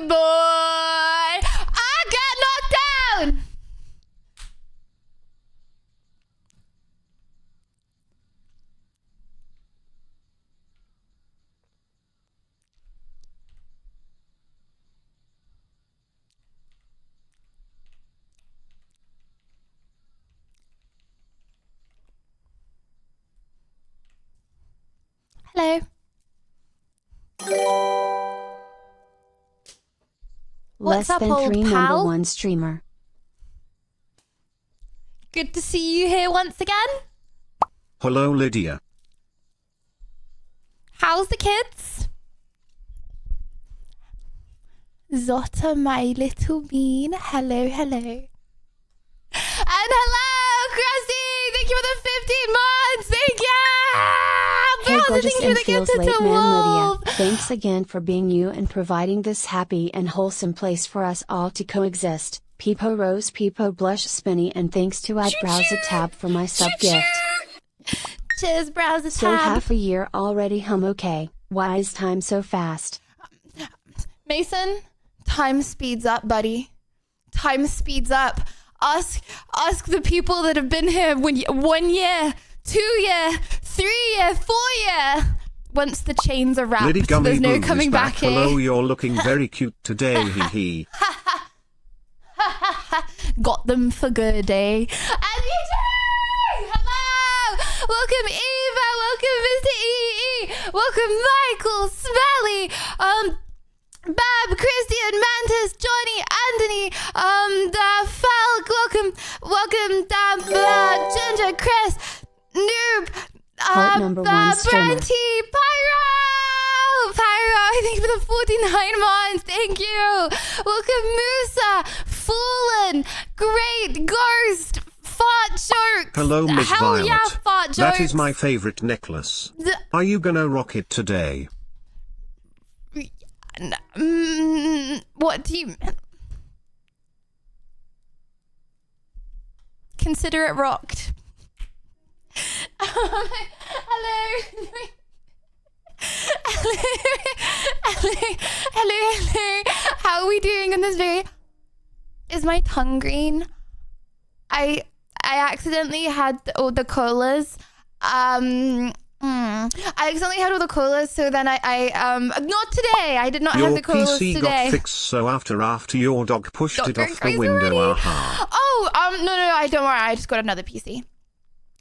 boy. I got knocked down. Hello. Less What's up, than old 3 pal? #1 streamer. Good to see you here once again. Hello, Lydia. How's the kids? Zotta, my little bean. Hello, hello. And hello, Krusty! Thank you for the 15 months! Thank you! Hey, gorgeous Thank you and for the feels gift late to man Wolf. Lydia. Thanks again for being you and providing this happy and wholesome place for us all to coexist. Peepo Rose, Peepo Blush Spinny, and thanks to add Browser Tab for my sub gift. Cheers, Browser So Tab. half a year already, okay. Why is time so fast? Mason, time speeds up, buddy. Time speeds up. Ask the people that have been here 1 year, 2 year, 3 year, 4 year. Once the chains are wrapped, Liddy Gummy there's no Boo is coming back here. Hello, you're looking very cute today, hee hee. Got them for good, eh? And you too! Hello! Welcome Eva, welcome Mr. EE, welcome Michael, Smelly, Bab, Christian, Mantis, Johnny, Anthony, Falk, welcome, Ginger, Chris, Noob, Heart #1 streamer. Branty, Pyro, thank you for the 49 months, thank you. Welcome Musa, Fallen, Great, Ghost, Fart Jokes. Hello, Miss Hell Violet. yeah, Fart Jokes. That is my favorite necklace. Are you gonna rock it today? What do you... Consider it rocked. Hello. Hello. How are we doing on this very... Is my tongue green? I accidentally had all the colas. I accidentally had all the colas, so then I not today. I did not have Your the colas PC today. got fixed, so after your dog pushed Dog it going off the crazy window. already? Aha. Oh, no, I don't worry. I just got another PC.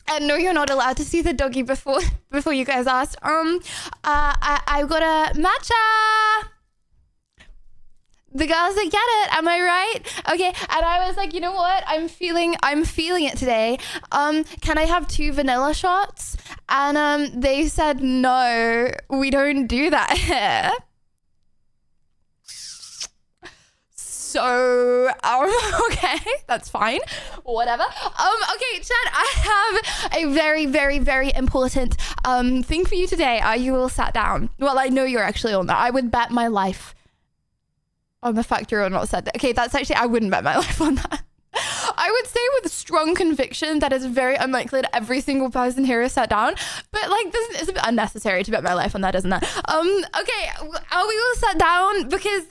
And no, you're not allowed to see the doggy before you guys asked. I got a matcha. The girls that get it, am I right? Okay, and I was like, you know what? I'm feeling it today. Can I have 2 vanilla shots? And they said no, we don't do that here. So, okay, that's fine. Whatever. Okay, Chad, I have a very, very, very important thing for you today. Are you all sat down? Well, I know you're actually on that. I would bet my life on the fact you're all not sat down. Okay, that's actually, I wouldn't bet my life on that. I would say with strong conviction that it's very unlikely that every single person here is sat down, but like this is a bit unnecessary to bet my life on that, isn't it? Okay, are we all sat down? Because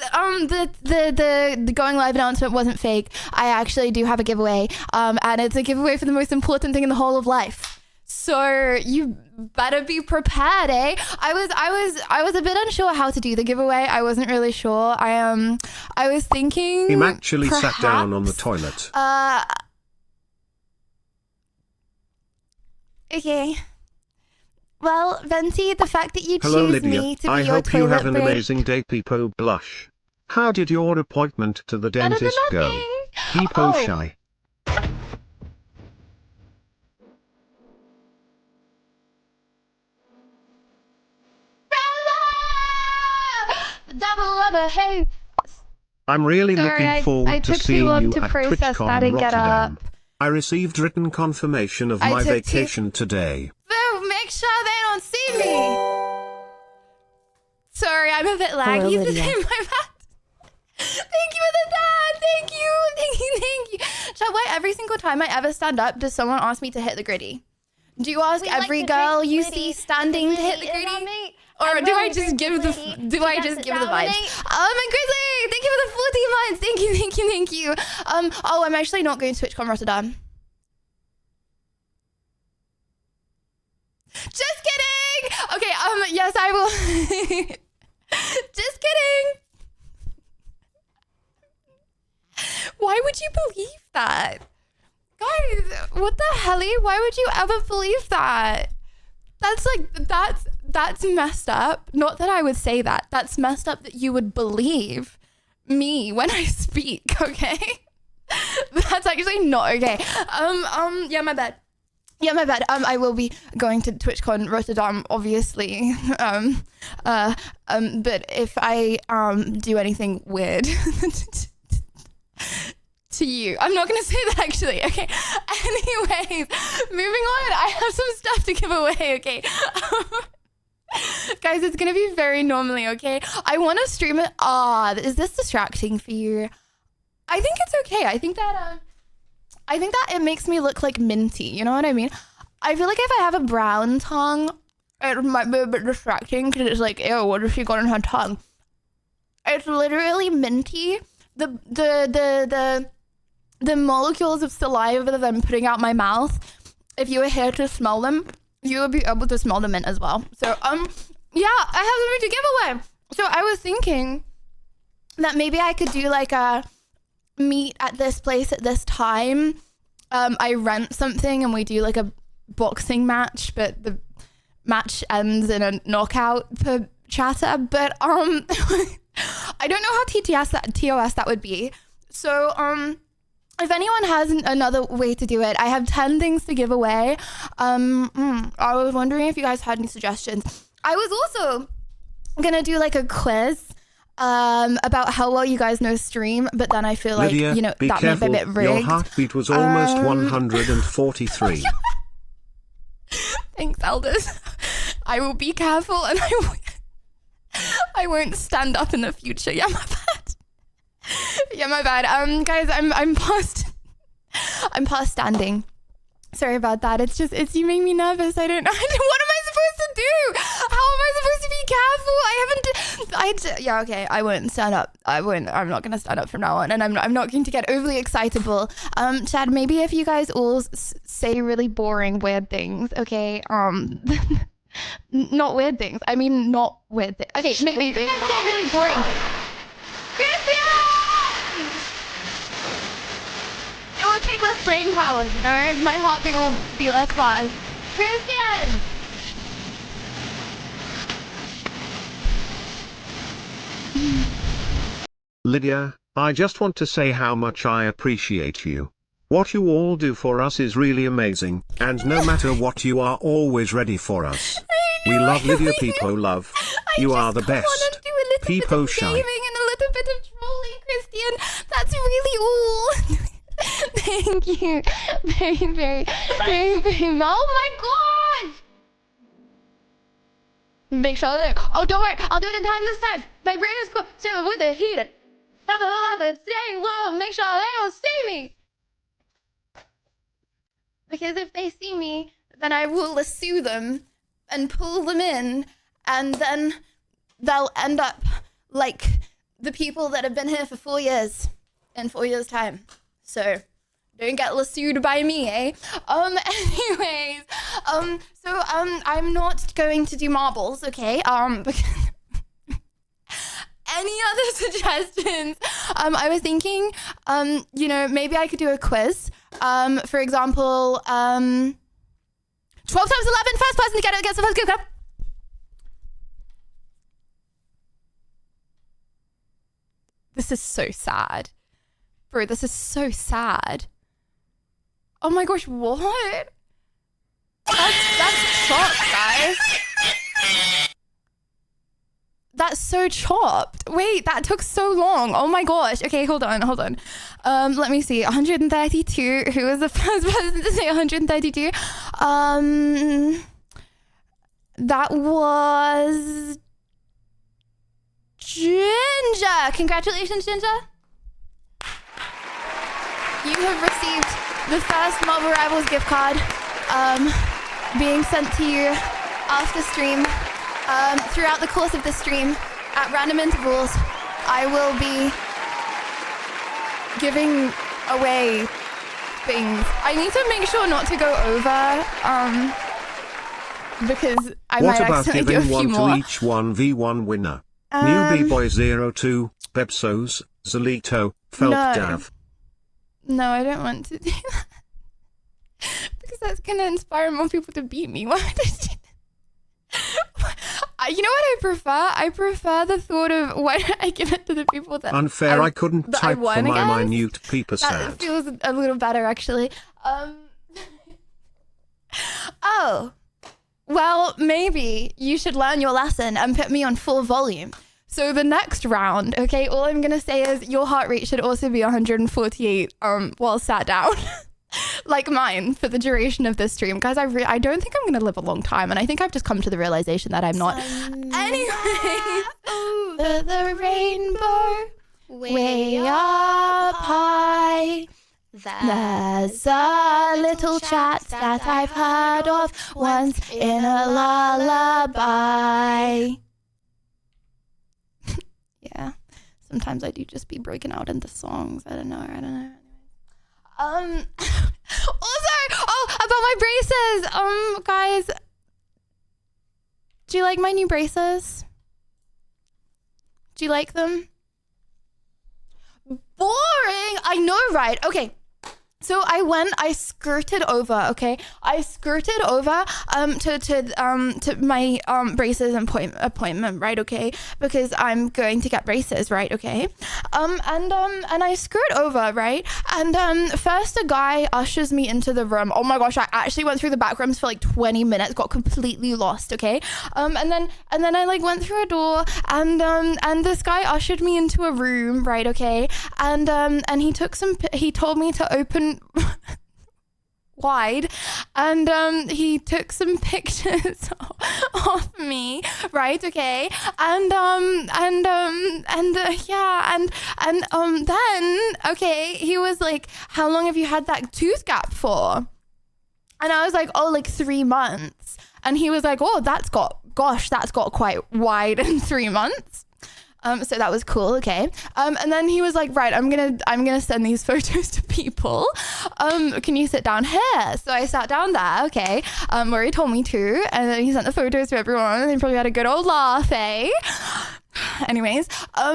the going live announcement wasn't fake. I actually do have a giveaway, and it's a giveaway for the most important thing in the whole of life. So you better be prepared, eh? I was a bit unsure how to do the giveaway. I wasn't really sure. I was thinking Him actually perhaps, sat down on the toilet. Okay. Well, Venti, the fact that you Hello, choose Lydia. me to be I your hope you toilet have an break. amazing day, Peepo Blush. How did your appointment to the dentist go? Peepo Shy. Double rubber, hey. I'm really Sorry, looking I forward to took too seeing long you to at process that TwitchCon and get Rotterdam. up. I received written confirmation of I my took too- vacation today. Boo, make sure they don't see me. Sorry, I'm a bit laggy Hello, today. Lydia. My bad. Thank you for the dad. Thank you. Chat, why every single time I ever stand up, does someone ask me to hit the gritty? Do you ask every girl you see standing to hit the gritty? Or do I just give the vibes? And Grizzly, thank you for the 14 months. Thank you. Oh, I'm actually not going to TwitchCon Rotterdam. Just kidding. Okay, yes, I will. Just kidding. Why would you believe that? Guys, what the hell? Why would you ever believe that? That's messed up. Not that I would say that. That's messed up that you would believe me when I speak, okay? That's actually not okay. Yeah, my bad. I will be going to TwitchCon Rotterdam, obviously. But if I do anything weird to you, I'm not gonna say that actually. Okay. Anyways, moving on. I have some stuff to give away. Okay. Guys, it's gonna be very normally. Okay. I want to stream it. Is this distracting for you? I think it's okay. I think that it makes me look like minty. You know what I mean? I feel like if I have a brown tongue, it might be a bit distracting because it's like, ew, what has she got in her tongue? It's literally minty. The molecules of saliva that I'm putting out my mouth, if you were here to smell them, you would be able to smell the mint as well. So, yeah, I have something to give away. So I was thinking that maybe I could do like a meet at this place at this time. I rent something and we do like a boxing match, but the match ends in a knockout for chatter. But I don't know how TOS that would be. So if anyone has another way to do it, I have 10 things to give away. I was wondering if you guys had any suggestions. I was also gonna do like a quiz about how well you guys know stream, but then I feel like, Lydia, you know, be that may be a bit rigged. Your heartbeat was almost 143. Thanks, Elders. I will be careful and I won't stand up in the future. Yeah, my bad. Yeah, my bad. Guys, I'm past standing. Sorry about that. It's you make me nervous. I don't know. What am I supposed to do? How am I supposed to be careful? Yeah, okay. I won't stand up. I'm not going to stand up from now on. And I'm not going to get overly excitable. Chad, maybe if you guys all say really boring, weird things, okay? Not weird things. I mean, not weird things. Okay, maybe you guys say really boring things. It will take less brain power, you know? My heartbeat will be less fast. Christian! Lydia, I just want to say how much I appreciate you. What you all do for us is really amazing, and no matter what, you are always ready for us. We love Lydia Peepo love. You are the best. Peepo Shy. And a little bit of trolling, Christian. That's really all. Thank you. Very, very, very, very. Oh my god! Make sure that. Oh, don't worry. I'll do it in time this time. My brain is cool. So with the heat. Staying low. Make sure they don't see me. Because if they see me, then I will lasso them and pull them in, and then they'll end up like the people that have been here for 4 years in 4 years' time. So don't get lassoed by me, eh? Anyways, so I'm not going to do marbles, okay? Because any other suggestions? I was thinking, you know, maybe I could do a quiz. For example, 12 times 11, first person to get it gets the first good. This is so sad. Bro, this is so sad. Oh my gosh, what? That's chopped, guys. That's so chopped. Wait, that took so long. Oh my gosh. Okay, hold on. Let me see. 132. Who was the first person to say 132? That was Ginger. Congratulations, Ginger. You have received the first Marvel Rivals gift card being sent to you after stream. throughout the course of the stream, at random intervals, I will be giving away things. I need to make sure not to go over, because I might accidentally do a few more. What about giving one to each 1v1 winner? Newbie Boy 02, Pepsos, Zalito, Felpdav. No, I don't want to do that. Because that's going to inspire more people to beat me. Why would I do that? You know what I prefer? I prefer the thought of when I give it to the people that Unfair, I couldn't type for my minute peeper That sad. feels a little better, actually. Oh. Well, maybe you should learn your lesson and put me on full volume. So the next round, okay, all I'm going to say is your heart rate should also be 148 while sat down. Like mine for the duration of this stream. Guys, I don't think I'm going to live a long time. And I think I've just come to the realization that I'm not. Anyway, over the rainbow, way up high. There's a little chat that I've heard of once in a lullaby. Yeah, sometimes I do just be breaking out into songs. I don't know. Also, about my braces. Guys, do you like my new braces? Do you like them? Boring. I know, right? Okay. So I skirted over, okay? I skirted over to my braces appointment, right, okay? Because I'm going to get braces, right, okay? And I skirt over, right? And first a guy ushers me into the room. Oh my gosh, I actually went through the back rooms for like 20 minutes, got completely lost, okay? And then I like went through a door and this guy ushered me into a room, right, okay? And he told me to open wide and he took some pictures of me, right, okay? And then okay, he was like, how long have you had that tooth gap for? And I was like, oh, like 3 months. And he was like, oh, that's got quite wide in 3 months. So that was cool, okay. And then he was like, right, I'm gonna send these photos to people. Can you sit down here? So I sat down there, okay, where he told me to, and then he sent the photos to everyone, and they probably had a good old laugh, eh? Anyways, so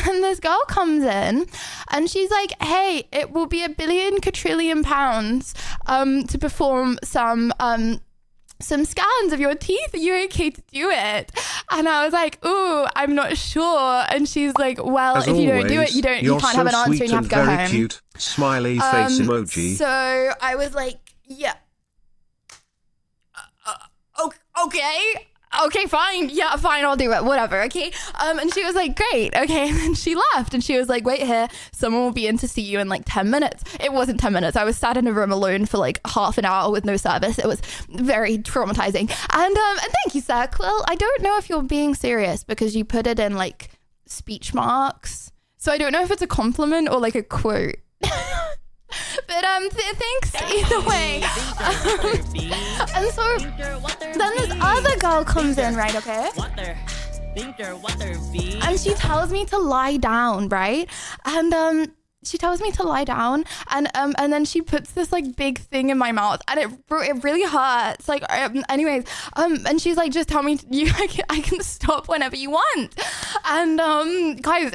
then this girl comes in and she's like, hey, it will be £1 billion quadrillion to perform some scans of your teeth. Are you okay to do it? And I was like, ooh, I'm not sure. And she's like, well, As if you always, don't do it, you can't have an answer and you have to go home. Very cute, smiley face emoji. So I was like, yeah. Okay, fine. Yeah, fine, I'll do it. Whatever, okay? And she was like, great, okay. And then she left and she was like, wait here, someone will be in to see you in like 10 minutes. It wasn't 10 minutes. I was sat in a room alone for like half an hour with no service. It was very traumatizing. And thank you, sir. Quill, I don't know if you're being serious because you put it in like speech marks. So I don't know if it's a compliment or like a quote. But thanks either way. And so then this other girl comes in, right, okay? And she tells me to lie down, right? And she tells me to lie down, and then she puts this like big thing in my mouth, and it really hurts. Like, anyways, and she's like, just tell me I can stop whenever you want. And guys,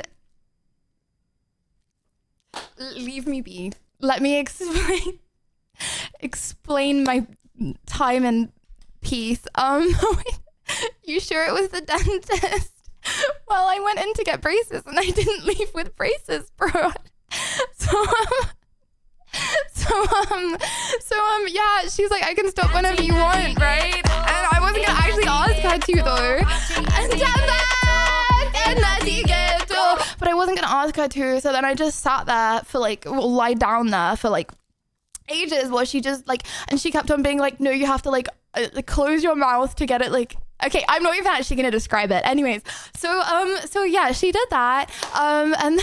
leave me be. Let me explain my time in peace. You sure it was the dentist? Well, I went in to get braces and I didn't leave with braces, bro. So yeah, she's like, I can stop whenever you want, right? And I wasn't gonna actually ask her to though. But I wasn't gonna ask her to, so then I just sat there for like, lie down there for like ages while she just like, and she kept on being like, no, you have to like close your mouth to get it like, okay, I'm not even actually gonna describe it. Anyways, so yeah, she did that, and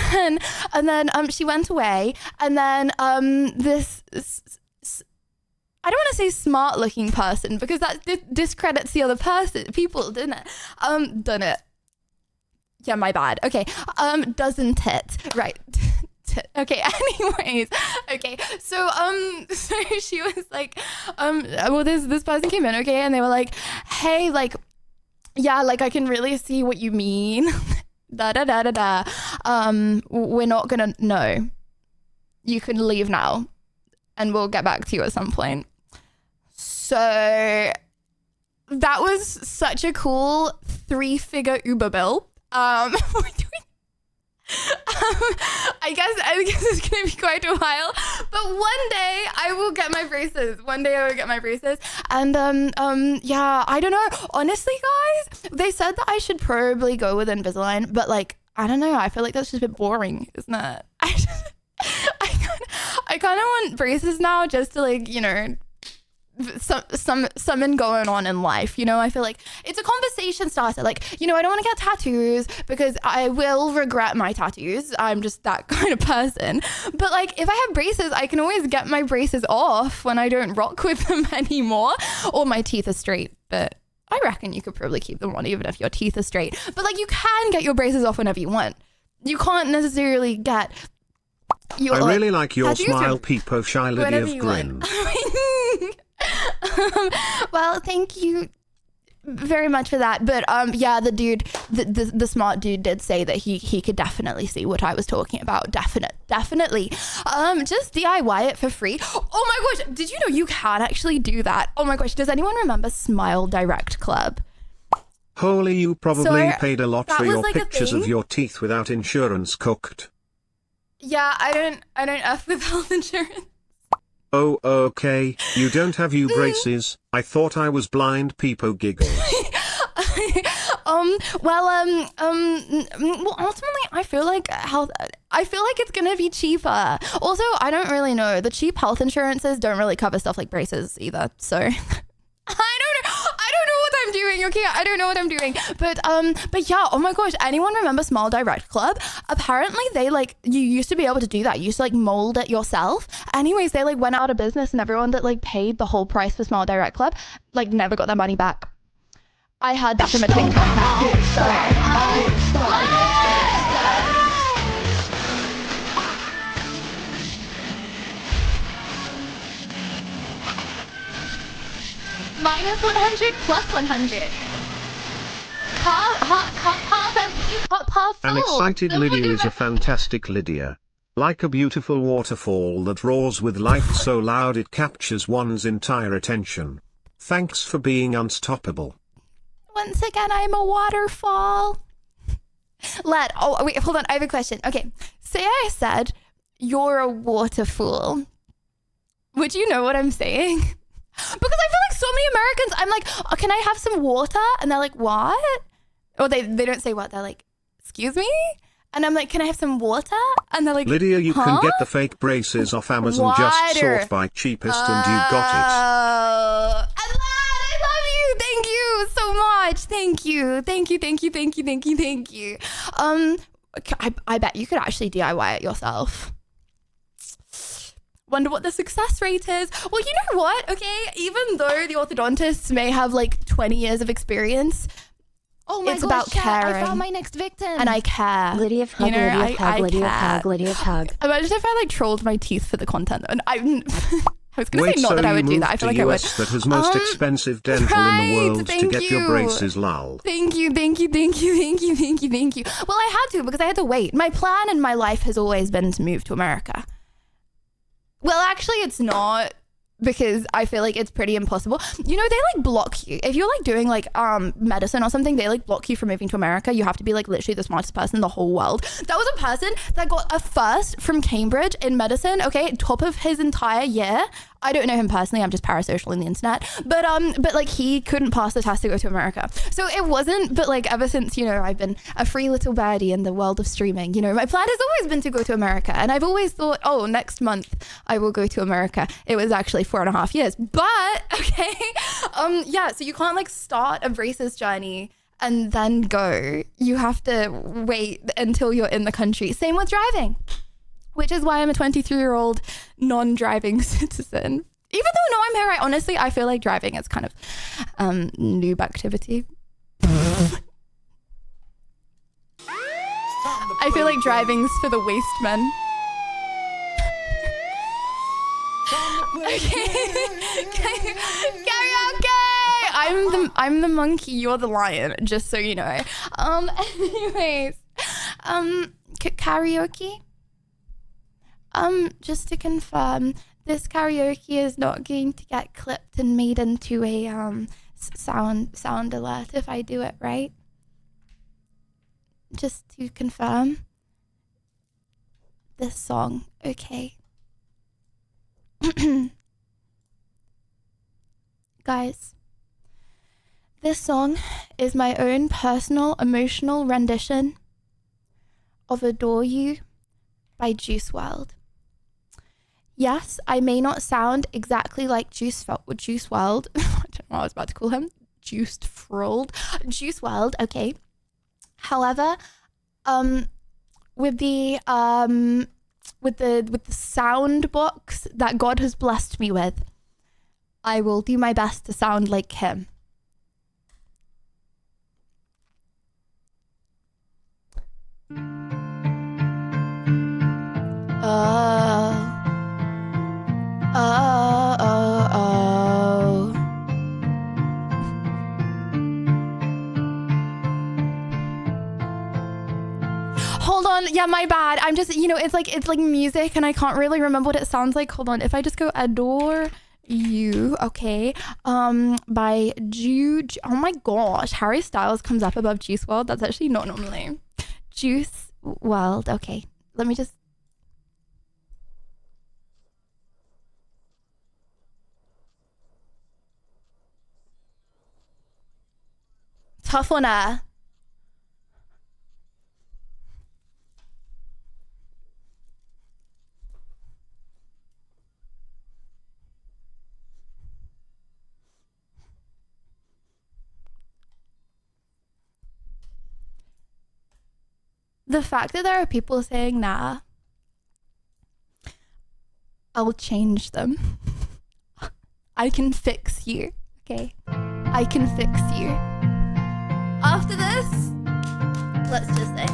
then she went away, and then I don't want to say smart looking person because that discredits the other people, didn't it? Done it. Yeah, my bad. Okay. Doesn't it? Right. Okay, anyways. Okay. So she was like, well, this person came in, okay, and they were like, hey, like, yeah, like I can really see what you mean. Da da da da da. We're not gonna know. You can leave now and we'll get back to you at some point. So that was such a cool 3-figure Uber bill. I guess it's gonna be quite a while, but one day I will get my braces. And yeah, I don't know. Honestly, guys, they said that I should probably go with Invisalign, but like, I don't know. I feel like that's just a bit boring, isn't it? I kind of want braces now just to, like, you know, something going on in life, you know. I feel like it's a conversation starter. Like, you know, I don't want to get tattoos because I will regret my tattoos. I'm just that kind of person. But like, if I have braces, I can always get my braces off when I don't rock with them anymore, or my teeth are straight. But I reckon you could probably keep them on even if your teeth are straight. But like, you can get your braces off whenever you want. You can't necessarily get your, I really like your smile, from Peepo, shy lady of grin. Well, thank you very much for that. But yeah, the dude, the smart dude did say that he could definitely see what I was talking about. Definitely. Just DIY it for free. Oh my gosh, did you know you can actually do that? Oh my gosh, does anyone remember Smile Direct Club? Holy, you probably paid a lot for your like pictures of your teeth without insurance cooked. Yeah, I don't F with health insurance. Oh, okay. You don't have braces. I thought I was blind. Peepo giggles. Well, ultimately, I feel like it's gonna be cheaper. Also, I don't really know. The cheap health insurances don't really cover stuff like braces either. So I don't know what I'm doing. Okay, I don't know what I'm doing. But yeah. Oh my gosh. Anyone remember Smile Direct Club? Apparently, they like, you used to be able to do that. You used to like mold it yourself. Anyways, they like went out of business, and everyone that like paid the whole price for Smile Direct Club like never got their money back. I heard that from a Minus 100 plus 100. An excited Lydia is a fantastic Lydia. Like a beautiful waterfall that roars with life so loud it captures one's entire attention. Thanks for being unstoppable. Once again, I'm a waterfall. Oh wait, hold on, I have a question. Okay, say I said, you're a waterfall. Would you know what I'm saying? Because I feel like so many Americans, I'm like, oh, can I have some water? And they're like, what? Or they don't say what, they're like, excuse me? And I'm like, can I have some water? And they're like, Lydia, you can get the fake braces off Amazon. Just sort by cheapest and you got it. And I love you. Thank you so much. Thank you. I bet you could actually DIY it yourself. Wonder what the success rate is. Well, you know what? Okay, even though the orthodontists may have like 20 years of experience, it's about caring. I found my next victim. And I care. Lydia of Hug, you know, Lydia of Hug, Lydia of care. Hug, Lydia of Hug. Imagine if I like trolled my teeth for the content. And I was going to Wait, say not so that I you would do that. I moved feel to like I would. US that has most expensive dental in the world to get your braces, lol. Thank you. Well, I had to because I had to wait. My plan in my life has always been to move to America. Well, actually, it's not, because I feel like it's pretty impossible. You know, they like block you. If you're like doing like medicine or something, they like block you from moving to America. You have to be like literally the smartest person in the whole world. That was a person that got a first from Cambridge in medicine, okay, top of his entire year. I don't know him personally, I'm just parasocial in the internet. But like he couldn't pass the test to go to America. So it wasn't, but like ever since, you know, I've been a free little birdie in the world of streaming, you know, my plan has always been to go to America. And I've always thought, oh, next month I will go to America. It was actually 4.5 years. But okay. Yeah, so you can't like start a braces journey and then go. You have to wait until you're in the country. Same with driving. Which is why I'm a 23-year-old non-driving citizen. Even though, no, I'm here, I feel like driving is kind of noob activity. I feel like driving's for the waste men. Okay. Karaoke! I'm the monkey, you're the lion, just so you know. Anyways. Karaoke? Just to confirm, this karaoke is not going to get clipped and made into a sound alert if I do it right. Just to confirm. This song, okay. Guys, this song is my own personal emotional rendition of Adore You by Juice WRLD. Yes, I may not sound exactly like Juice WRLD. I don't know what I was about to call him. Juice WRLD, okay. However, with the sound box that God has blessed me with, I will do my best to sound like him. Hold on, yeah, my bad. I'm just, it's like music and I can't really remember what it sounds like. Hold on, if I just go Adore You, okay, by oh my gosh, Harry Styles comes up above Juice WRLD. That's actually not normally. Juice WRLD, okay, let me just. Tough on her. The fact that there are people saying nah, I'll change them. I can fix you, okay? I can fix you. After this, let's just say,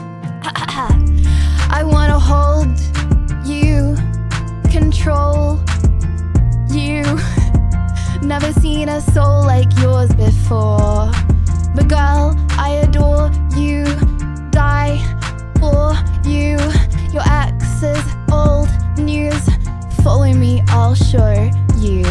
I wanna hold you, control you. Never seen a soul like yours before. But girl, I adore you, die for you. Your ex's old news, follow me, I'll show you.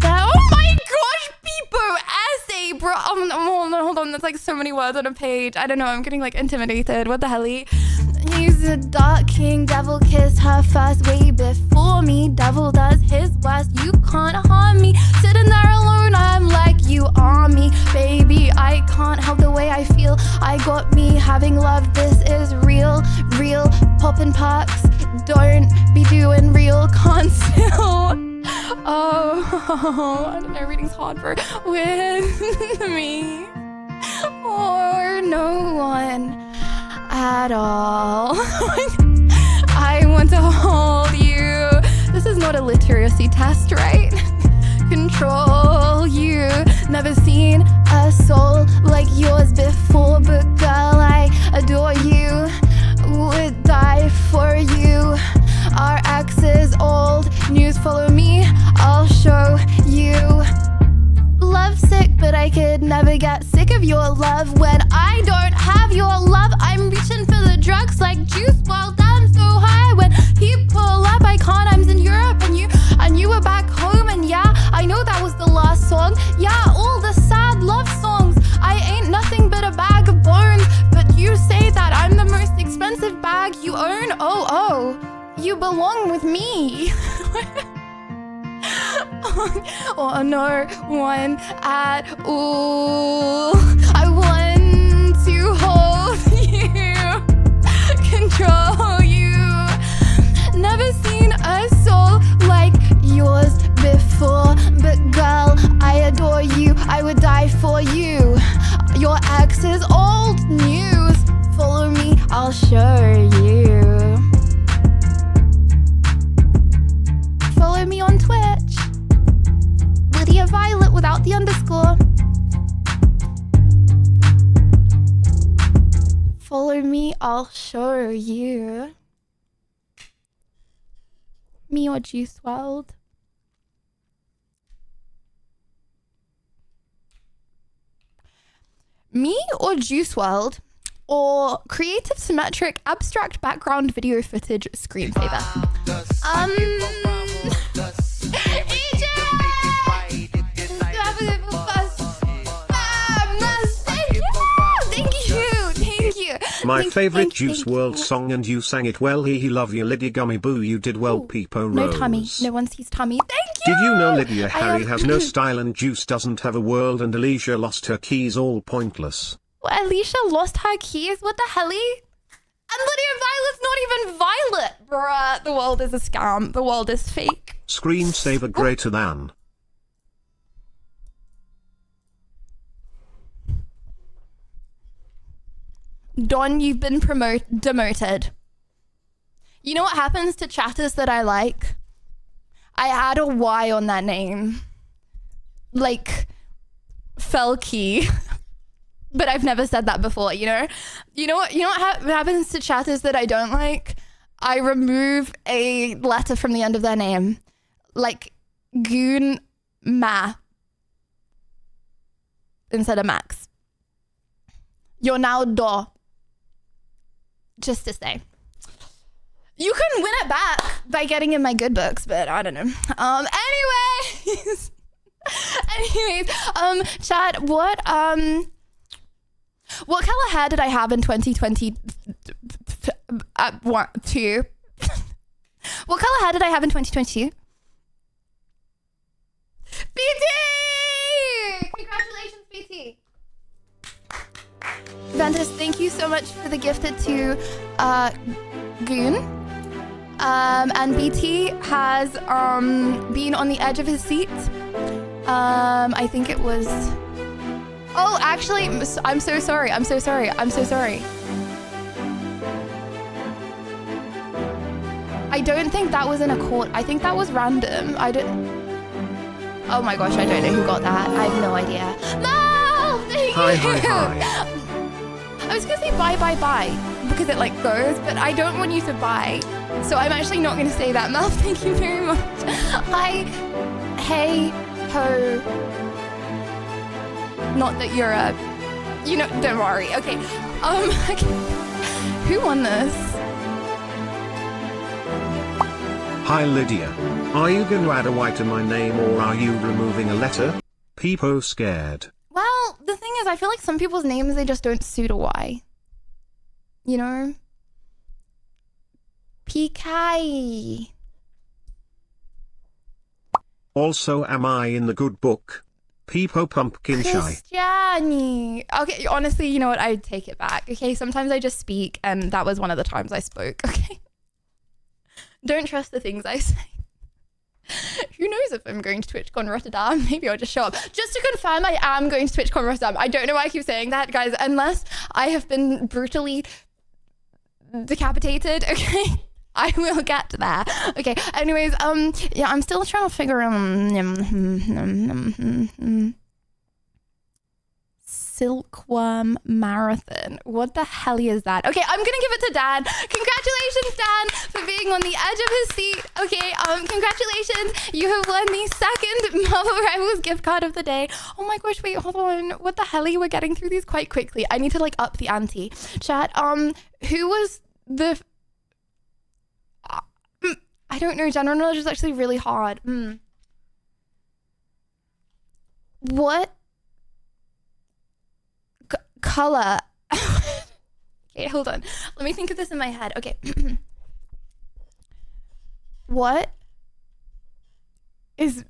Oh my gosh, Peepo essay, bro. Hold on, that's like so many words on a page. I don't know, I'm getting like intimidated. What the hell? He's a dark king, devil kissed her first way before me. Devil does his worst, you can't harm me. Sitting there alone, I'm like, you are me. Baby, I can't help the way I feel. I got me having love, this is real. Poppin' perks, don't be doing real conceal. Oh, I don't know, reading's hard for with me or no one at all. I want to hold you. This is not a literacy test, right? Control you. Never seen a soul like yours before, but girl, I adore you. Would die for you. Our exes old news, follow me, I'll show you. Love sick, but I could never get sick of your love. When I don't have your love, I'm reaching for the drugs like Juice WRLD. I'm so high when he pull up, I can't. I'm in Europe and you were back home, and yeah, I know that was the last song. Yeah, all the sad love songs. I ain't nothing but a bag of bones, but you say that I'm the most expensive bag you own. Oh, you belong with me. Oh, no one at all. I want to hold you, control you. Never seen a soul like yours before, but girl, I adore you. I would die for you. Your ex is old news. Follow me, I'll show you. Follow me on Twitch. Lydia Violet without the underscore. Follow me, I'll show you. Me or Juice WRLD? Me or Juice WRLD? Or creative symmetric abstract background video footage screensaver? My favorite Juice WRLD song, and you sang it well. He love you, Lydia Gummy Boo. You did well, Peepo Rose. No tummy. No one sees tummy. Thank you. Did you know Lydia Harry has no style and Juice doesn't have a world, and Alicia lost her keys all pointless? Well, Alicia lost her keys? What the helly? And Lydia Violet's not even Violet. Bruh, the world is a scam. The world is fake. Screensaver greater than. Don, you've been demoted. You know what happens to chatters that I like? I add a Y on that name. Like, Felky. But I've never said that before, you know? You know what happens to chatters that I don't like? I remove a letter from the end of their name. Like, Goon Ma. Instead of Max. You're now Do. Just to say. You can win it back by getting in my good books, but I don't know. Anyways, chat, what color hair did I have in 2020? What color hair did I have in 2022? BT! Congratulations, BT. Ventus, thank you so much for the gifted to Goon. And BT has been on the edge of his seat. I think it was... Oh, actually, I'm so sorry. I'm so sorry. I don't think that was in a court. I think that was random. Oh my gosh, I don't know who got that. I have no idea. No! Thank you! Hi. I was gonna say bye because it like goes, but I don't want you to buy. So I'm actually not gonna say that. Mel, thank you very much. Hi, hey, ho. Not that you're a, don't worry. Okay. Who won this? Hi Lydia. Are you going to add a Y to my name, or are you removing a letter? Peepo scared. Well, the thing is, I feel like some people's names, they just don't suit a Y. You know? PK. Also, am I in the good book? Peepo Pumpkin Shy. Christiani. Okay, honestly, you know what? I take it back. Okay, sometimes I just speak, and that was one of the times I spoke. Okay? Don't trust the things I say. Who knows if I'm going to TwitchCon Rotterdam? Maybe I'll just show up. Just to confirm, I am going to TwitchCon Rotterdam. I don't know why I keep saying that, guys, unless I have been brutally decapitated, okay? I will get there. Okay, anyways, yeah, I'm still trying to figure out... Silkworm Marathon. What the hell is that? Okay, I'm gonna give it to Dan. Congratulations, Dan, for being on the edge of his seat. Okay, congratulations. You have won the second Marvel Rivals gift card of the day. Oh my gosh, wait, hold on. What the hell? We're getting through these quite quickly. I need to like up the ante. Chat, who was the... I don't know. General knowledge is actually really hard. What color? Okay, hold on. Let me think of this in my head. Okay. What is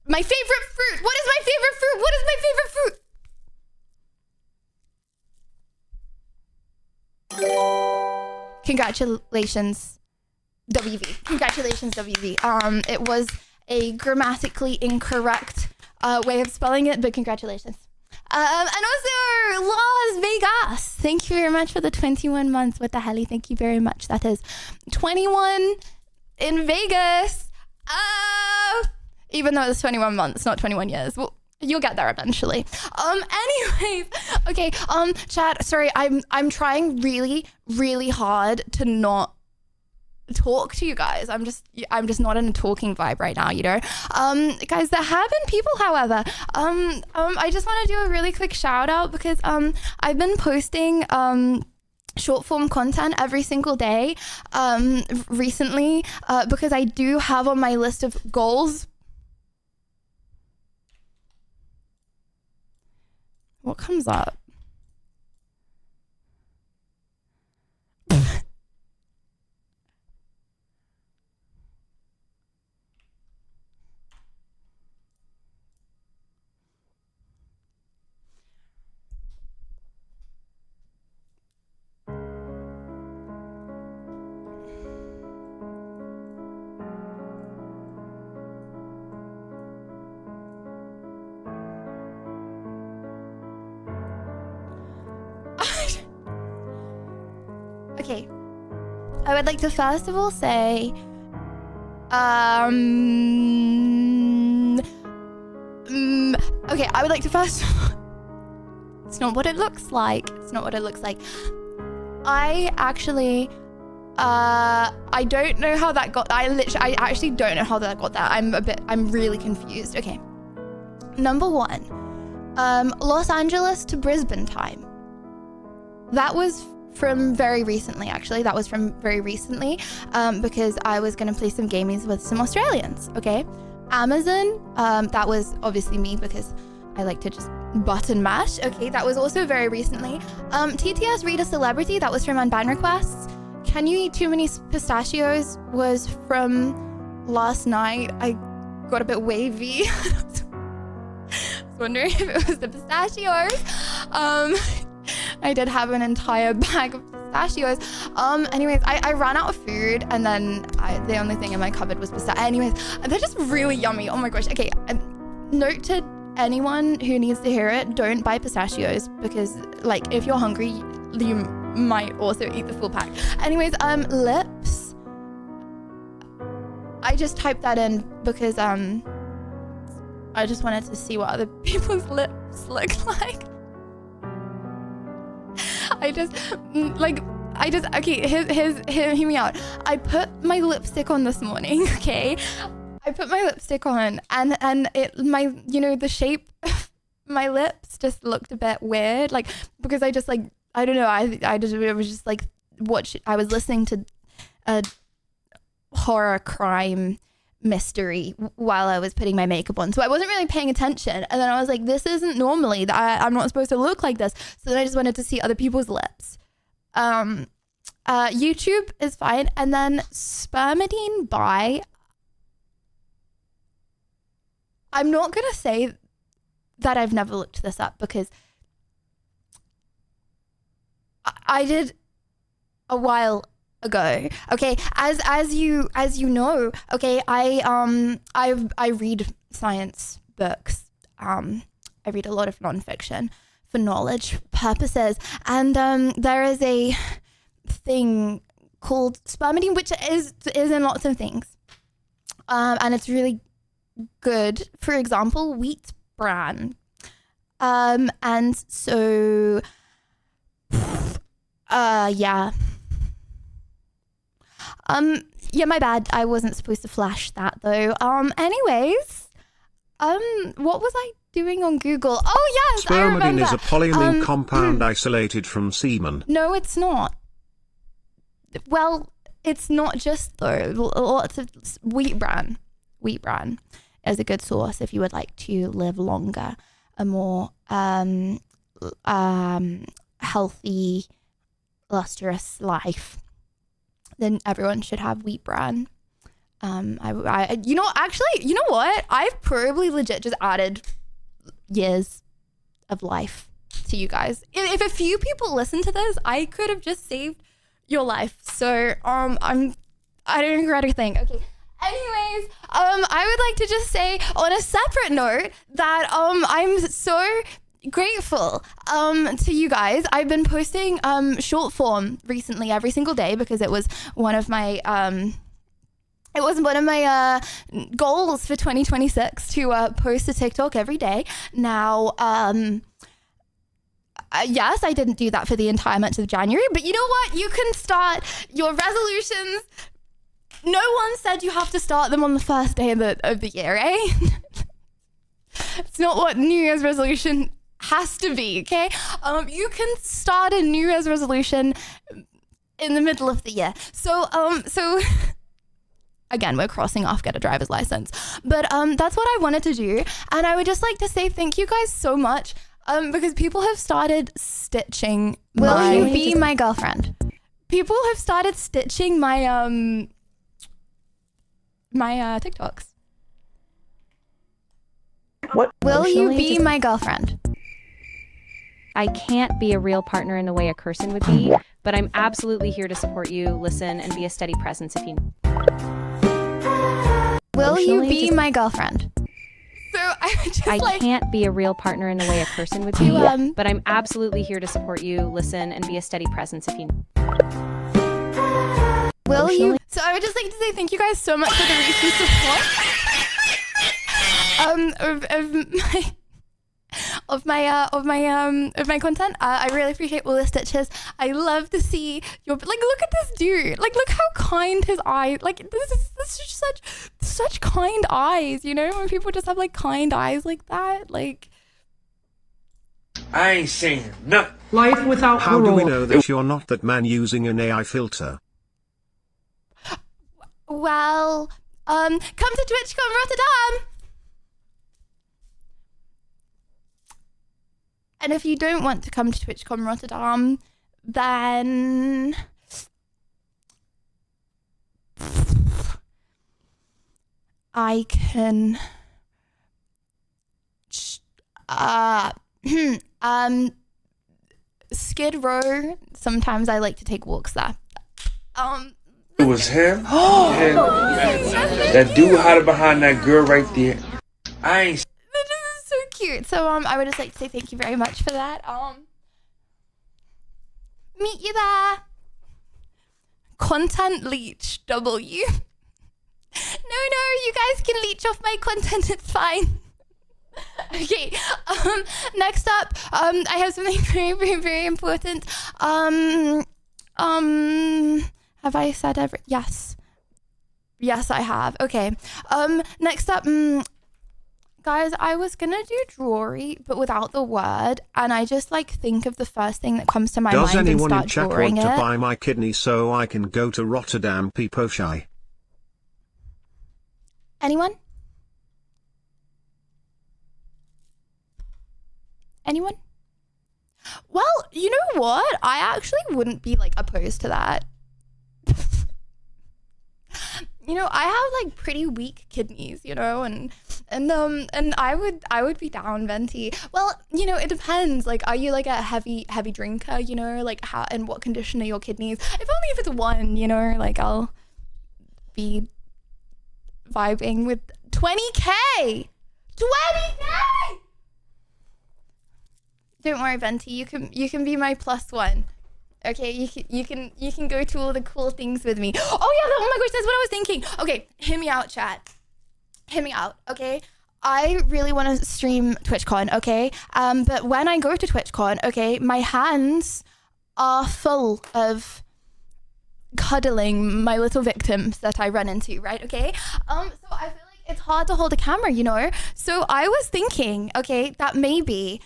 my favorite fruit? What is my favorite fruit? What is my favorite fruit? Congratulations, WV. Congratulations, WV. It was a grammatically incorrect way of spelling it, but congratulations. And also, Las Vegas. Thank you very much for the 21 months. What the hell? Thank you very much. That is 21 in Vegas. even though it's 21 months, not 21 years. Well, you'll get there eventually. Anyways, okay. Chat. Sorry, I'm trying really, really hard to not talk to you guys. I'm just not in a talking vibe right now, you know. Guys, there have been people, however. I just want to do a really quick shout out because I've been posting short form content every single day recently because I do have on my list of goals. What comes up? Okay, I would like to first of all say, okay, I would like to first, it's not what it looks like. It's not what it looks like. I actually, I don't know how that got, I actually don't know how that got there. I'm really confused. Okay, number one, Los Angeles to Brisbane time. That was from very recently, actually. That was from very recently because I was going to play some gamies with some Australians, okay? Amazon, that was obviously me because I like to just button mash, okay? That was also very recently. TTS Read a Celebrity, that was from Unbanned Requests. Can You Eat Too Many Pistachios was from last night. I got a bit wavy. I was wondering if it was the pistachios. I did have an entire bag of pistachios. Anyways, I ran out of food and then the only thing in my cupboard was pistachios. Anyways, they're just really yummy. Oh my gosh. Okay, note to anyone who needs to hear it, don't buy pistachios because like if you're hungry, you might also eat the full pack. Anyways, lips. I just typed that in because I just wanted to see what other people's lips look like. Okay, hear me out. I put my lipstick on this morning, okay? I put my lipstick on and the shape of my lips just looked a bit weird, like, because I just like, I don't know, it was just like, I was listening to a horror crime mystery while I was putting my makeup on, so I wasn't really paying attention, and then I was like, this isn't normally that I'm not supposed to look like this, so then I just wanted to see other people's lips. YouTube is fine, and then spermidine by, I'm not gonna say that I've never looked this up because I did a while ago, okay? As you know, okay, I read science books. I read a lot of nonfiction for knowledge purposes, and there is a thing called spermidine, which is in lots of things, and it's really good. For example, wheat bran, and so yeah. Yeah, my bad. I wasn't supposed to flash that though. Anyways, what was I doing on Google? Oh yes, I remember. Spermidine is a polyamine compound isolated from semen. No, it's not. Well, it's not just though. Lots of wheat bran. Wheat bran is a good source if you would like to live longer, a more healthy, lustrous life. Then everyone should have wheat bran. You know what? I've probably legit just added years of life to you guys. If a few people listen to this, I could have just saved your life. So I don't regret a thing. Okay. Anyways, I would like to just say on a separate note that I'm so grateful to you guys. I've been posting short form recently every single day because it was one of my it was one of my goals for 2026 to post a TikTok every day. Now, yes, I didn't do that for the entire month of January, but you know what? You can start your resolutions. No one said you have to start them on the first day of the year, eh? It's not what New Year's resolution has to be, okay? You can start a New Year's resolution in the middle of the year. So again, we're crossing off get a driver's license. But that's what I wanted to do. And I would just like to say thank you guys so much because people have started stitching Will you be my girlfriend? People have started stitching my my TikToks. What? Will you be my girlfriend? I can't be a real partner in the way a person would be, but I'm absolutely here to support you, listen, and be a steady presence if you... Will you be my girlfriend? So I would just I can't be a real partner in the way a person would be, but I'm absolutely here to support you, listen, and be a steady presence if you... Will you? So I would just like to say thank you guys so much for the recent support of my content. I really appreciate all the stitches. I love to see your look at this dude. Like look how kind his eyes. Like this is such kind eyes. You know when people just have like kind eyes like that. Like I ain't saying nothing. Life without How do parole. we know that you're not that man using an AI filter? well, come to TwitchCon Rotterdam. And if you don't want to come to TwitchCon Rotterdam, then I can Skid Row. Sometimes I like to take walks there. It was him. And that dude hiding behind that girl right there. I ain't. This is so cute. So I would just like to say thank you very much for that. Meet you there. Content leech W. No, you guys can leech off my content, it's fine. Okay, next up, I have something very, very, very important. Have I said yes? Yes, I have. Okay. Next up, guys, I was gonna do jewelry, but without the word, and I just like think of the first thing that comes to my Does mind and anyone start in chat drawing want it. to buy my kidney so I can go to Rotterdam Peepo Shy? Anyone? Anyone? Well, you know what? I actually wouldn't be like opposed to that. You know, I have like pretty weak kidneys, you know, and I would be down, Venti. Well, you know, it depends. Like, are you like a heavy drinker, you know, like how and what condition are your kidneys? If only if it's one, you know, like I'll be vibing with 20K. 20K. Don't worry, Venti. You can be my +1. Okay, you can go to all the cool things with me. Oh yeah, oh my gosh, that's what I was thinking. Okay, hear me out, chat. Hear me out, okay? I really want to stream TwitchCon, okay? But when I go to TwitchCon, okay, my hands are full of cuddling my little victims that I run into, right? Okay? So I feel like it's hard to hold a camera, you know? So I was thinking, okay, that maybe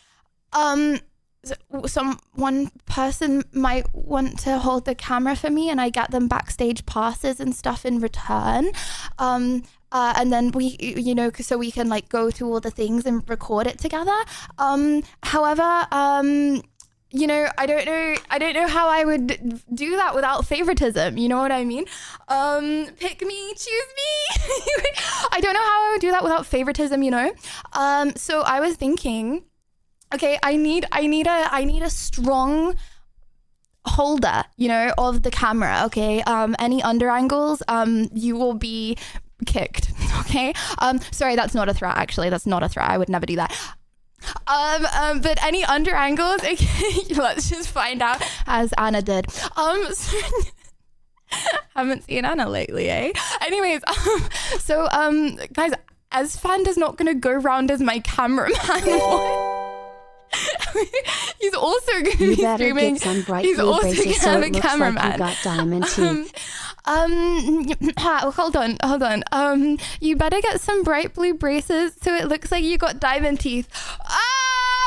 one person might want to hold the camera for me and I get them backstage passes and stuff in return. And then we, you know, so we can like go to all the things and record it together. However, you know, I don't know how I would do that without favoritism. You know what I mean? Pick me, choose me. I don't know how I would do that without favoritism, you know? So I was thinking, okay, I need a strong holder, you know, of the camera, okay? Any under angles, you will be kicked, okay? Sorry, that's not a threat, actually. That's not a threat. I would never do that. But any under angles, okay, let's just find out, as Anna did. Haven't seen Anna lately, eh? Anyways, guys, Esfand is not gonna go round as my cameraman. He's also gonna You be better streaming. get some bright He's blue also braces gonna so have it a looks like cameraman. you got diamond teeth. Hold on. You better get some bright blue braces so it looks like you got diamond teeth.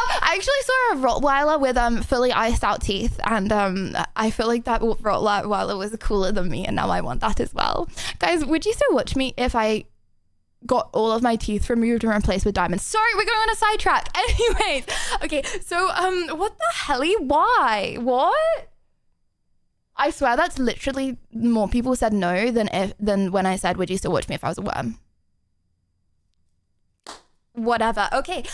I actually saw a Rottweiler with fully iced out teeth, and I feel like that Rottweiler was cooler than me, and now I want that as well. Guys, would you still watch me if I got all of my teeth removed and replaced with diamonds? Sorry, we're going on a sidetrack. Anyways, okay, so what the helly? Why? What? I swear that's literally more people said no than when I said, would you still watch me if I was a worm? Whatever. Okay.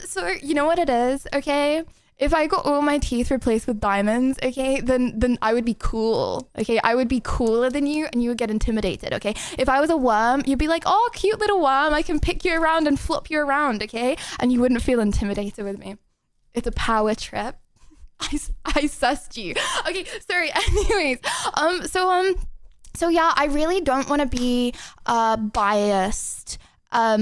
So you know what it is, okay? If I got all my teeth replaced with diamonds, okay, then I would be cool. Okay, I would be cooler than you, and you would get intimidated. Okay, if I was a worm, you'd be like, oh, cute little worm, I can pick you around and flop you around. Okay, and you wouldn't feel intimidated with me. It's a power trip. I sussed you. Okay, sorry. Anyways, so yeah, I really don't want to be biased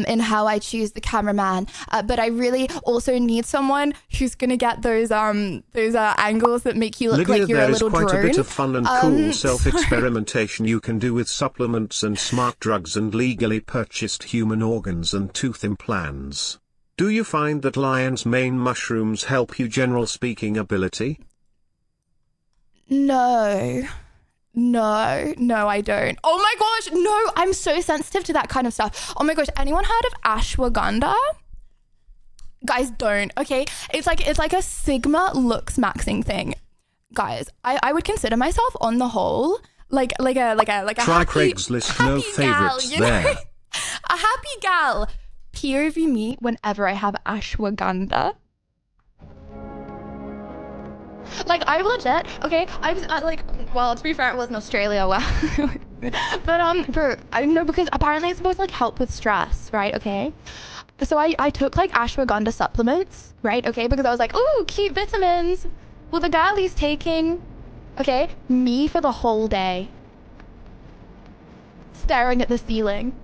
in how I choose the cameraman, but I really also need someone who's gonna get those angles that make you look Lydia, like you're there a is little quite drone. a bit of fun and cool self-experimentation you can do with supplements and smart drugs and legally purchased human organs and tooth implants. Do you find that lion's mane mushrooms help you general speaking ability? No, I don't. Oh my gosh, no, I'm so sensitive to that kind of stuff. Oh my gosh, anyone heard of ashwagandha? Guys, don't, okay? It's like a Sigma looks maxing thing. Guys, I would consider myself on the whole like a Try happy, Craigslist, happy no gal, favorites you know? there. A happy gal. POV me whenever I have ashwagandha. Like, I legit, okay, I was well, to be fair, it was in Australia, but bro, I know, because apparently it's supposed to like help with stress, right? Okay, so I took like ashwagandha supplements, right? Okay, because I was like, ooh, cute vitamins. Well, the gal he's taking, okay, me for the whole day, staring at the ceiling.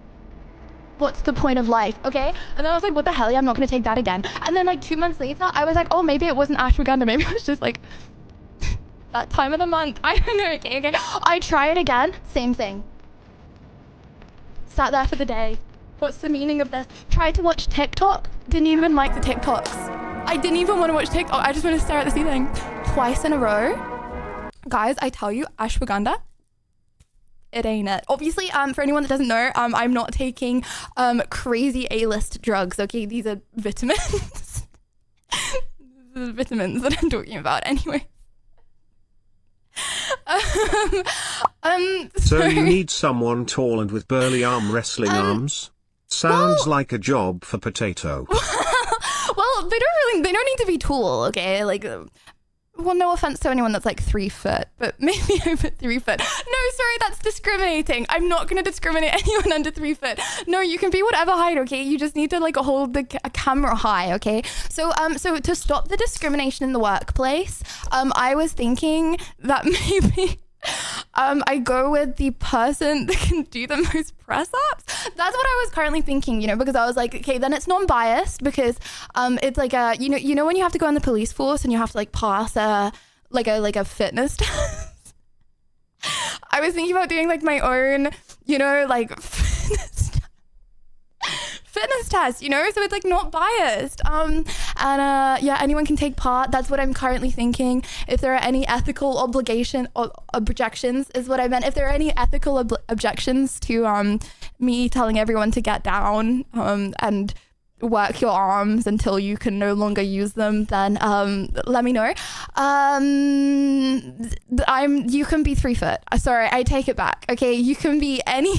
What's the point of life, okay? And then I was like, what the hell, I'm not gonna take that again. And then like 2 months later, I was like, oh, maybe it wasn't ashwagandha, maybe it was just like that time of the month. I don't know, okay? I try it again, same thing. Sat there for the day. What's the meaning of this? Tried to watch TikTok, didn't even like the TikToks. I didn't even want to watch TikTok, I just want to stare at the ceiling. Twice in a row. Guys, I tell you, ashwagandha, it ain't it. Obviously, for anyone that doesn't know, I'm not taking crazy A-list drugs, okay? These are vitamins. These are vitamins that I'm talking about anyway. So you need someone tall and with burly arm wrestling arms? Sounds like a job for Potato. Well, they don't need to be tall, okay? Like, well, no offense to anyone that's like 3 foot, but maybe over 3 foot. No, sorry, that's discriminating. I'm not going to discriminate anyone under 3 foot. No, you can be whatever height, okay? You just need to like hold a camera high, okay? So to stop the discrimination in the workplace, I was thinking that maybe I go with the person that can do the most press ups. That's what I was currently thinking, you know, because I was like, okay, then it's non-biased, because it's like a, you know when you have to go in the police force and you have to like pass a fitness test. I was thinking about doing like my own, you know, like fitness test, you know, so it's like not biased. Yeah, anyone can take part. That's what I'm currently thinking. If there are any ethical objections is what I meant. If there are any ethical objections to me telling everyone to get down and work your arms until you can no longer use them, then let me know. You can be 3 foot. Sorry, I take it back. Okay, you can be any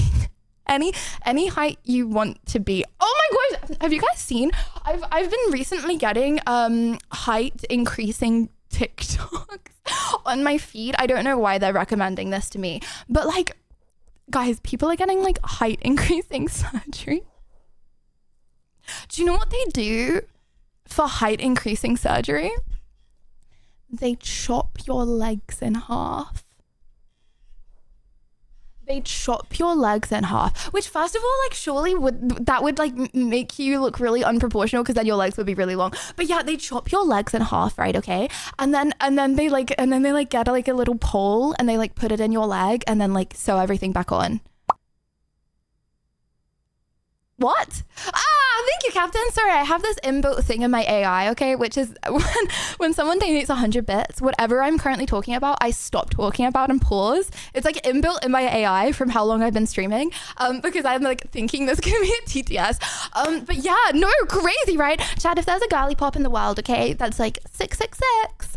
height you want to be. Oh my gosh, have you guys seen? I've been recently getting height increasing TikToks on my feed. I don't know why they're recommending this to me, but like, guys, people are getting like height increasing surgery. Do you know what they do for height increasing surgery? They chop your legs in half. they chop your legs in half, which first of all, like surely that would like make you look really unproportional because then your legs would be really long. But yeah, they chop your legs in half, right? Okay. And then they get like a little pole and they like put it in your leg and then like sew everything back on. What? Thank you, Captain. Sorry, I have this inbuilt thing in my AI, okay, which is when someone donates 100 bits, whatever I'm currently talking about, I stop talking about and pause. It's like inbuilt in my AI from how long I've been streaming, because I'm like thinking this could be a TTS. But yeah, no, crazy, right? Chad, if there's a girly pop in the world, okay, that's like 666,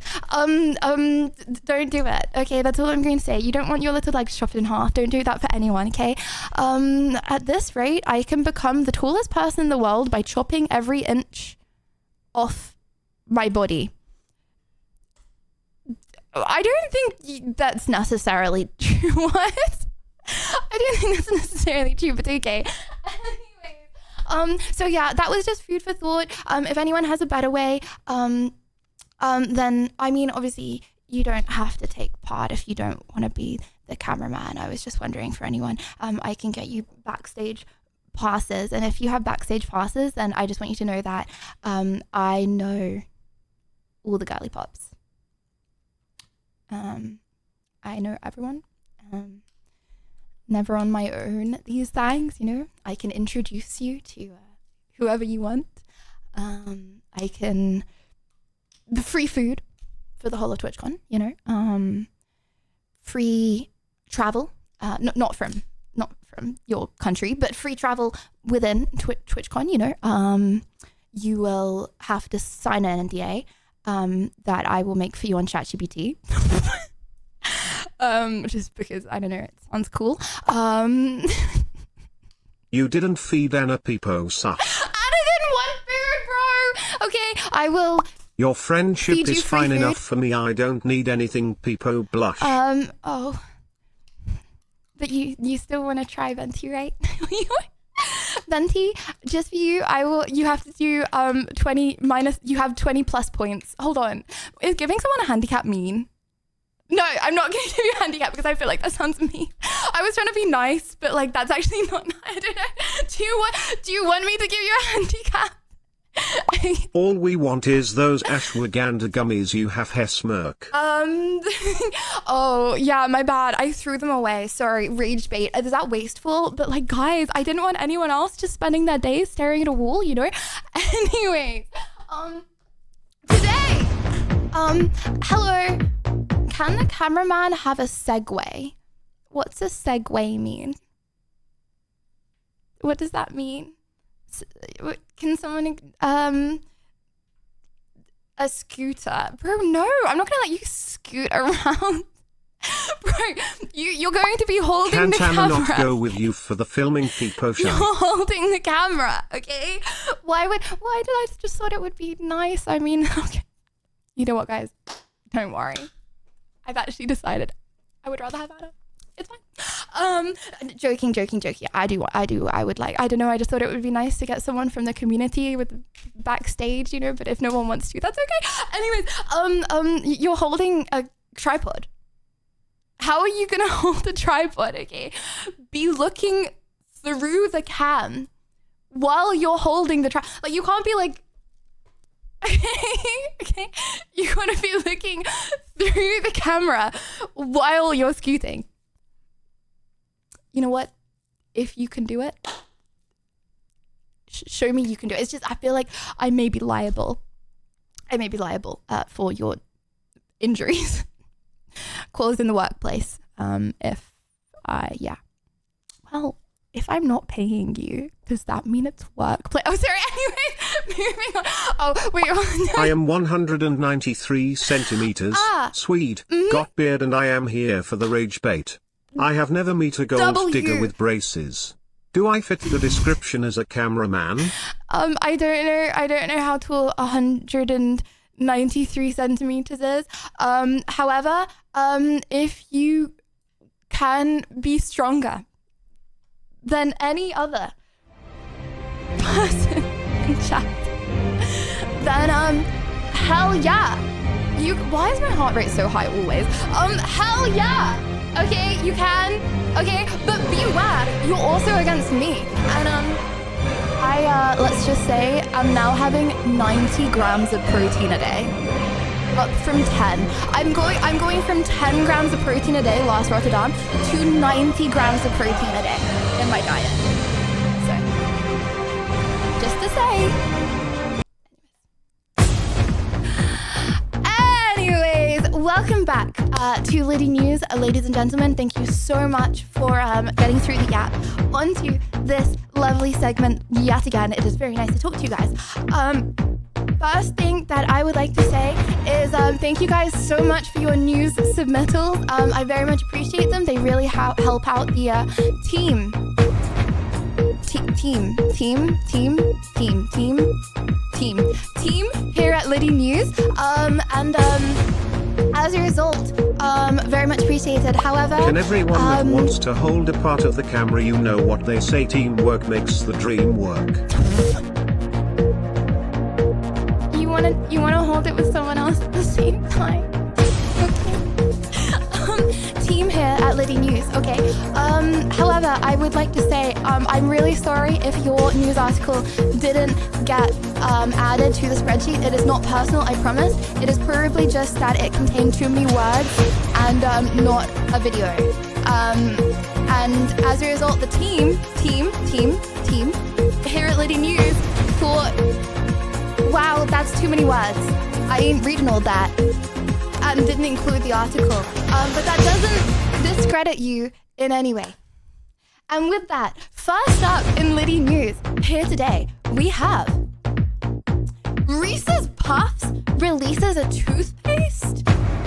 don't do it, okay? That's all I'm going to say. You don't want your little legs chopped in half. Don't do that for anyone, okay? At this rate, I can become the tallest person in the world by chopping every inch off my body. I don't think that's necessarily true. What? I don't think that's necessarily true, but okay. Anyways, so yeah, that was just food for thought. If anyone has a better way, then I mean, obviously you don't have to take part if you don't want to be the cameraman. I was just wondering for anyone. I can get you backstage passes, and if you have backstage passes, then I just want you to know that I know all the girly pops. I know everyone. Never on my own these things, you know. I can introduce you to whoever you want. I can the free food for the whole of TwitchCon, you know. Free travel, not from your country, but free travel within TwitchCon, you know. You will have to sign an NDA that I will make for you on ChatGPT. Just because, I don't know, it sounds cool. You didn't feed Anna Peepo, suck. Anna didn't want food, bro! Okay, I will... Your friendship Feed you is free fine food. enough for me, I don't need anything, Peepo blush. Oh... But you still want to try Venti, right? Venti, just for you, you have to do 20 minus, you have 20 plus points. Hold on. Is giving someone a handicap mean? No, I'm not going to give you a handicap because I feel like that sounds mean. I was trying to be nice, but like that's actually not nice. I don't know. Do you want me to give you a handicap? All we want is those ashwagandha gummies you have, smirk. Oh yeah, my bad. I threw them away. Sorry, rage bait. Is that wasteful? But like, guys, I didn't want anyone else just spending their days staring at a wall, you know? Anyways, today, hello. Can the cameraman have a segue? What's a segue mean? What does that mean? Can someone a scooter? Bro, no, I'm not gonna let you scoot around. Bro, you're going to be holding the camera. Can't Anna not go with you for the filming Peepo show? You're holding the camera, okay? Why did I just thought it would be nice? I mean, okay. You know what, guys? Don't worry. I've actually decided I would rather have Anna. It's fine. Joking. I would like, I don't know, I just thought it would be nice to get someone from the community with backstage, you know, but if no one wants to, that's okay. Anyways, you're holding a tripod. How are you gonna hold a tripod, okay? Be looking through the cam while you're holding the tripod. Like, you can't be like, okay? You gotta be looking through the camera while you're scooting. You know what? If you can do it, show me you can do it. It's just, I feel like I may be liable. For your injuries. Calls in the workplace. Well, if I'm not paying you, does that mean it's workplace? Oh, sorry. Anyway, moving on. Oh, wait. I am 193 centimeters. Swede, got beard, and I am here for the rage bait. I have never met a gold digger with braces. Do I fit the description as a cameraman? I don't know how tall 193 centimeters is. However, if you can be stronger than any other person in chat, then hell yeah. Why is my heart rate so high always? Hell yeah. Okay, you can. Okay, but beware, you're also against me. And let's just say I'm now having 90 grams of protein a day. Up from 10. I'm going from 10 grams of protein a day, last Rotterdam, to 90 grams of protein a day in my diet. So, just to say. Anyways, welcome back to Liddy News, ladies and gentlemen. Thank you so much for getting through the gap onto this lovely segment yet again. It is very nice to talk to you guys. First thing that I would like to say is thank you guys so much for your news submittals. I very much appreciate them. They really help out the team here at Liddy News. As a result, very much appreciated. However, can everyone that wants to hold a part of the camera, you know what they say, teamwork makes the dream work. You wanna hold it with someone else at the same time? Okay. Team here at Liddy News. Okay. However, I would like to say I'm really sorry if your news article didn't get added to the spreadsheet. It is not personal, I promise. It is probably just that it contained too many words and not a video. And as a result, the team here at Liddy News thought, wow, that's too many words. I ain't reading all that. And didn't include the article. But that doesn't discredit you in any way. And with that, first up in Liddy News, here today, we have Reese's Puffs releases a toothpaste.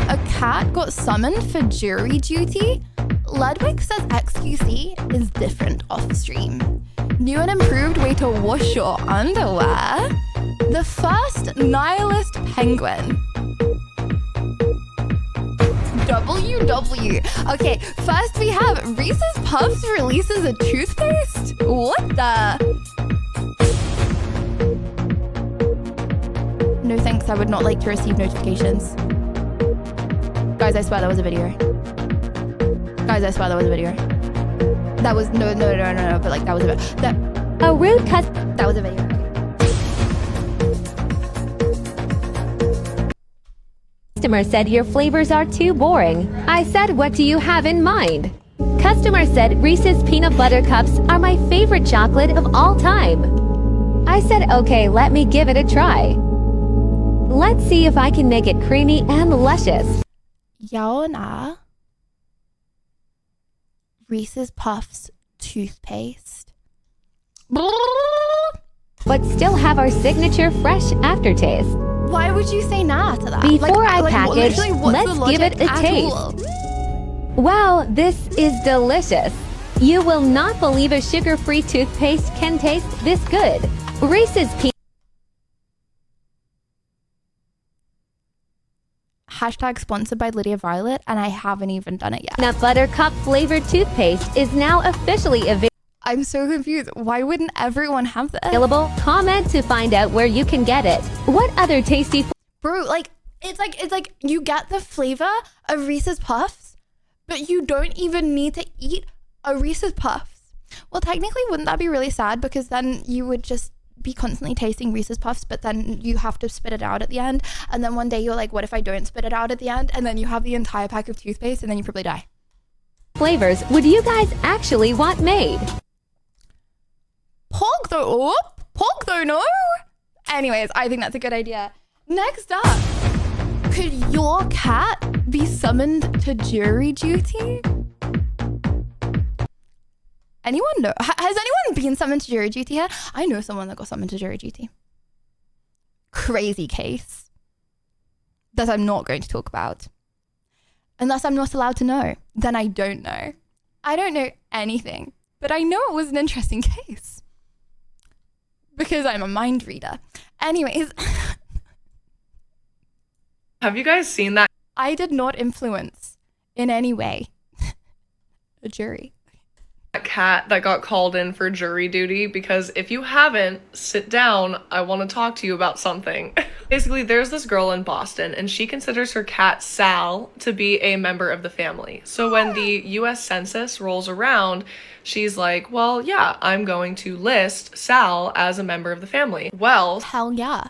A cat got summoned for jury duty. Ludwig says XQC is different off stream. New and improved way to wash your underwear. The first nihilist penguin. WW. Okay, first we have Reese's Puffs releases a toothpaste? What the? No thanks, I would not like to receive notifications. Guys, I swear that was a video. Guys, I swear that was a video. That was, no, but like that was a video. A rude That was a video. customer said your flavors are too boring. I said, what do you have in mind? Customer said Reese's peanut butter cups are my favorite chocolate of all time. I said, okay, let me give it a try. Let's see if I can make it creamy and luscious. Yaona. Reese's Puffs toothpaste. But still have our signature fresh aftertaste. Why would you say nah to that? Before I package, let's give it a taste. Wow, this is delicious. You will not believe a sugar-free toothpaste can taste this good. Reese's Hashtag sponsored by Lydia Violet, and I haven't even done it yet. peanut butter cup flavored toothpaste is now officially I'm so confused. Why wouldn't everyone have this? available. Comment to find out where you can get it. What other tasty Bro, like it's like you get the flavor of Reese's Puffs, but you don't even need to eat a Reese's Puffs. Well, technically, wouldn't that be really sad? Because then you would just be constantly tasting Reese's Puffs, but then you have to spit it out at the end. And then one day you're like, what if I don't spit it out at the end? And then you have the entire pack of toothpaste and then you probably die. flavors would you guys actually want made? Pog though, no. Anyways, I think that's a good idea. Next up, could your cat be summoned to jury duty? Anyone know? Has anyone been summoned to jury duty here? I know someone that got summoned to jury duty. Crazy case that I'm not going to talk about. Unless I'm not allowed to know, then I don't know. I don't know anything, but I know it was an interesting case. Because I'm a mind reader. Anyways. Have you guys seen that? I did not influence in any way a jury. Cat cat that got called in for jury duty? Because if you haven't, sit down. I want to talk to you about something. Basically, there's this girl in Boston, and she considers her cat Sal to be a member of the family. So when the US Census rolls around, she's like, well, yeah, I'm going to list Sal as a member of the family. Well, Hell yeah.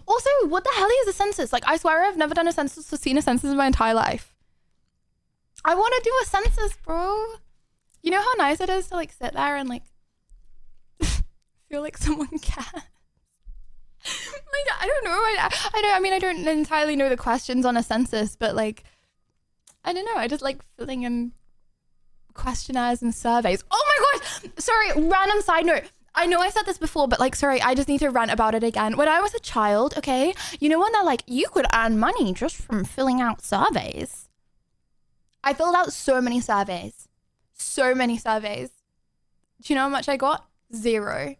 Also, what the hell is a census? Like, I swear I've never done a census or seen a census in my entire life. I want to do a census, bro. You know how nice it is to like sit there and like feel like someone cares? Like, I don't know. I don't entirely know the questions on a census, but like, I don't know. I just like filling in questionnaires and surveys. Oh my gosh. Sorry, random side note. I know I said this before, but like, sorry, I just need to rant about it again. When I was a child, okay, you know when they're like, you could earn money just from filling out surveys? I filled out so many surveys. So many surveys. Do you know how much I got? 0.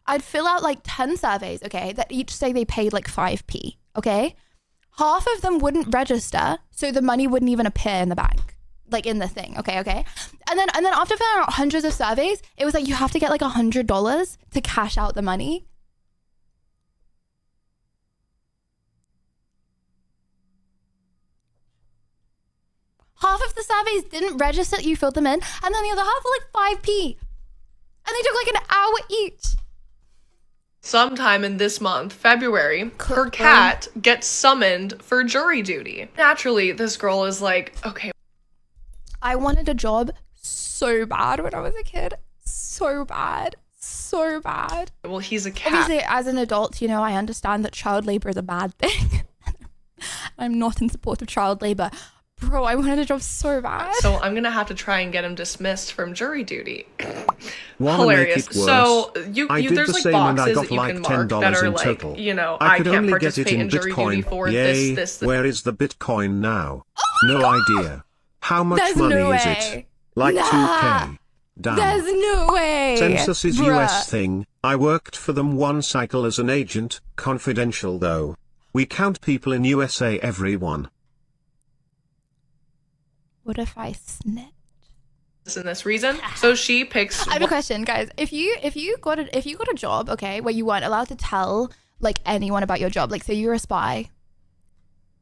I'd fill out like 10 surveys, okay, that each say they paid like 5p, okay? Half of them wouldn't register, so the money wouldn't even appear in the bank. Like in the thing, okay? And then after filling out hundreds of surveys, it was like you have to get like $100 to cash out the money. Half of the surveys didn't register, you filled them in, and then the other half were like 5p. And they took like an hour each. sometime in this month, February, her cat gets summoned for jury duty. Naturally, this girl is like, okay. I wanted a job so bad when I was a kid. So bad. So bad. Well, he's a cat. Obviously, as an adult, you know, I understand that child labor is a bad thing. I'm not in support of child labor. Bro, I wanted a job so bad. So I'm gonna have to try and get him dismissed from jury duty. Hilarious. So you there's like boxes that you like can mark that are like, total. you know, I I could can't only get it participate in jury Bitcoin. duty for Yay. this. Where is the Bitcoin now? No idea. How much There's money no is way. it? Like Nah. 2K. Damn. There's no way. Census is Bruh. US thing. I worked for them one cycle as an agent, confidential though. We count people in USA, everyone. What if I snitch? And this reason. So she picks. I have a question, guys. If you got a job, okay, where you weren't allowed to tell like anyone about your job, like say you're a spy,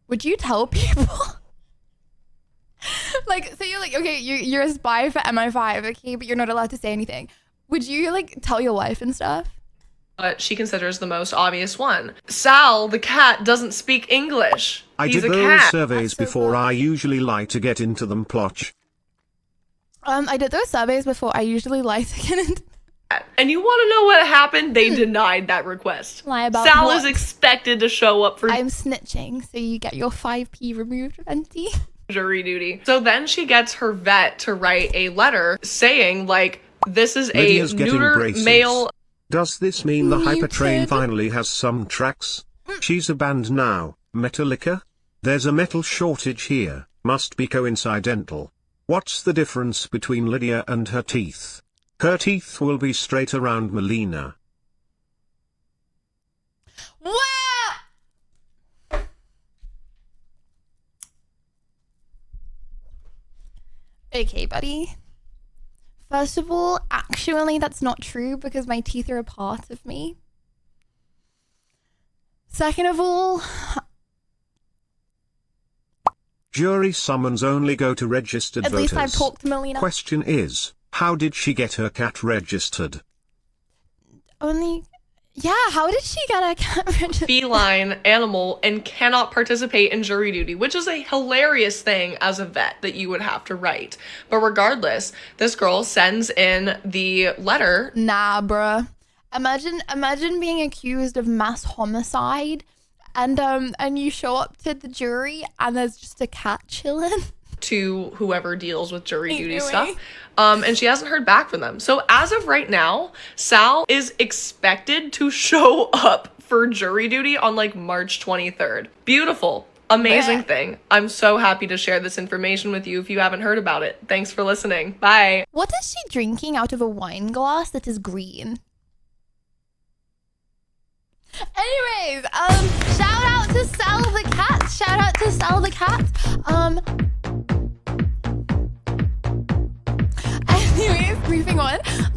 would you tell people? Like, so you're like, okay, you're a spy for MI5, okay, but you're not allowed to say anything. Would you like tell your wife and stuff? But she considers the most obvious one. Sal, the cat, doesn't speak English. I He's did a those cat. surveys That's so before. cool. I usually lie to get into them. Plotch. I did those surveys before. I usually lie to get into. And you want to know what happened? They denied that request. Lie about Sal what? is expected to show up for I'm snitching, so you get your 5p removed, Venti. jury duty. So then she gets her vet to write a letter saying, like, this is Lydia's a getting neuter braces. male. Does this mean the Muted. Hypertrain finally has some tracks? She's a band now, Metallica? There's a metal shortage here, must be coincidental. What's the difference between Lydia and her teeth? Her teeth will be straight around Melina. Wow! Okay, buddy. First of all, actually, that's not true because my teeth are a part of me. Second of all, Jury summons only go to registered at voters. least I've talked to Melina. Question is, how did she get her cat registered? Yeah, how did she get a cat registered? Feline animal and cannot participate in jury duty, which is a hilarious thing as a vet that you would have to write. But regardless, this girl sends in the letter. Nah, bruh. Imagine being accused of mass homicide and you show up to the jury and there's just a cat chilling. To whoever deals with jury duty Anyway. stuff. And she hasn't heard back from them. So as of right now, Sal is expected to show up for jury duty on like March 23rd. Beautiful. Amazing Yeah. thing. I'm so happy to share this information with you if you haven't heard about it. Thanks for listening. Bye. What is she drinking out of a wine glass that is green? Anyways, shout out to Sal the cat. Shout out to Sal the cat. Anyways, moving on.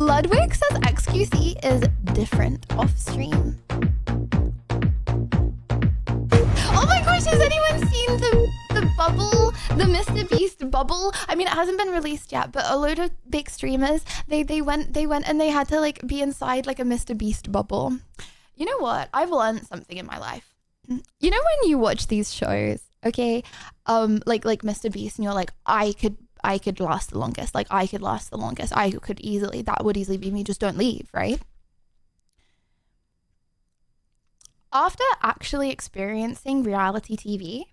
Ludwig says XQC is different off stream. Oh my gosh, has anyone seen the bubble, the Mr. Beast bubble? I mean, it hasn't been released yet, but a load of big streamers, they went and they had to like be inside like a Mr. Beast bubble. You know what? I've learned something in my life. You know when you watch these shows, okay, like Mr. Beast, and you're like, I could last the longest. Like I could last the longest. That would easily be me. Just don't leave, right? After actually experiencing reality TV,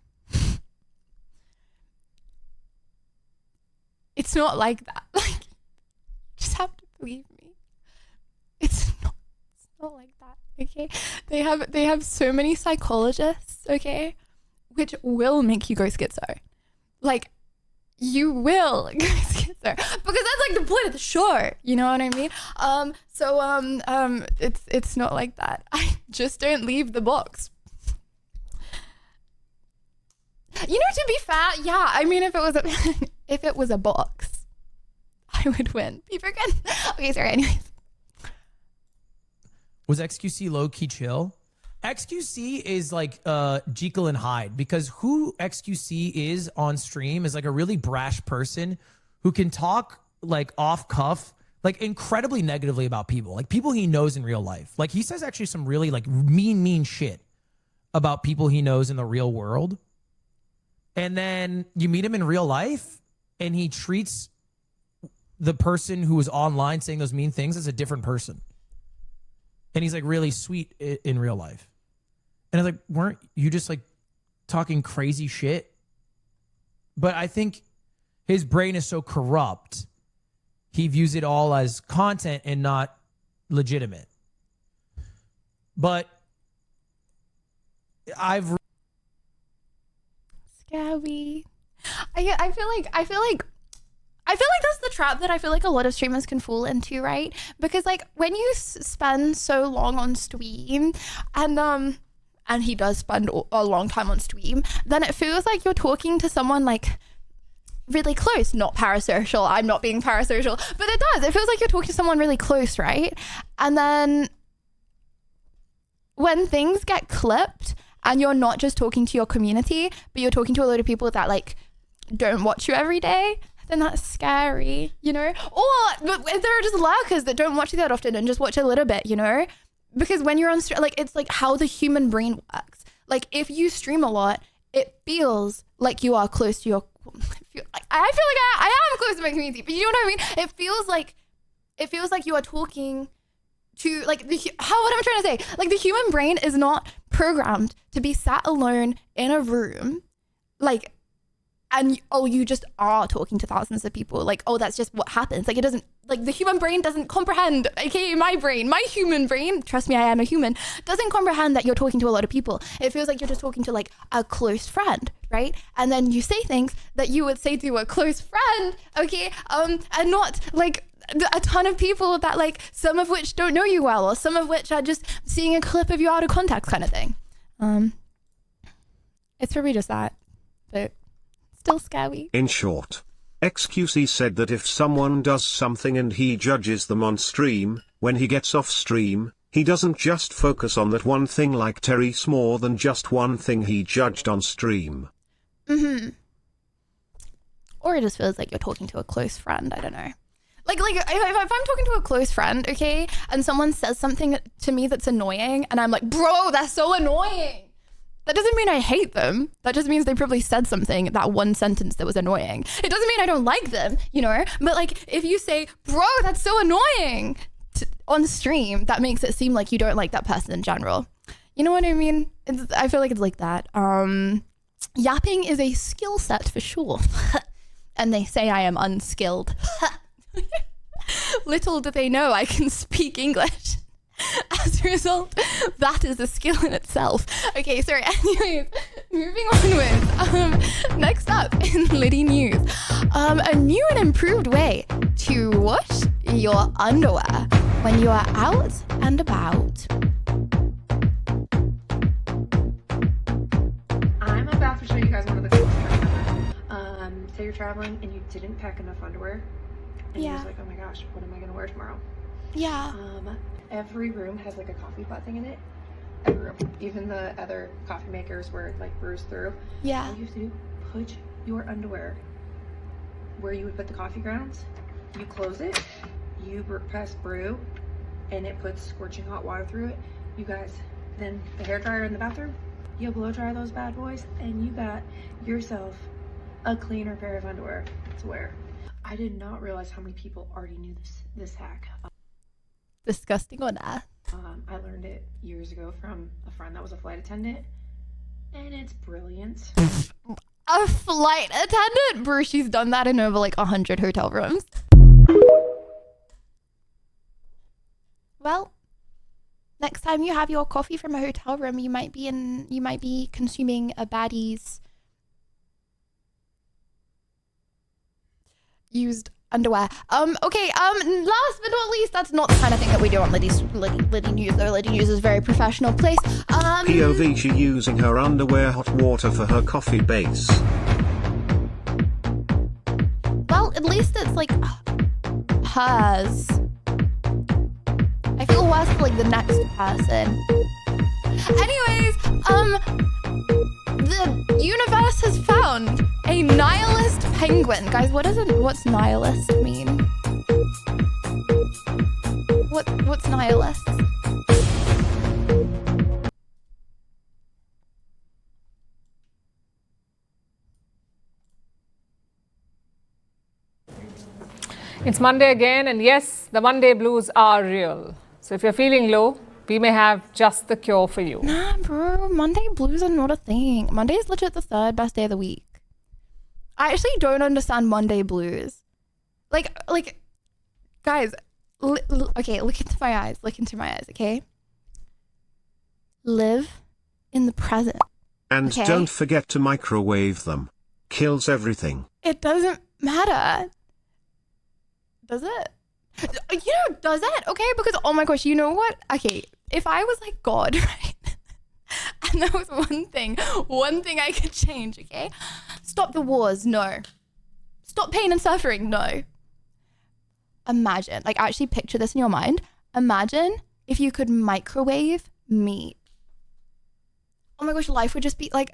it's not like that. Like, you just have to believe me. It's not like that, okay? They have so many psychologists, okay, which will make you go schizo. Like, you will go schizo because that's like the point of the show. You know what I mean? It's not like that. I just don't leave the box. You know, to be fair, yeah. I mean, if it was a box, I would win. People can. Okay, sorry. Anyways, was XQC low key chill? XQC is like Jekyll and Hyde, because who XQC is on stream is like a really brash person who can talk like off cuff, like incredibly negatively about people, like people he knows in real life. Like he says actually some really like mean shit about people he knows in the real world. And then you meet him in real life and he treats the person who was online saying those mean things as a different person. And he's like really sweet in real life. And I was like, weren't you just like talking crazy shit? But I think his brain is so corrupt, he views it all as content and not legitimate. But I've scary. I feel like that's the trap that I feel like a lot of streamers can fall into, right? Because like when you spend so long on stream and he does spend a long time on stream, then it feels like you're talking to someone like really close, not parasocial. I'm not being parasocial, but it does. It feels like you're talking to someone really close, right? And then when things get clipped and you're not just talking to your community, but you're talking to a load of people that like don't watch you every day, then that's scary, you know? Or if there are just lurkers that don't watch you that often and just watch a little bit, you know? Because when you're on stream, like it's like how the human brain works. Like if you stream a lot, it feels like you are close to your, I feel like I am close to my community, but you know what I mean? It feels like you are talking to like what I'm trying to say, like the human brain is not programmed to be sat alone in a room, like, and you just are talking to thousands of people. Like, that's just what happens. Like, it doesn't, like the human brain doesn't comprehend, aka my human brain, trust me, I am a human, doesn't comprehend that you're talking to a lot of people. It feels like you're just talking to like a close friend, right? And then you say things that you would say to a close friend, okay? And not like a ton of people that like, some of which don't know you well, or some of which are just seeing a clip of you out of context kind of thing. It's probably just that, but still scary. In short, XQC said that if someone does something and he judges them on stream, when he gets off stream, he doesn't just focus on that one thing like Terry's more than just one thing he judged on stream. Mm-hmm. Or it just feels like you're talking to a close friend, I don't know. Like if I'm talking to a close friend, okay, and someone says something to me that's annoying, and I'm like, bro, that's so annoying. That doesn't mean I hate them. That just means they probably said something, that one sentence that was annoying. It doesn't mean I don't like them, you know? But like, if you say, bro, that's so annoying on stream, that makes it seem like you don't like that person in general. You know what I mean? I feel like it's like that. Yapping is a skill set for sure. And they say I am unskilled. Little do they know I can speak English. As a result, that is a skill in itself. Okay, sorry. Anyways, moving onwards. Next up in Liddy News, a new and improved way to wash your underwear when you are out and about. I'm about to show you guys one of the coolest tricks ever. Say you're traveling and you didn't pack enough underwear, and you're just like, oh my gosh, what am I gonna wear tomorrow? Yeah. Every room has like a coffee pot thing in it. Every room. Even the other coffee makers where it like brews through. Yeah. All you have to do, put your underwear where you would put the coffee grounds. You close it, you press brew, and it puts scorching hot water through it. You guys, then the hairdryer in the bathroom, you blow dry those bad boys, and you got yourself a cleaner pair of underwear to wear. I did not realize how many people already knew this hack. Disgusting or not? I learned it years ago from a friend that was a flight attendant, and it's brilliant. A flight attendant? Bruce, she's done that in over like 100 hotel rooms. Well, next time you have your coffee from a hotel room, you might be consuming a baddie's used underwear. Okay, last but not least, that's not the kind of thing that we do on Liddy News, though. Liddy News is a very professional place. POV, she using her underwear hot water for her coffee base. Well, at least it's like hers. I feel worse for like the next person. Anyways, the universe has found a nihilist penguin. Guys, what's nihilist mean? What's nihilist? It's Monday again, and yes, the Monday blues are real. So if you're feeling low, we may have just the cure for you. Nah, bro, Monday blues are not a thing. Monday is legit the third best day of the week. I actually don't understand Monday blues. Like, guys, okay, look into my eyes. Look into my eyes, okay? Live in the present. And okay? Don't forget to microwave them. Kills everything. It doesn't matter. Does it? Does it? Okay, because, oh my gosh, you know what? Okay, if I was like God, right? And there was one thing I could change, okay? Stop the wars, no. Stop pain and suffering, no. Imagine, like actually picture this in your mind. Imagine if you could microwave meat. Oh my gosh, life would just be like,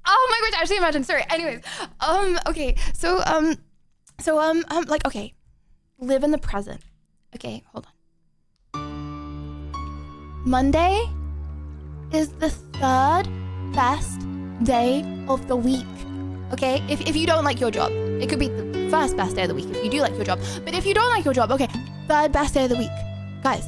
oh my gosh, actually imagine, sorry. Anyways, okay, so, like, okay, live in the present. Okay, hold on. Monday is the third best day of the week. Okay, if you don't like your job, it could be the first best day of the week if you do like your job. But if you don't like your job, okay, third best day of the week. Guys,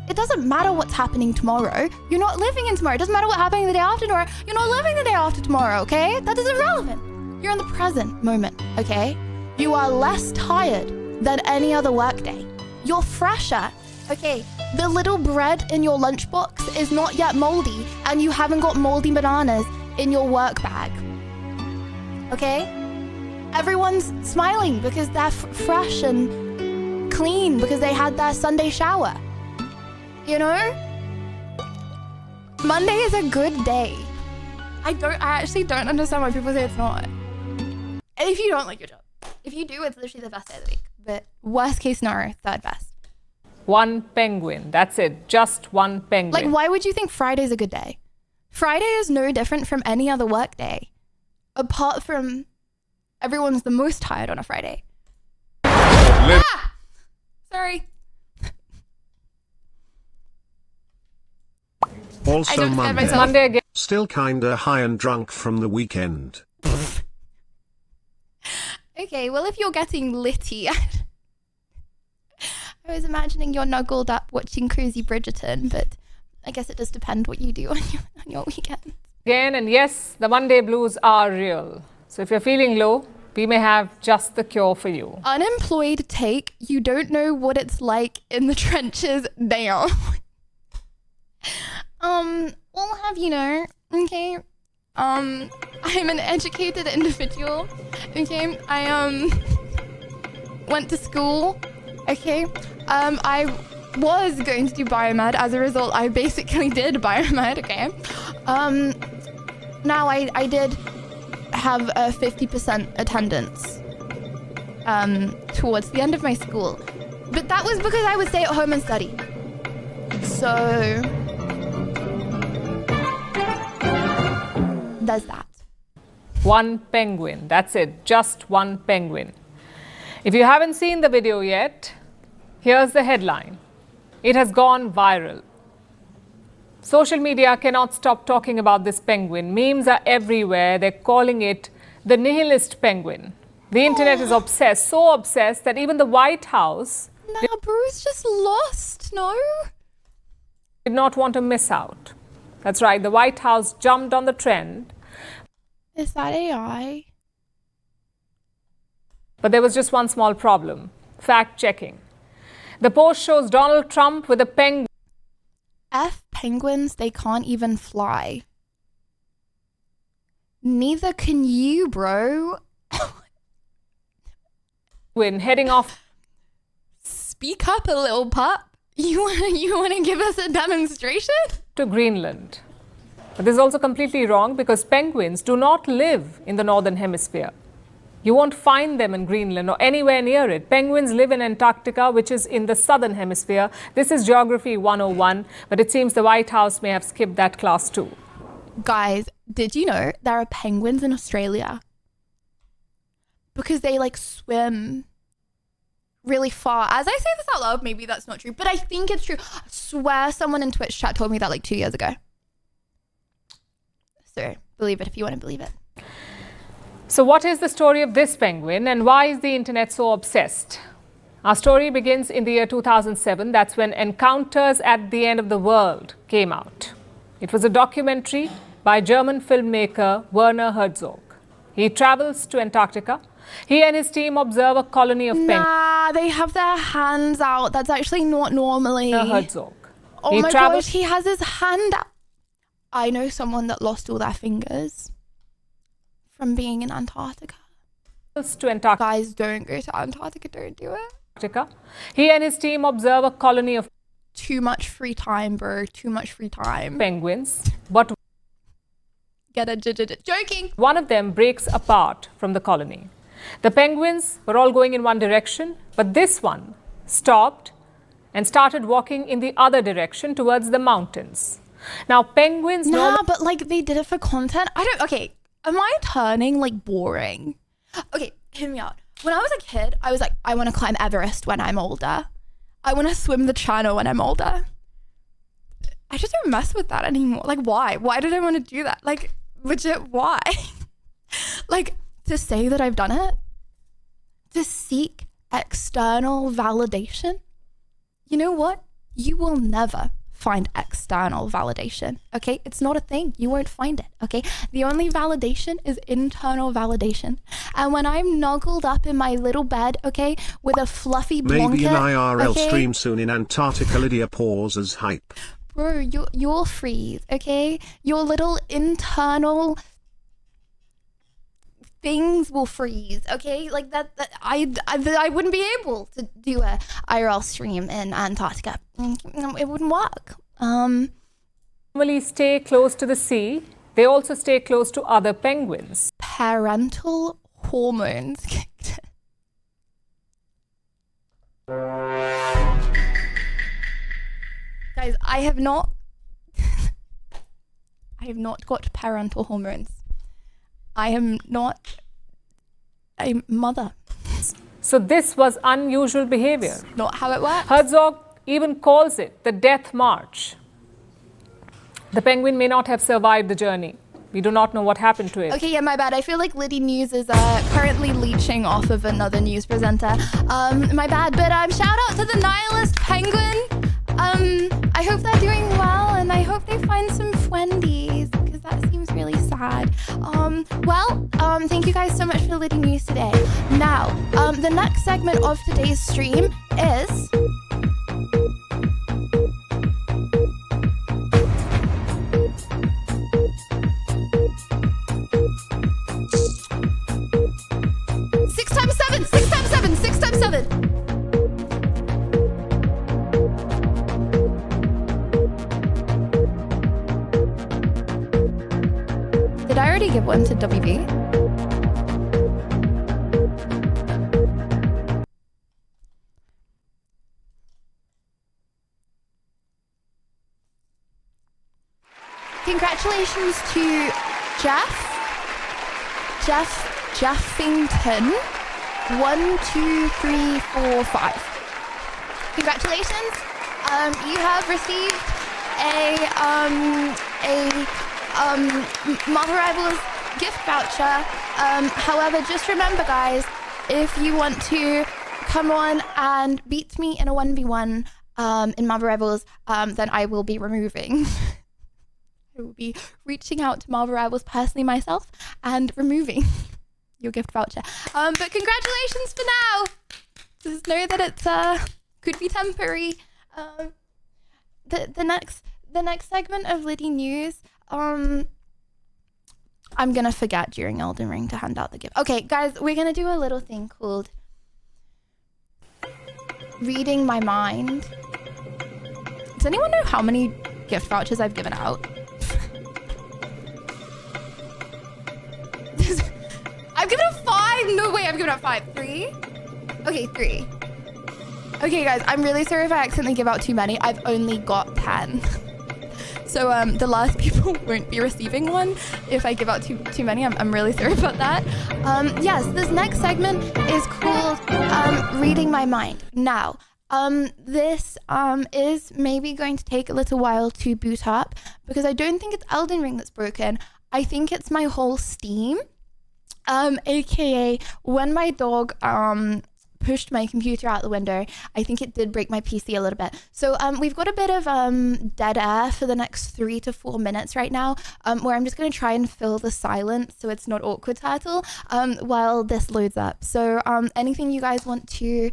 it doesn't matter what's happening tomorrow. You're not living in tomorrow. It doesn't matter what's happening the day after tomorrow. You're not living the day after tomorrow, okay? That is irrelevant. You're in the present moment, okay? You are less tired than any other workday. You're fresher, okay? The little bread in your lunchbox is not yet moldy, and you haven't got moldy bananas in your work bag, okay? Everyone's smiling because they're fresh and clean because they had their Sunday shower, you know? Monday is a good day. I actually don't understand why people say it's not. And if you don't like your job, if you do, it's literally the best day of the week. But worst case scenario, third best. One penguin, that's it, just one penguin. Like, why would you think Friday's a good day? Friday is no different from any other work day. Apart from everyone's the most tired on a Friday. Ah! Sorry. Also Monday. Monday again. Still kinda high and drunk from the weekend. Okay, well, if you're getting litty, I was imagining you're snuggled up watching Cozy Bridgerton, but I guess it does depend what you do on your weekend. Again, and yes, the Monday blues are real. So if you're feeling low, we may have just the cure for you. Unemployed take, you don't know what it's like in the trenches. Damn. We'll have you know, okay? I'm an educated individual, okay? I, went to school, okay? I was going to do biomed. As a result, I basically did biomed, okay? Now I did have a 50% attendance, towards the end of my school. But that was because I would stay at home and study. So there's that. One penguin. That's it. Just one penguin. If you haven't seen the video yet, here's the headline. It has gone viral. Social media cannot stop talking about this penguin. Memes are everywhere. They're calling it the nihilist penguin. The internet is obsessed, so obsessed that even the White House Bruce just lost, no? did not want to miss out. That's right, the White House jumped on the trend. Is that AI? But there was just one small problem. Fact checking. The post shows Donald Trump with a penguin. Penguins, they can't even fly. Neither can you, bro. Heading off. Speak up a little pup. You wanna give us a demonstration? To Greenland. But this is also completely wrong because penguins do not live in the northern hemisphere. You won't find them in Greenland or anywhere near it. Penguins live in Antarctica, which is in the southern hemisphere. This is Geography 101, but it seems the White House may have skipped that class too. Guys, did you know there are penguins in Australia? Because they like swim really far. As I say this out loud, maybe that's not true, but I think it's true. I swear someone in Twitch chat told me that like 2 years ago. So believe it if you want to believe it. So what is the story of this penguin and why is the internet so obsessed? Our story begins in the year 2007. That's when Encounters at the End of the World came out. It was a documentary by German filmmaker Werner Herzog. He travels to Antarctica. He and his team observe a colony of penguins. Nah, they have their hands out. That's actually not normally. Herzog. Oh my gosh, he has his hand out. I know someone that lost all their fingers from being in Antarctica. To Antarctica. Guys, don't go to Antarctica. Don't do it. He and his team observe a colony of too much free time, bro. Too much free time. Penguins. But get a joking. One of them breaks apart from the colony. The penguins were all going in one direction, but this one stopped and started walking in the other direction towards the mountains. Now, penguins. Nah, but like they did it for content. Okay. Am I turning like boring? Okay, hear me out. When I was a kid, I was like, I want to climb Everest when I'm older. I want to swim the channel when I'm older. I just don't mess with that anymore. Like, why? Why did I want to do that? Like, legit, why? Like, to say that I've done it? To seek external validation? You know what? You will never find external validation, okay? It's not a thing. You won't find it, okay? The only validation is internal validation. And when I'm snuggled up in my little bed, okay, with a fluffy blanket, maybe an IRL okay? stream soon in Antarctica. Lydia pauses hype. Bro, you'll freeze, okay? Your little internal things will freeze, okay? Like that I wouldn't be able to do a IRL stream in Antarctica. It wouldn't work. Normally stay close to the sea. They also stay close to other penguins. Parental hormones. Guys, I have not got parental hormones. I am not a mother. So this was unusual behavior. It's not how it works. Herzog even calls it the death march. The penguin may not have survived the journey. We do not know what happened to it. Okay, yeah, my bad. I feel like Liddy News is currently leeching off of another news presenter. My bad, but shout out to the nihilist penguin. I hope they're doing well, and I hope they find some friendies, because that seems really sad. Thank you guys so much for the Liddy News today. Now, the next segment of today's stream is... Six times seven. Did I already give one to WB? congratulations to Jeffington. 1, 2, 3, 4, 5. Congratulations. You have received a Marvel Rivals gift voucher. However, just remember, guys, if you want to come on and beat me in a 1v1 in Marvel Rivals, then I will be removing. I will be reaching out to Marvel Rivals personally myself and removing your gift voucher. But congratulations for now. Just know that it could be temporary. The next segment of Liddy News, I'm gonna forget during Elden Ring to hand out the gift. Okay, guys, we're gonna do a little thing called reading my mind. Does anyone know how many gift vouchers I've given out? I've given out 5. No way, I've given out 5. 3? Okay, 3. Okay, guys, I'm really sorry if I accidentally give out too many. I've only got 10. So the last people won't be receiving one if I give out too many. I'm really sorry about that. Yes, this next segment is called Reading My Mind. Now, this is maybe going to take a little while to boot up because I don't think it's Elden Ring that's broken. I think it's my whole Steam. AKA when my dog pushed my computer out the window, I think it did break my PC a little bit. So we've got a bit of dead air for the next 3 to 4 minutes right now, where I'm just going to try and fill the silence so it's not awkward, Turtle, while this loads up. So anything you guys want to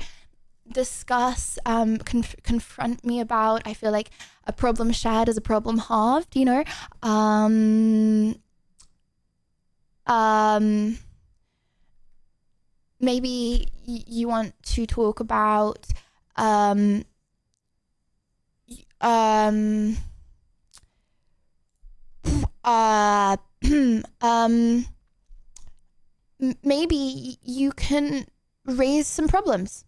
discuss, confront me about, I feel like a problem shared is a problem halved, you know? Maybe you want to talk about maybe you can raise some problems,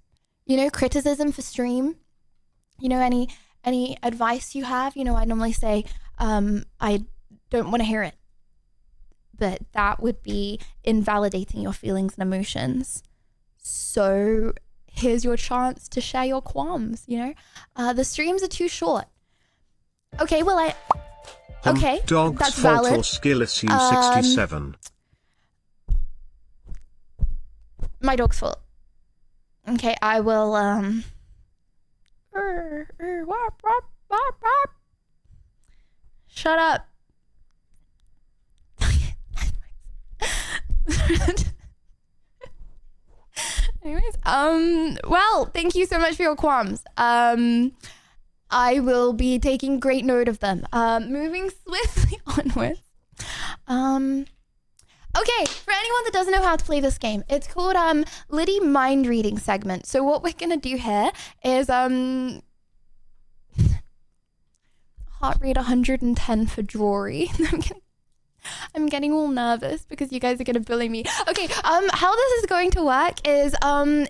you know, criticism for stream, you know, any advice you have. You know, I normally say I don't want to hear it, but that would be invalidating your feelings and emotions. So here's your chance to share your qualms, you know? The streams are too short. Okay, well, okay, Dog's that's fault valid. or skill issue 67. My dog's fault. Okay, I will, shut up. Anyways, well, thank you so much for your qualms. I will be taking great note of them. Moving swiftly onwards. Okay, for anyone that doesn't know how to play this game, it's called Liddy Mind Reading segment. So what we're gonna do here is heart rate 110 for Jory. I'm getting all nervous because you guys are gonna bully me. Okay, how this is going to work is I'm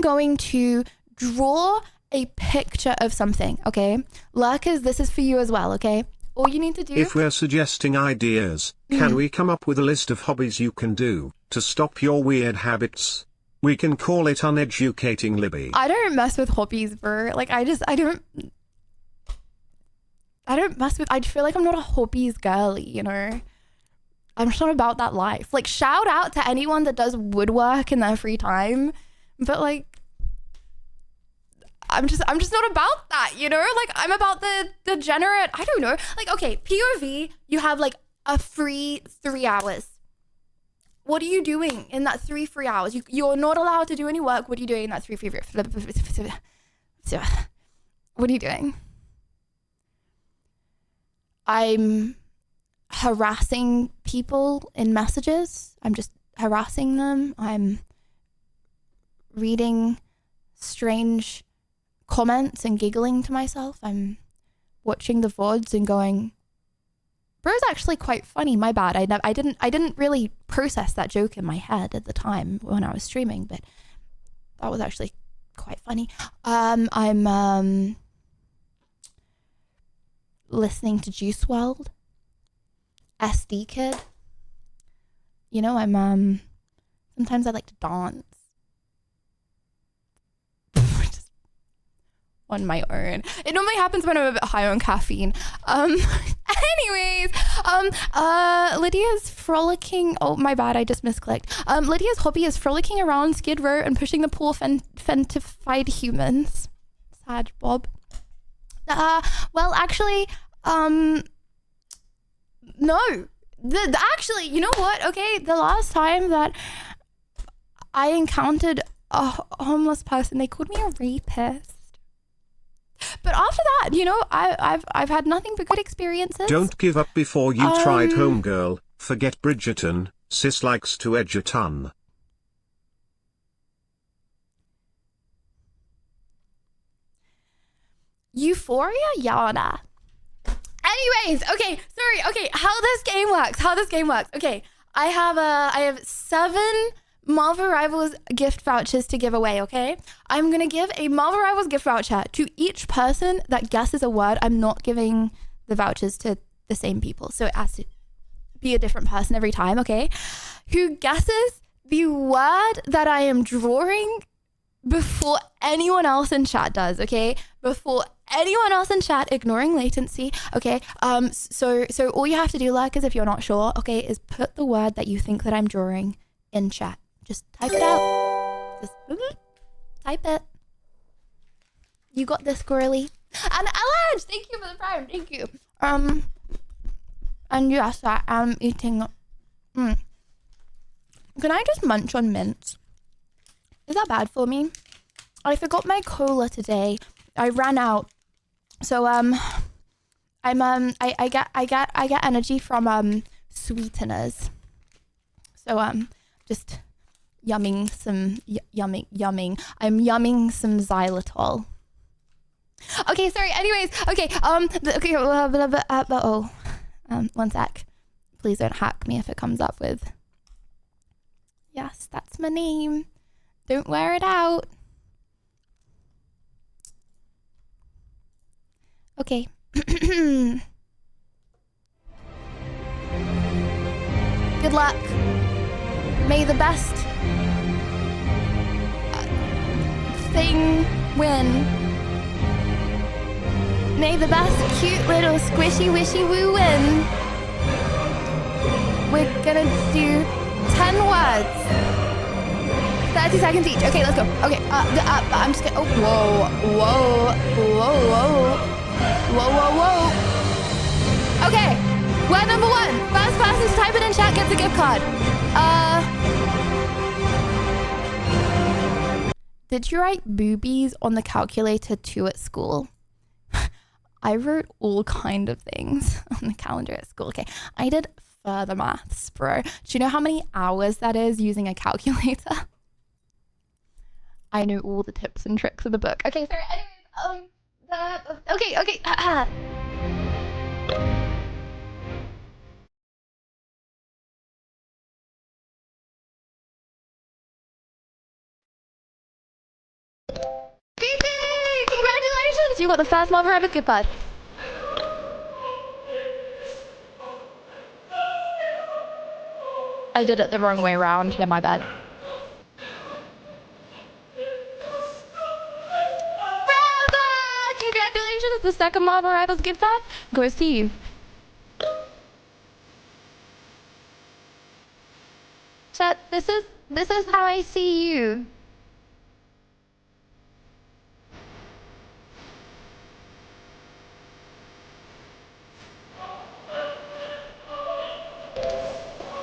going to draw a picture of something, okay? Lurkers, this is for you as well, okay? All you need to do... If we're suggesting ideas, can we come up with a list of hobbies you can do to stop your weird habits? We can call it Uneducating Libby. I don't mess with hobbies, bro. Like, I don't mess with... I feel like I'm not a hobbies girly, you know? I'm just not about that life. Like, shout out to anyone that does woodwork in their free time, but like, I'm just not about that, you know? Like, I'm about the degenerate, I don't know. Like, okay, POV, you have like a free 3 hours. What are you doing in that 3 free hours? You're not allowed to do any work. What are you doing in that 3 free hours? What are you doing? I'm harassing people in messages. I'm just harassing them. I'm reading strange comments and giggling to myself. I'm watching the VODs and going, bro's actually quite funny. My bad. I didn't really process that joke in my head at the time when I was streaming, but that was actually quite funny. I'm listening to Juice WRLD SD kid. You know, I'm sometimes I like to dance. Just on my own. It normally happens when I'm a bit high on caffeine. Anyways, Lydia's frolicking. Oh, my bad, I just misclicked. Lydia's hobby is frolicking around Skid Row and pushing the poor fentified humans. Sad Bob. Well, actually, no. Actually, you know what? Okay, the last time that I encountered a homeless person, they called me a rapist. But after that, you know, I've had nothing but good experiences. Don't give up before you tried, homegirl. Forget Bridgerton. Sis likes to edge a ton. Euphoria, Yana. Anyways, okay, sorry. Okay, how this game works. Okay, I have 7 Marvel Rivals gift vouchers to give away, okay? I'm gonna give a Marvel Rivals gift voucher to each person that guesses a word. I'm not giving the vouchers to the same people, so it has to be a different person every time, okay? Who guesses the word that I am drawing before anyone else in chat does, okay? Before anyone else in chat, ignoring latency, okay? So all you have to do, lurkers, if you're not sure, okay, is put the word that you think that I'm drawing in chat. Just type it out. Just type it. You got this, girly. And Elijah, thank you for the prime. Thank you. And yes, I am eating. Can I just munch on mints? Is that bad for me? I forgot my cola today. I ran out. So I get energy from sweeteners. So just yumming some yumming. I'm yumming some xylitol. Okay, sorry. Anyways, okay. One sec. Please don't hack me if it comes up with. Yes, that's my name. Don't wear it out. Okay. Good luck. May the best thing win. May the best cute little squishy wishy woo win. We're gonna do 10 words. 30 seconds each. Okay, let's go. Okay, I'm just gonna. Oh, whoa. Okay, word number 1. First person to type it in chat gets a gift card. Did you write boobies on the calculator too at school? I wrote all kind of things on the calendar at school. Okay, I did further maths, bro. Do you know how many hours that is using a calculator? I know all the tips and tricks of the book. Okay, sorry. Anyways, okay. Congratulations! You got the first Marvel Rabbit gift card. I did it the wrong way around. Yeah, my bad. Congratulations! The second Marvel Rivals gift card goes to you. Chat, this is how I see you.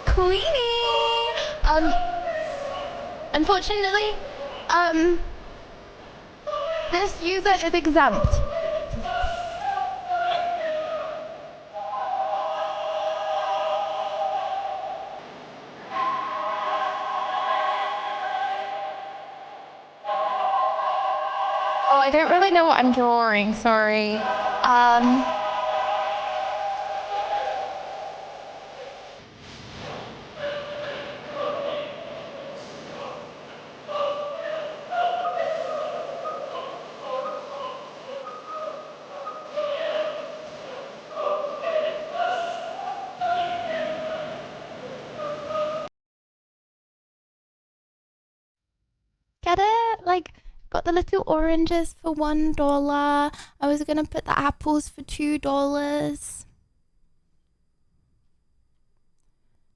Queenie! Unfortunately, this user is exempt. Oh, I don't really know what I'm drawing, sorry. got the little oranges for $1. I was gonna put the apples for $2.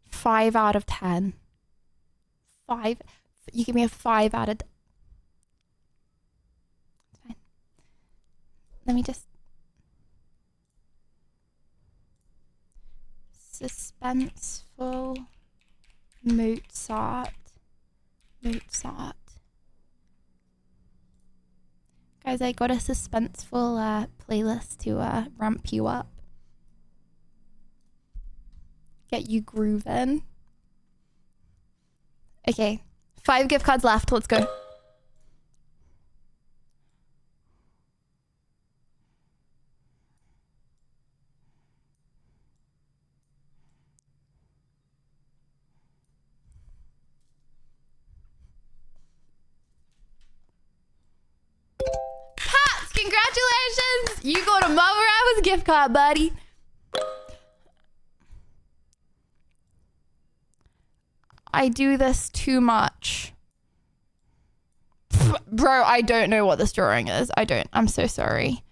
5 out of 10. 5. You give me a 5 out of. Fine. Let me just. Suspenseful Mozart. Guys, I got a suspenseful playlist to ramp you up. Get you grooving. Okay, 5 gift cards left. Let's go. Pats, congratulations! You got a Mother Hours gift card, buddy. I do this too much. Bro, I don't know what this drawing is. I don't. I'm so sorry.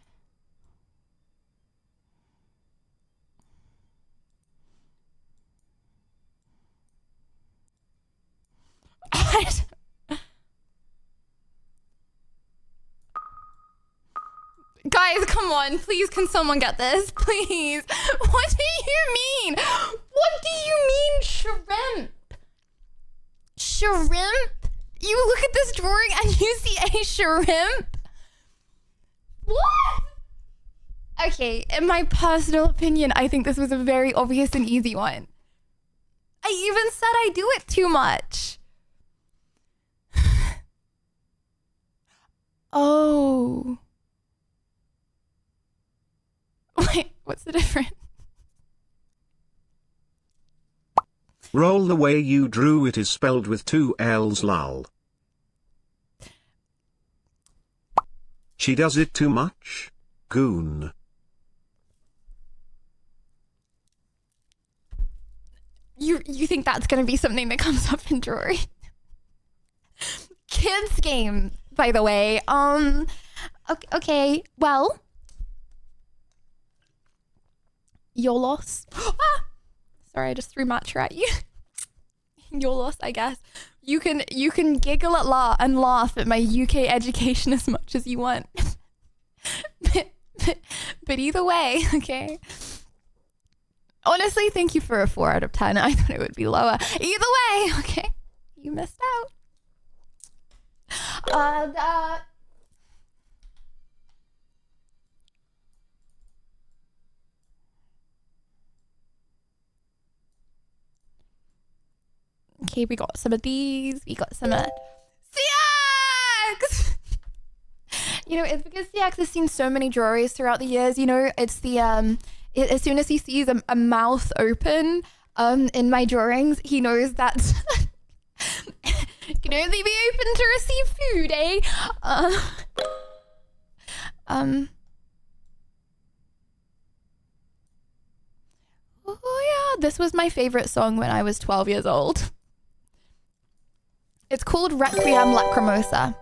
Guys, come on. Please, can someone get this? Please. What do you mean? What do you mean, shrimp? Shrimp? You look at this drawing and you see a shrimp? What? Okay, in my personal opinion, I think this was a very obvious and easy one. I even said I do it too much. Oh. Wait, what's the difference? Roll the way you drew it is spelled with 2 L's lol. She does it too much? Goon. You think that's gonna be something that comes up in drawing? Kids game, by the way. Okay, well. Your loss. Ah! Sorry, I just threw matcha at you. Your loss, I guess. You can giggle at and laugh at my UK education as much as you want. but either way, okay. Honestly, thank you for a 4 out of 10. I thought it would be lower. Either way, okay. You missed out. Okay, we got some of these. We got some of CX! You know, it's because CX has seen so many drawers throughout the years. You know, it's the, as soon as he sees a mouth open in my drawings, he knows that can only be open to receive food, eh? Oh yeah, this was my favorite song when I was 12 years old. It's called Requiem Lacrimosa.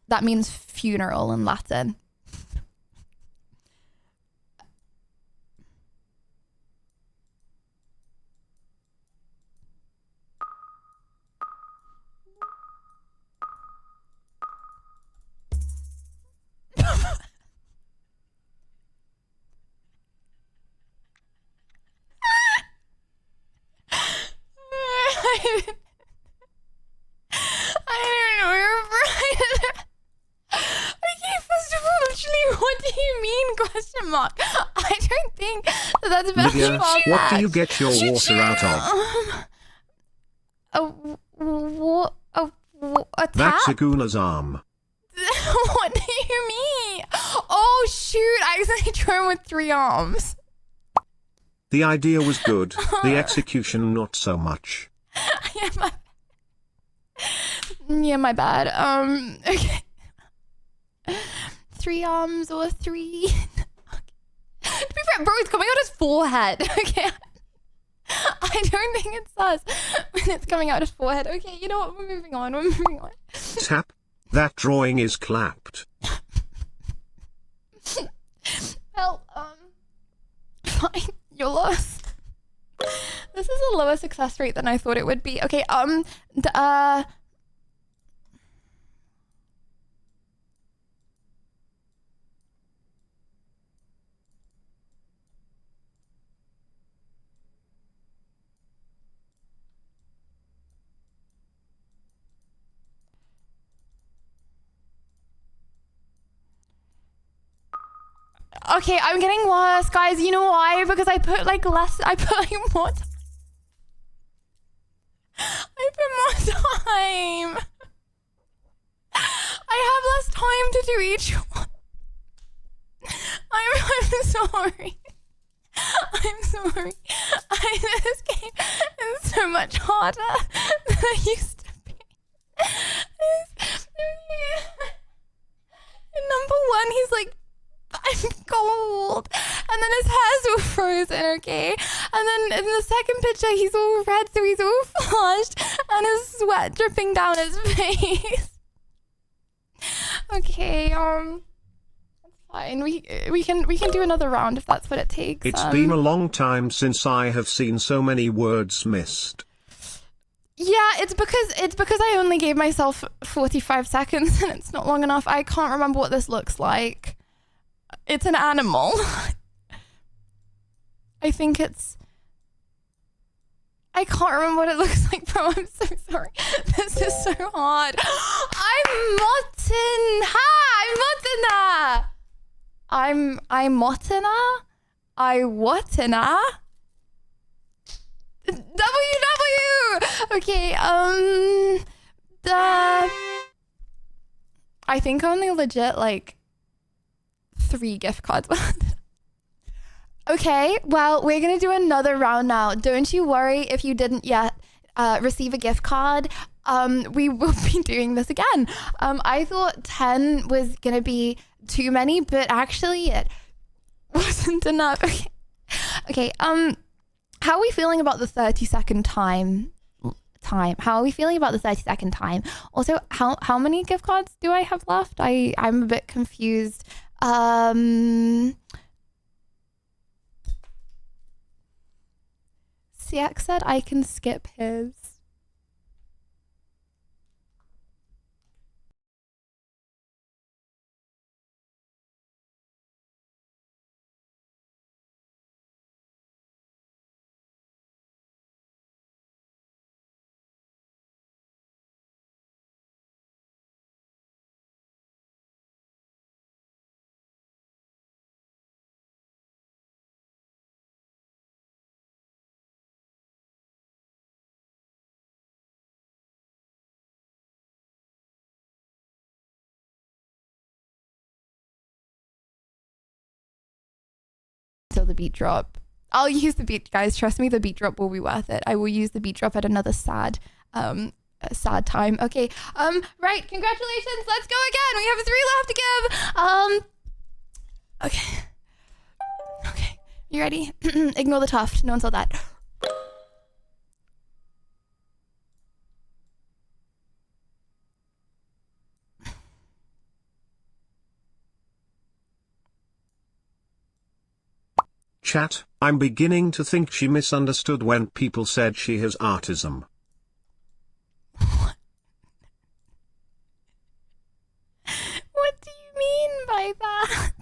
That means funeral in Latin. I don't know. Okay, first of all, actually, what do you mean, question mark? I don't think that's very Lydia, far what back. do you get your water out of? A tap? That's a gooner's arm. What do you mean? Oh, shoot, I accidentally drew him with 3 arms. The idea was good, the execution not so much. Yeah, my bad. Okay. 3 arms or 3. To be fair, bro, it's coming out his forehead. Okay. I don't think it's sus when it's coming out his forehead. Okay, you know what? We're moving on. Tap. That drawing is clapped. Well, fine. You're lost. This is a lower success rate than I thought it would be. Okay, okay, I'm getting worse, guys. You know why? Because I put like more I put more time. I have less time to do each one. I'm sorry. I'm sorry. This game is so much harder than it used to be. In number 1, he's like, I'm cold. And then his hair's all frozen, okay? And then in the second picture, he's all red, so he's all flushed, and his sweat dripping down his face. Okay, that's fine. We can do another round if that's what it takes. It's been a long time since I have seen so many words missed. Yeah, it's because I only gave myself 45 seconds and it's not long enough. I can't remember what this looks like. It's an animal. I think it's... I can't remember what it looks like, bro. I'm so sorry. This is so hard. I'm Motten. Hi, I'm Mottena. I Whattena. WW. Okay. I think only legit like 3 gift cards. Okay, well, we're gonna do another round now. Don't you worry if you didn't yet receive a gift card. We will be doing this again. I thought 10 was gonna be too many, but actually it wasn't enough. Okay, how are we feeling about the 30-second time? How are we feeling about the 30-second time? Also, how many gift cards do I have left? I'm a bit confused. CX said I can skip his. Till the beat drop. I'll use the beat, guys. Trust me, the beat drop will be worth it. I will use the beat drop at another sad time. Okay. Right. Congratulations. Let's go again. We have 3 left to give. Okay. Okay. You ready? Ignore the tuft. No one saw that. Chat, I'm beginning to think she misunderstood when people said she has autism. What do you mean by that?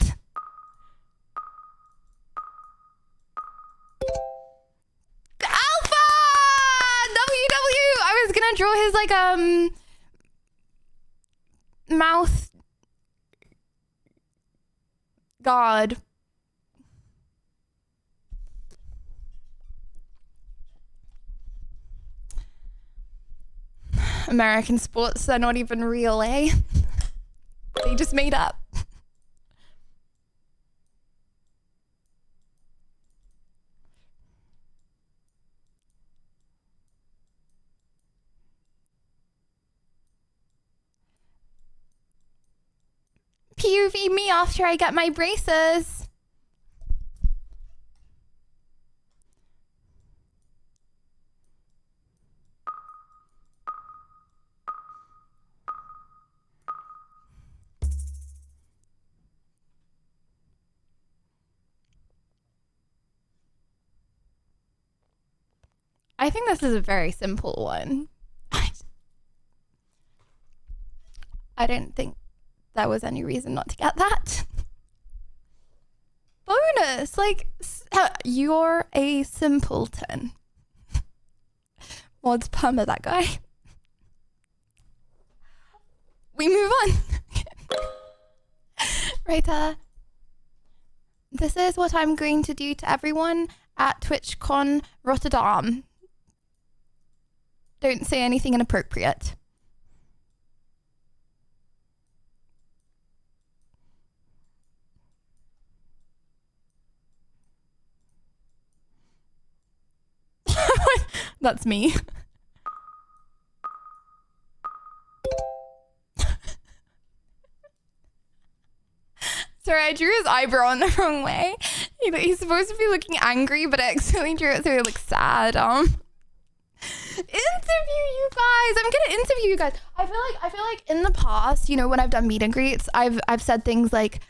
Alpha! WW! I was gonna draw his like mouth god. American sports, they're not even real, eh? They just made up. PUV me after I get my braces. I think this is a very simple one. I don't think there was any reason not to get that. Bonus, like, you're a simpleton. What's perma that guy? We move on. Right, this is what I'm going to do to everyone at TwitchCon Rotterdam. Don't say anything inappropriate. That's me. Sorry, I drew his eyebrow in the wrong way. He's supposed to be looking angry, but I accidentally drew it so he looks sad. Interview you guys. I'm gonna interview you guys. I feel like in the past, you know, when I've done meet and greets, I've said things like,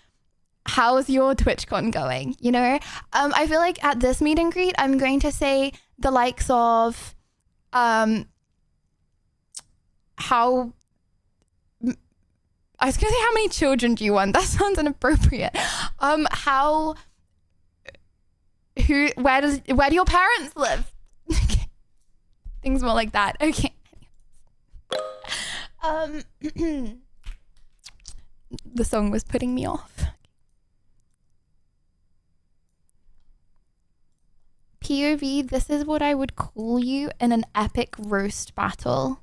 how's your TwitchCon going? You know? I feel like at this meet and greet, I'm going to say the likes of how I was gonna say, how many children do you want? That sounds inappropriate. Where do your parents live? Things more like that. Okay. The song was putting me off. POV, this is what I would call you in an epic roast battle.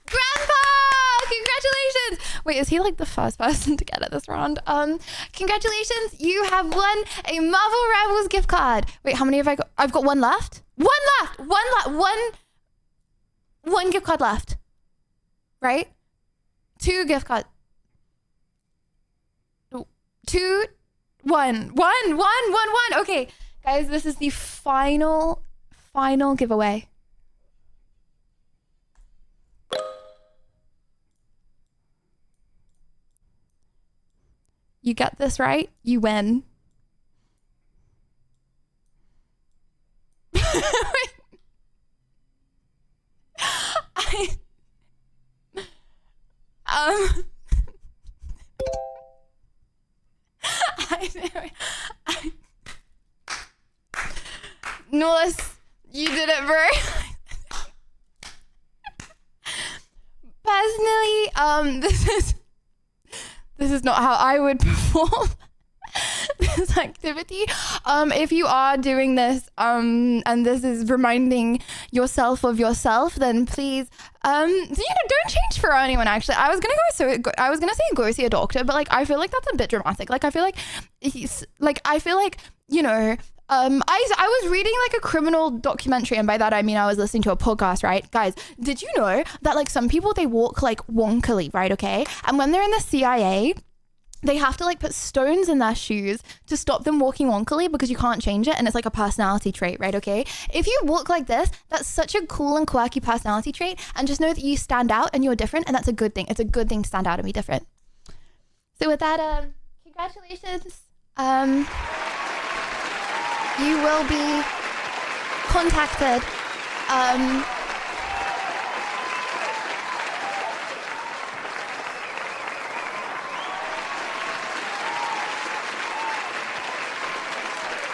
Grandpa! Congratulations! Wait, is he like the first person to get it this round? Congratulations, you have won a Marvel Rivals gift card. Wait, how many have I got? I've got one left. One gift card left. Right? 2 gift cards. 2, 1. Okay, guys, this is the final giveaway. You get this right, you win. Nullis, you did it very personally, this is not how I would perform this activity. If you are doing this and this is reminding yourself of yourself, then please don't change for anyone. Actually, I was gonna say go see a doctor, but like I feel like that's a bit dramatic. Like I feel like you know, I was reading like a criminal documentary, and by that I mean I was listening to a podcast, right? Guys, did you know that like some people, they walk like wonkily, right? Okay, and when they're in the CIA, they have to like put stones in their shoes to stop them walking wonkily, because you can't change it, and it's like a personality trait, right? Okay, if you walk like this, that's such a cool and quirky personality trait, and just know that you stand out and you're different, and that's a good thing. It's a good thing to stand out and be different. So with that, congratulations. You will be contacted.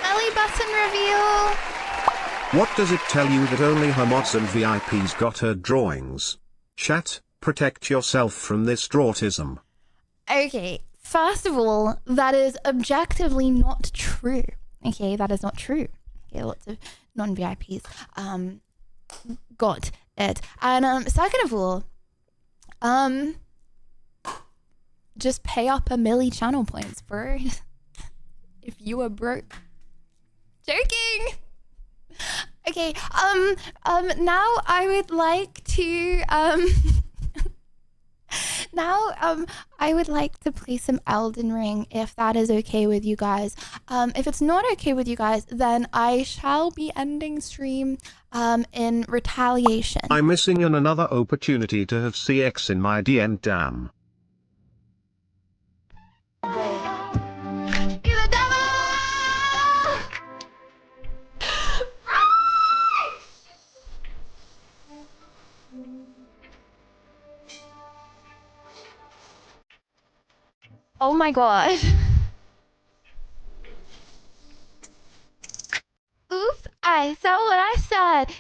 Belly button reveal. What does it tell you that only her mods and VIPs got her drawings? Chat, protect yourself from this drawtism. Okay, first of all, that is objectively not true. Okay, that is not true. Okay, lots of non-VIPs got it. And second of all, just pay up a milli channel points, bro. If you are broke. Joking. Okay, now I would like to I would like to play some Elden Ring, if that is okay with you guys. If it's not okay with you guys, then I shall be ending stream in retaliation. I'm missing on another opportunity to have CX in my DN, damn. Be the devil! Oh my god. Oops, I said what I said.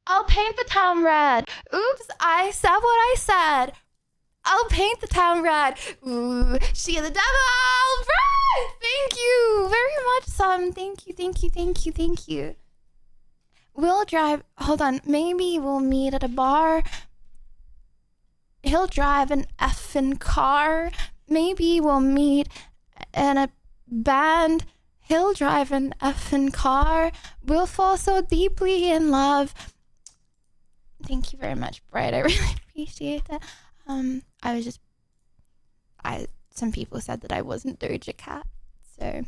I'll paint the town red. Oops, I said what I said. I'll paint the town red. Ooh, she the devil. Right. Thank you very much, Sam. Thank you, thank you, thank you, thank you. We'll drive. Hold on. Maybe we'll meet at a bar. He'll drive an effing car. Maybe we'll meet in a band. He'll drive an effing car. We'll fall so deeply in love. Thank you very much, Brett. I really appreciate it. Some people said that I wasn't Doja Cat, so,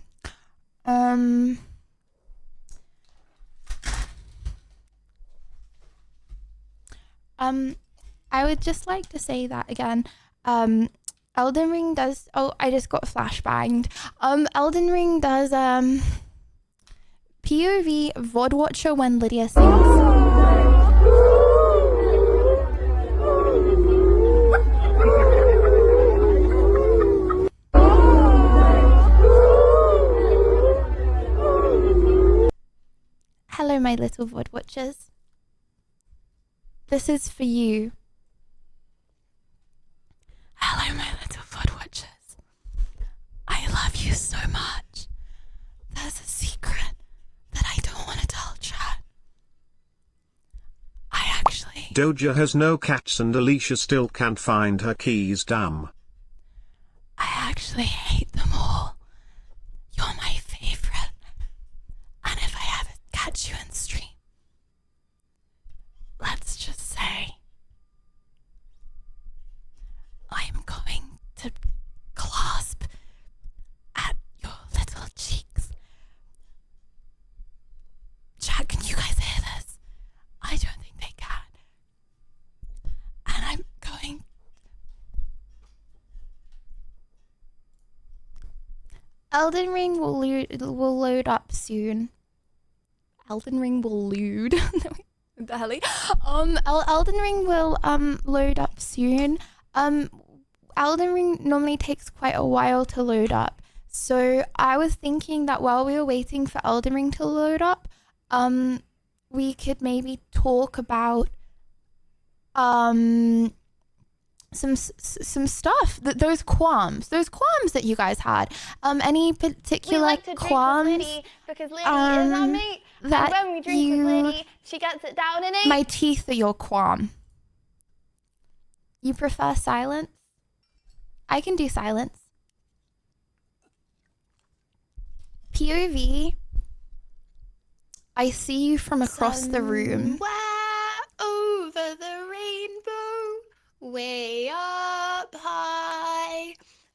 I would just like to say that again. Elden Ring does. Oh, I just got flashbanged. Elden Ring does POV VOD Watcher when Lydia sings. Hello, my little VOD watchers. This is for you. Hello, my little VOD watchers. I love you so much. There's a secret that I don't want to tell chat. Doja has no cats and Alicia still can't find her keys, damn. I actually hate them all. You're my favorite. And if I ever catch you in stream, let's just say I'm going to clasp at your little cheeks. Chat, can you guys hear this? I don't think they can. And I'm going... Elden Ring will load up soon. Elden Ring will load. What the hell? Elden Ring will load up soon. Elden Ring normally takes quite a while to load up. So I was thinking that while we were waiting for Elden Ring to load up, we could maybe talk about some stuff, those qualms that you guys had. Any particular we like to qualms? Drink with Liddy because Liddy is our mate. That and when we drink with Liddy, she gets it down and eat. My teeth are your qualm. You prefer silence? I can do silence. POV. I see you from across the room. Over the rainbow, way up high,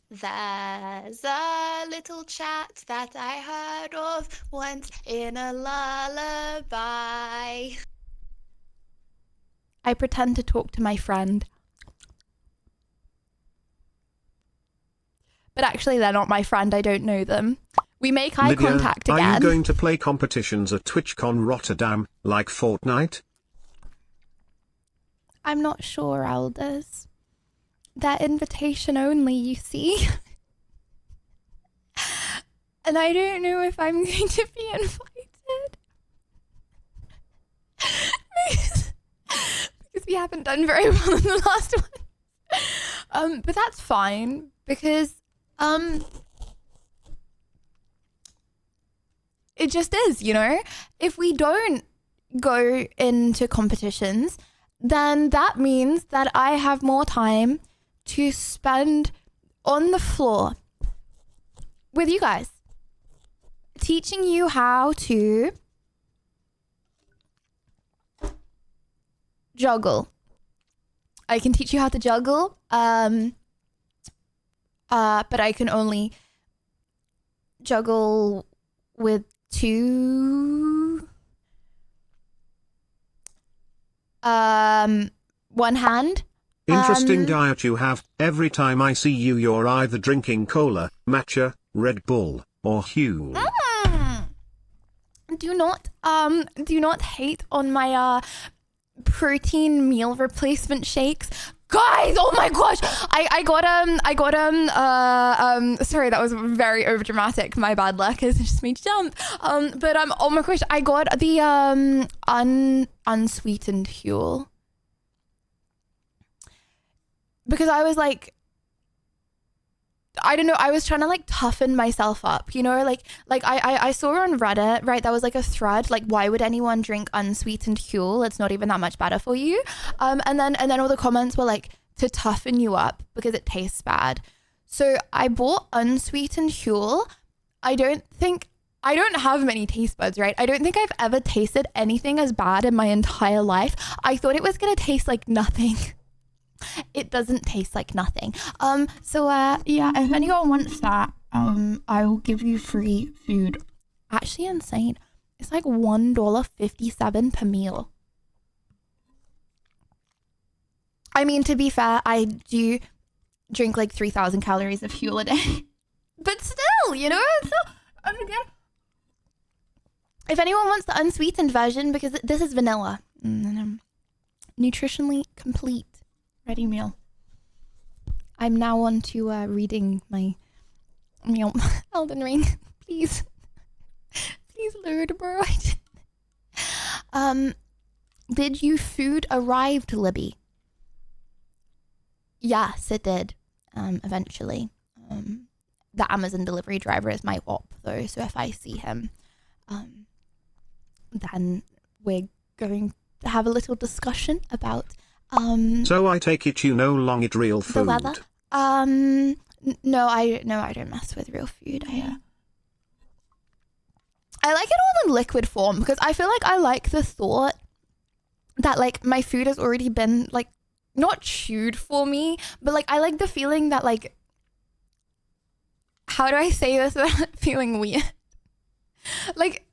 there's a little chat that I heard of once in a lullaby. I pretend to talk to my friend. But actually, they're not my friend. I don't know them. We make eye Lydia, contact again. Are you going to play competitions at TwitchCon Rotterdam, like Fortnite? I'm not sure, Elders. That invitation only, you see. And I don't know if I'm going to be invited. because we haven't done very well in the last one. But that's fine, because it just is, you know? If we don't go into competitions, then that means that I have more time to spend on the floor with you guys, teaching you how to juggle. I can teach you how to juggle, but I can only juggle with one hand. Interesting diet you have. Every time I see you, you're either drinking cola, matcha, Red Bull, or Huel. Do not hate on my protein meal replacement shakes. Guys, oh my gosh. Sorry, that was very overdramatic. My bad luck is just made jump. Oh my gosh, I got the unsweetened Huel. Because I was like, I don't know, I was trying to like toughen myself up, you know, like I saw on Reddit, right, that was like a thread, like, why would anyone drink unsweetened Huel? It's not even that much better for you. And then all the comments were like, to toughen you up because it tastes bad. So I bought unsweetened Huel. I don't have many taste buds, right? I don't think I've ever tasted anything as bad in my entire life. I thought it was gonna taste like nothing. It doesn't taste like nothing. Yeah, if anyone wants that, I will give you free food. Actually insane. It's like $1.57 per meal. I mean, to be fair, I do drink like 3,000 calories of Huel a day. But still, you know, if anyone wants the unsweetened version, because this is vanilla. Nutritionally complete. Ready meal. I'm now on to reading my Elden Ring. Please. Please load, bro. Did you food arrived, Libby? Yes, it did. Eventually. The Amazon delivery driver is my op though, so if I see him, then we're going to have a little discussion about So I take it you no long eat real food. the weather. No, I don't mess with real food. I like it all in liquid form because I feel like I like the thought that like my food has already been like not chewed for me, but like I like the feeling that like, how do I say this without feeling weird? Like,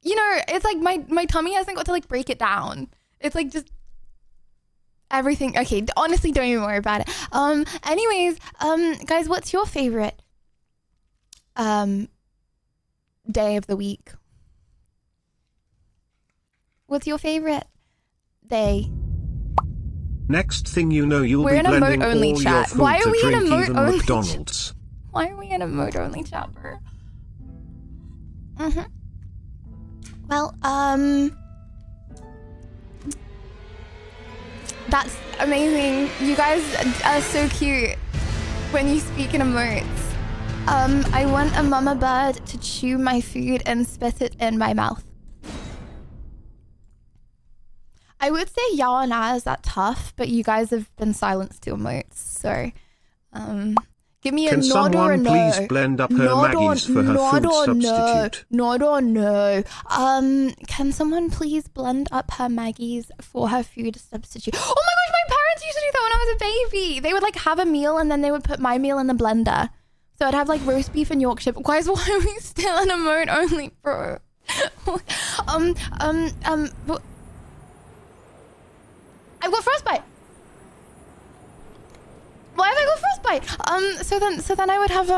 you know, it's like my tummy hasn't got to like break it down. It's like just everything. Okay, honestly, don't even worry about it. Anyways, guys, what's your favorite day of the week? What's your favorite day? Next thing you know, you'll We're be in a blending emote only all chat. your food Why are to we in a drink emote even only McDonald's. Why are we in a mode only chat, bro? Well, that's amazing. You guys are so cute when you speak in emotes. I want a mama bird to chew my food and spit it in my mouth. I would say y'all and I is that tough, but you guys have been silenced to emotes, so give me a Can nod or a someone no. please blend up her Nod or- Maggies for her nod food or substitute? No. Nod or no. Can someone please blend up her Maggies for her food substitute? Oh my gosh, my parents used to do that when I was a baby. They would like have a meal and then they would put my meal in the blender. So I'd have like roast beef and Yorkshire. Guys, why are we still in a mode only, bro? I've got frostbite. Why have I got frostbite? So then I would have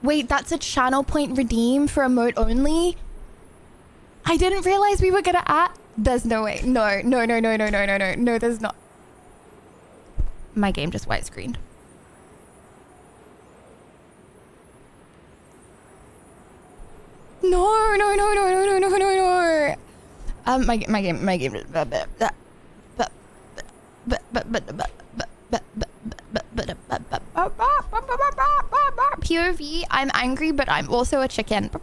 wait, that's a channel point redeem for emote only? I didn't realize we were gonna add. There's no way. No, there's not. My game just white screened. No. My game just POV, I'm angry, but I'm also a chicken. But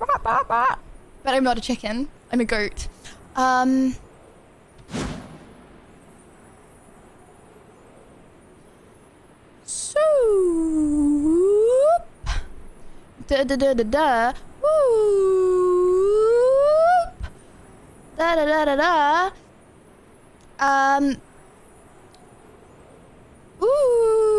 I'm not a chicken. I'm a goat. Soup. Da da da da da. Whoop. Da da da da da. Ooh.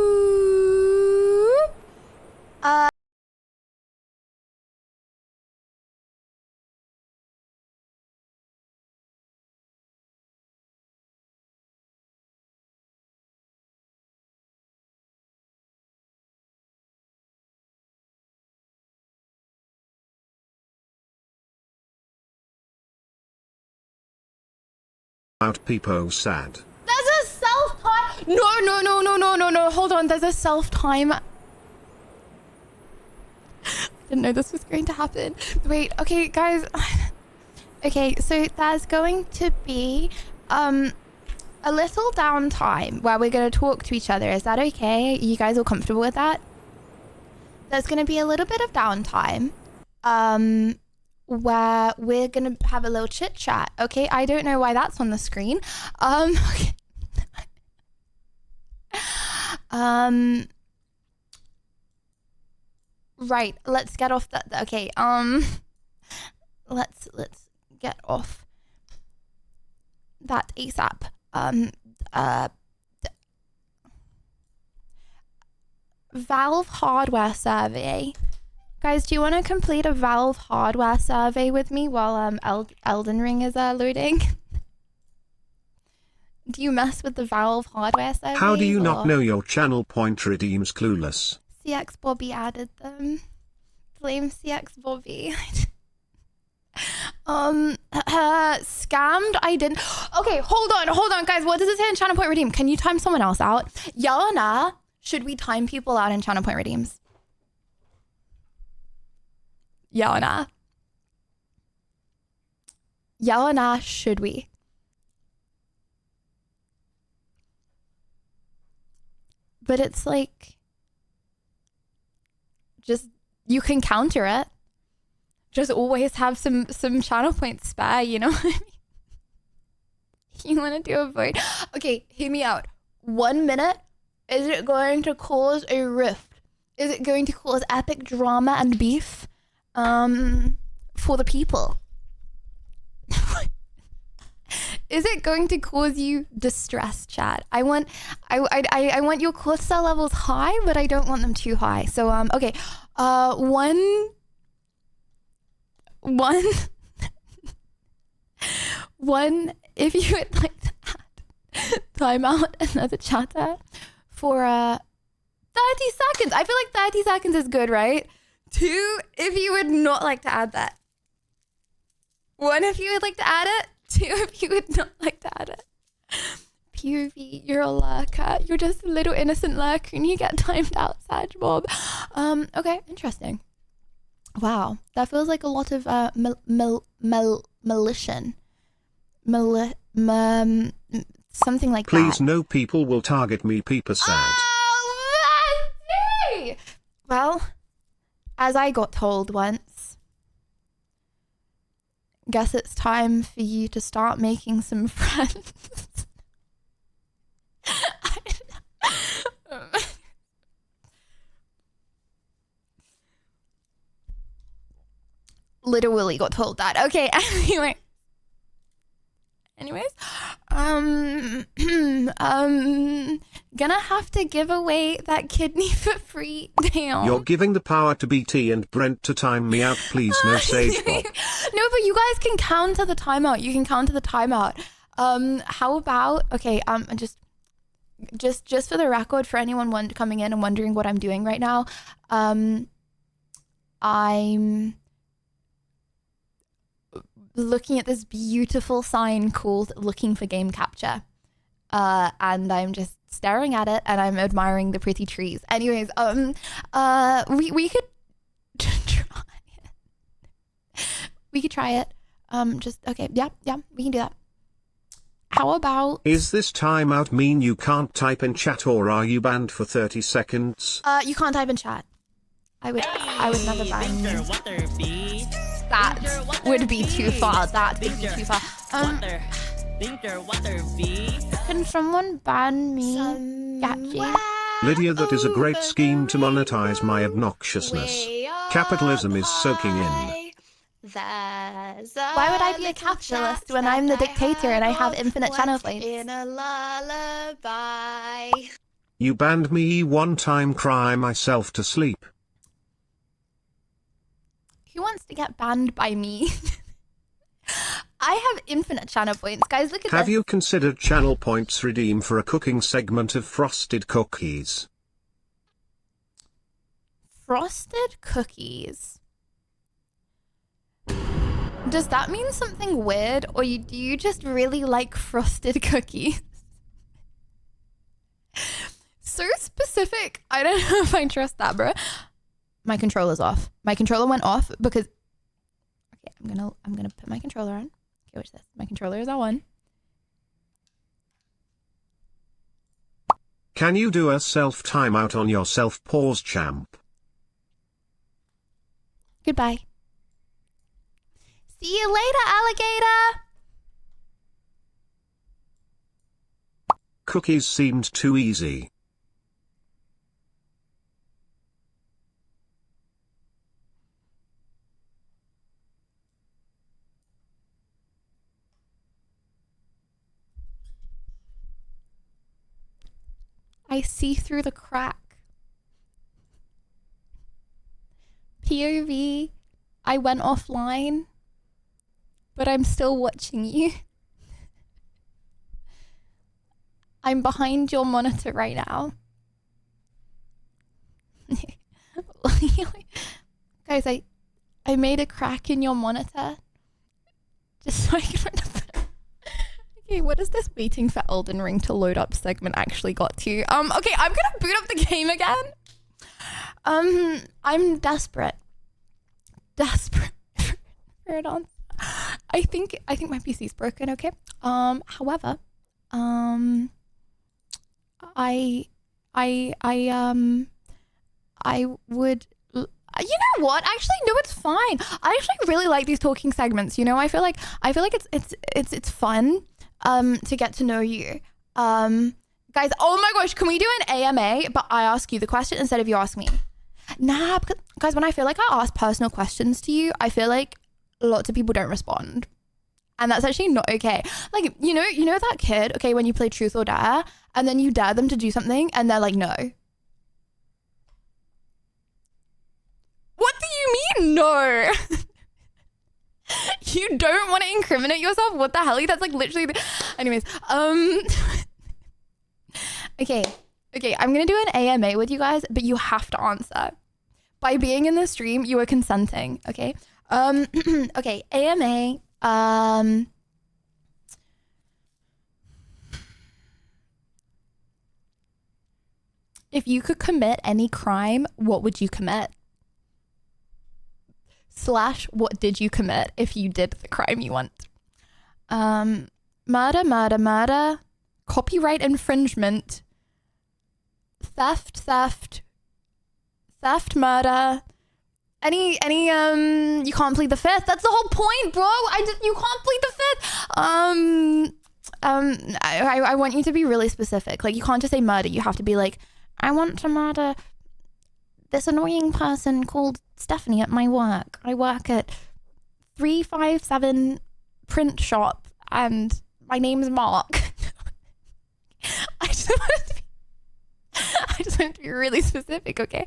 Out Peepo sad. There's a self-time. No. Hold on. There's a self-time. Didn't know this was going to happen. Wait. Okay, guys. Okay, so there's going to be a little downtime where we're going to talk to each other. Is that okay? You guys all comfortable with that? There's going to be a little bit of downtime where we're going to have a little chit chat. Okay, I don't know why that's on the screen. Okay. Right, let's get off that. Okay, let's get off that ASAP. Valve hardware survey. Guys, do you want to complete a Valve hardware survey with me while Elden Ring is loading? Do you mess with the Valve hardware survey? How do you not know your channel point redeems clueless? CX Bobby added them. Blame CX Bobby. Scammed? I didn't. Okay, hold on, guys. What does it say in channel point redeem? Can you time someone else out? Yana, should we time people out in channel point redeems? Yana, should we? But it's like, just, you can counter it. Just always have some channel points spare, you know what I mean? You want to do a vote? Okay, hear me out. 1 minute. Is it going to cause a rift? Is it going to cause epic drama and beef for the people? Is it going to cause you distress, chat? I want your cortisol levels high, but I don't want them too high. So okay, one, if you would like to add time out another chatter for 30 seconds. I feel like 30 seconds is good, right? 2, if you would not like to add that. 1, if you would like to add it. 2, if you would not like to add it. POV, you're a lurker. You're just a little innocent lurker and you get timed out, Sag Bob. Okay, interesting. Wow, that feels like a lot of malicious. Something like that. Please, no people will target me, Peeper sad. Oh, Mandy! Well, as I got told once, guess it's time for you to start making some friends. Literally got told that. Okay, anyways, gonna have to give away that kidney for free. Damn. You're giving the power to BT and Brent to time me out, please. No Sage Bob. No, but you guys can counter the timeout. You can counter the timeout. How about, okay, just for the record, for anyone coming in and wondering what I'm doing right now, I'm looking at this beautiful sign called looking for game capture, and I'm just staring at it and I'm admiring the pretty trees. Anyways, we could try it. We could try it. Just okay, yeah, we can do that. How about, is this timeout mean you can't type in chat, or are you banned for 30 seconds? You can't type in chat. I would never ban you. That would be too far. That would be too far. Can someone ban me? Gachi? Lydia, that is a great scheme to monetize my obnoxiousness. Capitalism is soaking in. Why would I be a capitalist when I'm the dictator and I have infinite channel plates? You banned me one time, cry myself to sleep. Who wants to get banned by me? I have infinite channel points. Guys, look at this. Have you considered channel points redeem for a cooking segment of frosted cookies? Frosted cookies. Does that mean something weird, or do you just really like frosted cookies? So specific. I don't know if I trust that, bro. My controller's off. My controller went off because. Okay, I'm gonna put my controller on. Okay, watch this. My controller is on. Can you do a self timeout on your self pause, champ? Goodbye. See you later, alligator. Cookies seemed too easy. I see through the crack. POV, I went offline, but I'm still watching you. I'm behind your monitor right now. Guys, I made a crack in your monitor just so I can Okay, what is this waiting for Elden Ring to load up segment actually got to? Okay, I'm gonna boot up the game again. I'm desperate for it on. I think my PC's broken, okay? However, I would, you know what? Actually, no, it's fine. I actually really like these talking segments. You know, I feel like it's fun to get to know you. Guys, oh my gosh, can we do an AMA but I ask you the question instead of you ask me? Nah, because guys, when I feel like I ask personal questions to you, I feel like lots of people don't respond. And that's actually not okay. Like, you know that kid, okay, when you play Truth or Dare and then you dare them to do something and they're like, no. What do you mean, no? You don't want to incriminate yourself? What the hell? That's like literally anyways, okay, I'm gonna do an AMA with you guys, but you have to answer. By being in the stream, you are consenting, okay? Okay, AMA, if you could commit any crime, what would you commit? / what did you commit if you did the crime you want? Murder, copyright infringement, theft, murder, any you can't plead the fifth. That's the whole point, bro. You can't plead the fifth. I want you to be really specific. Like, you can't just say murder. You have to be like, I want to murder this annoying person called Stephanie at my work. I work at 357 print shop and my name's Mark. I just want to be really specific, okay?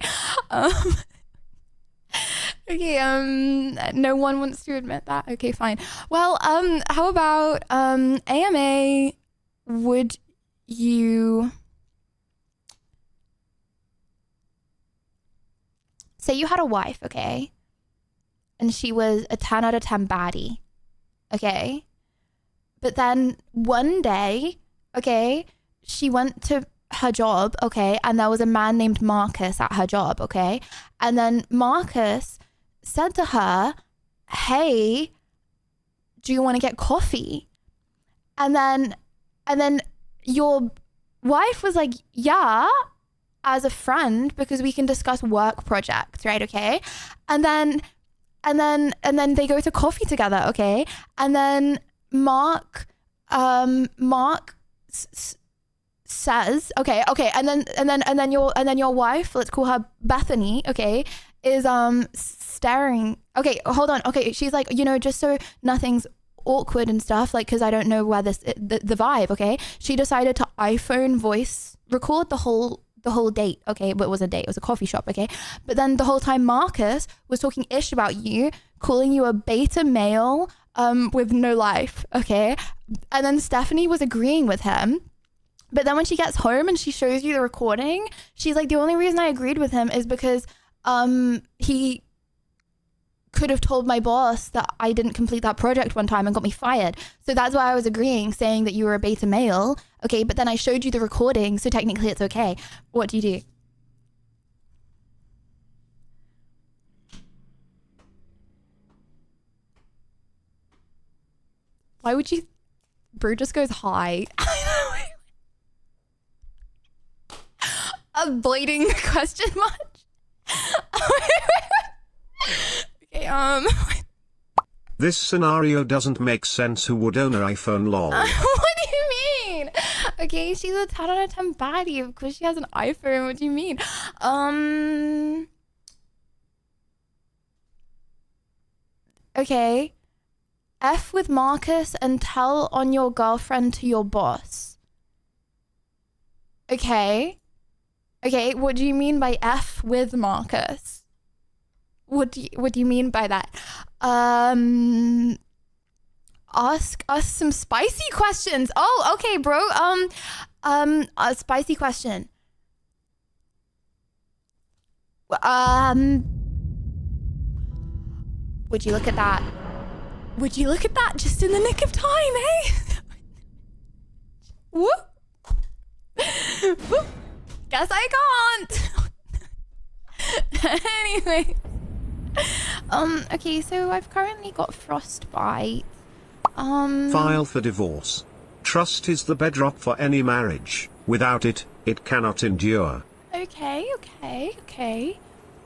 Okay, no one wants to admit that. Okay, fine. Well, how about AMA, would you say you had a wife, okay? And she was a 10 out of 10 baddie, okay? But then one day, okay, she went to her job, okay? And there was a man named Marcus at her job, okay? And then Marcus said to her, hey, do you want to get coffee? And then your wife was like, yeah, as a friend, because we can discuss work projects, right? Okay. And then they go to coffee together, okay? And then Mark says, okay, and then your wife, let's call her Bethany, okay, is staring. Okay, hold on. Okay, she's like, you know, just so nothing's awkward and stuff, like, because I don't know where the vibe, okay? She decided to iPhone voice record the whole date, okay? But it was a date, it was a coffee shop, okay? But then the whole time Marcus was talking ish about you, calling you a beta male with no life, okay? And then Stephanie was agreeing with him. But then when she gets home and she shows you the recording, she's like, the only reason I agreed with him is because he could have told my boss that I didn't complete that project one time and got me fired. So that's why I was agreeing, saying that you were a beta male. Okay, but then I showed you the recording, so technically it's okay. What do you do? Why would you... Bro just goes hi. Avoiding the question mark. Okay, This scenario doesn't make sense. Who would own an iPhone, lol? what do you mean? Okay, she's a 10 out of 10 baddie. Of course she has an iPhone. What do you mean? Okay. F with Marcus and tell on your girlfriend to your boss. Okay. Okay, what do you mean by F with Marcus? What do you mean by that? Ask us some spicy questions. Oh, okay, bro. A spicy question. Would you look at that? Would you look at that just in the nick of time, eh? Whoop. Whoop. Guess I can't. Anyway. Okay, so I've currently got frostbite. File for divorce. Trust is the bedrock for any marriage. Without it, it cannot endure. Okay.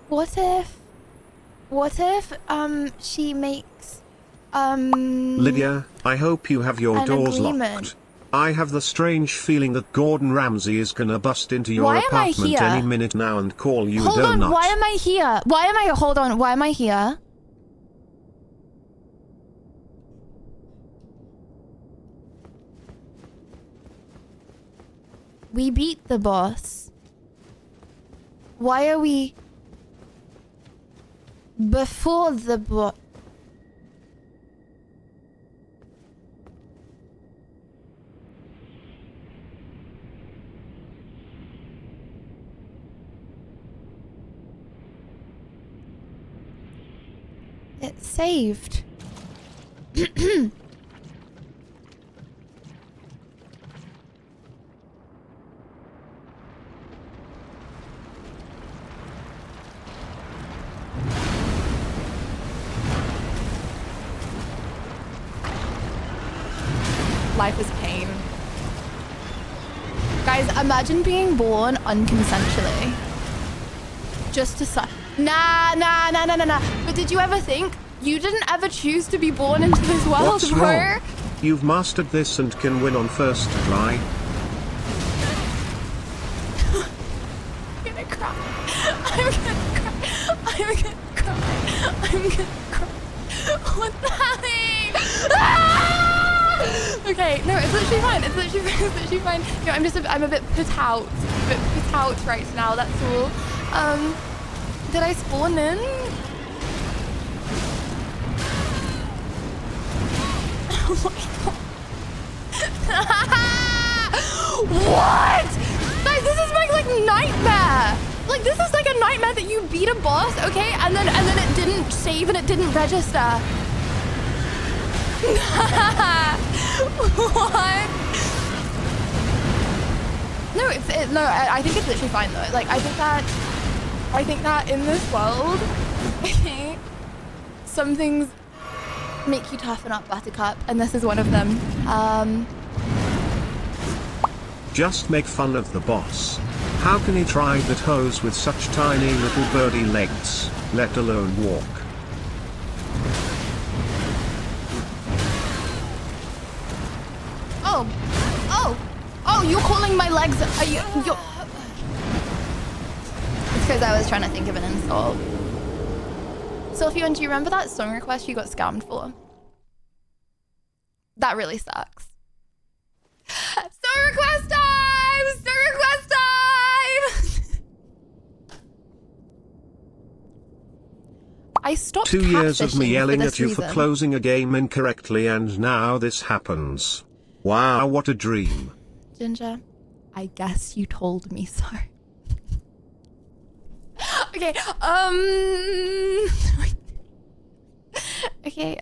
What if she makes Lydia, I hope you have your an doors agreement. locked. I have the strange feeling that Gordon Ramsay is gonna bust into your Why am I apartment here? any minute now and call you Hold a donut. on, why am I here? Hold on, why am I here? We beat the boss. Why are we before the boss? It's saved. Life is pain. Guys, imagine being born unconsensually. Just to suck. Nah. But did you ever think you didn't ever choose to be born into this world, What's bro? wrong? You've mastered this and can win on first try. I'm gonna cry. What the heck? Ah! Okay, no, it's literally fine. It's literally fine. No, I'm a bit put out. Right now, that's all. Did I spawn in? Oh my god. What? Guys, this is my like nightmare. Like this is like a nightmare that you beat a boss, okay? And then it didn't save and it didn't register. What? No, I think it's literally fine though. Like I think that in this world, okay, some things make you toughen up, Buttercup, and this is one of them. Just make fun of the boss. How can he try that hose with such tiny little birdie legs, let alone walk? Oh, you're calling my legs, you're... It's because I was trying to think of an insult. Sylphion, do you remember that song request you got scammed for? That really sucks. Song request time! Song request time! I stopped 2 years of me catfishing yelling for this at you reason. for closing a game incorrectly and now this happens. Wow, what a dream. Ginger, I guess you told me so. Okay, Okay,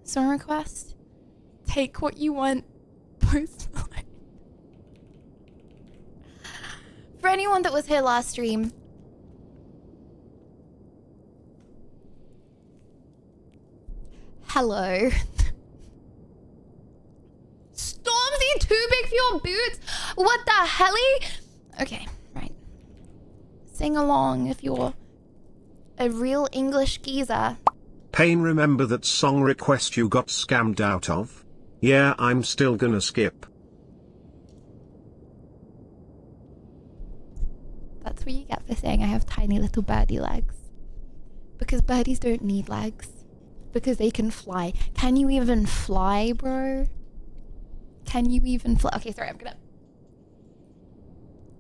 song request. Take what you want. Post Malone. For anyone that was here last stream. Hello. Stormzy, too big for your boots? What the helly? Okay, right. Sing along if you're a real English geezer. Pain, remember that song request you got scammed out of? Yeah, I'm still gonna skip. That's what you get for saying I have tiny little birdie legs. Because birdies don't need legs. Because they can fly. Can you even fly, bro? Can you even fly? Okay, sorry, I'm gonna...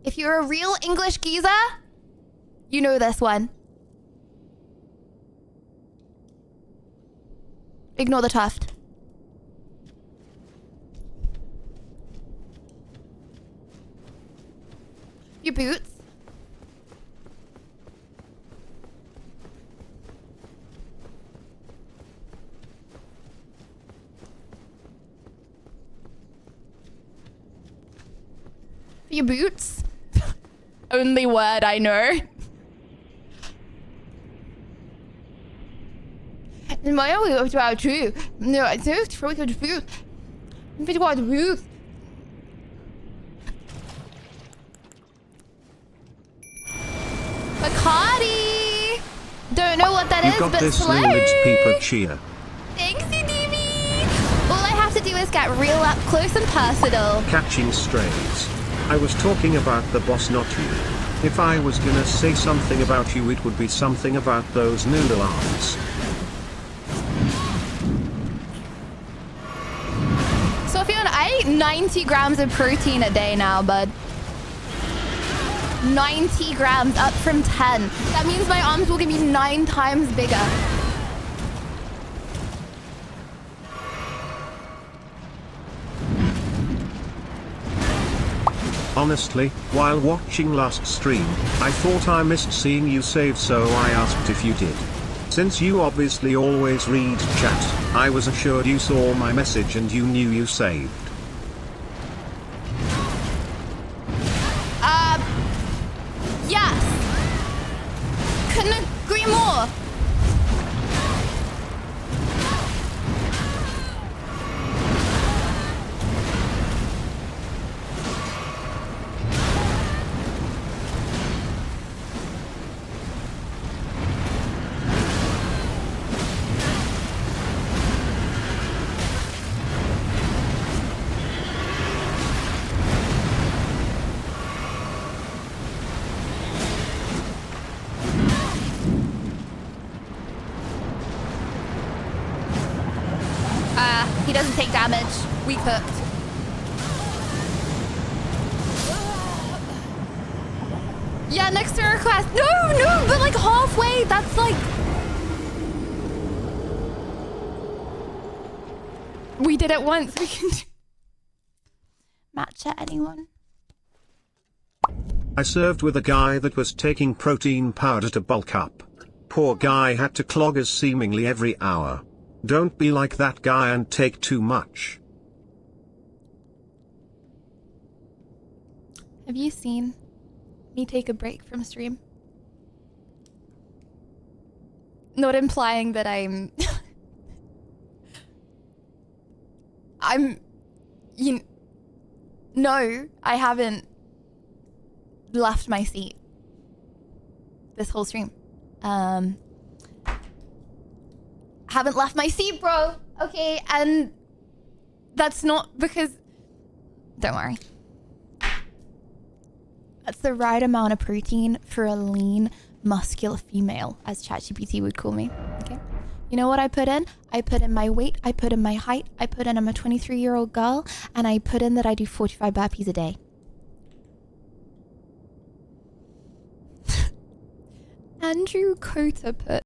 If you're a real English geezer, you know this one. Ignore the tuft. Your boots. Your boots. Only word I know. My only was about two. No, I just for the boots. If it was boots. Bacardi! Don't know what that You is, got but this, slay! Lil Lids Peeper cheer. Thanks, DV! All I have to do is get real up close and personal. Catching strays. I was talking about the boss, not you. If I was gonna say something about you, it would be something about those noodle arms. Sophian, I eat 90 grams of protein a day now, bud. 90 grams, up from 10. That means my arms will be 9 times bigger. Honestly, while watching last stream, I thought I missed seeing you save, so I asked if you did. Since you obviously always read chat, I was assured you saw my message and you knew you saved. Yes. Couldn't agree more. He doesn't take damage. We cooked. Yeah, next to request. No, but like halfway. That's like... We did it once. We can do... Matcha, anyone? I served with a guy that was taking protein powder to bulk up. Poor guy had to clog us seemingly every hour. Don't be like that guy and take too much. Have you seen me take a break from stream? Not implying that I'm... No, I haven't left my seat this whole stream. Haven't left my seat, bro. Okay, and that's not because... Don't worry. That's the right amount of protein for a lean, muscular female, as ChatGPT would call me. Okay. You know what I put in? I put in my weight, I put in my height, I put in I'm a 23-year-old girl, and I put in that I do 45 burpees a day. Andrew Cota put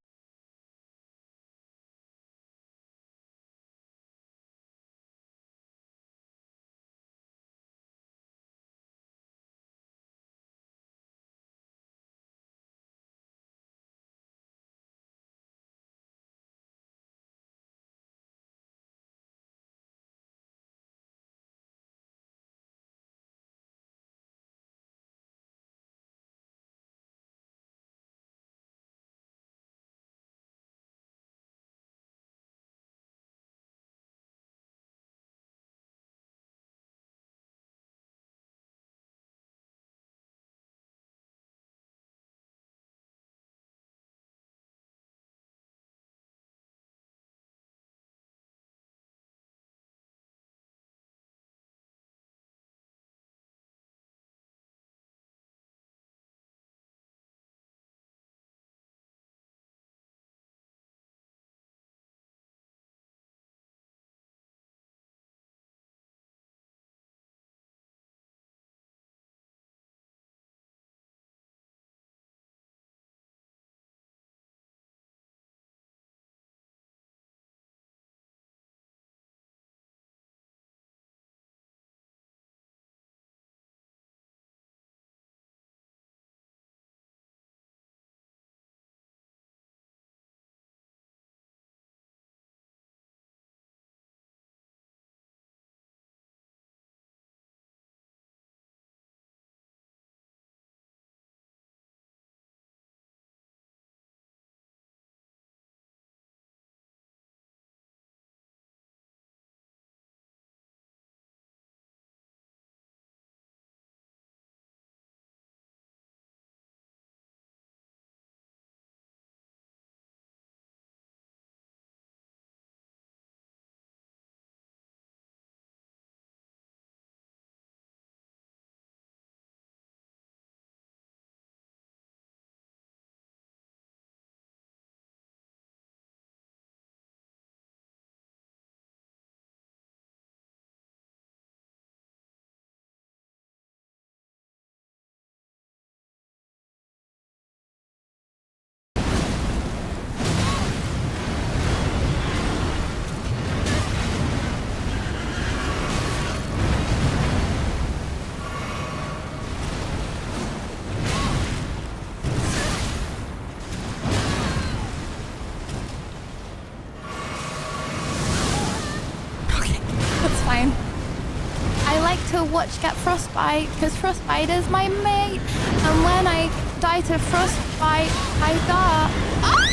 to watch get frostbite, because frostbite is my mate. And when I die to frostbite, I got... Ah!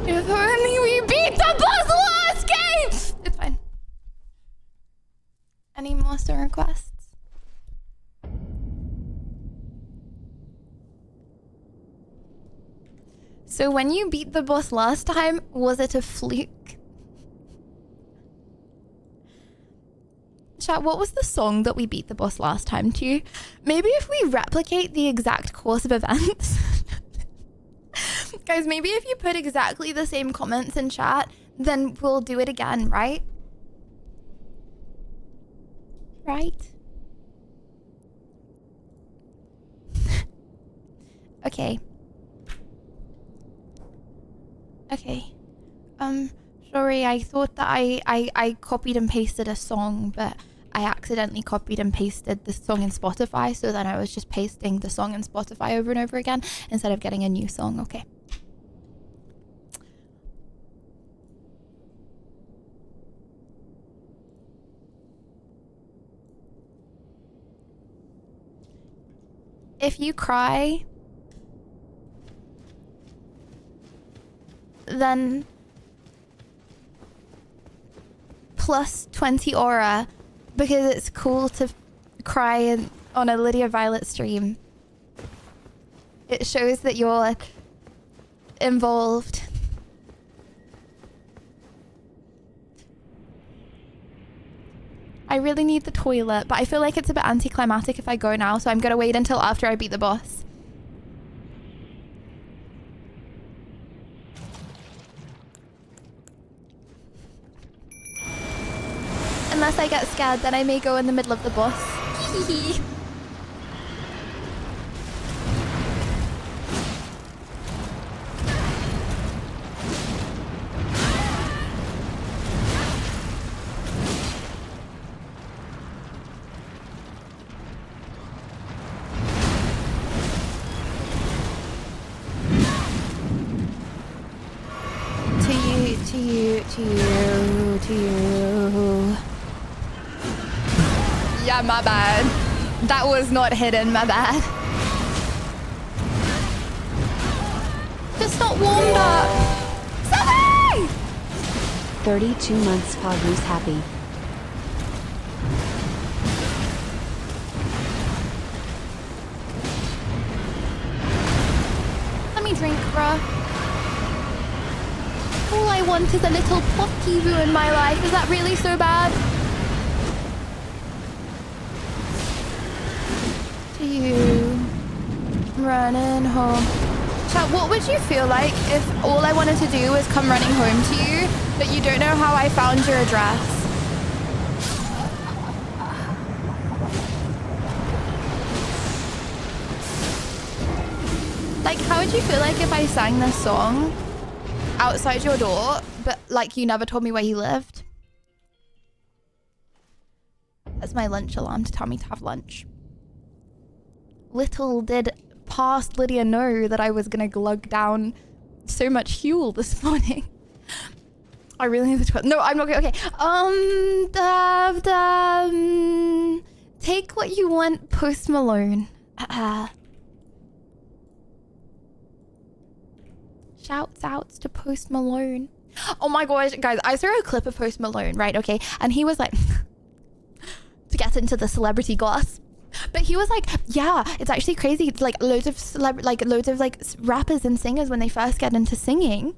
If only we beat the boss last game! It's fine. Any more song requests? So when you beat the boss last time, was it a fluke? Chat, what was the song that we beat the boss last time to? Maybe if we replicate the exact course of events. Guys, maybe if you put exactly the same comments in chat, then we'll do it again, right? Right? Okay. Okay. Sorry, I thought that I copied and pasted a song, but I accidentally copied and pasted the song in Spotify, so then I was just pasting the song in Spotify over and over again instead of getting a new song. Okay. If you cry, then plus 20 aura, because it's cool to cry on a Lydia Violet stream. It shows that you're involved. I really need the toilet, but I feel like it's a bit anticlimactic if I go now, so I'm gonna wait until after I beat the boss. Unless I get scared, then I may go in the middle of the boss. To you. Yeah, my bad. That was not hidden, my bad. Just not warmed up. Sorry! 32 months Pogru's happy. Let me drink, bruh. All I want is a little Pokivu in my life. Is that really so bad? To you, running home. Chat, what would you feel like if all I wanted to do was come running home to you, but you don't know how I found your address? Like, how would you feel like if I sang this song outside your door, but like you never told me where you lived? That's my lunch alarm to tell me to have lunch. Little did past Lydia know that I was gonna glug down so much fuel this morning. I really need the toilet. No, I'm not okay. Take what you want, Post Malone. Shouts outs to Post Malone. Oh my gosh, guys, I saw a clip of Post Malone, right? Okay, and he was like, to get into the celebrity goss, but he was like, yeah, it's actually crazy. It's like loads of rappers and singers, when they first get into singing,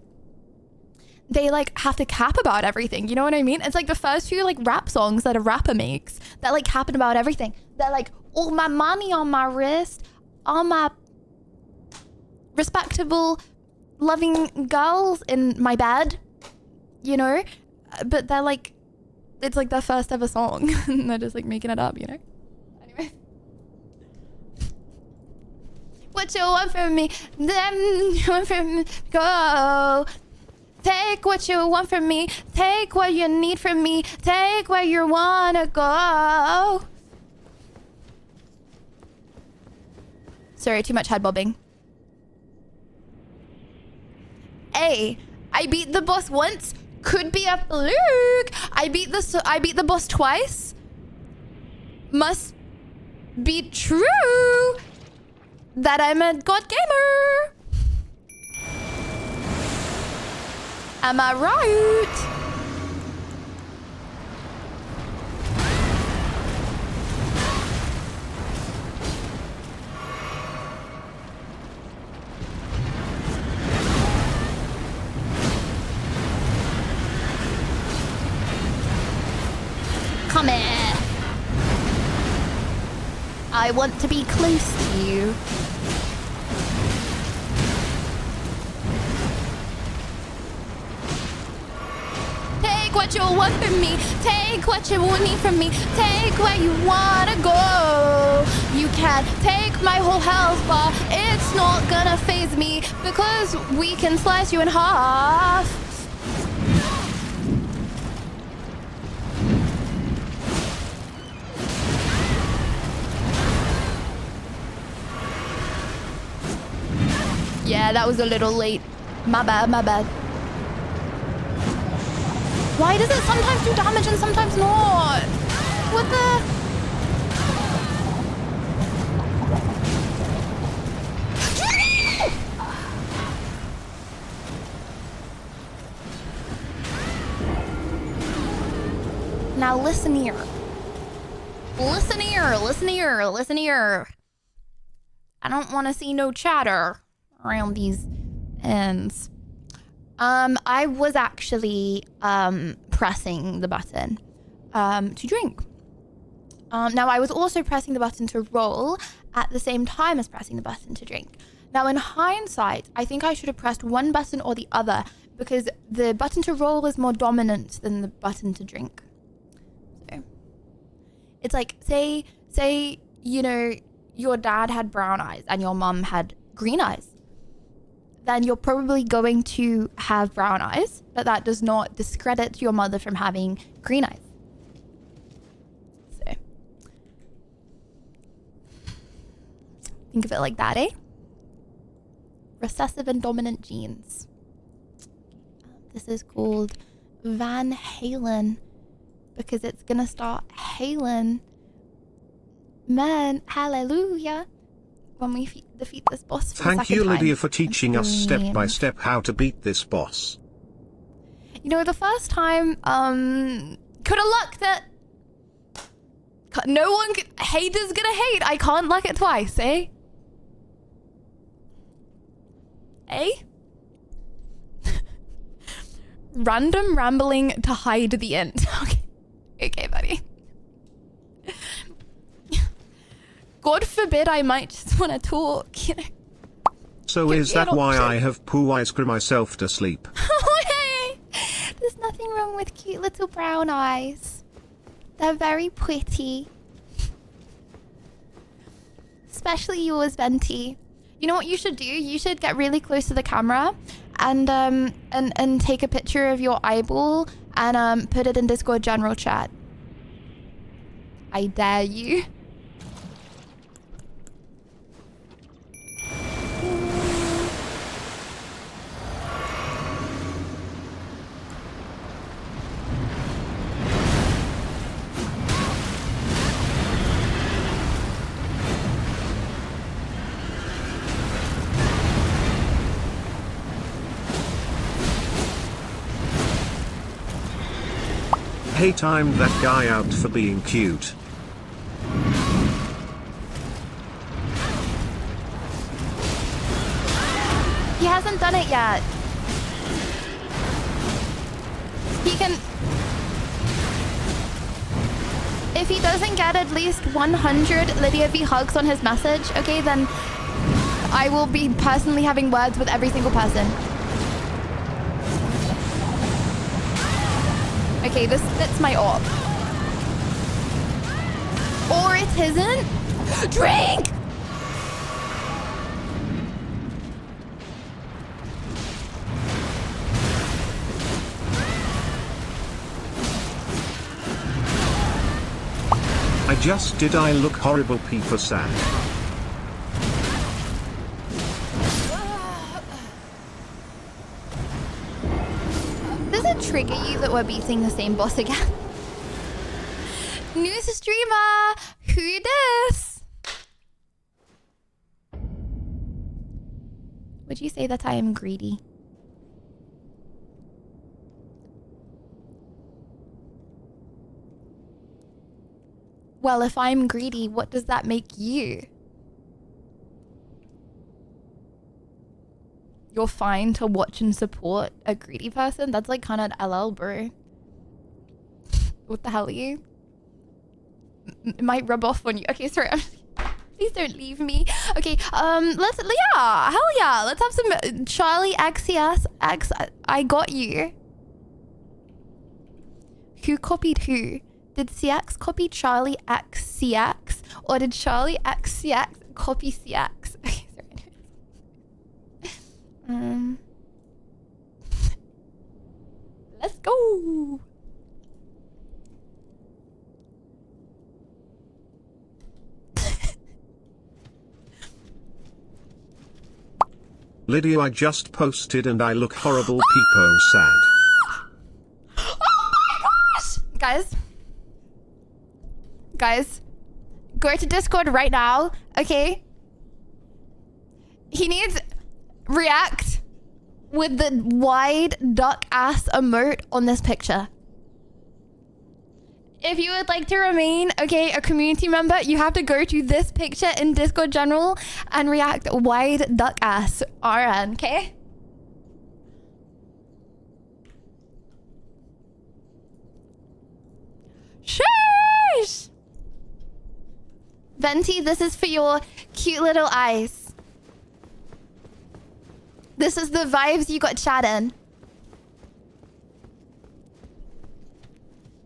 they like have to cap about everything. You know what I mean? It's like the first few like rap songs that a rapper makes that like happen about everything. They're like, all my money on my wrist, all my respectable loving girls in my bed, you know, but they're like, it's like their first ever song and they're just like making it up, you know. Anyway, what you want from me, then you want from me, go. Take what you want from me, take what you need from me, take where you wanna go. Sorry, too much head bobbing. A. I beat the boss once. Could be a fluke. I beat the boss twice. Must be true that I'm a god gamer. Am I right? Come here. I want to be close to you. Take what you want from me. Take what you need from me. Take where you wanna go. You can take my whole health bar. It's not gonna faze me because we can slice you in half. Yeah, that was a little late. My bad, my bad. Why does it sometimes do damage and sometimes not? What the? Now listen here. Listen here, listen here, listen here. I don't want to see no chatter around these ends. I was actually pressing the button to drink. Now I was also pressing the button to roll at the same time as pressing the button to drink. Now in hindsight, I think I should have pressed one button or the other because the button to roll is more dominant than the button to drink. So it's like, say, you know, your dad had brown eyes and your mom had green eyes. Then you're probably going to have brown eyes, but that does not discredit your mother from having green eyes. So, think of it like that, eh? Recessive and dominant genes. This is called Van Halen because it's gonna start hailing men, hallelujah, when we defeat this boss for the Thank second you, time. Lydia, for teaching us step by step how to beat this boss. You know, the first time, could have lucked it. No one, haters gonna hate. I can't luck it twice, eh? Eh? Random rambling to hide the end. Okay. Okay, buddy. God forbid I might just want to talk, you know. So is that why I have poo eyes cry myself to sleep? Oh, hey! There's nothing wrong with cute little brown eyes. They're very pretty. Especially yours, Venti. You know what you should do? You should get really close to the camera and take a picture of your eyeball and put it in Discord general chat. I dare you. Hey, timed that guy out for being cute. He hasn't done it yet. He can... If he doesn't get at least 100 Lydia V hugs on his message, okay, then I will be personally having words with every single person. Okay, this fits my orb. Or it isn't. Drink! I look horrible, people sad. trigger you that we're beating the same boss again. New streamer, who this? Would you say that I am greedy? Well, if I'm greedy, what does that make you? You're fine to watch and support a greedy person? That's like kind of LL, bro. What the hell are you? It might rub off on you. Okay, sorry. Please don't leave me. Okay, yeah, hell yeah. Let's have some Charlie XCS X. I got you. Who copied who? Did CX copy Charlie XCX? Or did Charlie XCX copy CX? Okay, sorry. Let's go. Lydia, I just posted and I look horrible. Peepo sad. Oh my gosh! Guys, go to Discord right now, okay? He needs react with the wide duck ass emote on this picture. If you would like to remain, okay, a community member, you have to go to this picture in Discord General and react wide duck ass RN, okay? Sheesh! Venti, this is for your cute little eyes. This is the vibes you got chatting.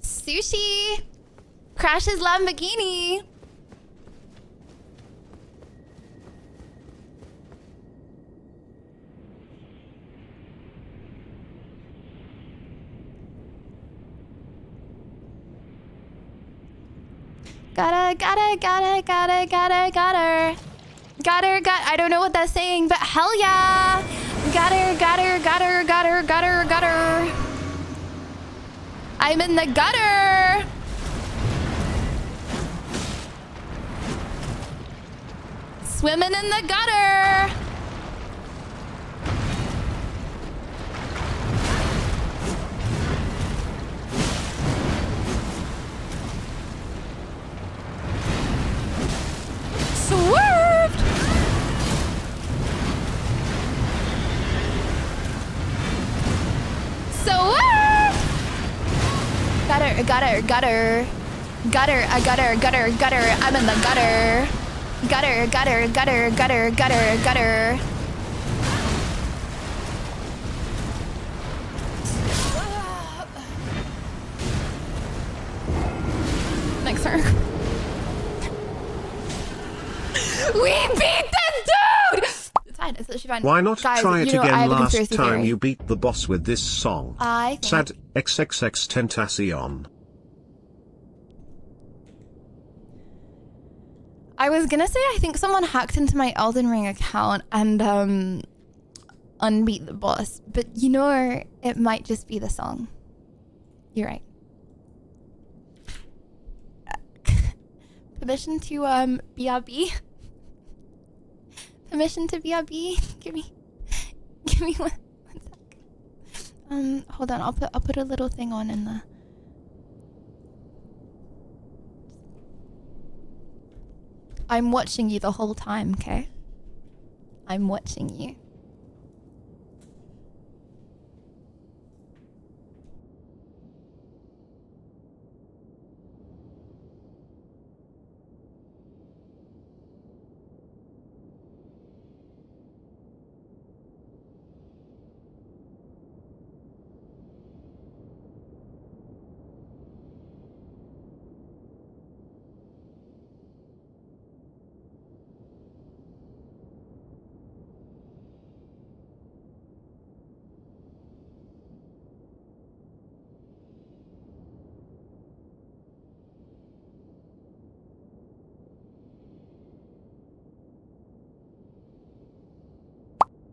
Sushi! Crash's Lamborghini! Got her. I don't know what that's saying, but hell yeah! Got her. I'm in the gutter! Swimming in the gutter! Swerved! Swerved! Gutter. I'm in the gutter. Gutter. Next turn. We beat this dude! It's fine. It's fine. Why not Guys, try it you know, I again? have a Last conspiracy time theory. you beat the boss with this song. I think... Sad XXX Tentacion. I was gonna say I think someone hacked into my Elden Ring account and unbeat the boss, but you know, it might just be the song. You're right. Permission to BRB. Permission to BRB. Give me one sec. Hold on. I'll put a little thing on in the. I'm watching you the whole time, okay? I'm watching you.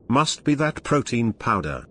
Must be that protein powder.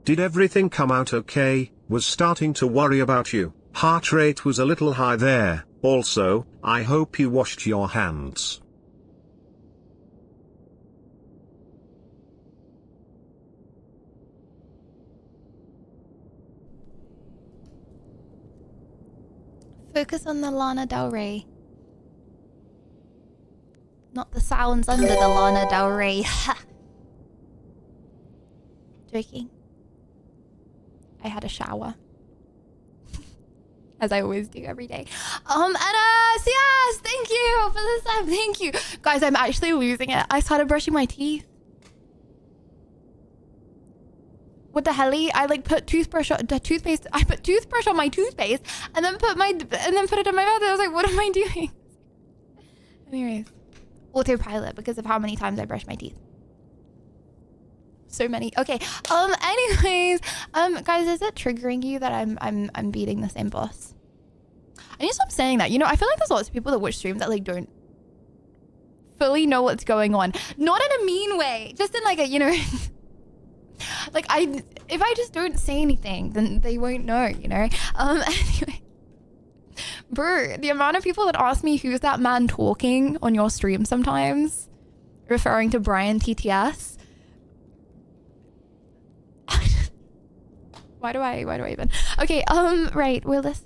Did everything come out okay? Was starting to worry about you. Heart rate was a little high there. Also, I hope you washed your hands. Focus on the Lana Del Rey. Not the sounds under the Lana Del Rey. Joking. I had a shower. As I always do every day. Anas, yes, thank you for this time. Thank you. Guys, I'm actually losing it. I started brushing my teeth. What the helly? I like put toothbrush on the toothpaste. I put toothbrush on my toothpaste and then put it in my mouth. I was like, what am I doing? Anyways, autopilot because of how many times I brush my teeth. So many. Okay. Anyways, guys, is it triggering you that I'm beating the same boss? I need to stop saying that. You know, I feel like there's lots of people that watch streams that like don't fully know what's going on. Not in a mean way, just in like a, you know. Like if I just don't say anything, then they won't know, you know? Anyway. Bro, the amount of people that ask me who's that man talking on your stream sometimes, referring to Brian TTS. Why do I even? Okay, right, well this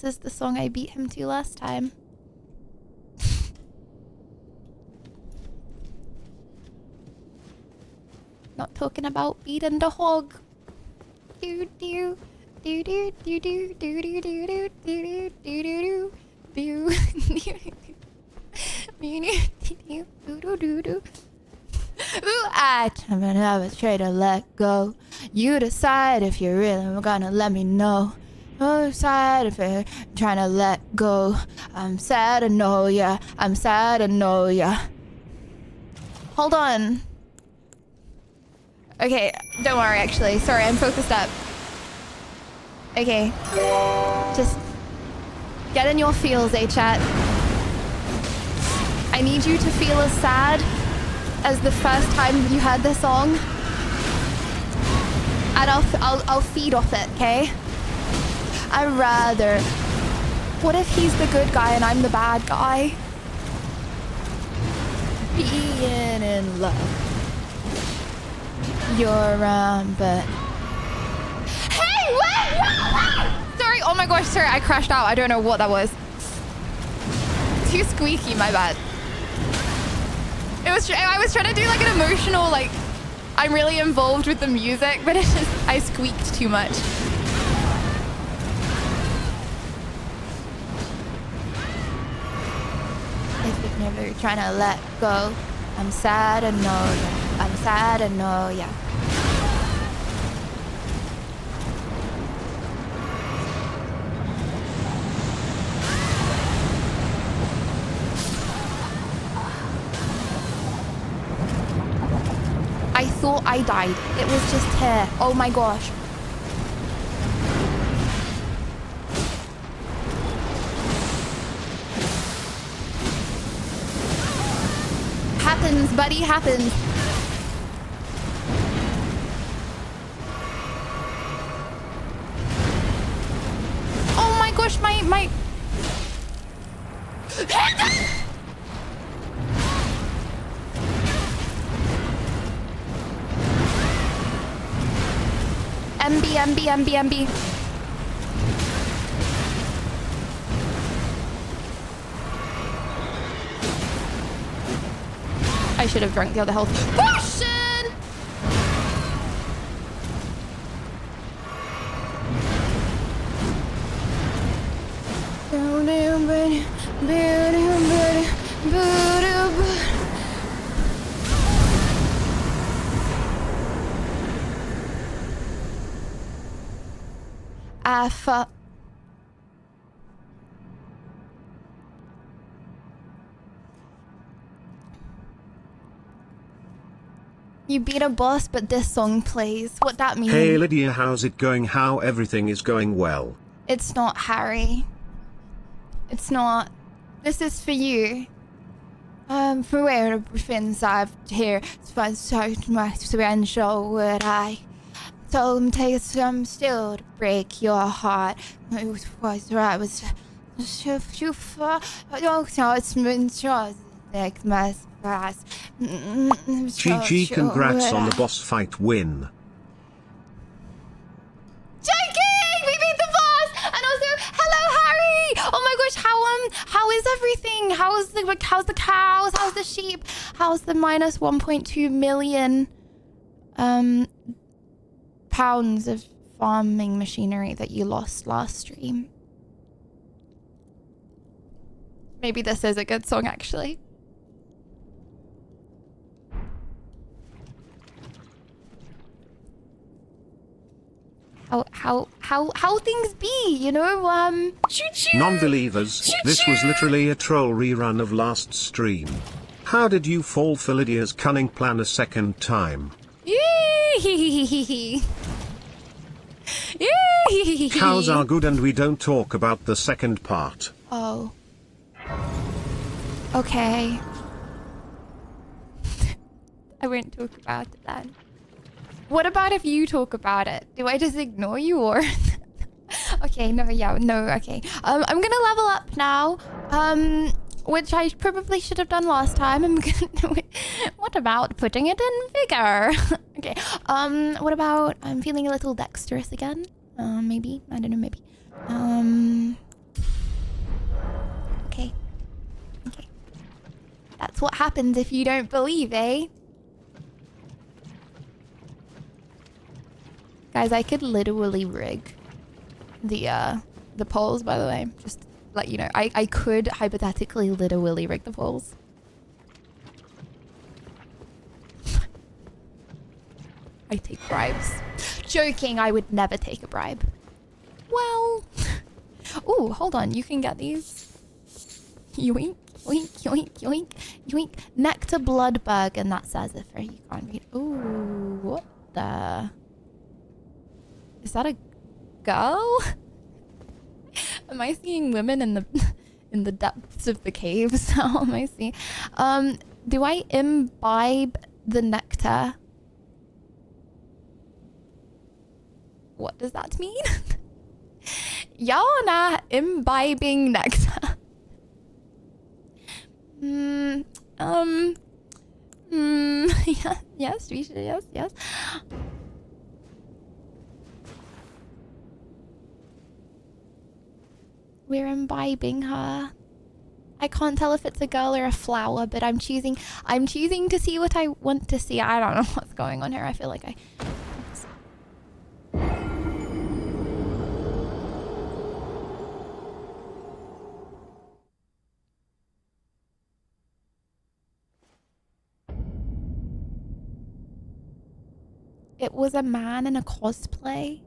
is the song I beat him to last time. Not talking about beating the hog. Do do do do do do do do do do do do do do do. I never try to let go. You decide if you're really gonna let me know. Oh, sad if you're trying to let go. I'm sad to know ya. I'm sad to know ya. Hold on. Okay, don't worry actually. Sorry, I'm focused up. Okay. Just get in your feels, chat. I need you to feel as sad as the first time you heard this song. And I'll feed off it, okay? I'd rather... What if he's the good guy and I'm the bad guy? Being in love. You're but... Hey, wait! Sorry, oh my gosh, sorry, I crashed out. I don't know what that was. Too squeaky, my bad. I was trying to do like an emotional, like, I'm really involved with the music, but it's just, I squeaked too much. If you're never trying to let go, I'm sad and know ya. I'm sad and know ya. I thought I died. It was just hair. Oh my gosh. Happens, buddy, happens. Oh my gosh, my... MB. I should have drunk the other health potion. Fuck. You beat a boss, but this song plays. What that means? Hey Lydia, how's it going? How everything is going well? It's not, Harry. It's not. This is for you. For where friends I've here, so much surrender would I. Told him take some still to break your heart. It was where I was too far. I don't know it's been sure like my fast. GG, congrats on the boss fight win. Joking! We beat the boss! And also, hello Harry! Oh my gosh, how is everything? How's the cows? How's the sheep? How's the minus 1.2 million pounds of farming machinery that you lost last stream? Maybe this is a good song actually. How things be, you know? Non-believers, this was literally a troll rerun of last stream. How did you fall for Lydia's cunning plan a second time? Cows are good and we don't talk about the second part. Oh. Okay. I won't talk about it then. What about if you talk about it? Do I just ignore you or? Okay, no, okay. I'm gonna level up now. Which I probably should have done last time. What about putting it in vigor? Okay. What about I'm feeling a little dexterous again? Maybe. I don't know, maybe. Okay. Okay. That's what happens if you don't believe, eh? Guys, I could literally rig the polls, by the way. Just to let you know. I could hypothetically literally rig the polls. I take bribes. Joking, I would never take a bribe. Well. Ooh, hold on. You can get these. Yoink, yoink, yoink, yoink, yoink. Nectar Bloodbug, and that says it for you can't read. Ooh, what the... Is that a girl? Am I seeing women in the depths of the caves? How am I seeing? Do I imbibe the nectar? What does that mean? Yana imbibing nectar. Yes, we should, yes. We're imbibing her. I can't tell if it's a girl or a flower, but I'm choosing to see what I want to see. I don't know what's going on here. I feel like it was a man in a cosplay.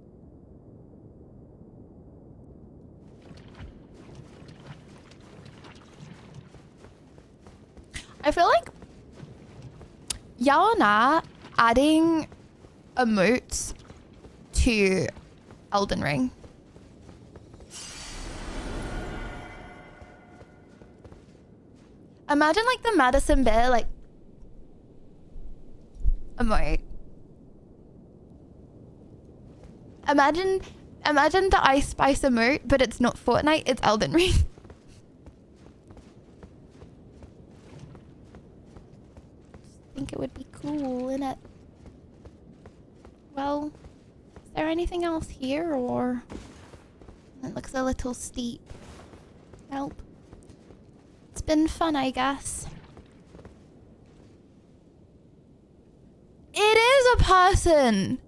I feel like Yana adding emotes to Elden Ring. Imagine like the Madison Bear like emote. Imagine the Ice Spice emote, but it's not Fortnite, it's Elden Ring. I think it would be cool, innit? Well, is there anything else here, or... It looks a little steep. Help. It's been fun, I guess. It is a person!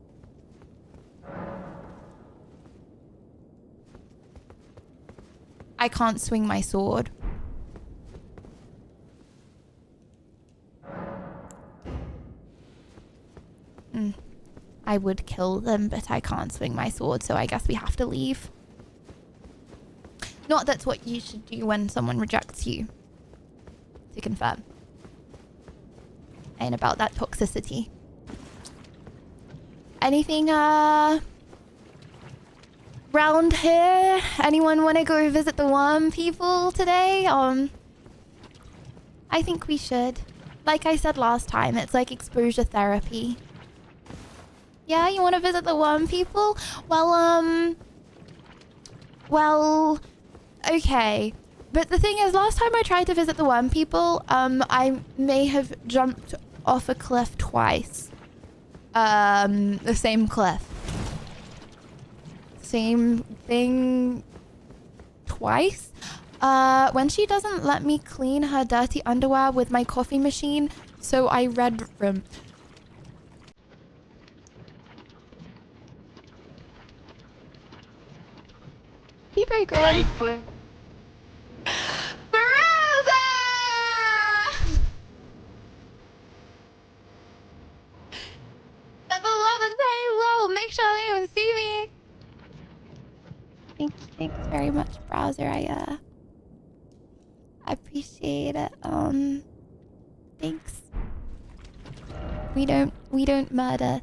I can't swing my sword. I would kill them, but I can't swing my sword, so I guess we have to leave. Not that's what you should do when someone rejects you. To confirm. Ain't about that toxicity. Anything, round here? Anyone want to go visit the worm people today? I think we should. Like I said last time, it's like exposure therapy. Yeah, you want to visit the worm people? Well, okay. But the thing is, last time I tried to visit the worm people, I may have jumped off a cliff twice. The same cliff. Same thing twice. When she doesn't let me clean her dirty underwear with my coffee machine, so I read room. Be very good. Make sure they don't see me. Thanks very much, browser. I appreciate it. Thanks. We don't murder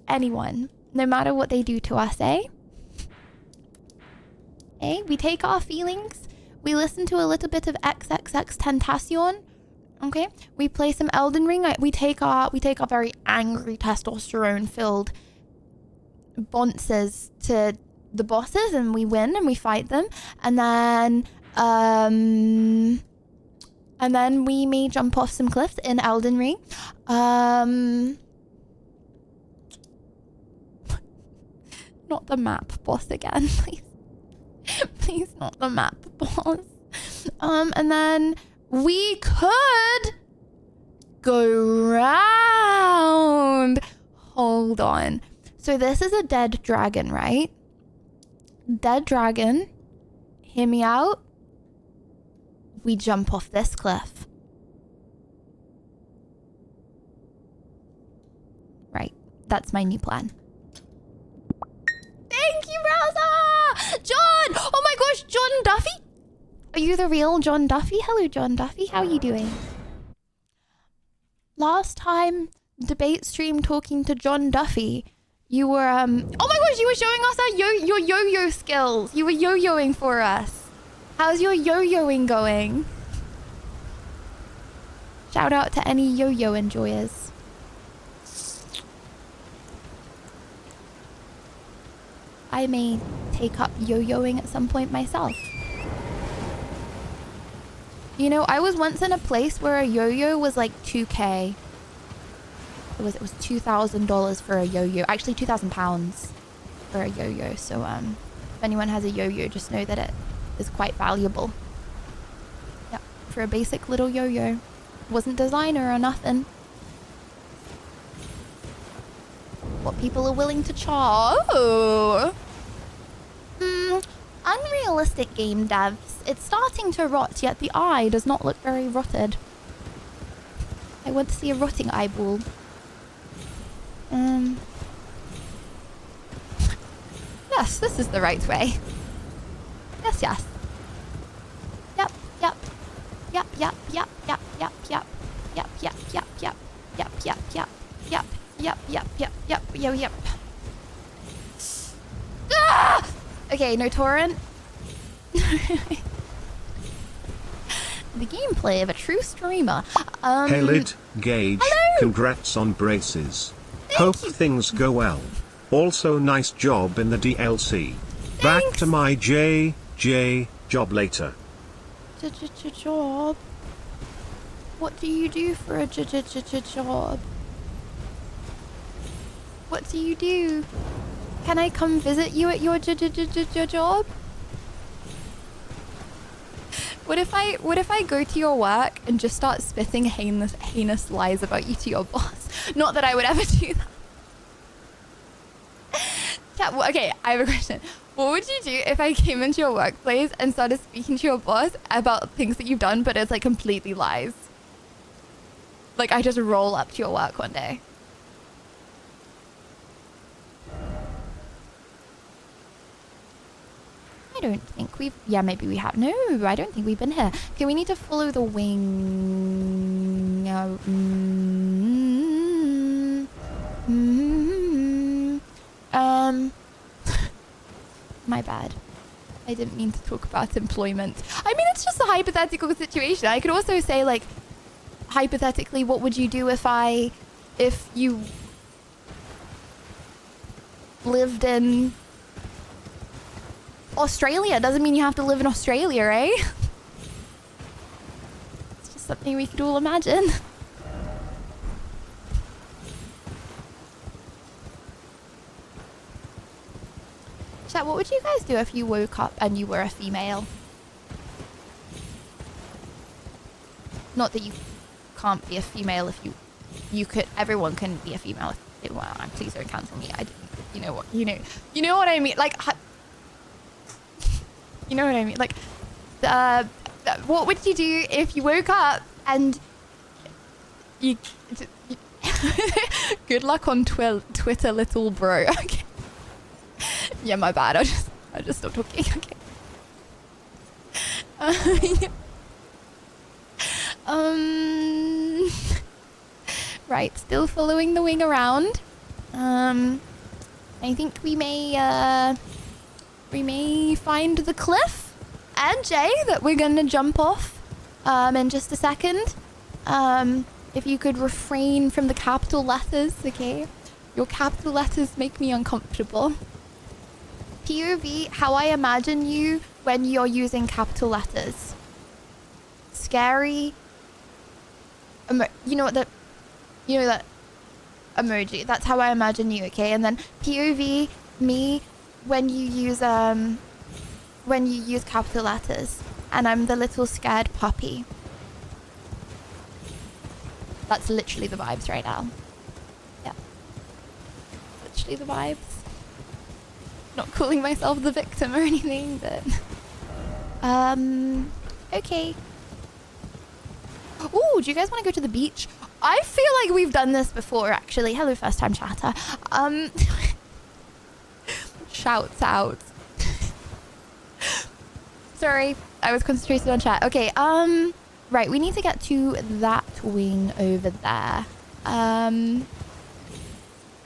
anyone, no matter what they do to us, eh? Eh? We take our feelings, we listen to a little bit of XXX Tentacion. Okay, we play some Elden Ring. We take our very angry, testosterone-filled bonces to the bosses, and we win and we fight them, and then we may jump off some cliffs in Elden Ring. Not the map boss again, please. Please, not the map boss. And then we could go round. Hold on. So this is a dead dragon, right? Dead dragon. Hear me out. We jump off this cliff. Right. That's my new plan. Thank you, Rosa! John! Oh my gosh, John Duffy? Are you the real John Duffy? Hello, John Duffy. How are you doing? Last time, debate stream talking to John Duffy, you were, oh my gosh, you were showing us your yo-yo skills. You were yo-yoing for us. How's your yo-yoing going? Shout out to any yo-yo enjoyers. I may take up yo-yoing at some point myself. You know, I was once in a place where a yo-yo was like 2K. It was $2,000 for a yo-yo. Actually, £2,000 for a yo-yo. So, if anyone has a yo-yo, just know that it is quite valuable. Yep, for a basic little yo-yo. Wasn't designer or nothing. What people are willing to charge. Unrealistic game devs. It's starting to rot, yet the eye does not look very rotted. I want to see a rotting eyeball. Yes, this is the right way. Yes, yes. Yep, yep. Yep, yep, yep, yep, yep, yep. Yep, yep, yep, yep. Yep, yep, yep. Yep, yep, yep, yep, yep, yo, yep. Ah! Okay, no torrent. The gameplay of a true streamer. Hey Lid, Gage, hello! congrats on braces. Hope things go well. Also nice job in the DLC. Back to my job later. Job? What do you do for a job? What do you do? Can I come visit you at your job? What if I go to your work and just start spitting heinous lies about you to your boss? Not that I would ever do that. Okay, I have a question. What would you do if I came into your workplace and started speaking to your boss about things that you've done, but it's like completely lies? Like I just roll up to your work one day. I don't think we've... Yeah, maybe we have. No, I don't think we've been here. Okay, we need to follow the wing. My bad. I didn't mean to talk about employment. I mean, it's just a hypothetical situation. I could also say, like, hypothetically, what would you do if you lived in Australia? Doesn't mean you have to live in Australia, eh? It's just something we could all imagine. Chat, what would you guys do if you woke up and you were a female? Not that you can't be a female if you could. Everyone can be a female. Well, please don't cancel me. I didn't. You know what? You know what I mean. Like, you know what I mean. Like, what would you do if you woke up and you good luck on Twitter, little bro. Okay. Yeah, my bad. I just stopped talking. Okay. Right, still following the wing around. I think we may find the cliff and Jay that we're gonna jump off in just a second. If you could refrain from the capital letters, okay? Your capital letters make me uncomfortable. POV, how I imagine you when you're using capital letters. Scary. You know that emoji. That's how I imagine you, okay? And then POV, me, when you use capital letters, and I'm the little scared puppy. That's literally the vibes right now. Yeah. Literally the vibes. Not calling myself the victim or anything, but okay. Ooh, do you guys want to go to the beach? I feel like we've done this before, actually. Hello, first time chatter. Shouts out. Sorry, I was concentrated on chat. Okay, right, we need to get to that wing over there.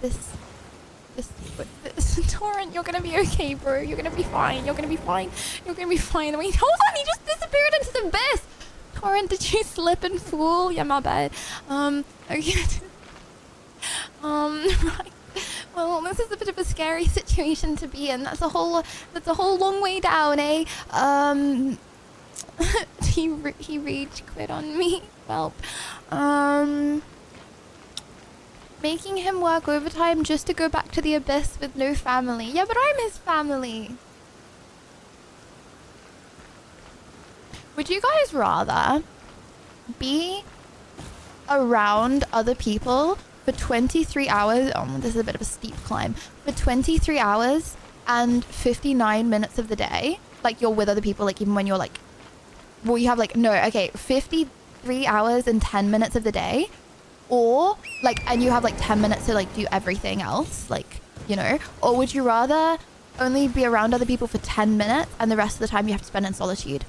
This Torrent, you're gonna be okay, bro. You're gonna be fine. You're gonna be fine. You're gonna be fine. Wait, hold on, he just disappeared into the abyss. Torrent, did you slip and fall? Yeah, my bad. Okay. Right. Well, this is a bit of a scary situation to be in. That's a whole long way down, eh? He rage quit on me. Well, making him work overtime just to go back to the abyss with no family. Yeah, but I'm his family. Would you guys rather be around other people for 23 hours? Oh, this is a bit of a steep climb. For 23 hours and 59 minutes of the day, like you're with other people, like even when you're like, well, you have like, no, okay, 53 hours and 10 minutes of the day, or like, and you have like 10 minutes to like do everything else, like, you know, or would you rather only be around other people for 10 minutes and the rest of the time you have to spend in solitude?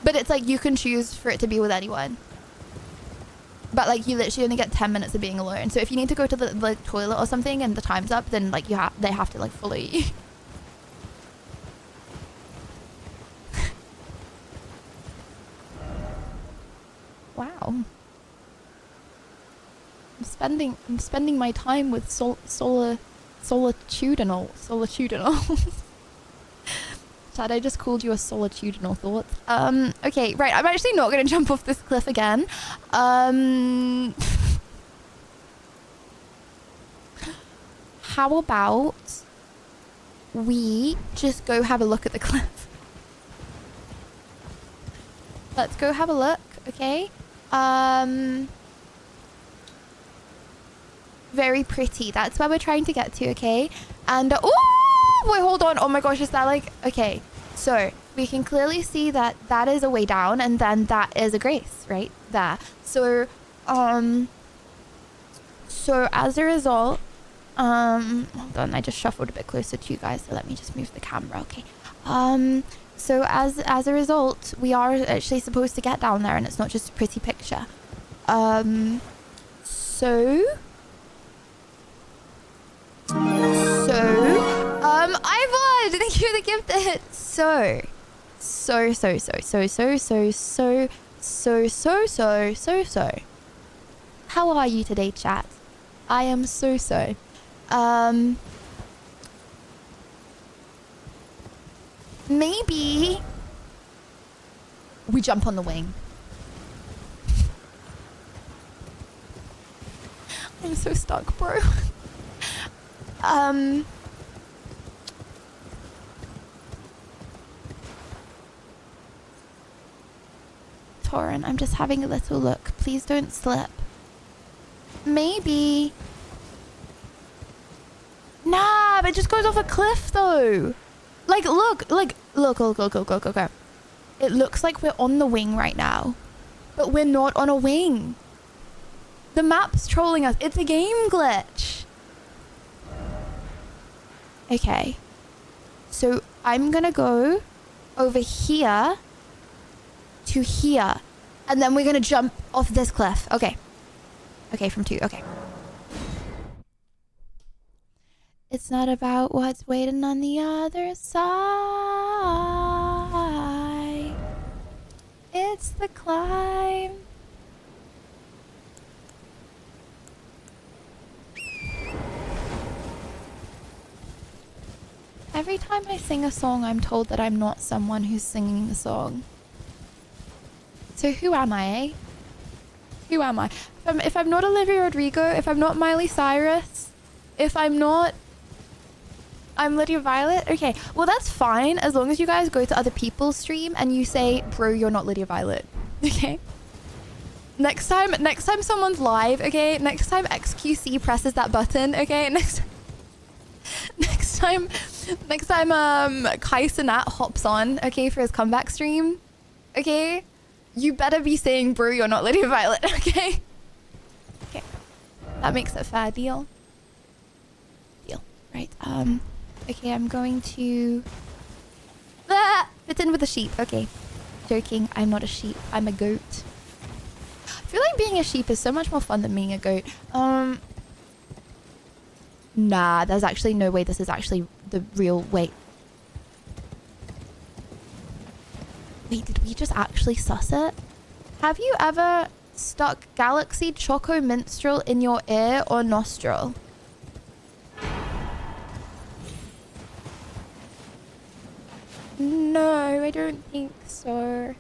But it's like you can choose for it to be with anyone. But like you literally only get 10 minutes of being alone. So if you need to go to the toilet or something and the time's up, then like they have to like follow you. Wow. I'm spending my time with solitudinal. Chad, I just called you a solitudinal thought. Okay, right, I'm actually not gonna jump off this cliff again. How about we just go have a look at the cliff? Let's go have a look, okay? Very pretty. That's where we're trying to get to, okay? And, oh, wait, hold on. Oh my gosh, is that like, okay. So we can clearly see that that is a way down and then that is a grace right there. So, so as a result, hold on, I just shuffled a bit closer to you guys. So let me just move the camera, okay? So as a result, we are actually supposed to get down there and it's not just a pretty picture. Thank you for the gift. So. How are you today, chat? I am so. Maybe we jump on the wing. I'm so stuck, bro. Torin, I'm just having a little look. Please don't slip. Maybe. Nah, but it just goes off a cliff though. Like, look. It looks like we're on the wing right now, but we're not on a wing. The map's trolling us. It's a game glitch. Okay. So I'm gonna go over here to here, and then we're gonna jump off this cliff. Okay. Okay, from 2. Okay. It's not about what's waiting on the other side. It's the climb. Every time I sing a song, I'm told that I'm not someone who's singing the song. So who am I, eh? Who am I? If I'm not Olivia Rodrigo, if I'm not Miley Cyrus, if I'm not... I'm Lydia Violet? Okay, well that's fine as long as you guys go to other people's stream and you say, bro, you're not Lydia Violet. Okay? Next time someone's live, okay? Next time XQC presses that button, okay? Next time Kai Cenat hops on, okay, for his comeback stream, okay? You better be saying, bro, you're not Lydia Violet, okay? Okay. That makes it fair. Deal. Right. Okay, I'm going to... fit in with a sheep. Okay. Joking. I'm not a sheep. I'm a goat. I feel like being a sheep is so much more fun than being a goat. Nah, there's actually no way this is actually the real... Wait, did we just actually suss it? Have you ever stuck Galaxy Choco Minstrel in your ear or nostril? No, I don't think so.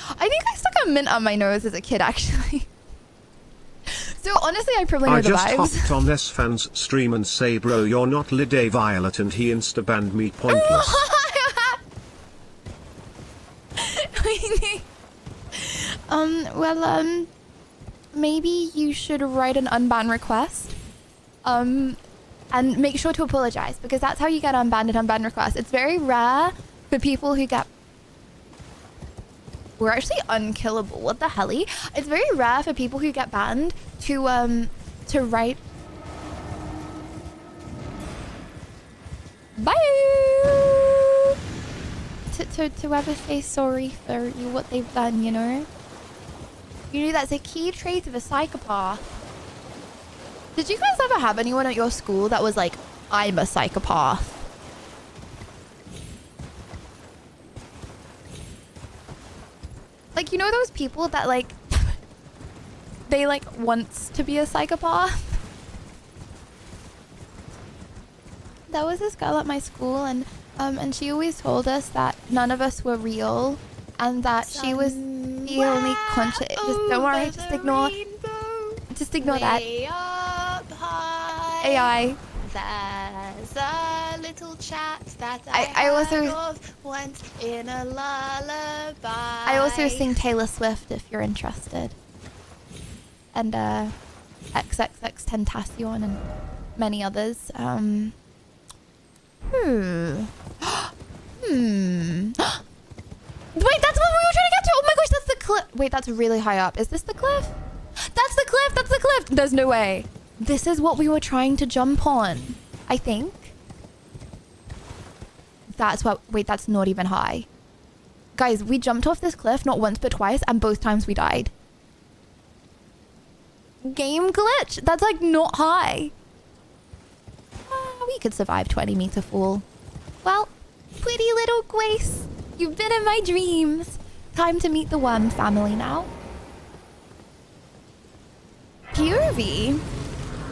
I think I stuck a mint on my nose as a kid, actually. So honestly, I probably know the vibes. I just hopped on this fan's stream and say, bro, you're not Lydia Violet, and he insta-banned me pointless. Maybe you should write an unban request. And make sure to apologize, because that's how you get unbanned and unban requests. It's very rare for people who get... We're actually unkillable. What the helly? It's very rare for people who get banned to write... Bye! To ever say sorry for what they've done, you know? You know, that's a key trait of a psychopath. Did you guys ever have anyone at your school that was like, I'm a psychopath? Like, you know those people that like, they like wants to be a psychopath? There was this girl at my school and she always told us that none of us were real and that she was the only conscious. Just don't worry, just ignore that. AI. There's a little chat that I also of once in a lullaby. I also sing Taylor Swift if you're interested. And XXX Tentacion and many others. Wait, that's what we were trying to get to. Oh my gosh, that's the cliff. Wait, that's really high up. Is this the cliff? That's the cliff. That's the cliff. There's no way. This is what we were trying to jump on, I think. That's what... Wait, that's not even high. Guys, we jumped off this cliff not once but twice, and both times we died. Game glitch. That's like not high. We could survive 20-meter fall. Well, pretty little Grace, you've been in my dreams. Time to meet the Worm family now. POV,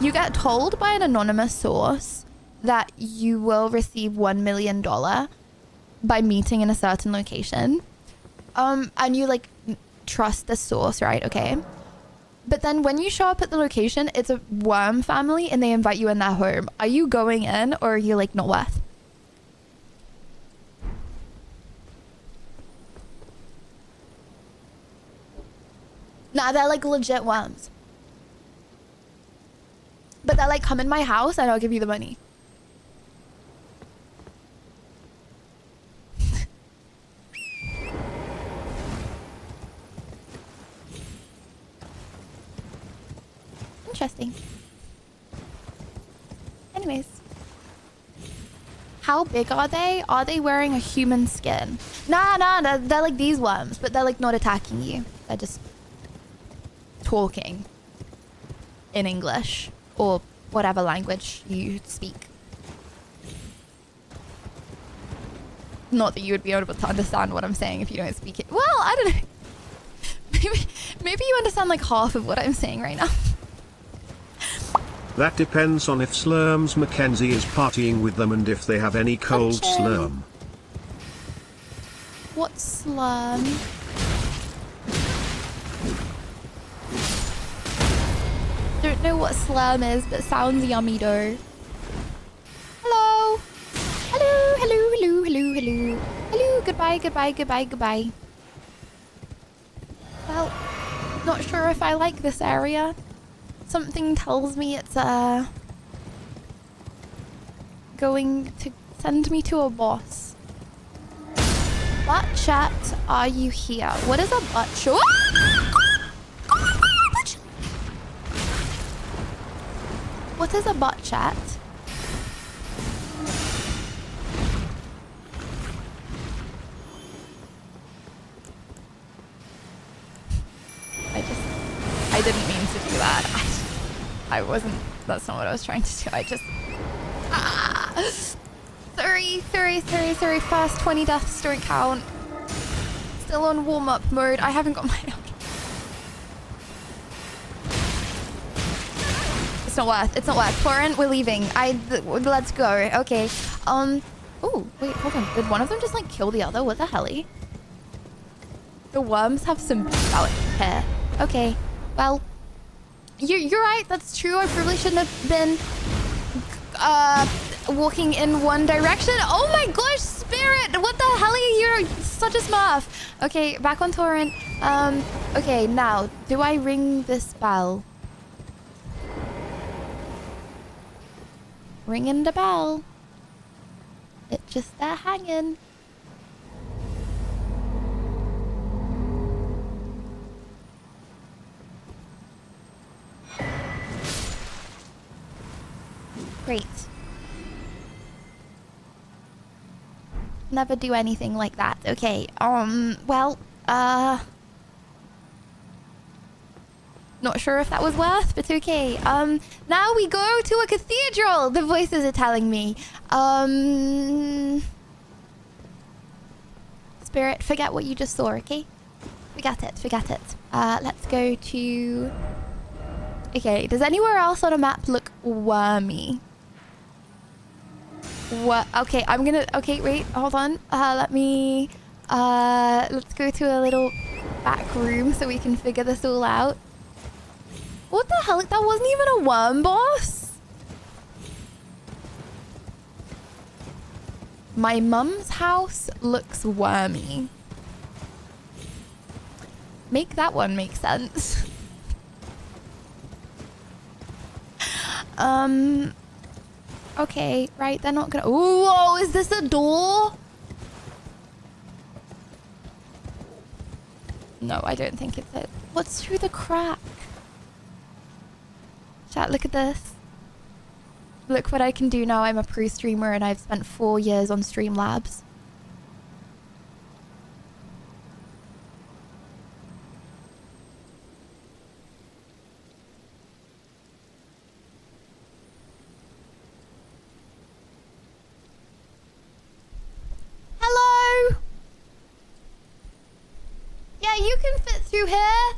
you get told by an anonymous source that you will receive $1 million by meeting in a certain location. And you like trust the source, right? Okay. But then when you show up at the location, it's a worm family and they invite you in their home. Are you going in or are you like not worth? Nah, they're like legit worms. But they're like, come in my house and I'll give you the money. Interesting. Anyways. How big are they? Are they wearing a human skin? Nah, they're like these worms, but they're like not attacking you. They're just talking in English or whatever language you speak. Not that you would be able to understand what I'm saying if you don't speak it. Well, I don't know. Maybe you understand like half of what I'm saying right now. That depends on if Slurms Mackenzie is partying with them and if they have any cold slurm. What slurm? Don't know what slurm is, but sounds yummy though. Hello. Hello. Goodbye. Well, not sure if I like this area. Something tells me it's going to send me to a boss. Butt chat, are you here? What is a butt chat? What is a butt chat? I didn't mean to do that. I wasn't, that's not what I was trying to do. I just, sorry. First 20 deaths don't count. Still on warm-up mode. I haven't got my... It's not worth. Torrent, we're leaving. Let's go. Okay. Oh, wait, hold on. Did one of them just like kill the other? What the hell? The worms have some beef out here. Okay. Well, you're right. That's true. I probably shouldn't have been walking in one direction. Oh my gosh, Spirit! What the hell are you? You're such a smurf. Okay, back on Torrent. Okay, now, do I ring this bell? Ringing the bell. It's just there hanging. Great. Never do anything like that. Okay, well, not sure if that was worth, but okay. Now we go to a cathedral, the voices are telling me. Spirit, forget what you just saw, okay? Forget it. Let's go to... Okay, does anywhere else on a map look wormy? What? Okay, I'm gonna... Okay, wait, hold on. Let's go to a little back room so we can figure this all out. What the hell? That wasn't even a worm boss? My mum's house looks wormy. Make that one make sense. Okay, right, they're not gonna... Ooh, whoa, is this a door? No, I don't think it's it. What's through the crack? Chat, look at this. Look what I can do now. I'm a pro streamer and I've spent 4 years on Streamlabs. you can fit through here.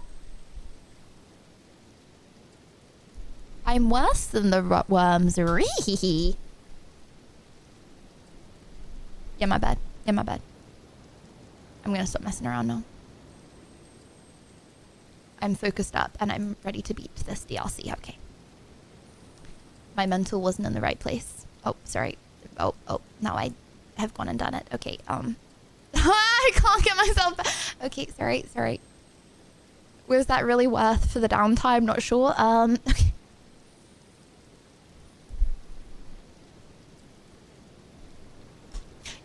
I'm worse than the worms. Ree. Yeah, my bad. Yeah, my bad. I'm gonna stop messing around now. I'm focused up and I'm ready to beat this DLC. Okay. My mental wasn't in the right place. Oh, sorry. Oh, now I have gone and done it. Okay, I can't get myself back. Okay, sorry. Was that really worth for the downtime? Not sure. Okay.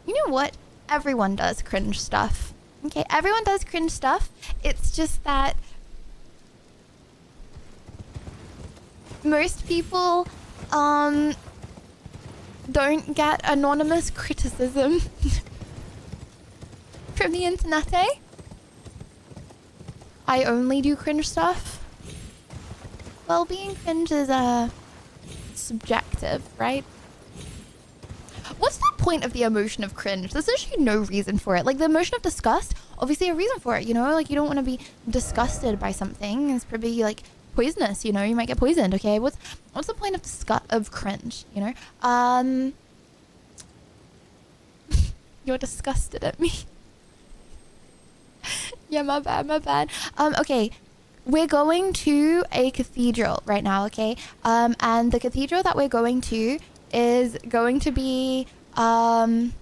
You know what? Everyone does cringe stuff. Okay, everyone does cringe stuff. It's just that most people don't get anonymous criticism from the internet, eh? I only do cringe stuff. Well, being cringe is subjective, right? What's the point of the emotion of cringe? There's actually no reason for it. Like the emotion of disgust, obviously a reason for it, you know? Like you don't want to be disgusted by something. It's probably like poisonous, you know? You might get poisoned, okay? What's the point of cringe, you know? You're disgusted at me. Yeah, my bad. Okay. We're going to a cathedral right now, okay? And the cathedral that we're going to is going to be, that's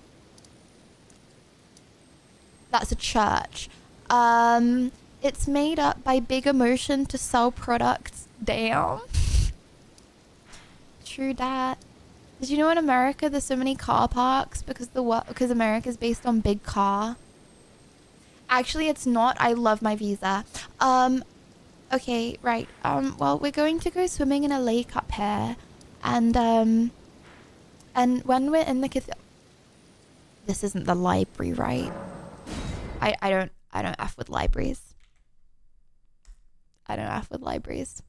a church. It's made up by big emotion to sell products. Damn. True that. Did you know in America there's so many car parks because America is based on big car? Actually, it's not. I love my visa. Okay, right. Well, we're going to go swimming in a lake up here. And when we're in the cathedral... This isn't the library, right? I don't F with libraries. I don't F with libraries.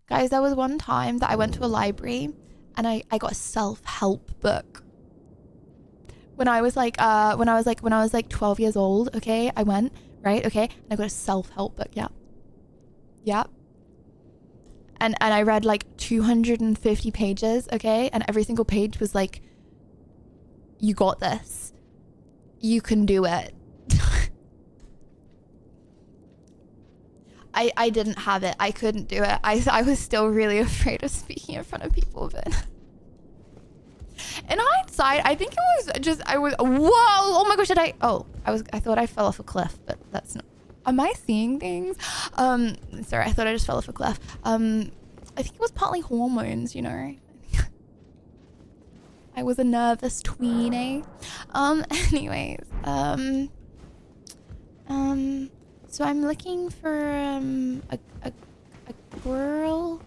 Guys, there was one time that I went to a library and I got a self-help book. When I was like 12 years old, okay? I went, right? Okay? And I got a self-help book, yeah. Yeah. And I read like 250 pages, okay? And every single page was like, you got this. You can do it. I didn't have it. I couldn't do it. I was still really afraid of speaking in front of people, but in hindsight, I think it was just, whoa, oh my gosh, I thought I fell off a cliff, but that's not, am I seeing things? Sorry, I thought I just fell off a cliff. I think it was partly hormones, you know. I was a nervous tween, eh? Anyways, so I'm looking for a girl,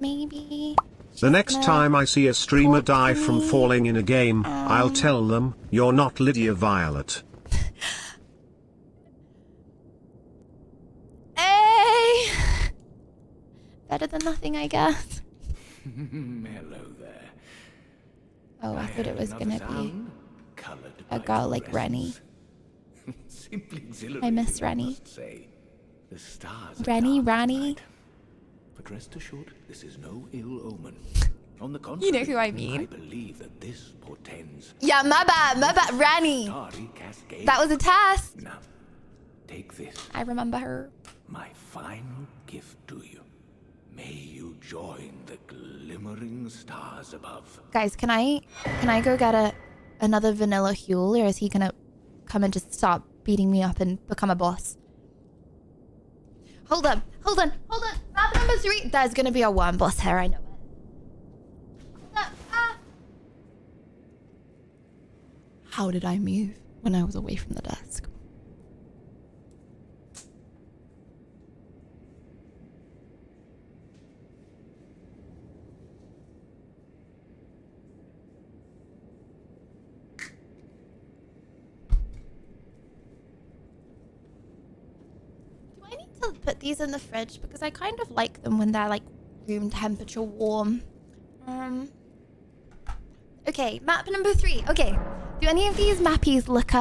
maybe. The next time I see a streamer die from falling in a game, I'll tell them, you're not Lydia Violet. Hey! Better than nothing, I guess. Hello there. Oh, I thought it was gonna be a girl like Rennie. I miss Rennie. Rennie. But rest assured, this is no ill omen. On the You know who I mean. I believe that this portends. Yeah, my bad, Rennie. That was a test. Now, take this. I remember her. My final gift to you. May you join the glimmering stars above. Guys, can I go get another vanilla Huel, or is he gonna come and just start beating me up and become a boss? Hold on. Map number 3. There's gonna be a worm boss here, I know it. Hold up. How did I move when I was away from the desk? To put these in the fridge because I kind of like them when they're like room temperature warm. Okay, map number 3. Okay, do any of these mappies look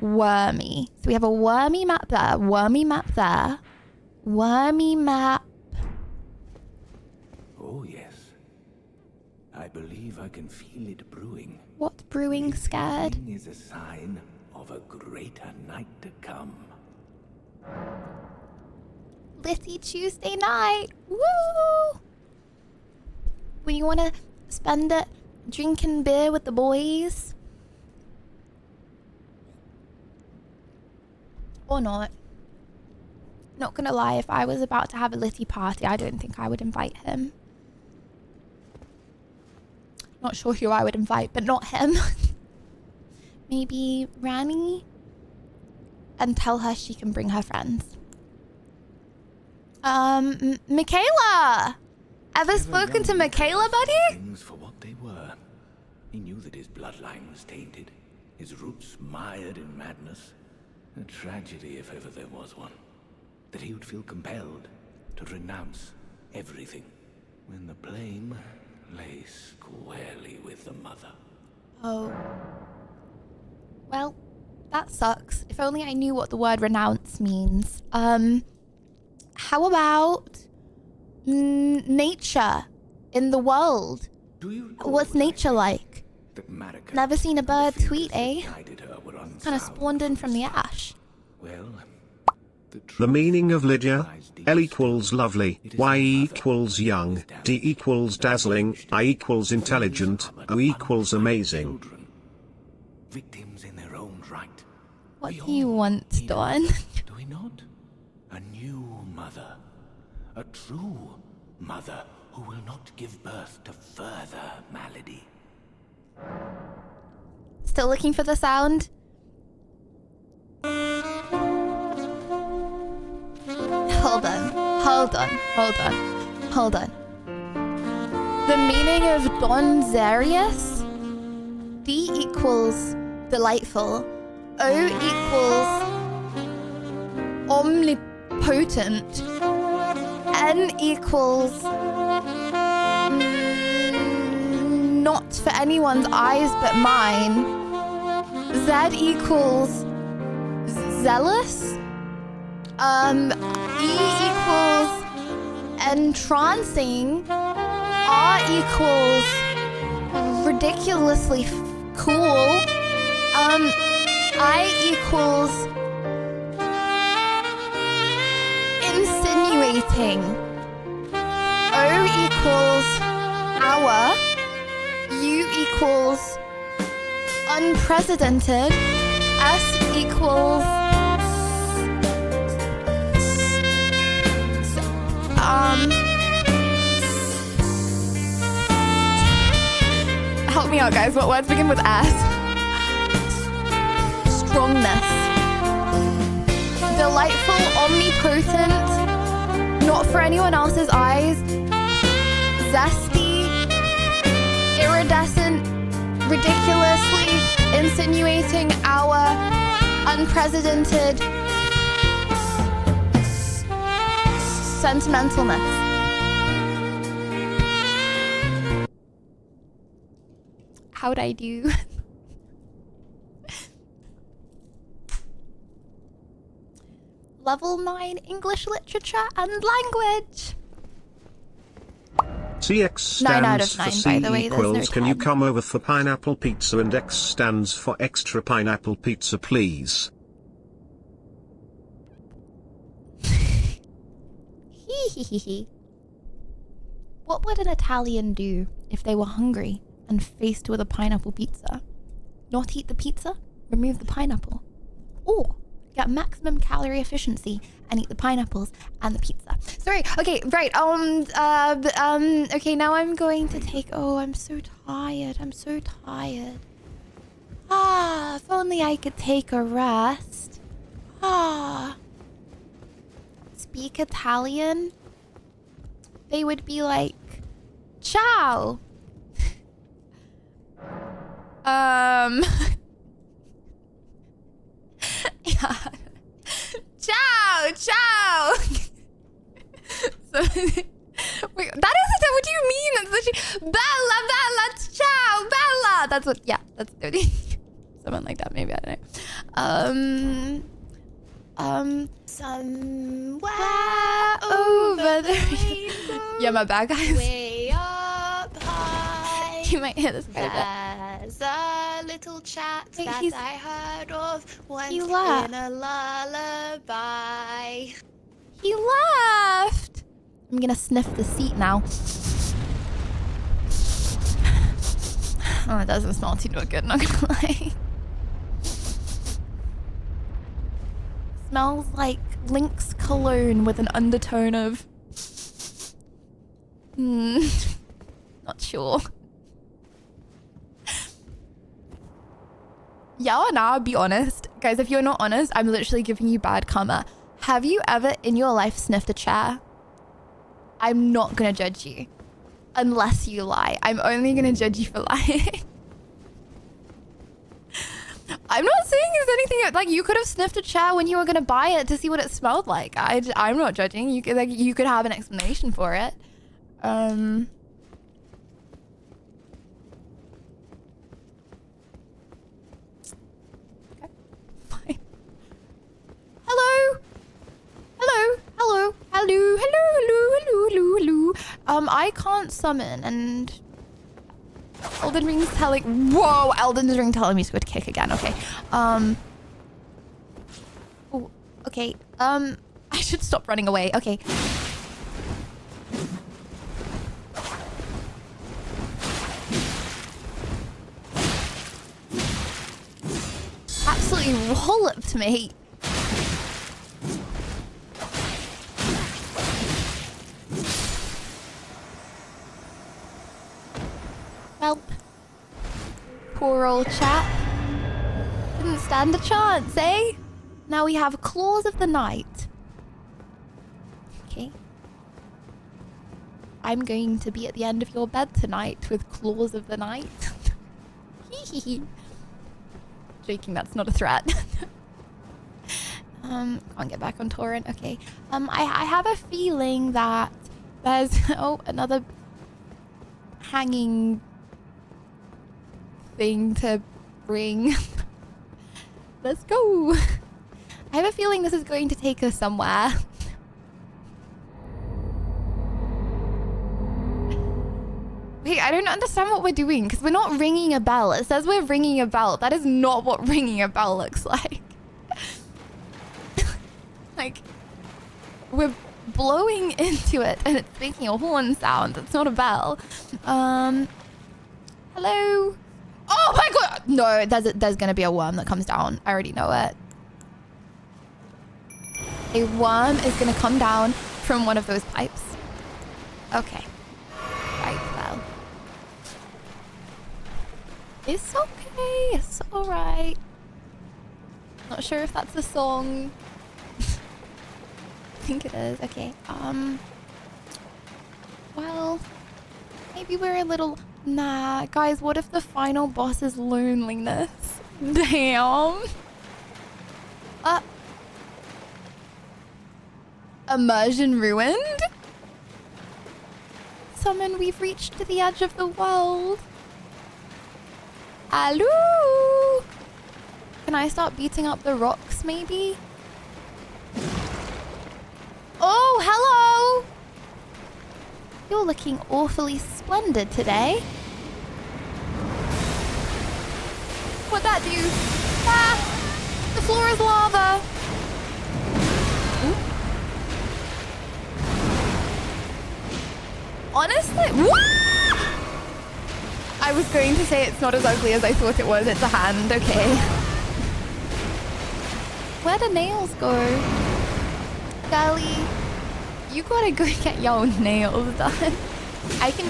wormy. So we have a wormy map there, wormy map there, wormy map. Oh, yes. I believe I can feel it brewing. What brewing, scared? Evening is a sign of a greater night to come. Litty Tuesday night. Woo! When you want to spend it drinking beer with the boys. Or not. Not gonna lie, if I was about to have a Litty party, I don't think I would invite him. Not sure who I would invite, but not him. Maybe Rani? And tell her she can bring her friends. Michaela! Ever spoken to Michaela, buddy? Things for what they were. He knew that his bloodline was tainted, his roots mired in madness. A tragedy if ever there was one. That he would feel compelled to renounce everything when the blame lay squarely with the mother. Oh. Well, that sucks. If only I knew what the word renounce means. How about nature in the world? What's nature like? Never seen a bird tweet, eh? Kind of spawned in from the ash. The meaning of Lydia: L equals lovely, Y equals young, D equals dazzling, I equals intelligent, O equals amazing. Victims in their own right. What do you want, Dawn? Do we not? A new mother. A true mother who will not give birth to further malady. Still looking for the sound? Hold on. The meaning of Don Zarius? D equals delightful. O equals omnipotent. N equals not for anyone's eyes but mine. Z equals zealous. E equals entrancing. R equals ridiculously cool. I equals insinuating. O equals hour. U equals unprecedented. S equals help me out, guys. What words begin with S? Strongness. Delightful, omnipotent, not for anyone else's eyes. Zesty, iridescent, ridiculously insinuating, hour, unprecedented, sentimentalness. How'd I do? Level 9 English literature and language. CX 9 out stands of 9, for C by the way, there's equals no can you 10. come over for pineapple pizza, and X stands for extra pineapple pizza please. What would an Italian do if they were hungry and faced with a pineapple pizza? Not eat the pizza, remove the pineapple. Or get maximum calorie efficiency and eat the pineapples and the pizza. Sorry, okay, right, okay, now I'm going to take, oh, I'm so tired, if only I could take a rest. Speak Italian? They would be like, ciao. Yeah. Ciao. So, wait, that isn't what do you mean? That's literally Bella, ciao, Bella. That's what, yeah, that's something like that, maybe, I don't know. Somewhere over the rainbow, yeah, my bad, guys. way up high. You might hear this quite a bit. There's a little chat Wait, that he's- I heard of once he laughed. in a lullaby. He left. I'm gonna sniff the seat now. Oh, it doesn't smell too good, not gonna lie. Smells like Lynx cologne with an undertone of... not sure. Yeah or nah, be honest. Guys, if you're not honest, I'm literally giving you bad karma. Have you ever in your life sniffed a chair? I'm not gonna judge you. Unless you lie. I'm only gonna judge you for lying. I'm not saying there's anything like you could have sniffed a chair when you were gonna buy it to see what it smelled like. I'm not judging. You could you could have an explanation for it. Okay. Fine. Hello. Hello. Hello. Hello. Hello. Hello. Hello. Hello. Hello. I can't summon and Elden Ring's telling... Whoa! Elden Ring telling me to go to kick again. Okay. Oh, okay. I should stop running away. Okay. Absolutely walloped me. Well, poor old chap. Didn't stand a chance, eh? Now we have Claws of the Night. Okay. I'm going to be at the end of your bed tonight with Claws of the Night. Hee. Joking, that's not a threat. Can't get back on torrent. Okay. I have a feeling that there's another hanging thing to bring. Let's go. I have a feeling this is going to take us somewhere. Wait, I don't understand what we're doing because we're not ringing a bell. It says we're ringing a bell. That is not what ringing a bell looks like. Like, we're blowing into it and it's making a horn sound. It's not a bell. Hello? Oh my god! No, there's gonna be a worm that comes down. I already know it. A worm is gonna come down from one of those pipes. Okay. Right, well. It's okay. It's alright. Not sure if that's a song. I think it is. Okay. Well, maybe we're a little... Nah, guys, what if the final boss is loneliness? Damn. Immersion ruined? Summon, we've reached to the edge of the world. Hello? Can I start beating up the rocks, maybe? Oh, hello! You're looking awfully splendid today. What'd that do? Ah! The floor is lava! Ooh. Honestly, what? I was going to say it's not as ugly as I thought it was. It's a hand, okay. Where'd the nails go? Golly. You gotta go get your nails done. I can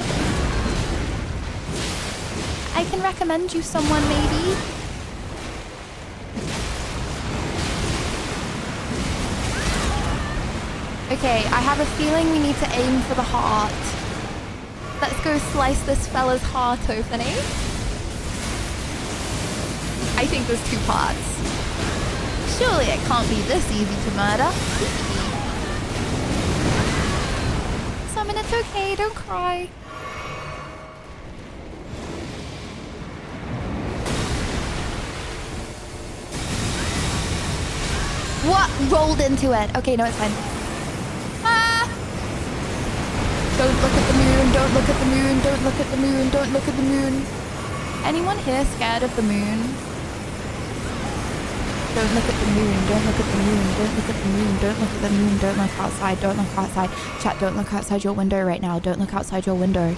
recommend you someone, maybe. Okay, I have a feeling we need to aim for the heart. Let's go slice this fella's heart open, eh? I think there's 2 parts. Surely it can't be this easy to murder. Summon, it's okay, don't cry. rolled into it. Okay, no, it's fine. Ah! Don't look at the moon, don't look at the moon, don't look at the moon, don't look at the moon. Anyone here scared of the moon? Don't look at the moon, don't look at the moon, don't look at the moon, don't look at the moon, don't look outside, don't look outside. Chat, don't look outside your window right now, don't look outside your window.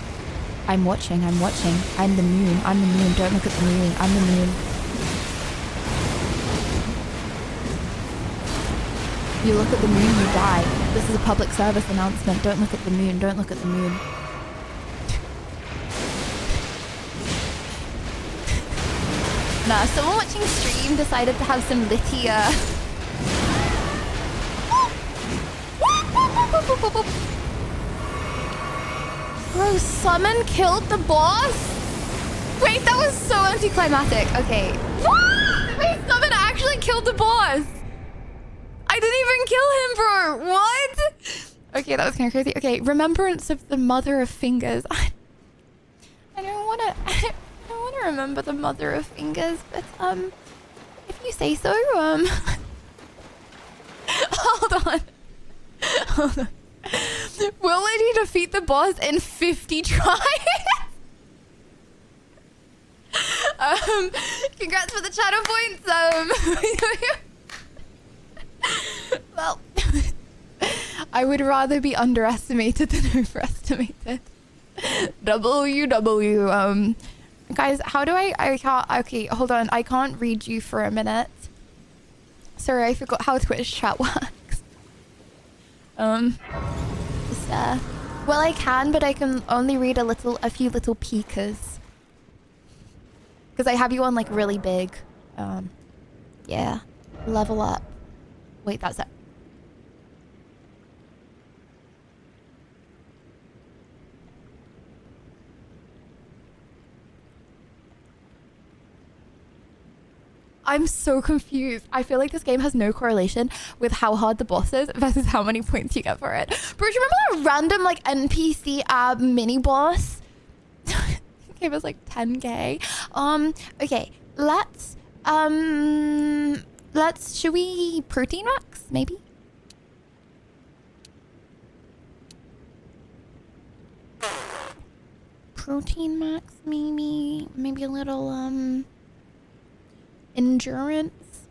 I'm watching, I'm watching. I'm the moon, I'm the moon, don't look at the moon, I'm the moon. You look at the moon, you die. This is a public service announcement. Don't look at the moon, don't look at the moon. Nah, someone watching stream decided to have some Lytia. Bro, summon killed the boss? Wait, that was so anticlimactic. Okay. Wait, summon actually killed the boss. I didn't even kill him, bro. What? Okay, that was kind of crazy. Okay, remembrance of the mother of fingers. I don't want to remember the mother of fingers, but if you say so. Hold on. Will Lady defeat the boss in 50 tries? Congrats for the channel points. Well, I would rather be underestimated than overestimated. WW. Guys, how do I can't, okay, hold on. I can't read you for a minute. Sorry, I forgot how Twitch chat works. Well, I can, but I can only read a few little peekers. Because I have you on like really big. Yeah. Level up. Wait, that's it. I'm so confused. I feel like this game has no correlation with how hard the boss is versus how many points you get for it. Bro, do you remember that random like NPC mini boss? It gave us like 10k. Okay, should we protein max maybe? Protein max maybe a little endurance.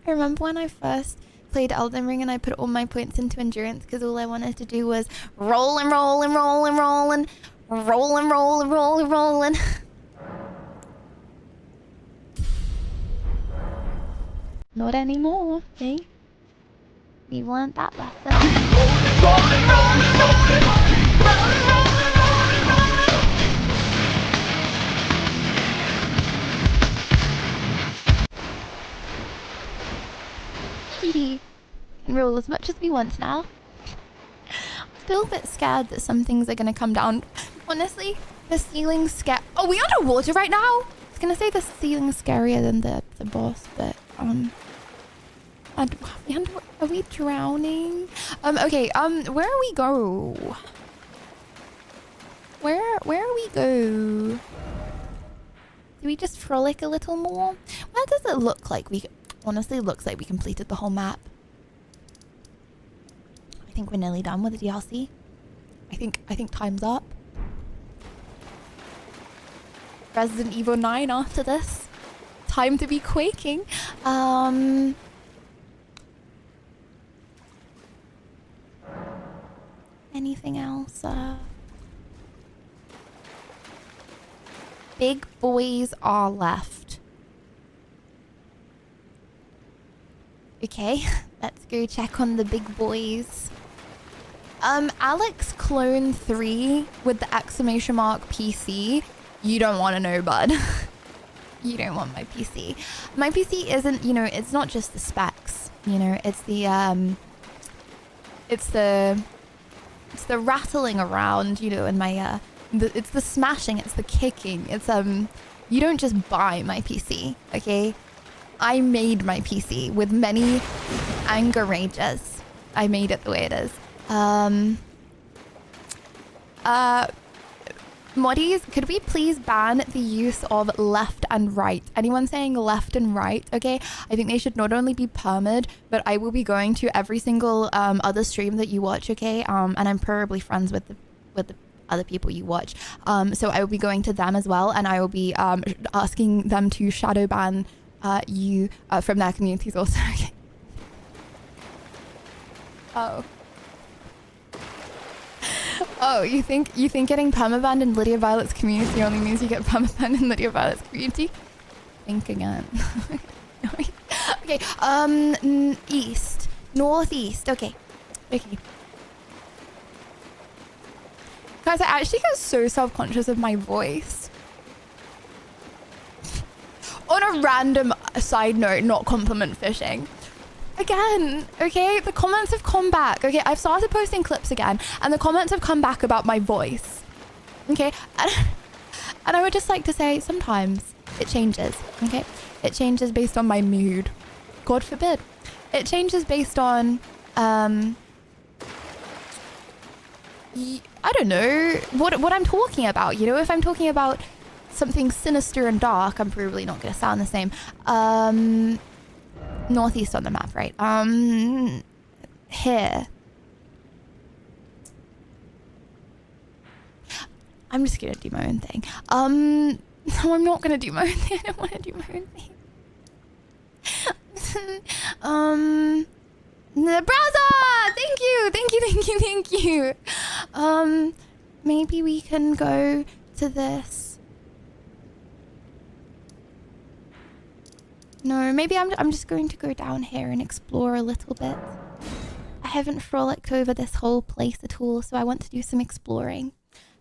I remember when I first played Elden Ring and I put all my points into endurance because all I wanted to do was roll and roll and roll and roll and roll and roll and roll and roll and not anymore, eh? We learned that lesson. We can roll as much as we want now. Still a bit scared that some things are gonna come down. Honestly, the ceiling's scary. Oh, we underwater right now? I was gonna say the ceiling's scarier than the boss, but are we drowning? Okay, where are we go? Where we go? Do we just frolic a little more? What does it look like? Honestly, looks like we completed the whole map. I think we're nearly done with the DLC. I think time's up. Resident Evil 9 after this. Time to be quaking. Anything else? Big boys are left. Okay, let's go check on the big boys. Alex Clone 3 with the exclamation mark PC. You don't want to know, bud. You don't want my PC. My PC isn't, you know, it's not just the specs, you know, it's the rattling around, you know, in my, it's the smashing, it's the kicking, it's, you don't just buy my PC, okay? I made my PC with many anger rages. I made it the way it is. Moddies, could we please ban the use of left and right? Anyone saying left and right, okay? I think they should not only be permed, but I will be going to every single other stream that you watch, okay? And I'm probably friends with the other people you watch. So I will be going to them as well, and I will be asking them to shadow ban you from their communities also, okay? Oh, you think getting permabanned in Lydia Violet's community only means you get permabanned in Lydia Violet's community? Think again. Okay, east. Northeast. Okay. Guys, I actually get so self-conscious of my voice. On a random side note, not compliment fishing. Again, okay, the comments have come back. Okay, I've started posting clips again, and the comments have come back about my voice. Okay, and I would just like to say sometimes it changes. Okay, it changes based on my mood. God forbid, it changes based on I don't know what I'm talking about. You know, if I'm talking about something sinister and dark, I'm probably not going to sound the same. Northeast on the map, right? Here. I'm just gonna do my own thing. No, I'm not gonna do my own thing. I don't want to do my own thing. The browser! Thank you. Maybe we can go to this. No, maybe I'm just going to go down here and explore a little bit. I haven't frolicked over this whole place at all, so I want to do some exploring.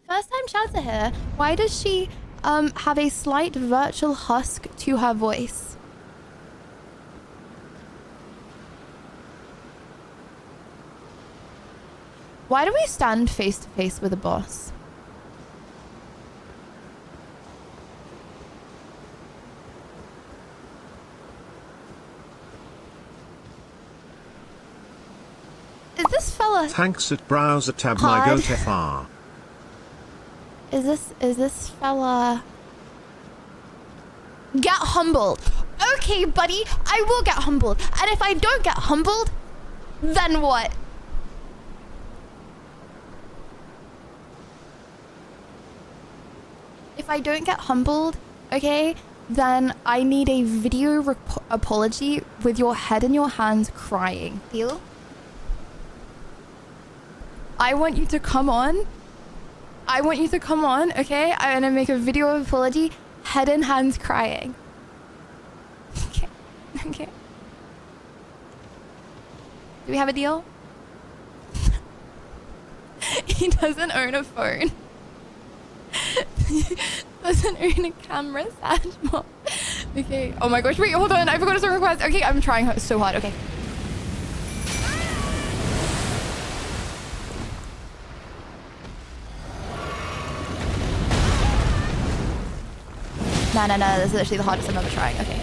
First time Shazza here. Why does she have a slight virtual husk to her voice? Why do we stand face to face with a boss? Is this fella... Thanks at browser tab Hard? my goat FR. Is this fella... Get humbled. Okay, buddy, I will get humbled. And if I don't get humbled, then what? If I don't get humbled, okay, then I need a video apology with your head in your hands crying. Deal? I want you to come on. Okay? I'm gonna make a video apology, head in hands crying. Okay. Do we have a deal? He doesn't own a phone. Doesn't own a camera, sad mom. Okay. Oh my gosh, wait, hold on. I forgot to request. Okay, I'm trying so hard. Okay. No, this is actually the hardest I'm ever trying. Okay.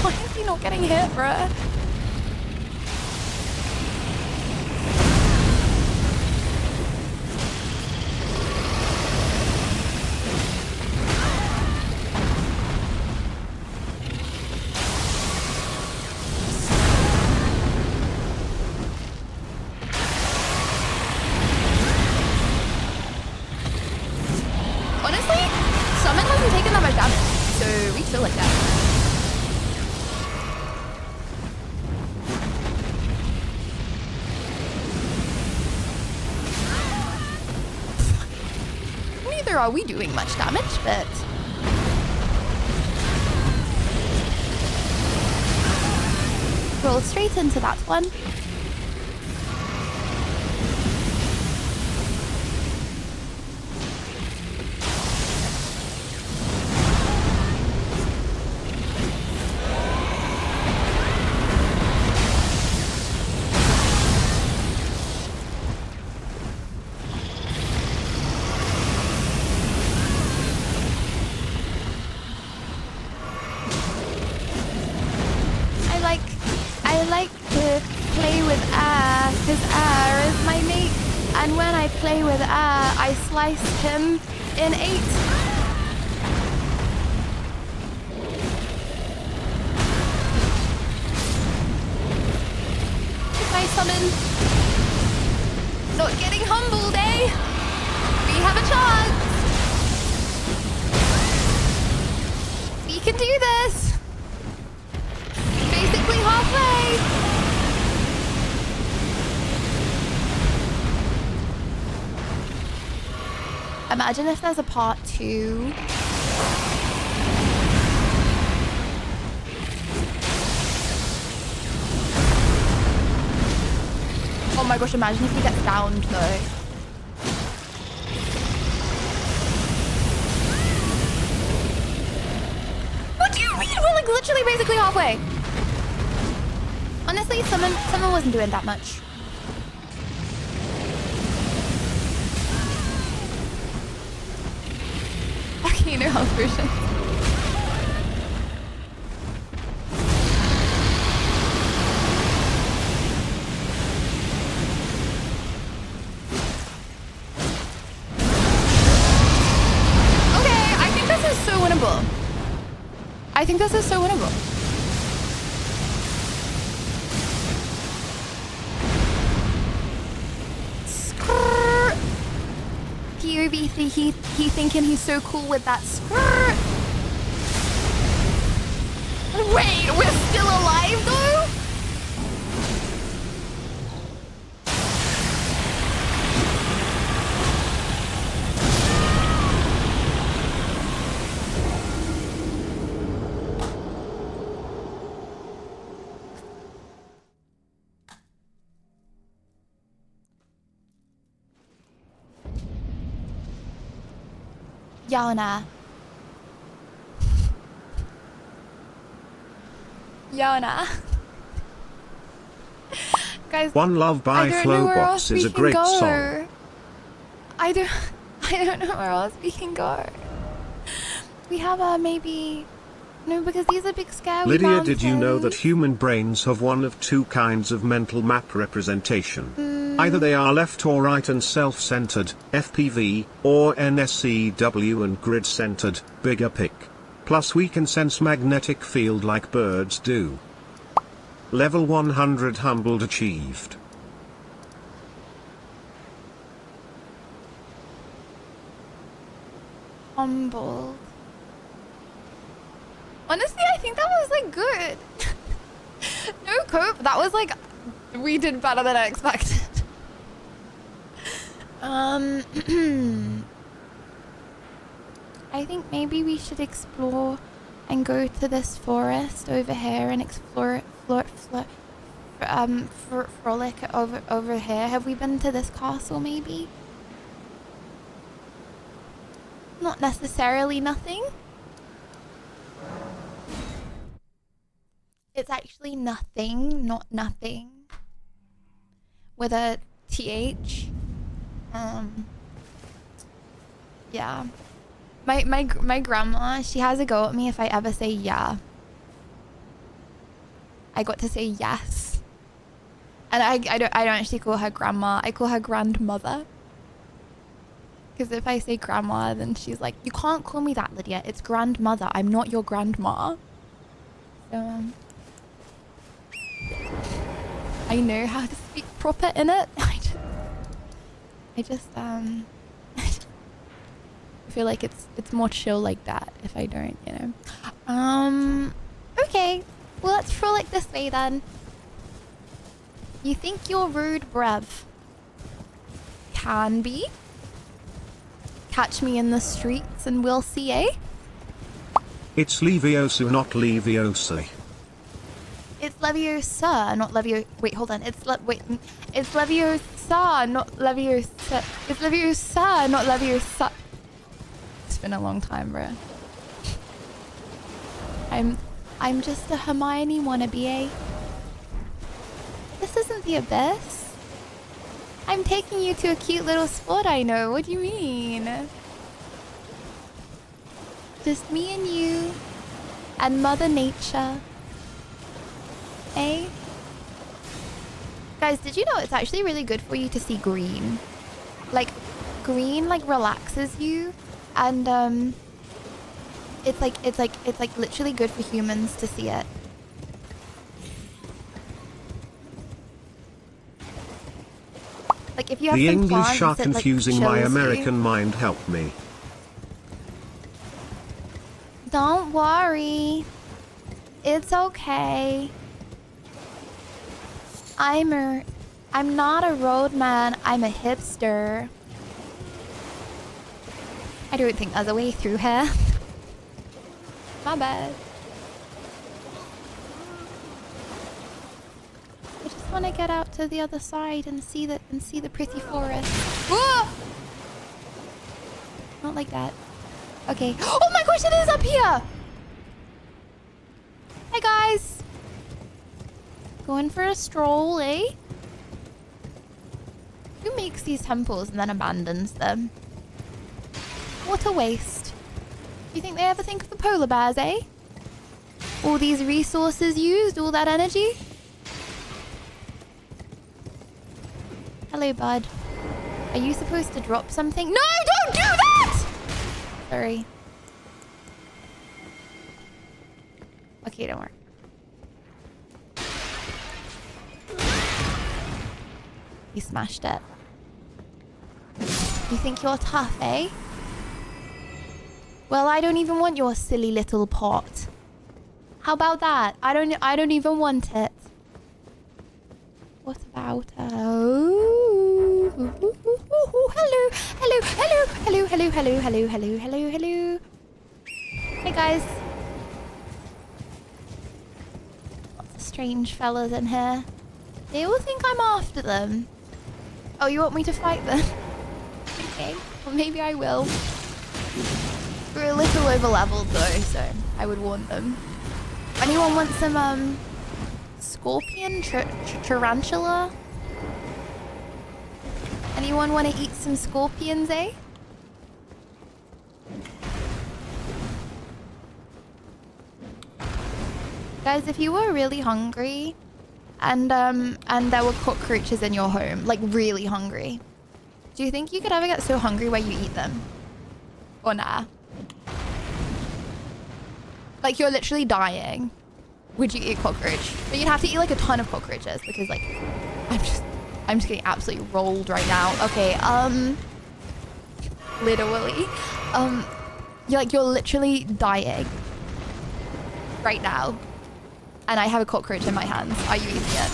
Why is he not getting hit, bruh? Like that. Neither are we doing much damage, but roll straight into that one. with air. I sliced him in 8. I summon. Not getting humbled, eh? We have a chance. We can do this. Basically halfway. Imagine if there's a part 2. Oh my gosh, imagine if he gets downed though. What do you mean? We're like literally basically halfway. Honestly, someone wasn't doing that much. Okay, no health potion. I think this is so winnable. Skrrr. POV, he thinking he's so cool with that skrrr. Wait, we're still alive though? Yana. Guys, One Love by Flowbox is a great song. I don't know where else we can go. We have maybe... No, because these are big scary Lydia, mountains. did you know that human brains have one of 2 kinds of mental map representation? Either they are left or right and self-centered, FPV, or NSCW and grid-centered, bigger pic. Plus we can sense magnetic field like birds do. Level 100 humbled achieved. Humbled. Honestly, I think that was like good. No cope. That was like, we did better than I expected. I think maybe we should explore and go to this forest over here and explore it, frolic over here. Have we been to this castle maybe? Not necessarily nothing. It's actually nothing, not nothing. With a TH. Yeah. My grandma, she has a go at me if I ever say yeah. I got to say yes. And I don't actually call her grandma, I call her grandmother. Because if I say grandma, then she's like, you can't call me that, Lydia. It's grandmother. I'm not your grandma. So I know how to speak proper in it. I just feel like it's more chill like that if I don't, you know. Okay. Well, let's frolic this way then. You think you're rude, bruv? Can be. Catch me in the streets and we'll see, eh? It's Leviosa, not Leviosa. It's Leviosa, not Levio. Wait, hold on. It's Leviosa, not Leviosa. It's Leviosa, not Leviosa. It's been a long time, bro. I'm just a Hermione wannabe, eh? This isn't the Abyss. I'm taking you to a cute little spot, I know. What do you mean? Just me and you. And Mother Nature. Eh? Guys, did you know it's actually really good for you to see green? Like, green like relaxes you, and it's like literally good for humans to see it. Like if you have The some English plants, are it, like, confusing my chills you. American mind. Help me. Don't worry. It's okay. I'm not a roadman, I'm a hipster. I don't think there's a way through here. My bad. I just want to get out to the other side and see the pretty forest. Whoa! Not like that. Okay. Oh my gosh, it is up here! Hey guys! Going for a stroll, eh? Who makes these temples and then abandons them? What a waste. Do you think they ever think of the polar bears, eh? All these resources used, all that energy? Hello, bud. Are you supposed to drop something? No, don't do that! Sorry. Okay, don't worry. You smashed it. You think you're tough, eh? Well, I don't even want your silly little pot. How about that? I don't even want it. What about oh, hello, hello, hello, hello, hello, hello, hello, hello, hello, hello. Hey guys. Lots of strange fellas in here. They all think I'm after them. Oh, you want me to fight them? Okay, well maybe I will. We're a little over leveled though, so I would warn them. Anyone want some scorpion tarantula? Anyone want to eat some scorpions, eh? Guys, if you were really hungry and there were cockroaches in your home, like really hungry, do you think you could ever get so hungry where you eat them? Or nah? Like you're literally dying. Would you eat a cockroach? But you'd have to eat like a ton of cockroaches because like I'm just getting absolutely rolled right now. Okay, literally. You're literally dying right now. And I have a cockroach in my hands. Are you eating it?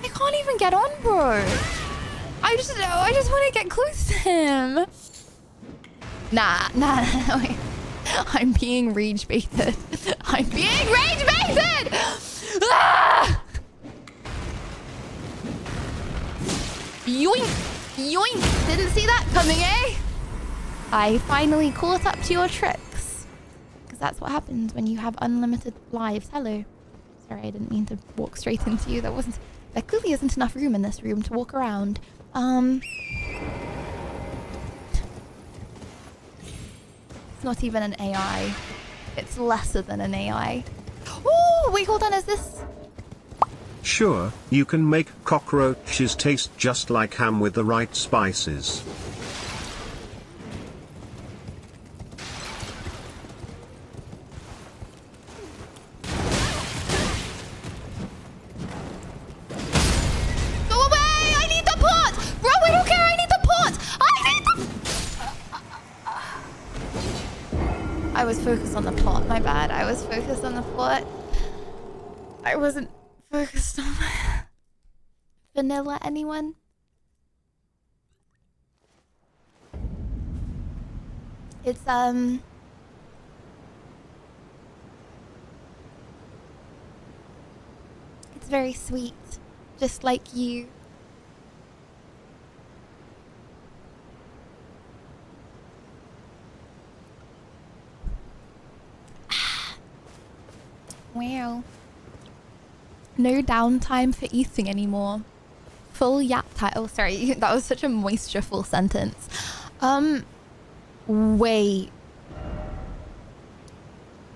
I can't even get on, bro. I just want to get close to him. Nah, wait. I'm being rage baited. I'm being rage baited! Ah! Yoink! Yoink! Didn't see that coming, eh? I finally caught up to your tricks. Because that's what happens when you have unlimited lives. Hello. Sorry, I didn't mean to walk straight into you. There clearly isn't enough room in this room to walk around. It's not even an AI. It's lesser than an AI. Oh, wait, hold on, is this? Sure, you can make cockroaches taste just like ham with the right spices. Go away! I need the pot! Bro, I don't care, I need the pot! I need the... I was focused on the plot, my bad. I was focused on the plot. I wasn't focused on vanilla. Anyone? It's it's very sweet, just like you. Wow. No downtime for eating anymore. Full yap time. Oh, sorry. That was such a moistureful sentence. Wait.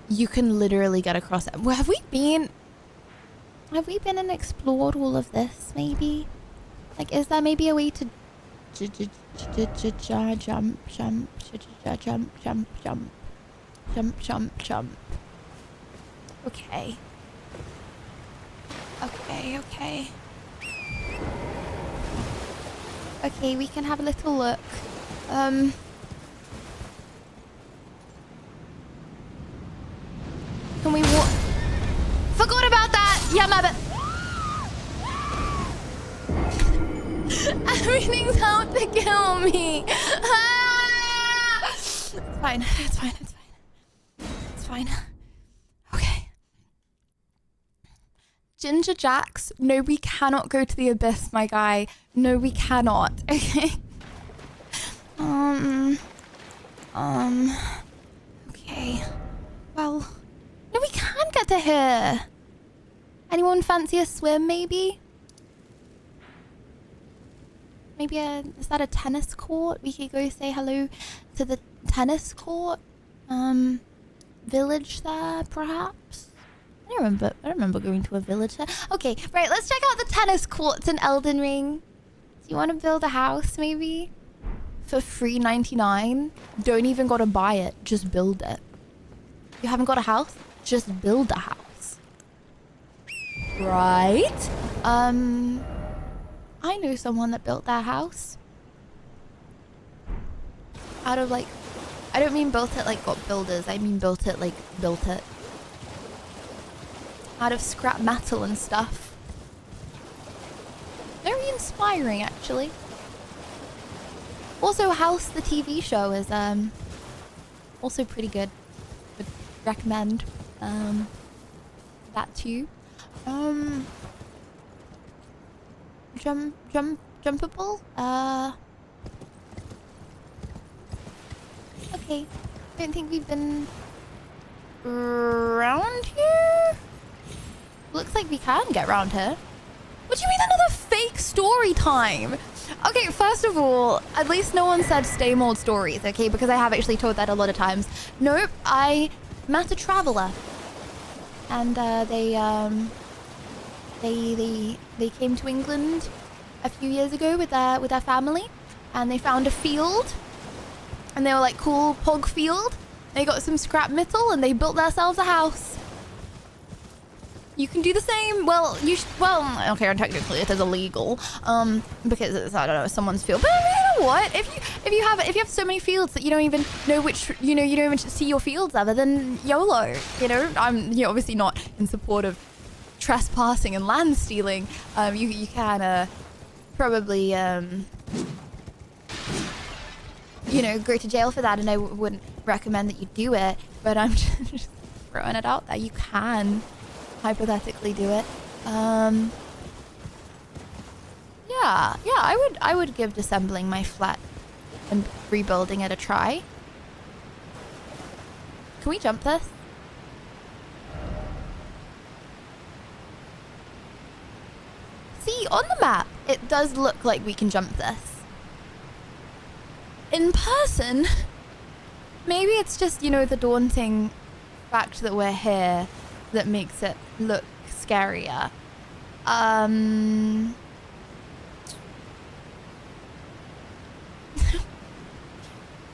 You can literally get across it. Well, have we been and explored all of this, maybe? Like, is there maybe a way to Jump. Okay. Okay, we can have a little look. Can we walk? Forgot about that! Yeah, my bad. Everything's out to kill me. Ah! It's fine. Okay. Ginger Jacks, no, we cannot go to the abyss, my guy. No, we cannot. Okay. Okay. Well, no, we can get to here. Anyone fancy a swim, maybe? Maybe is that a tennis court? We could go say hello to the tennis court, village there, perhaps. I don't remember going to a village there. Okay, right. Let's check out the tennis courts in Elden Ring. Do you want to build a house, maybe? For $3.99? Don't even gotta buy it. Just build it. You haven't got a house? Just build a house. Right? I know someone that built their house. Out of like, I don't mean built it like got builders. I mean built it like built it. Out of scrap metal and stuff. Very inspiring, actually. Also, House the TV show is also pretty good. Would recommend that too. Jumpable? Okay. Don't think we've been around here? Looks like we can get around here. What do you mean another fake story time? Okay, first of all, at least no one said same old stories, okay? Because I have actually told that a lot of times. Nope, I met a traveler. And they came to England a few years ago with their family, and they found a field, and they were like, cool pog field. They got some scrap metal and they built themselves a house. You can do the same. Well, well, okay, technically it is illegal, because it's, I don't know, someone's field. But you know what? If you have so many fields that you don't even know which, you don't even see your fields ever, then YOLO. I'm obviously not in support of trespassing and land stealing. You can probably go to jail for that, and I wouldn't recommend that you do it. But I'm just throwing it out there. You can hypothetically do it. Yeah, I would give disassembling my flat and rebuilding it a try. Can we jump this? See, on the map, it does look like we can jump this. In person, maybe it's just, the daunting fact that we're here that makes it look scarier.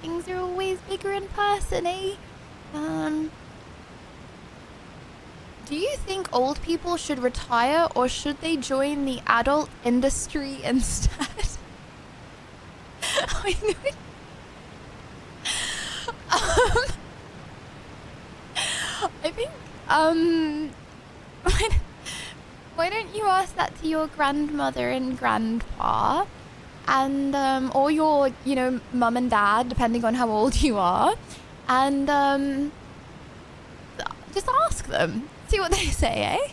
Things are always bigger in person, eh? Do you think old people should retire, or should they join the adult industry instead? I think, why don't you ask that to your grandmother and grandpa, and, or your, mum and dad, depending on how old you are, and, just ask them. See what they say, eh?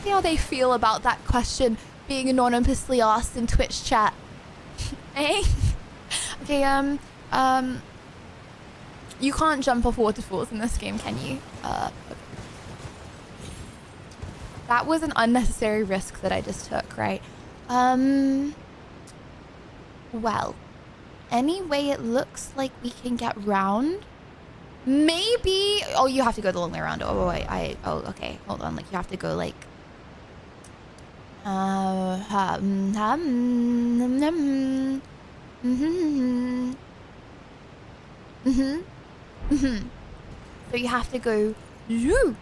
See how they feel about that question being anonymously asked in Twitch chat. Eh? Okay, you can't jump off waterfalls in this game, can you? Okay. That was an unnecessary risk that I just took, right? Well, anyway, it looks like we can get round. Maybe. Oh, you have to go the long way around. Oh, wait. Oh, okay. Hold on. Like, you have to go, like, So you have to go zoo.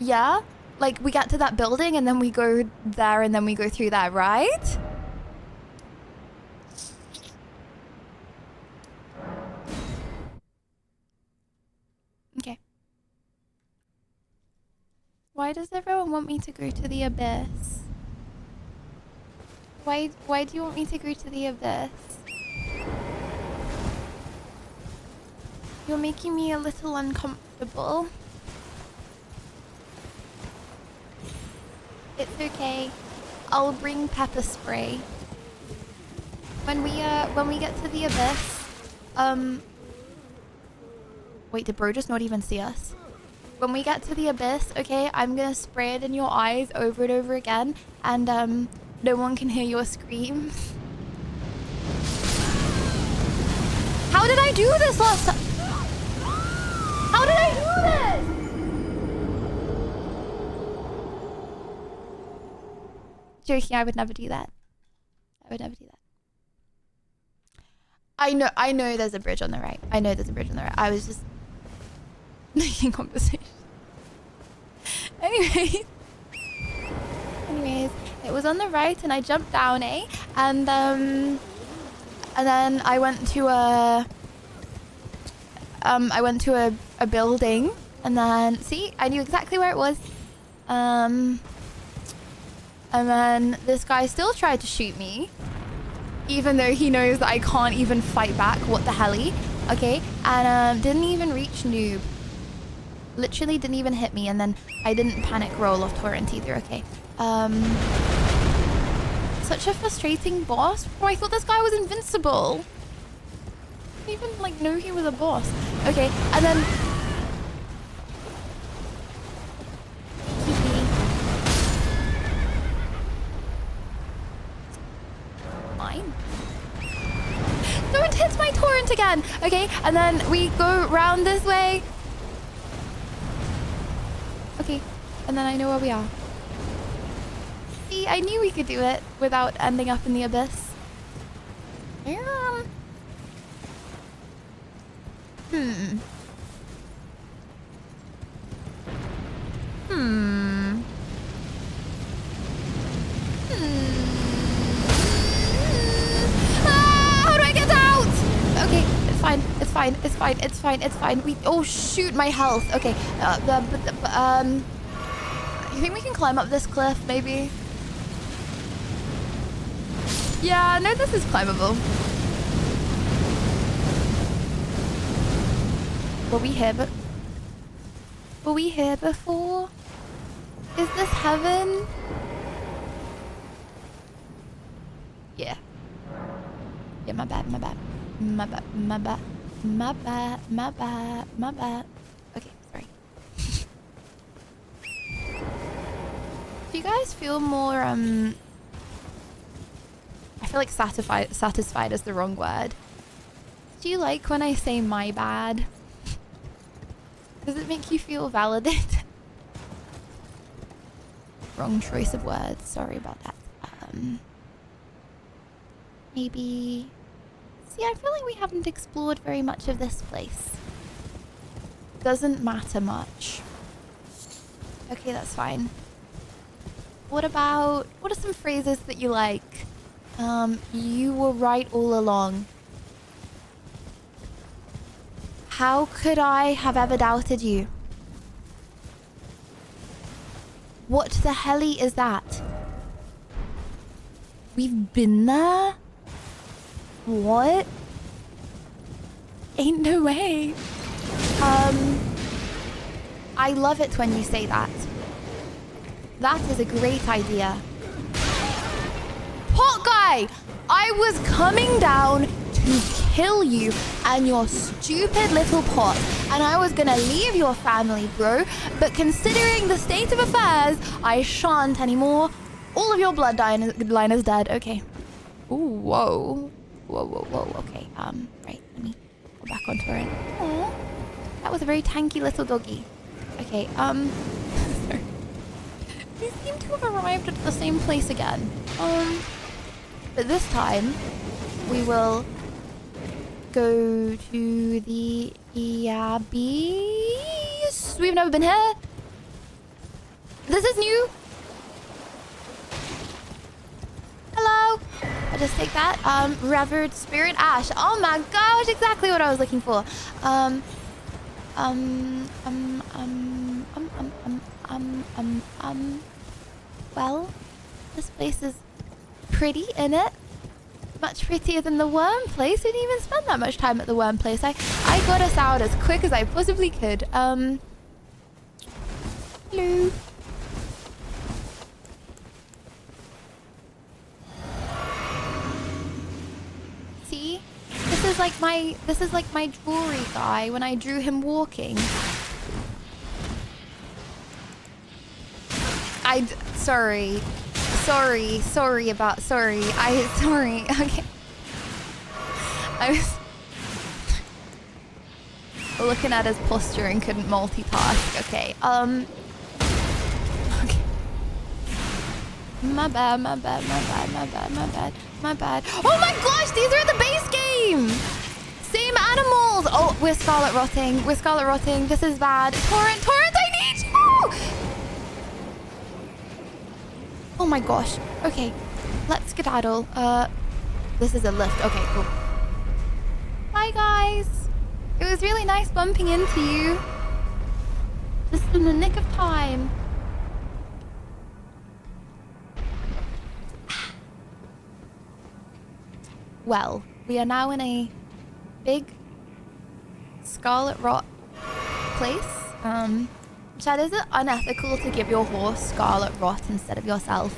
Yeah, like we get to that building and then we go there and then we go through that, right? Okay. Why does everyone want me to go to the abyss? Why do you want me to go to the abyss? You're making me a little uncomfortable. It's okay. I'll bring pepper spray. When we get to the abyss, wait, did bro just not even see us? When we get to the abyss, okay, I'm gonna spray it in your eyes over and over again, and no one can hear your screams. How did I do this last time? How did I do this? Joking, I would never do that. I would never do that. I know there's a bridge on the right. I know there's a bridge on the right. I was just making conversation. Anyways, it was on the right and I jumped down, eh? And then I went to a building, and then see, I knew exactly where it was. And then this guy still tried to shoot me, even though he knows that I can't even fight back. What the helly? Okay, and didn't even reach noob. Literally didn't even hit me, and then I didn't panic roll off torrent either. Okay. Such a frustrating boss. Oh, I thought this guy was invincible. I didn't even like know he was a boss. Okay, and then mine. Don't hit my torrent again. Okay, and then we go round this way. Okay, and then I know where we are. See, I knew we could do it without ending up in the abyss. Yeah. How do I get out? Okay, it's fine. It's fine. It's fine. It's fine. It's fine. Oh shoot, my health. Okay. You think we can climb up this cliff, maybe? Yeah, no, this is climbable. Were we here before? Is this heaven? Yeah. Yeah, my bad. Okay, sorry. Do you guys feel more, I feel like satisfied is the wrong word. Do you like when I say my bad? Does it make you feel validated? Wrong choice of words. Sorry about that. Maybe... See, I feel like we haven't explored very much of this place. Doesn't matter much. Okay, that's fine. What are some phrases that you like? You were right all along. How could I have ever doubted you? What the helly is that? We've been there? What? Ain't no way. I love it when you say that. That is a great idea. Pot guy! I was coming down to kill you and your stupid little pot, and I was gonna leave your family, bro, but considering the state of affairs, I shan't anymore. All of your bloodline is dead. Okay. Ooh, whoa. Whoa. Okay, right, let me go back onto her. Aww. That was a very tanky little doggy. Okay, sorry. We seem to have arrived at the same place again. But this time, we will go to the Abyss. We've never been here. This is new. Hello. I'll just take that. Revered Spirit Ash. Oh my gosh, exactly what I was looking for. Well, this place is pretty, isn't it? Much prettier than the worm place. We didn't even spend that much time at the worm place. I got us out as quick as I possibly could. Hello. See? This is like my jewelry guy when I drew him walking. Sorry. Sorry. Okay. I was looking at his posture and couldn't multitask. Okay. Okay. My bad. Oh my gosh, these are the base game! Same animals! Oh, we're scarlet rotting. This is bad. Torrent, I need you! Oh my gosh. Okay, let's skedaddle. This is a lift. Okay, cool. Bye, guys. It was really nice bumping into you. Just in the nick of time. Well, we are now in a big scarlet rot place. Chad, is it unethical to give your horse scarlet rot instead of yourself?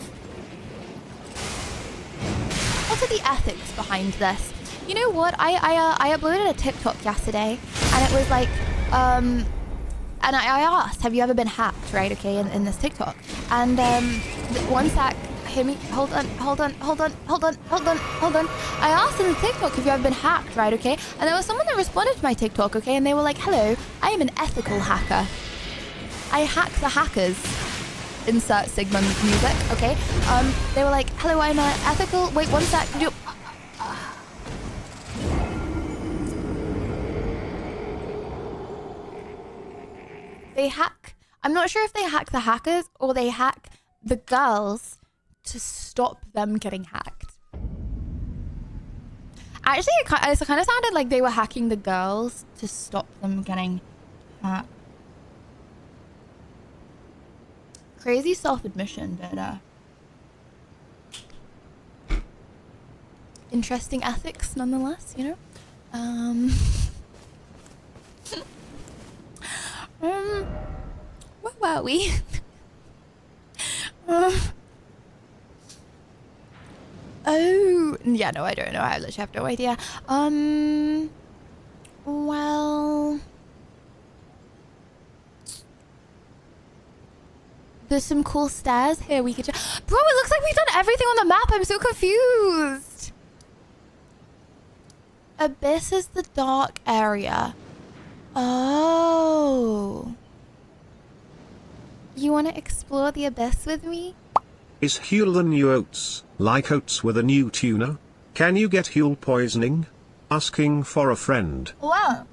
What are the ethics behind this? You know what? I uploaded a TikTok yesterday, and it was like, and I asked, have you ever been hacked, right? Okay, in this TikTok. And one sec, hear me, hold on. I asked in the TikTok if you ever been hacked, right? Okay, and there was someone that responded to my TikTok, okay, and they were like, hello, I am an ethical hacker. I hack the hackers. Insert Sigmund music, okay? They were like, hello, I'm an ethical... Wait, one sec. They hack... I'm not sure if they hack the hackers or they hack the girls to stop them getting hacked. Actually, it kind of sounded like they were hacking the girls to stop them getting hacked. Crazy self-admission, but interesting ethics nonetheless, you know? Where were we? Oh, yeah, no, I don't know. I literally have no idea. Well... There's some cool stairs here we could just... Bro, it looks like we've done everything on the map. I'm so confused. Abyss is the dark area. Oh. You want to explore the Abyss with me? Is Huel the new oats, like oats with a new tuna? Can you get Huel poisoning? Asking for a friend. Well.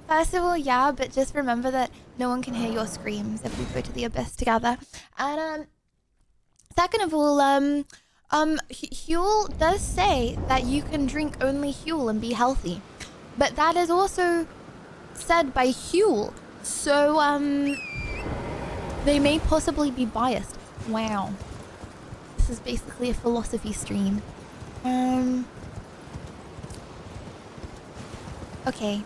First of all, yeah, but just remember that no one can hear your screams if we go to the Abyss together. And second of all, Huel does say that you can drink only Huel and be healthy. But that is also said by Huel. So, they may possibly be biased. Wow. This is basically a philosophy stream. Okay.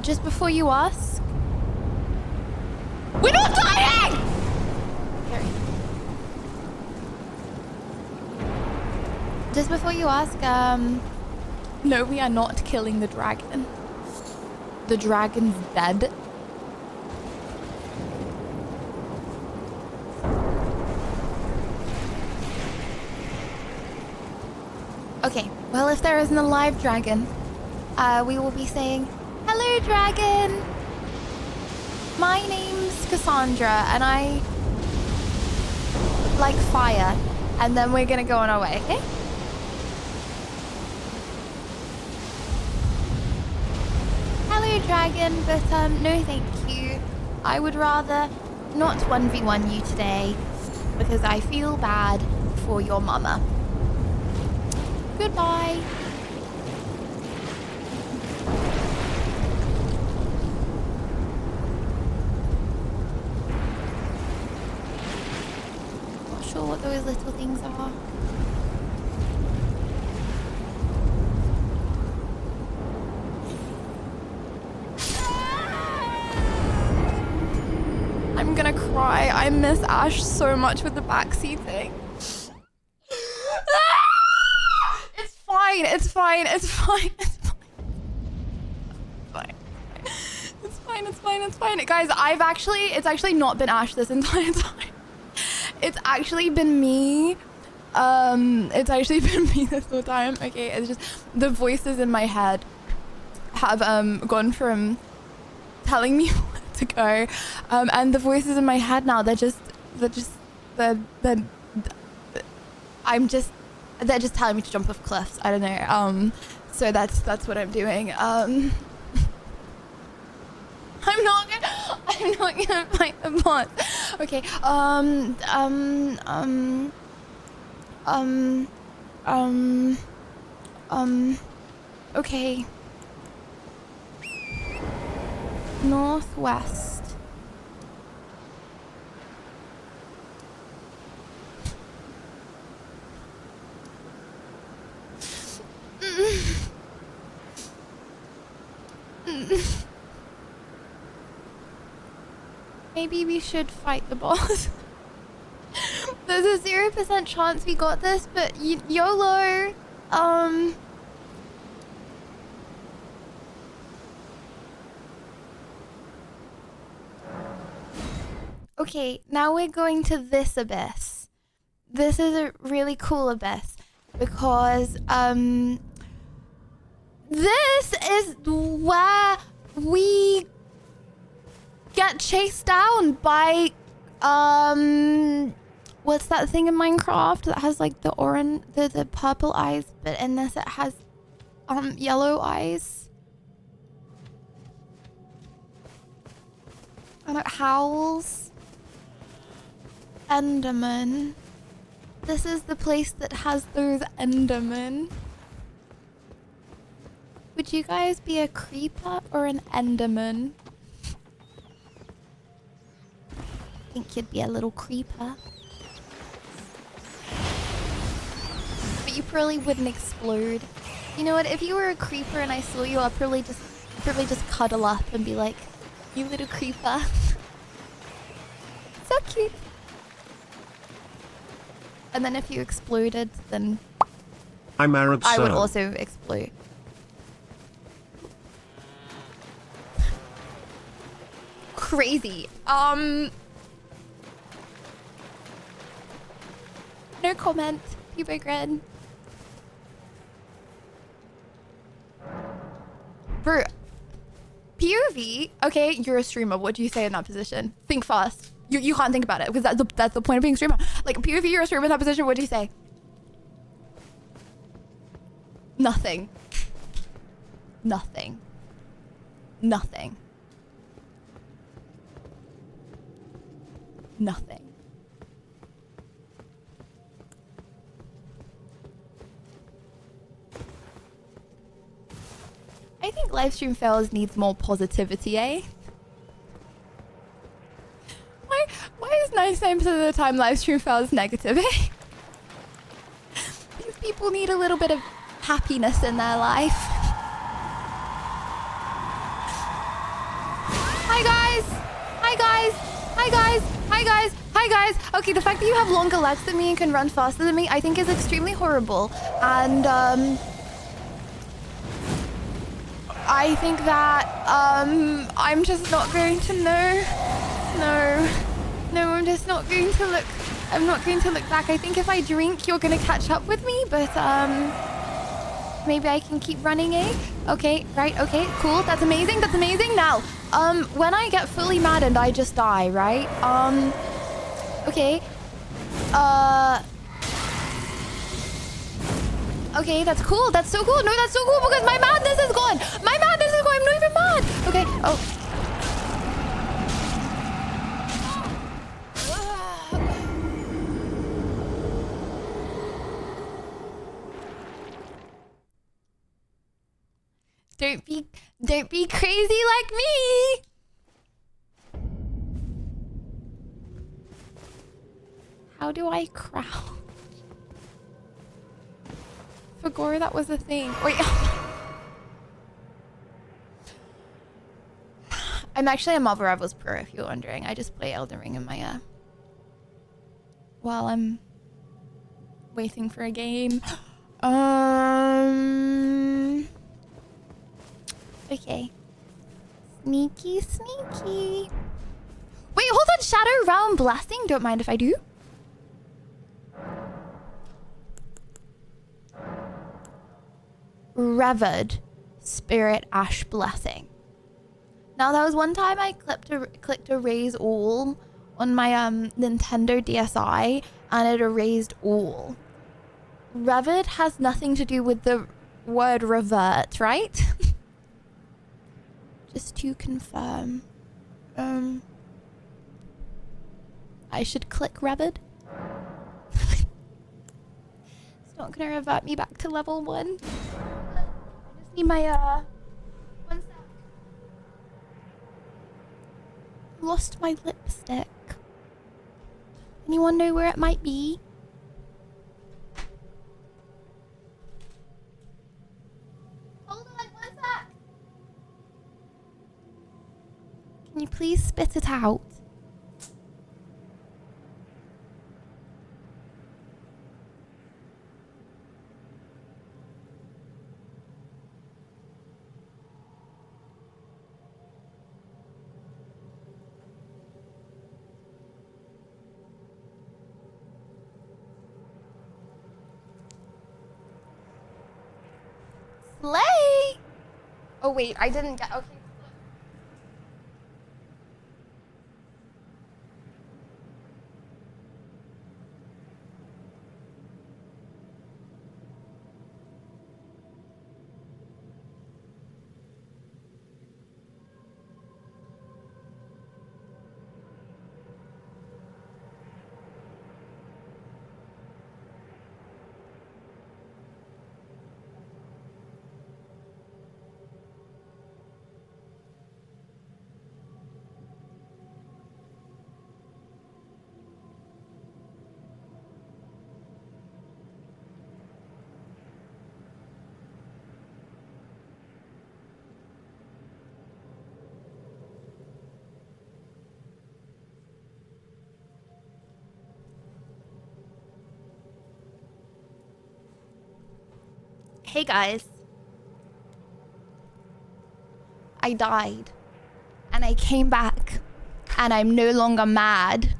Just before you ask... We're not dying! Sorry. Just before you ask, no, we are not killing the dragon. The dragon's dead. Okay, well, if there isn't a live dragon, we will be saying, hello, Hello, dragon. My name's Cassandra, and I like fire. And then we're gonna go on our way, okay? Hello, dragon, but no thank you. I would rather not 1v1 you today because I feel bad for your mama. Goodbye. Not sure what those little things are. I'm gonna cry. I miss Ash so much with the backseat thing. It's fine. It's fine. It's fine. It's fine. It's fine. It's fine. It's fine. Guys, it's actually not been Ash this entire time. It's actually been me. It's actually been me this whole time. Okay, it's just the voices in my head have gone from telling me where to go, and the voices in my head now they're just telling me to jump off cliffs. I don't know. So that's what I'm doing. I'm not gonna fight the boss. Okay. Okay. Northwest. Maybe we should fight the boss. There's a 0% chance we got this, but YOLO. Okay, now we're going to this abyss. This is a really cool abyss because this is where we get chased down by what's that thing in Minecraft that has like the orange, the purple eyes, but in this it has yellow eyes. And it howls. Enderman. This is the place that has those Endermen. Would you guys be a creeper or an Enderman? I think you'd be a little creeper. But you probably wouldn't explode. You know what? If you were a creeper and I saw you, I'd probably just cuddle up and be like, you little creeper. So cute. And then if you exploded, then I'm Arab, I would sir. also explode. Crazy. No comment. People grin. Bro, POV. Okay, you're a streamer. What do you say in that position? Think fast. You can't think about it because that's the point of being a streamer. Like POV, you're a streamer in that position. What do you say? Nothing. Nothing. Nothing. Nothing. I think livestream fails needs more positivity, eh? Why is 99% of the time livestream fails negative, eh? These people need a little bit of happiness in their life. Hi guys! Hi guys! Hi guys! Hi guys! Hi guys! Okay, the fact that you have longer legs than me and can run faster than me, I think is extremely horrible. And I think that I'm just not going to No, I'm just not going to look. I'm not going to look back. I think if I drink, you're going to catch up with me, but maybe I can keep running, eh? Okay, right, okay, cool. That's amazing, that's amazing. Now, when I get fully maddened, I just die, right? Okay. Okay, that's cool. That's so cool. No, that's so cool because my madness is gone. My madness is gone. I'm not even mad. Okay. Oh. Don't be crazy like me. How do I crouch? For gore, that was a thing. Wait. I'm actually a Marvel Rivals pro, if you're wondering. I just play Elden Ring in my while I'm waiting for a game. Okay. Sneaky, sneaky. Wait, hold on. Shadow Realm Blessing. Don't mind if I do. Revered Spirit Ash Blessing. Now there was one time I clicked erase all on my Nintendo DSi and it erased all. Revered has nothing to do with the word revert, right? Just to confirm. I should click Revered. It's not gonna revert me back to level 1. I just need my one sec. Lost my lipstick. Anyone know where it might be? Hold on, one sec. Can you please spit it out? Slay! Oh wait, I didn't get, okay. Hey guys. I died. And I came back. And I'm no longer mad.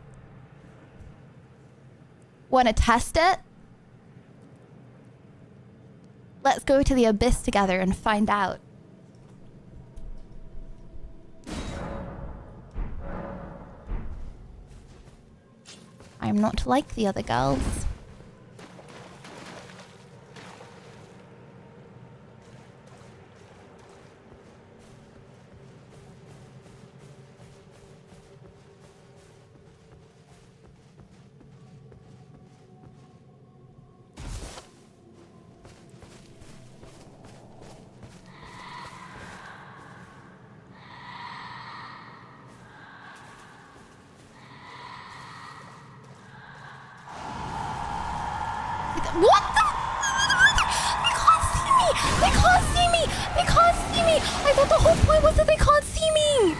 Wanna test it? Let's go to the abyss together and find out. I'm not like the other girls. What the? They can't see me! They can't see me! They can't see me! I thought the whole point was that they can't see me!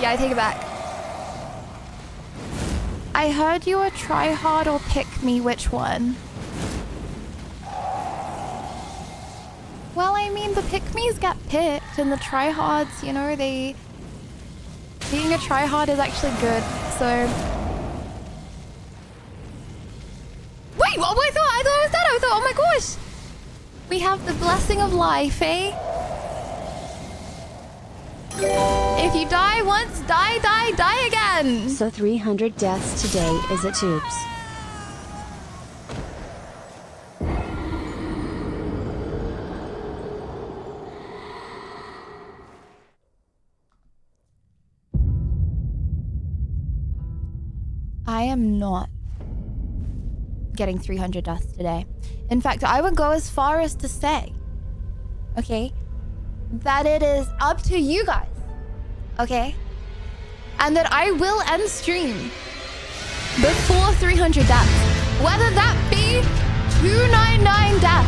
Yeah, I take it back. I heard you were try hard or pick me, which one? Well, I mean, the pick-me's get picked, and the tryhards, you know, they Being a tryhard is actually good, so... Wait, what? I thought I was dead. I thought, oh my gosh! We have the blessing of life, eh? If you die once, die again! So 300 deaths today, is it oops? I am not getting 300 deaths today. In fact, I would go as far as to say, okay, that it is up to you guys, okay? And that I will end stream before 300 deaths. Whether that be 299 deaths,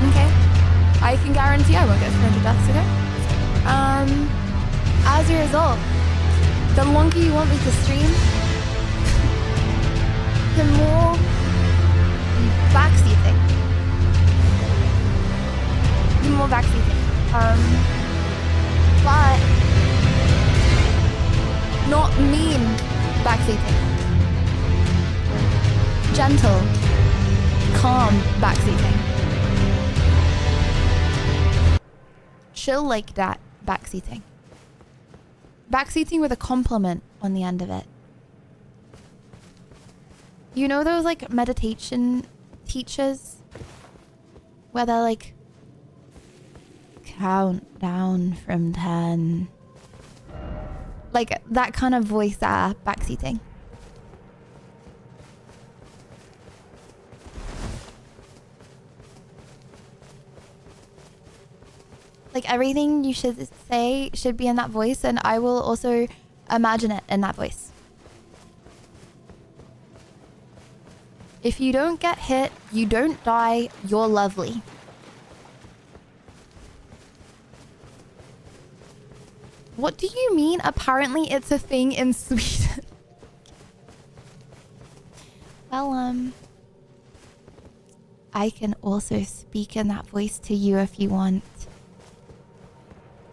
okay? I can guarantee I won't get 300 deaths, okay? As a result, the longer you want me to stream, the more backseating. The more backseating. But not mean backseating. Gentle, calm backseating. Chill like that backseating. Backseating with a compliment on the end of it. You know those like meditation teachers where they're like, count down from 10. Like that kind of voice backseating. Like everything you should say should be in that voice, and I will also imagine it in that voice. If you don't get hit, you don't die, you're lovely. What do you mean? Apparently it's a thing in Sweden. Well, I can also speak in that voice to you if you want.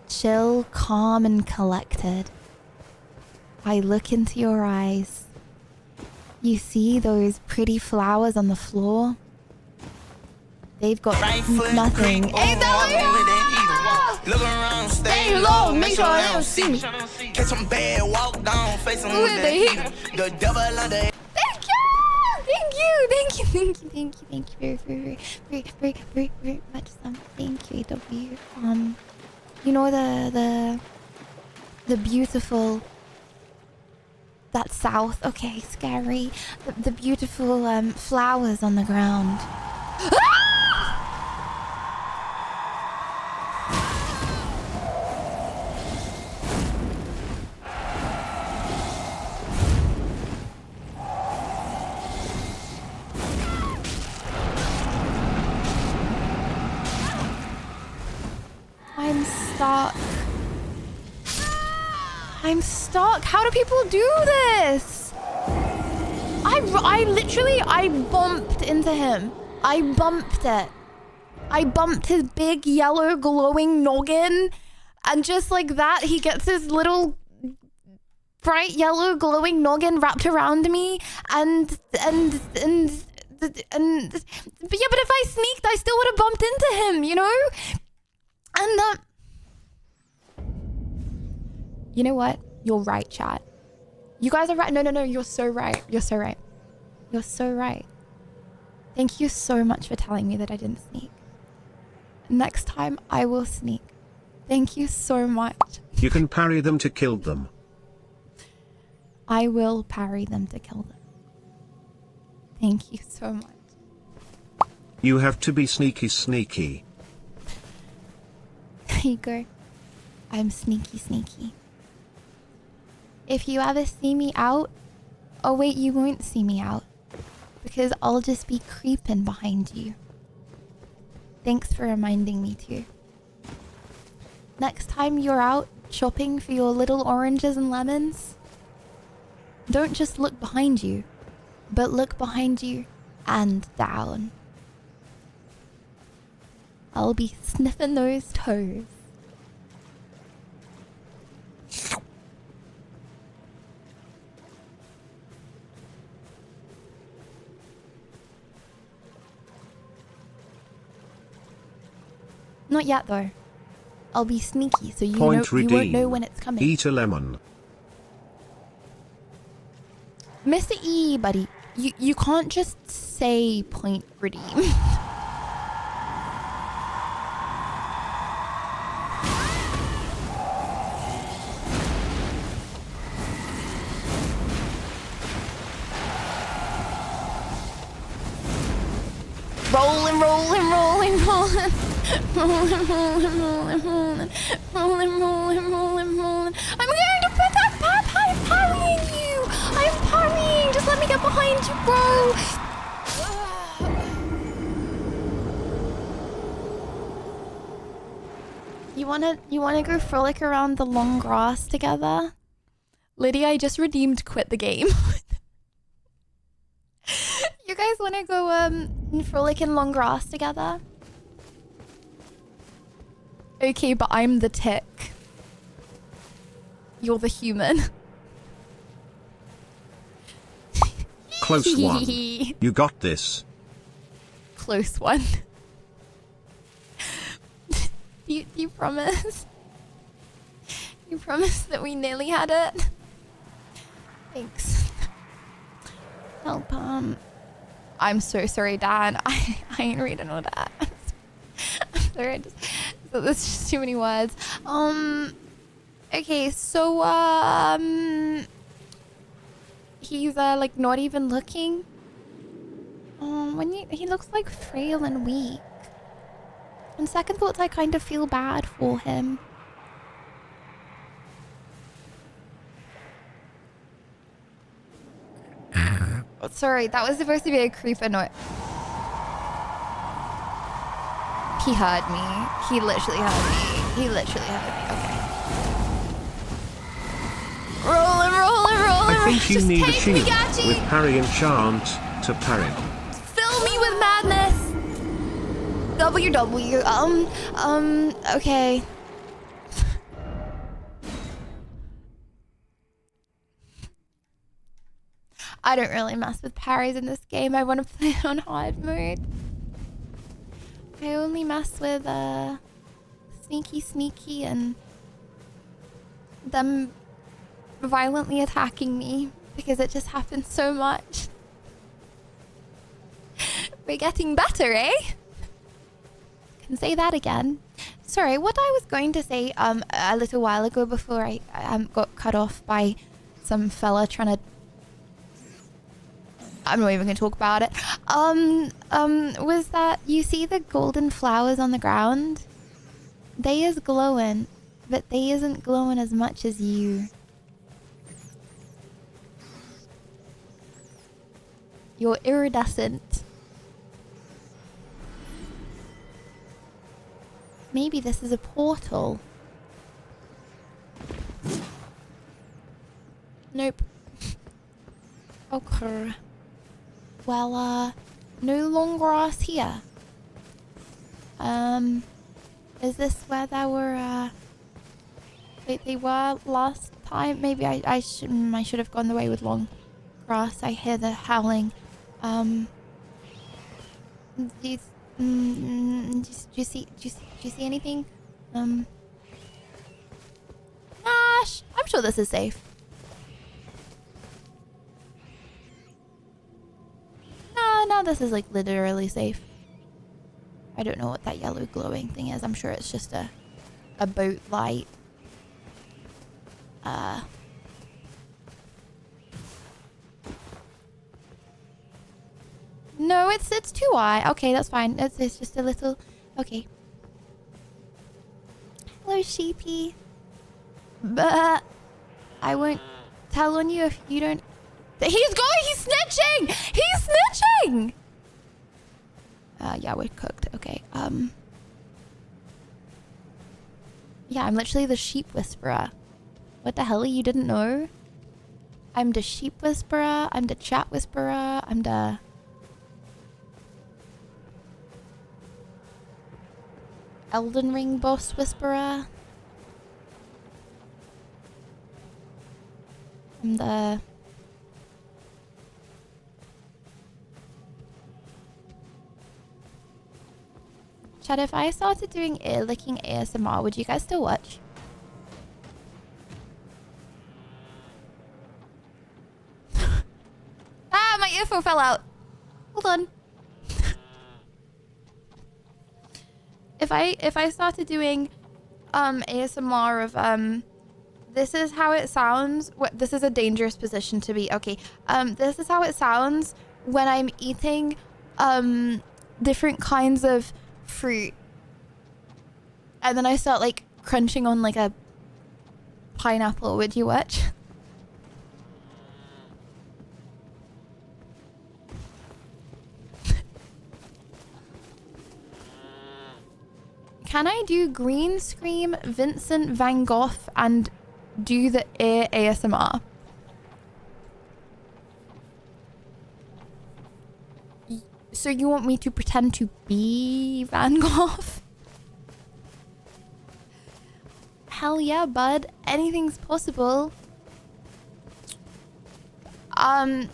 Chill, calm, and collected. I look into your eyes. You see those pretty flowers on the floor? They've got nothing. Ain't that Look around, stay low, make sure they don't see me. Catch some bad, walk down, face them Who with are the they? heat. The devil under. Thank you very much. Thank you, AW. You know the beautiful. That's south. Okay, scary. The beautiful flowers on the ground. I'm stuck. I'm stuck. How do people do this? I literally bumped into him. I bumped it. I bumped his big yellow glowing noggin, and just like that, he gets his little bright yellow glowing noggin wrapped around me, and but yeah, but if I sneaked, I still would have bumped into him, you know? And you know what? You're right, chat. You guys are right. No, you're so right. You're so right. You're so right. Thank you so much for telling me that I didn't sneak. Next time, I will sneak. Thank you so much. You can parry them to kill them. I will parry them to kill them. Thank you so much. You have to be sneaky. There you go. I'm sneaky. If you ever see me out... Oh wait, you won't see me out. Because I'll just be creeping behind you. Thanks for reminding me too. Next time you're out shopping for your little oranges and lemons, don't just look behind you, but look behind you and down. I'll be sniffing those toes. Not yet though. I'll be sneaky, so you Point you won't know redeem. when it's coming. Eat a lemon. Mr. E, buddy, you can't just say point redeem. Rolling, rolling, rolling, rolling. Rolling, rolling, rolling, rolling. Rolling, rolling, rolling, rolling. I'm going to put that parrying you. I'm parrying. Just let me get behind you, bro. You wanna go frolic around the long grass together? Lydia, I just redeemed quit the game. You guys wanna go frolic in long grass together? Okay, but I'm the tick. You're the human. Close one. You got this. Close one. You promise? You promise that we nearly had it? Thanks. Help, I'm so sorry, Dan. I ain't reading all that. I'm sorry, so there's just too many words. Okay, so, he's, like, not even looking. He looks, like, frail and weak. On second thoughts, I kind of feel bad for him. Oh, sorry, that was supposed to be a creeper note. He heard me. He literally heard me. He literally heard me. Okay. Rolling, rolling, rolling. I think you Just need a take me, shield Gachi. with parry enchant to parry. Fill me with madness. WW. Okay. I don't really mess with parries in this game. I want to play it on hard mode. I only mess with sneaky and them violently attacking me because it just happens so much. We're getting better, eh? Can say that again. Sorry, what I was going to say a little while ago before I got cut off by some fella trying to... I'm not even going to talk about it. Was that you see the golden flowers on the ground? They is glowing, but they isn't glowing as much as you. You're iridescent. Maybe this is a portal. Nope. Okay. Well, no long grass here. Is this where they were, they were last time? Maybe I should have gone the way with long grass. I hear the howling. Do you see anything? Gosh, I'm sure this is safe. No, this is like literally safe. I don't know what that yellow glowing thing is. I'm sure it's just a boat light. No, it's too high. Okay, that's fine. It's just a little... Okay. Hello, sheepy. But I won't tell on you if you don't... He's snitching! He's snitching! Yeah, we're cooked. Okay, yeah, I'm literally the sheep whisperer. What the hell? You didn't know? I'm the sheep whisperer. I'm the chat whisperer. I'm the... Elden Ring boss whisperer. I'm the... Chad, if I started doing ear licking ASMR, would you guys still watch? Ah, my earphone fell out. Hold on. If I started doing ASMR of this is how it sounds. What, this is a dangerous position to be. Okay. This is how it sounds when I'm eating different kinds of fruit. And then I start like crunching on like a pineapple. Would you watch? Can I do green scream Vincent van Gogh and do the ear ASMR? So you want me to pretend to be Van Gogh? Hell yeah, bud. Anything's possible. I'm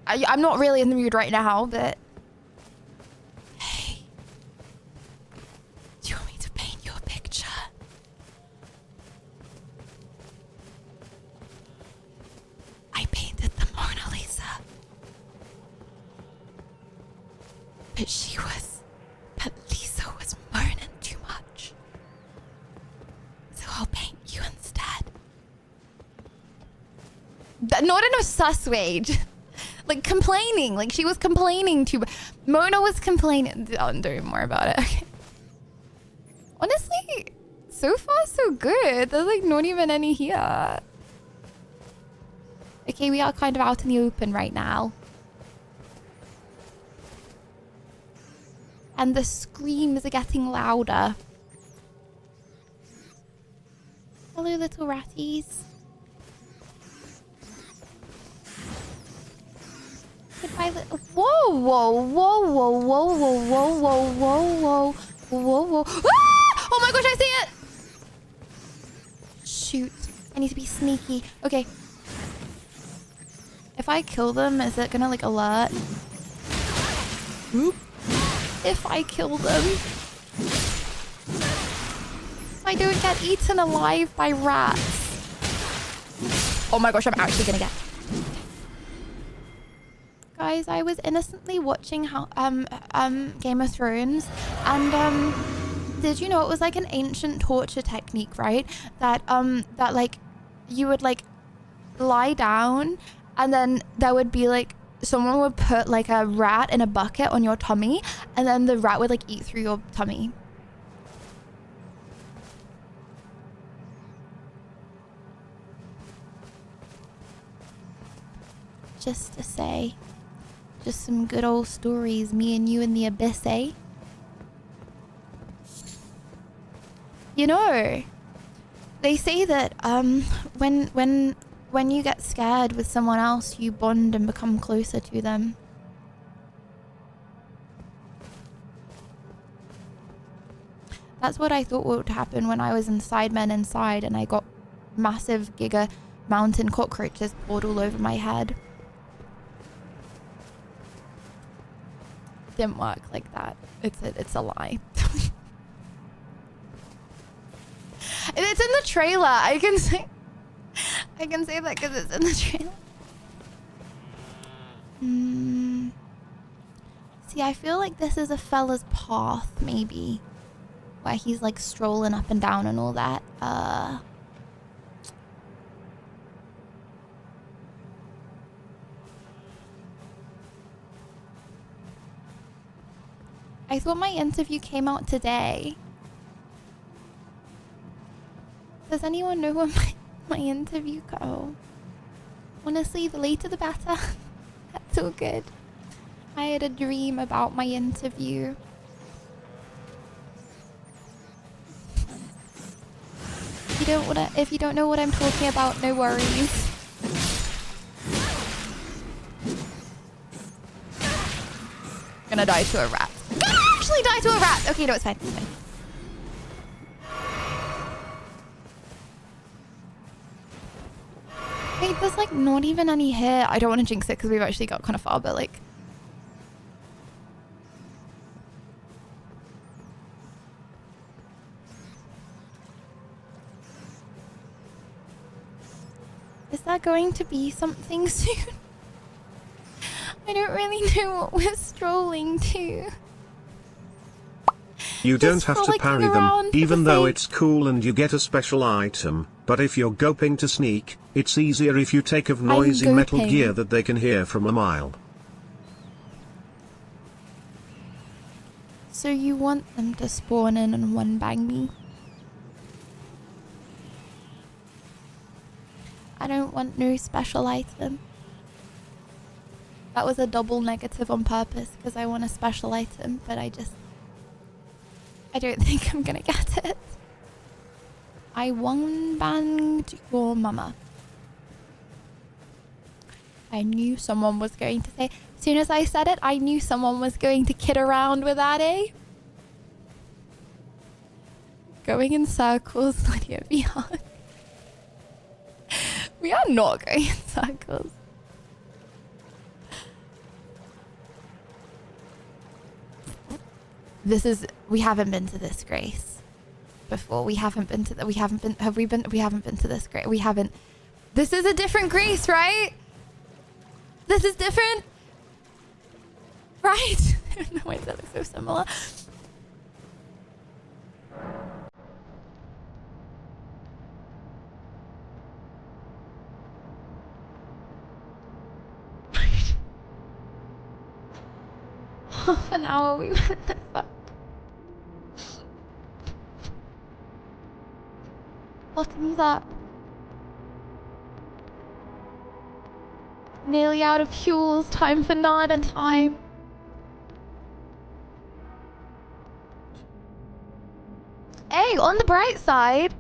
not really in the mood right now, but hey, do you want me to paint your picture? I painted the Mona Lisa. But Lisa was moaning too much. So I'll paint you instead. Not in a sus way. Like complaining. Like she was complaining too. Mona was complaining. I'm doing more about it. Okay. Honestly, so far so good. There's like not even any here. Okay, we are kind of out in the open right now. And the screams are getting louder. Hello, little ratties. Goodbye, little. Whoa, whoa, whoa, whoa, whoa, whoa, whoa, whoa, whoa, whoa, whoa, whoa. Ah! Oh my gosh, I see it! Shoot. I need to be sneaky. Okay. If I kill them, is it gonna like alert? Oop. If I kill them, I don't get eaten alive by rats. Oh my gosh, I'm actually gonna get. Guys, I was innocently watching how Game of Thrones, and did you know it was like an ancient torture technique, right? That that like you would like lie down, and then there would be like someone would put like a rat in a bucket on your tummy, and then the rat would like eat through your tummy. Just to say, just some good old stories, me and you in the abyss, eh? You know, they say that when you get scared with someone else, you bond and become closer to them. That's what I thought would happen when I was inside Men Inside and I got massive giga mountain cockroaches poured all over my head. Didn't work like that. It's a lie. It's in the trailer. I can say that because it's in the trailer. See, I feel like this is a fella's path, maybe. Where he's like strolling up and down and all that. I thought my interview came out today. Does anyone know when my interview go? Honestly, the later the better. That's all good. I had a dream about my interview. If you don't know what I'm talking about, no worries. Gonna die to a rat. Gonna actually die to a rat! Okay, no, it's fine. It's fine. Wait, there's like not even any here. I don't want to jinx it because we've actually got kind of far, but like... there going to be something soon? I don't really know what we're strolling to. You don't have to frolicking parry them, around for even the though sake- it's cool and you get a special item, but if you're goping to sneak, it's easier if you take of noisy Metal goping. Gear that they can hear from a mile. So you want them to spawn in and one bang me? I don't want no special item. That was a double negative on purpose because I want a special item, but I don't think I'm gonna get it. I one banged your mama. I knew someone was going to say, as soon as I said it, I knew someone was going to kid around with that, eh? Going in circles, Lydia, be hard. We are not going in circles. We haven't been to this, Grace, before. We haven't been to this, Grace. We haven't. This is a different Grace, right? This is different, right? I don't know why that looks so similar. Half an hour we went this far. Bottom's up. Nearly out of fuels. Time for nada time. Hey, on the bright side,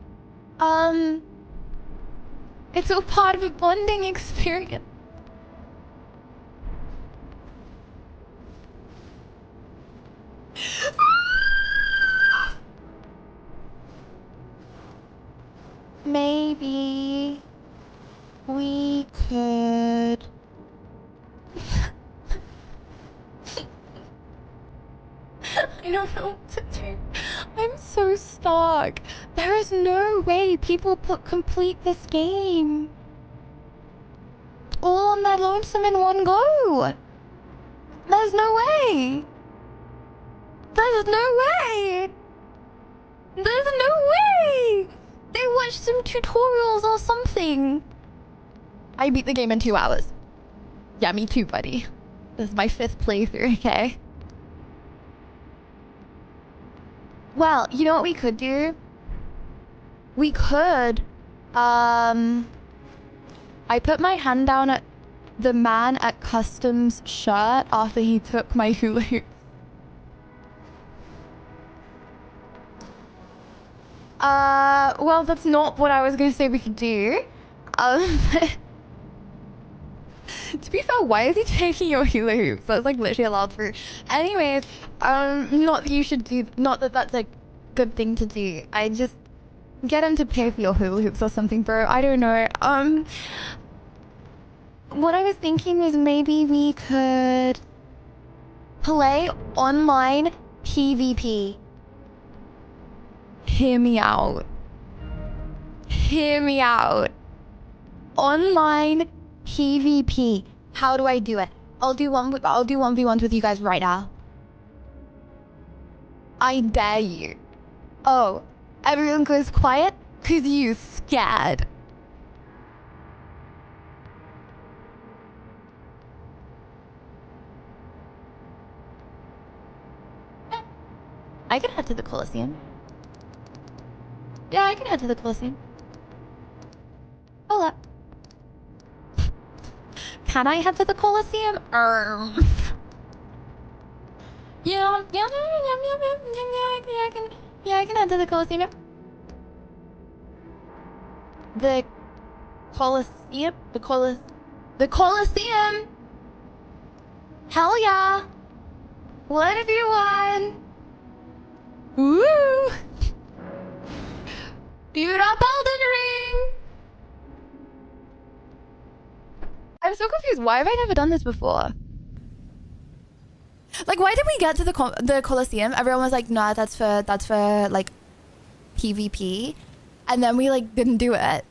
it's all part of a bonding experience. Maybe we could... I don't know what to do. I'm so stuck. There is no way people complete this game all on their lonesome in one go. There's no way. There's no way. There's no way. They watched some tutorials or something. I beat the game in 2 hours. Yeah, me too, buddy. This is my 5th playthrough, okay? Well, you know what we could do? We could, I put my hand down at the man at customs shirt after he took my hula hoop. Well, that's not what I was gonna say we could do. To be fair, why is he taking your hula hoops? That's like literally allowed for. Anyways, not that you should do, not that that's a good thing to do. I just get him to pay for your hula hoops or something, bro. I don't know. What I was thinking is maybe we could play online PvP. Hear me out. Hear me out. Online PvP. How do I do it? I'll do 1v1s with you guys right now. I dare you. Oh, everyone goes quiet because you scared. I can head to the Colosseum. Yeah, I can head to the Colosseum. Hold up. Can I head to the Colosseum? Yeah, I can head to the Colosseum. The Colosseum? The Colosseum! Hell yeah! What if you want? Woo! Dude up Elden Ring! I'm so confused. Why have I never done this before? Like, why did we get to the Colosseum? Everyone was like, nah, that's for like PvP, and then we like didn't do it.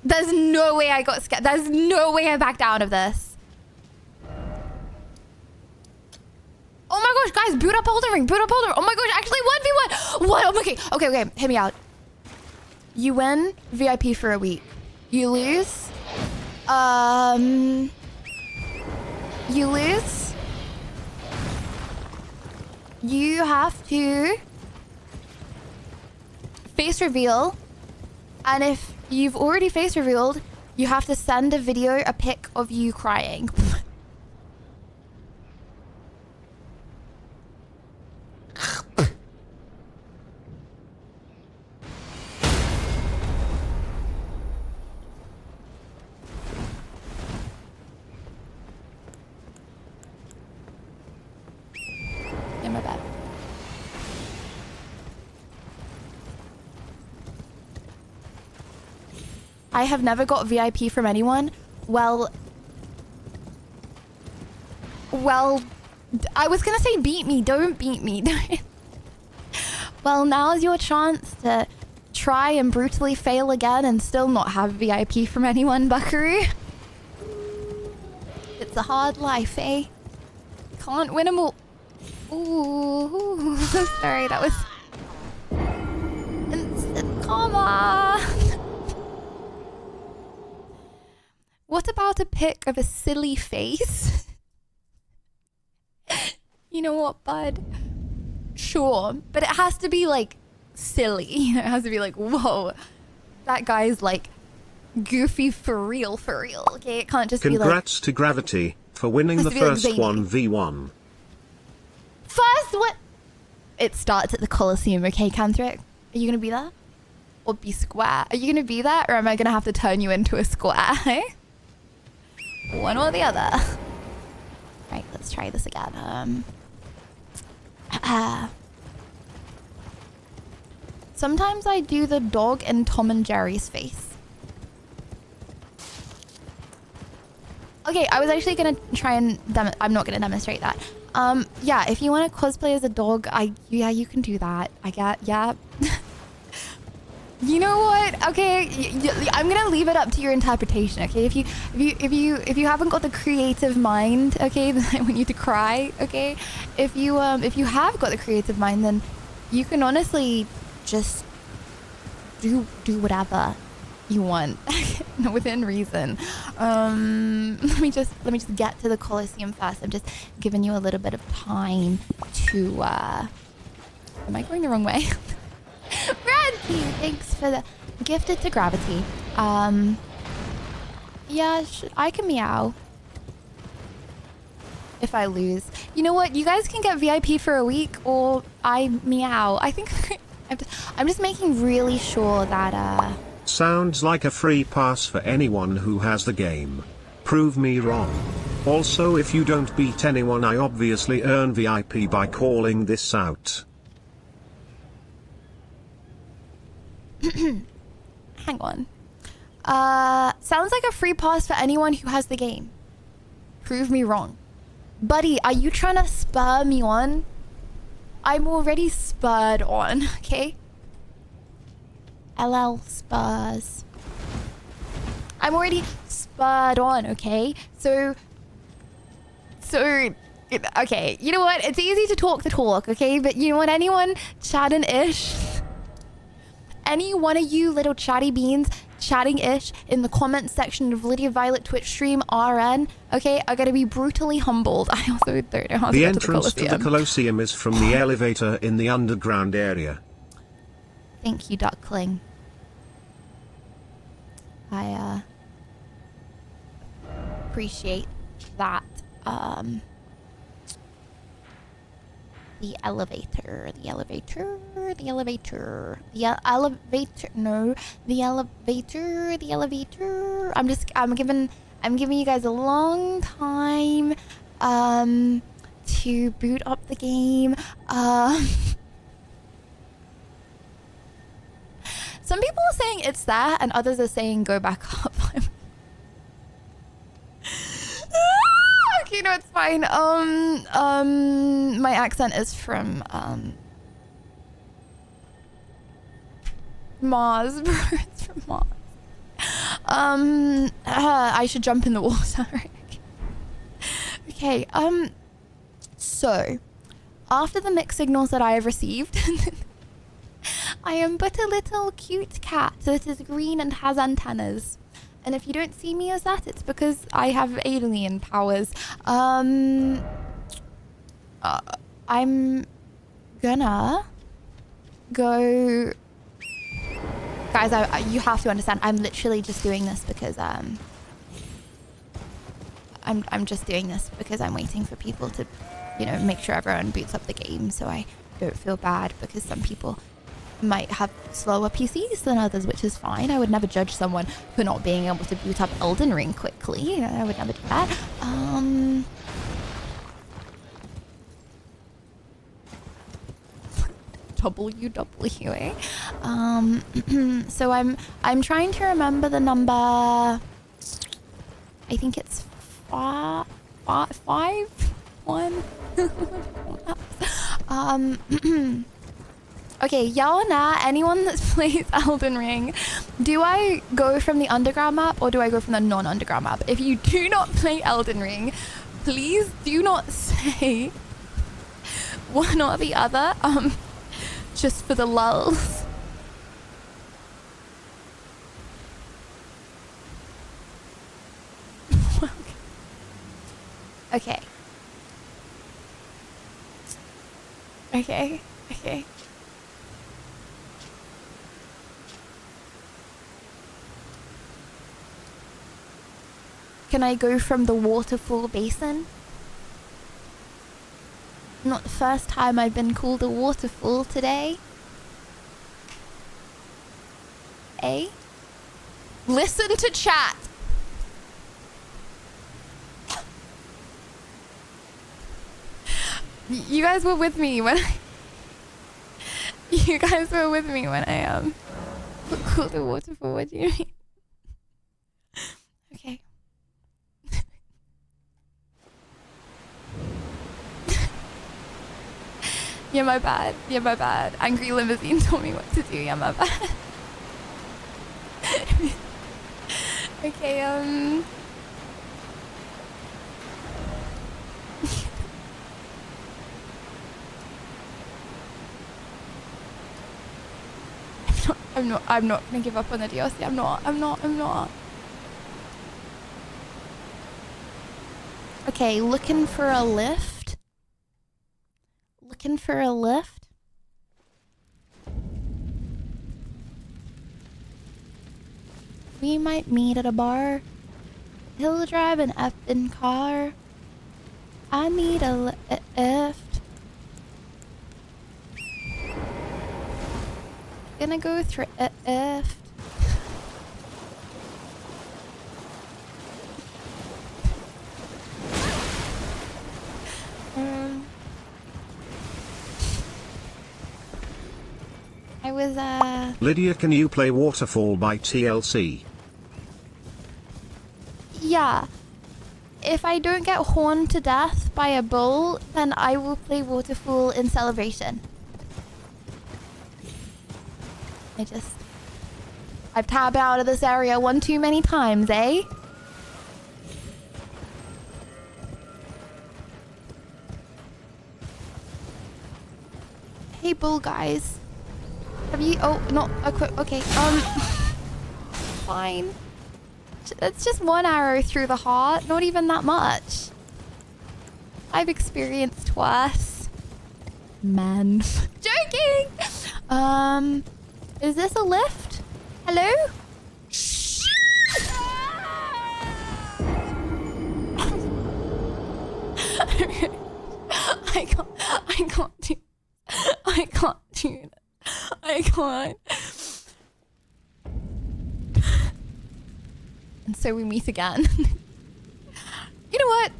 There's no way I got scared. There's no way I backed out of this. Oh my gosh, guys, boot up Elden Ring, boot up Elden Ring. Oh my gosh, actually 1v1. What? Oh, okay, hit me out. You win VIP for a week. You lose. You lose. You have to face reveal. And if you've already face revealed, you have to send a video, a pic of you crying. Yeah, my bad. I have never got VIP from anyone. Well, I was gonna say beat me. Don't beat me. Well, now's your chance to try and brutally fail again and still not have VIP from anyone, buckaroo. It's a hard life, eh? Can't win 'em all. Ooh, sorry, that was instant karma. What about a pic of a silly face? You know what, bud? Sure, but it has to be like silly. It has to be like, whoa, that guy's like goofy for real, okay? It can't just be like... Congrats to Gravity for winning the first 1v1. First what? It starts at the Coliseum, okay, Canthric? Are you gonna be there? Or be square? Are you gonna be there, or am I gonna have to turn you into a square, eh? One or the other. Right, let's try this again. Sometimes I do the dog in Tom and Jerry's face. Okay, I was actually gonna try and I'm not gonna demonstrate that. Yeah, if you want to cosplay as a dog, yeah, you can do that. Yeah. You know what? Okay, I'm gonna leave it up to your interpretation. Okay, if you haven't got the creative mind, okay, then I want you to cry. Okay, if you have got the creative mind, then you can honestly just do whatever you want within reason. Let me just get to the Coliseum first. I'm just giving you a little bit of time to. Am I going the wrong way? Randy, thanks for the gifted to Gravity. Yeah, I can meow if I lose. You know what? You guys can get VIP for a week, or I meow. I think I'm just making really sure that. Sounds like a free pass for anyone who has the game. Prove me wrong. Also, if you don't beat anyone, I obviously earn VIP by calling this out. Hang on. Sounds like a free pass for anyone who has the game. Prove me wrong. Buddy, are you trying to spur me on? I'm already spurred on, okay? LL spurs. I'm already spurred on, okay? So, okay, you know what? It's easy to talk the talk, okay? But you know what? Anyone chatting-ish? Any one of you little chatty beans chatting-ish in the comments section of Lydia Violet Twitch stream RN, okay, are gonna be brutally humbled. I also don't know how to The get entrance to the Colosseum is from the elevator in the underground area. Thank you, Duckling. I appreciate that. The elevator. I'm giving you guys a long time to boot up the game. Some people are saying it's there and others are saying go back up. Okay, no, it's fine. My accent is from Mars, bro. It's from Mars. I should jump in the water. Okay, so after the mixed signals that I have received, I am but a little cute cat that is green and has antennas. And if you don't see me as that, it's because I have alien powers. I'm gonna go... Guys, you have to understand, I'm literally just doing this because, I'm just doing this because I'm waiting for people to, you know, make sure everyone boots up the game so I don't feel bad, because some people might have slower PCs than others, which is fine. I would never judge someone for not being able to boot up Elden Ring quickly. I would never do that. WWE. So I'm trying to remember the number. I think it's five. Okay, yeah or nah, anyone that plays Elden Ring, do I go from the underground map or do I go from the non-underground map? If you do not play Elden Ring, please do not say one or the other, just for the lulz. Okay. Okay. Okay. Can I go from the waterfall basin? Not the first time I've been called a waterfall today. Eh? Listen to chat. You guys were with me when you guys were with me when I called a waterfall. What do you mean? Okay. Yeah, my bad. Yeah, my bad. Angry Limousine told me what to do. Yeah, my bad. Okay, I'm not gonna give up on the DLC. I'm not. Okay, looking for a lift. Looking for a lift. We might meet at a bar. He'll drive an effing car. I need a lift. Gonna go through lift. I was Lydia, can you play Waterfall by TLC? Yeah. If I don't get horned to death by a bull, then I will play Waterfall in celebration. I've tabbed out of this area one too many times, eh? Hey, bull guys. Have you... Oh, not equipped. Okay, fine. It's just one arrow through the heart. Not even that much. I've experienced worse. Man. Joking! Is this a lift? Hello? I can't do that. I can't. And so we meet again. You know what?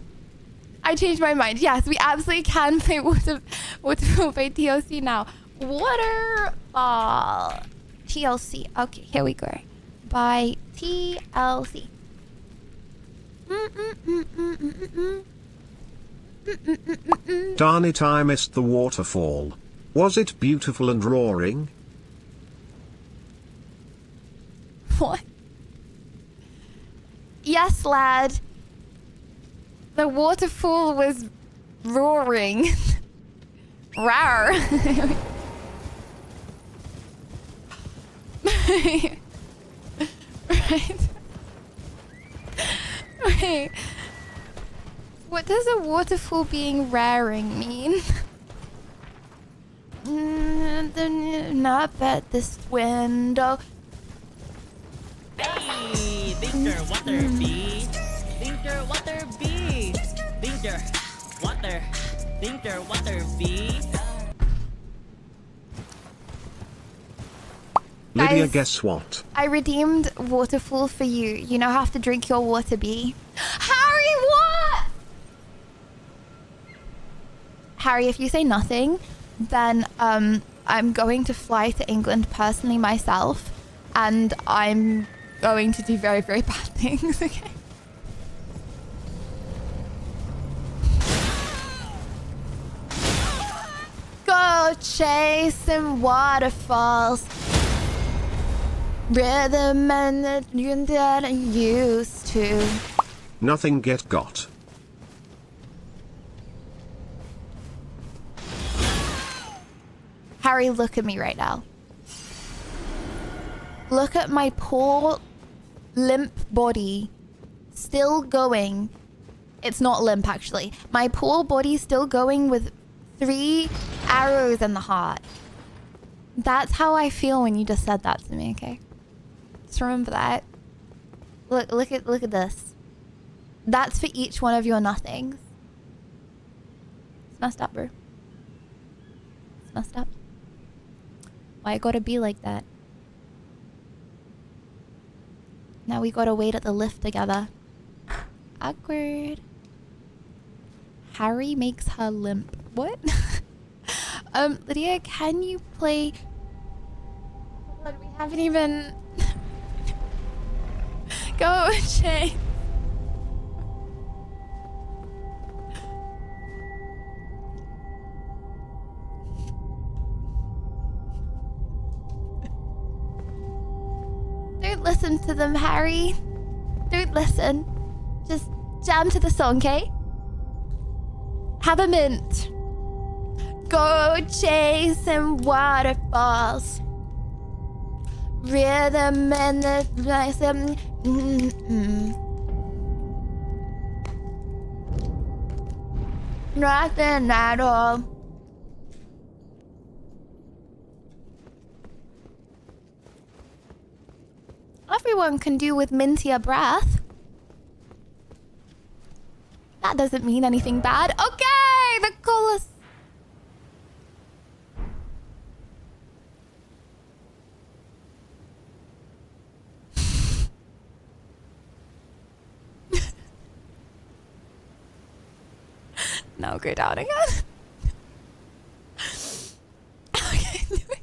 I changed my mind. Yes, we absolutely can play Waterfall by TLC now. Waterfall. TLC. Okay, here we go. By TLC. Darn it, I missed the waterfall. Was it beautiful and roaring? What? Yes, lad. The waterfall was roaring. Rawr. Right. Wait. What does a waterfall being raring mean? Not at this window. Hey, Dinker, water bee. Dinker, water bee. Dinker, water. Dinker, water bee. Lydia, Guys, guess what? I redeemed waterfall for you. You now have to drink your water bee. Harry, what? Harry, if you say nothing, then I'm going to fly to England personally myself, and I'm going to do very, very bad things, okay? Go chasing waterfalls. Rhythm and the tune that I used to. Nothing get got. Harry, look at me right now. Look at my poor limp body still going. It's not limp, actually. My poor body still going with 3 arrows in the heart. That's how I feel when you just said that to me, okay? Just remember that. Look at this. That's for each one of your nothings. It's messed up, bro. It's messed up. Why it gotta be like that? Now we gotta wait at the lift together. Awkward. Harry makes her limp. What? Lydia, can you play... Hold on, we haven't even... Go, Shay. Don't listen to them, Harry. Don't listen. Just jam to the song, okay? Have a mint. Go chasing waterfalls. Rhythm and the nothing at all. Everyone can do with mintier breath. That doesn't mean anything bad. Okay, the coolest. Now go down again. Okay, do it.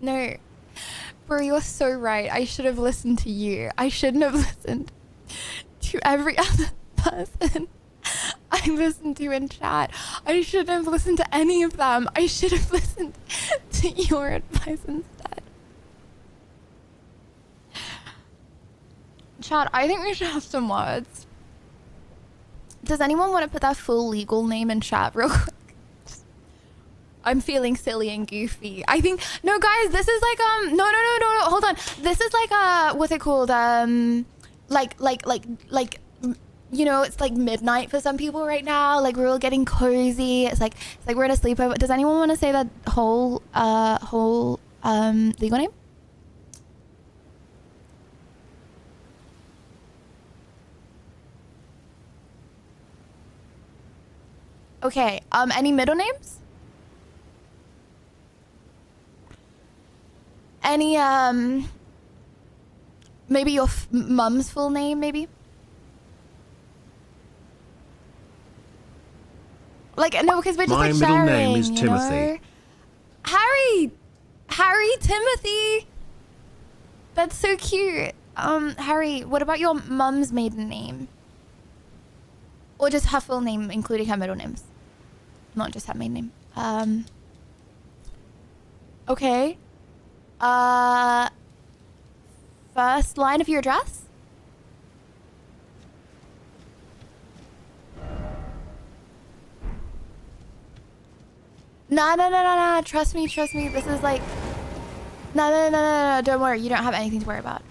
No. Bro, you're so right. I should have listened to you. I shouldn't have listened to every other person I listened to in chat. I shouldn't have listened to any of them. I should have listened to your advice instead. Chat, I think we should have some words. Does anyone want to put their full legal name in chat real quick? I'm feeling silly and goofy. I think, no guys, this is like, no, hold on. This is like, what's it called? Like, you know, it's like midnight for some people right now. Like we're all getting cozy. It's like we're in a sleepover. Does anyone want to say that whole legal name? Okay, any middle names? Any, maybe your mum's full name, maybe? Like, no, because we're just My like middle sharing, name is you Timothy. know? Harry Timothy. That's so cute. Harry, what about your mum's maiden name? Or just her full name, including her middle names? Not just her maiden name. Okay. First line of your address? No. Trust me. This is like... No. Don't worry. You don't have anything to worry about.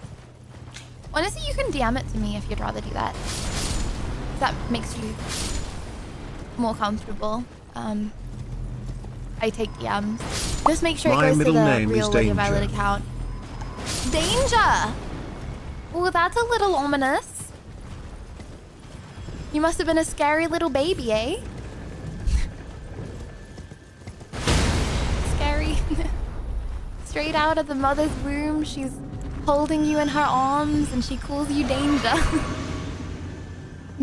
Honestly, you can DM it to me if you'd rather do that. If that makes you more comfortable. I take DMs. Just make sure it goes to the real Lydia Violet account. Danger! Oh, that's a little ominous. You must have been a scary little baby, eh? Scary. Straight out of the mother's womb, she's holding you in her arms and she calls you Danger.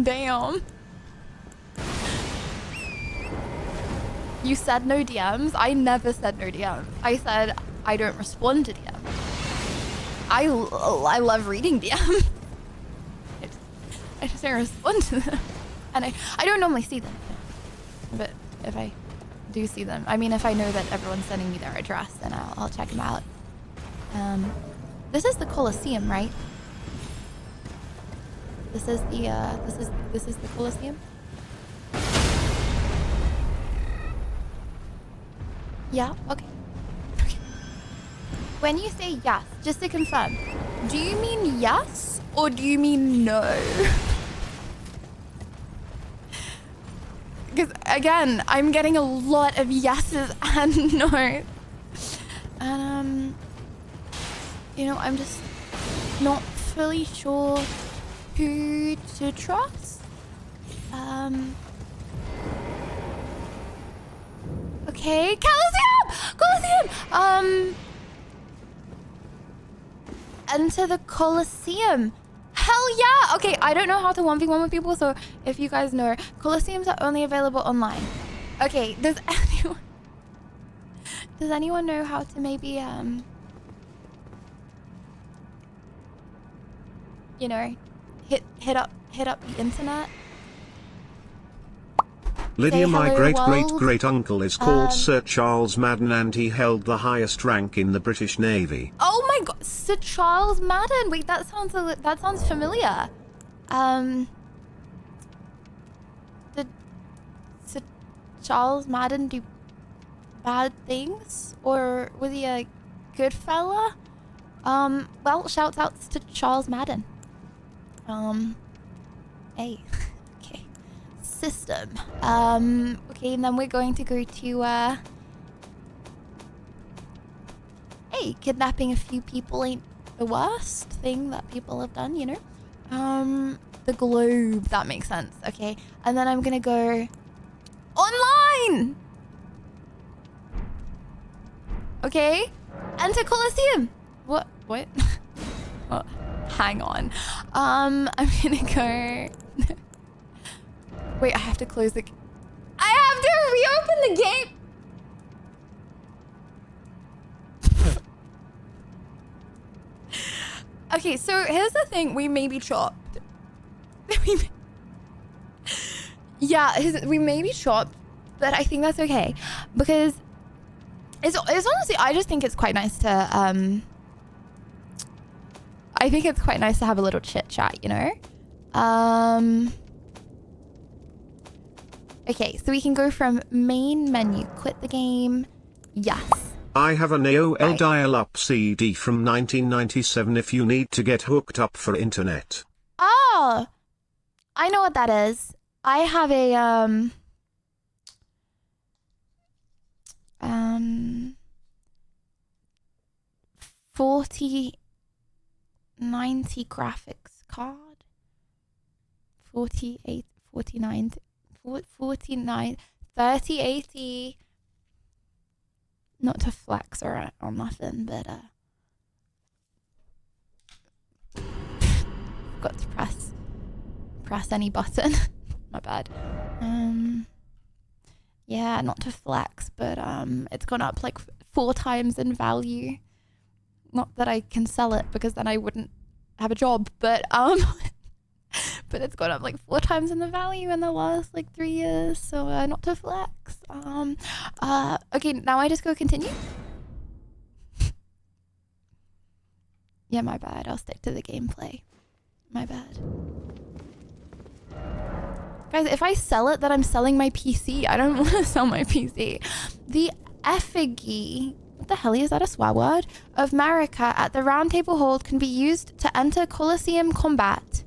Damn. You said no DMs? I never said no DMs. I said I don't respond to DMs. I love reading DMs. I just don't respond to them. And I don't normally see them. But if I do see them, I mean, if I know that everyone's sending me their address, then I'll check them out. This is the Colosseum, right? This is the Colosseum? Yeah, okay. When you say yes, just to confirm, do you mean yes or do you mean no? Because again, I'm getting a lot of yeses and no's. And you know, I'm just not fully sure who to trust. Okay, Colosseum! Enter the Colosseum. Hell yeah! Okay, I don't know how to 1v1 with people, so if you guys know, Colosseums are only available online. Okay, does anyone know how to maybe you know, hit up the internet? Lydia, my hello, great uncle is called Sir Charles Madden and he held the highest rank in the British Navy. Oh my god, Sir Charles Madden. Wait, that sounds familiar. Did Sir Charles Madden do bad things, or was he a good fella? Well, shouts outs to Charles Madden. Hey. Okay. System. Okay, and then we're going to go to hey, kidnapping a few people ain't the worst thing that people have done, you know? The globe, that makes sense. Okay, and then I'm gonna go online. Okay, enter Colosseum. What? Oh, hang on. I'm gonna go. Wait, I have to close the. I have to reopen the game. Okay, so here's the thing. We may be chopped. Yeah, we may be chopped, but I think that's okay because it's honestly, I just think it's quite nice to I think it's quite nice to have a little chit chat, you know? Okay, so we can go from main menu, quit the game. Yes. I have an AOL dial-up CD from 1997 if you need to get hooked up for internet. Oh, I know what that is. I have a 4090 graphics card. 3080. Not to flex or nothing, but got to press any button. My bad. Yeah, not to flex, but it's gone up like 4 times in value. Not that I can sell it because then I wouldn't have a job, but but it's gone up like 4 times in the value in the last like 3 years. So not to flex. Okay, now I just go continue. Yeah, my bad. I'll stick to the gameplay. My bad. Guys, if I sell it, then I'm selling my PC. I don't want to sell my PC. The effigy, what the hell is that, a swear word? Of Marika at the round table hold can be used to enter Colosseum combat.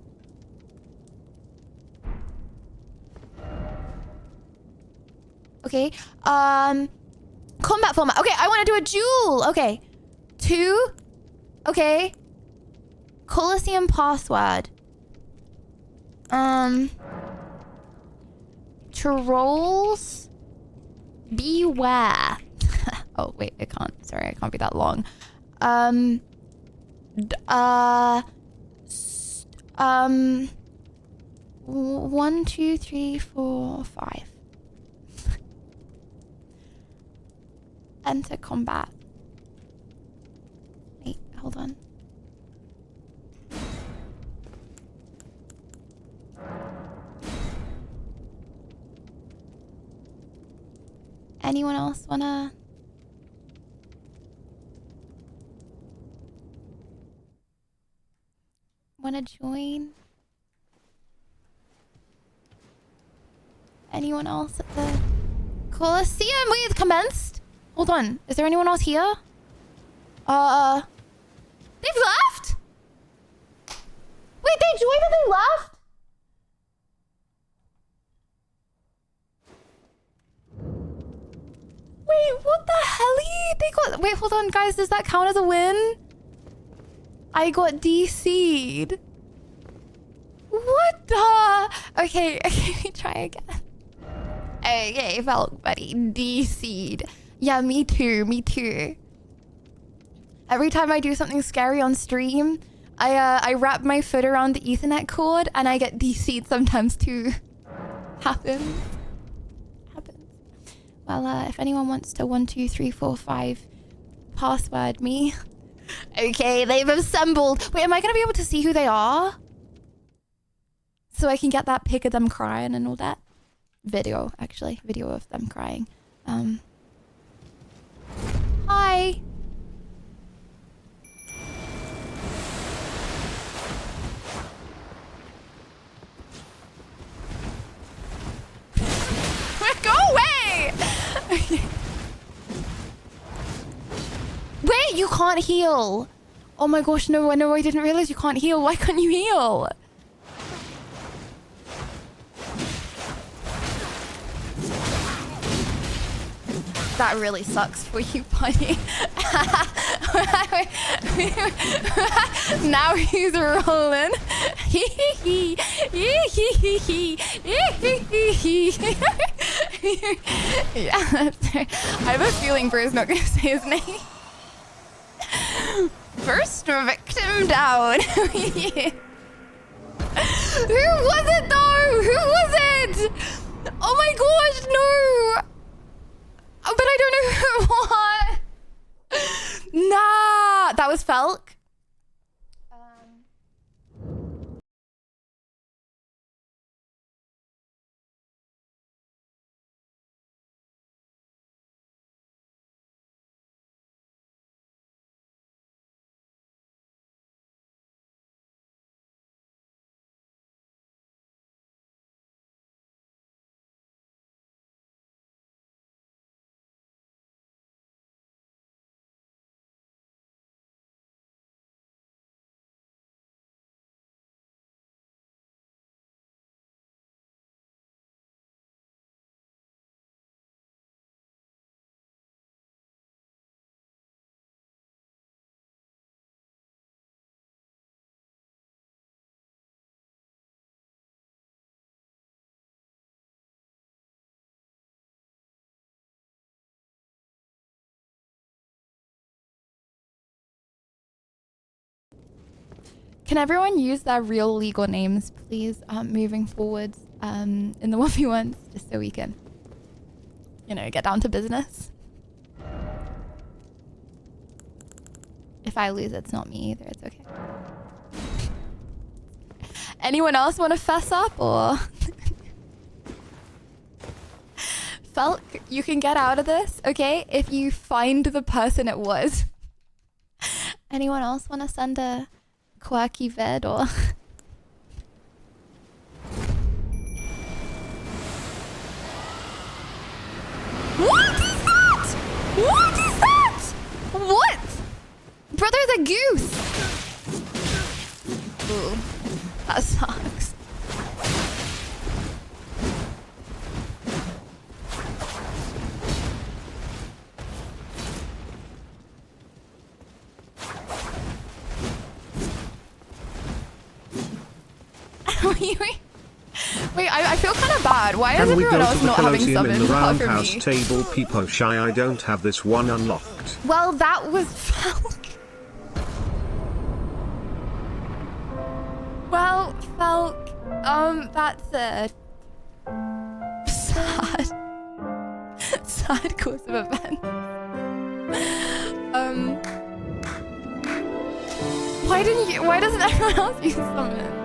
Okay, combat format. Okay, I want to do a duel. Okay, 2. Okay. Colosseum password. Trolls beware. Oh wait, I can't. Sorry, I can't be that long. 1, 2, 3, 4, 5. Enter combat. Wait, hold on. Anyone else wanna? Wanna join? Anyone else at the Colosseum? Wait, it's commenced? Hold on. Is there anyone else here? They've left? Wait, they joined and they left? Wait, what the hell? They got... Wait, hold on, guys. Does that count as a win? I got DC'd. What the... Okay, let me try again. Okay, Velk buddy. DC'd. Yeah, me too. Me too. Every time I do something scary on stream, I wrap my foot around the Ethernet cord and I get DC'd sometimes too. Happens. Well, if anyone wants to 1, 2, 3, 4, 5 password me. Okay, they've assembled. Wait, am I gonna be able to see who they are? So I can get that pic of them crying and all that. Video, actually. Video of them crying. Hi. Go away! Wait, you can't heal. Oh my gosh, no, I didn't realize you can't heal. Why can't you heal? That really sucks for you, buddy. Now he's rolling. Yeah, that's right. I have a feeling Bro's not gonna say his name. First victim down. Yeah. Who was it though? Who was it? Oh my gosh, no. Oh, but I don't know who it was. Nah, that was Felk. Can everyone use their real legal names, please, moving forwards in the 1v1s, just so we can, you know, get down to business. If I lose, it's not me either. It's okay. Anyone else want to fess up or? Felk, you can get out of this, okay? If you find the person it was. Anyone else want to send a quirky vid or? What is that? What is that? What? Brother the goose. Ooh, that sucks. Wait, I feel kind of bad. Why is Can we everyone go to else the not having Colosseum in summons the apart from roundhouse me? table? Peepo shy, I don't have this one unlocked. Well, that was Falk. Well, Falk, that's a sad course of events. Why doesn't everyone else use summons?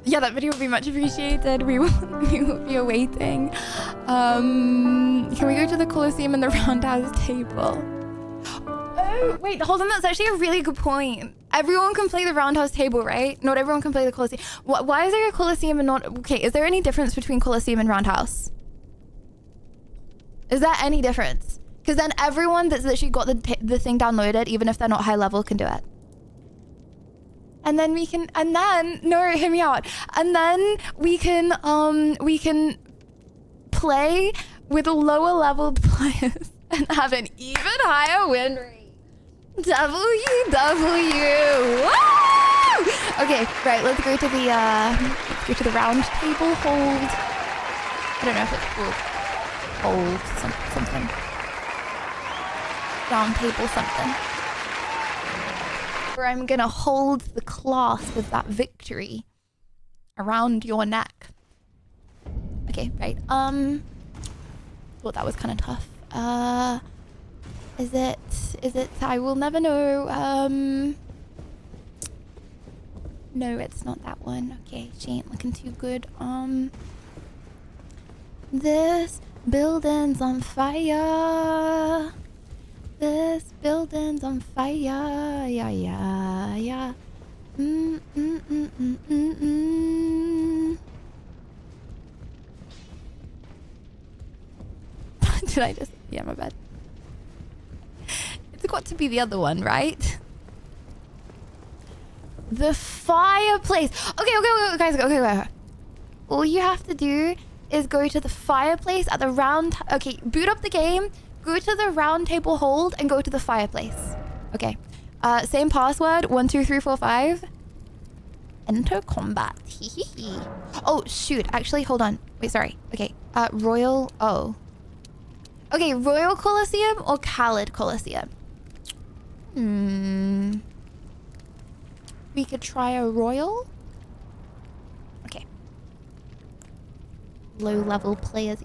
Yeah, that video would be much appreciated. We will be awaiting. Can we go to the Colosseum and the roundhouse table? Oh, wait, hold on. That's actually a really good point. Everyone can play the roundhouse table, right? Not everyone can play the Colosseum. Why is there a Colosseum and not... Okay, is there any difference between Colosseum and roundhouse? Is there any difference? Because then everyone that's literally got the thing downloaded, even if they're not high level, can do it. And then we can, no, hear me out. And then we can play with lower leveled players and have an even higher win rate. WW. Woo! Okay, right, let's go to the round table hold. I don't know if it's called hold something. Round table something. Where I'm gonna hold the clasp of that victory around your neck. Okay, right. Well, that was kind of tough. Is it? I will never know. No, it's not that one. Okay, she ain't looking too good. This building's on fire. This building's on fire, yeah. Did I just? Yeah, my bad. It's got to be the other one, right? The fireplace. Okay, guys. Okay. All you have to do is go to the fireplace at the round. Okay, boot up the game. Go to the round table hold and go to the fireplace. Okay. Same password, 12345. Enter combat. Oh, shoot. Actually, hold on. Wait, sorry. Okay. Royal... Oh. Okay, Royal Colosseum or Khaled Colosseum? We could try a Royal? Okay. Low-level players.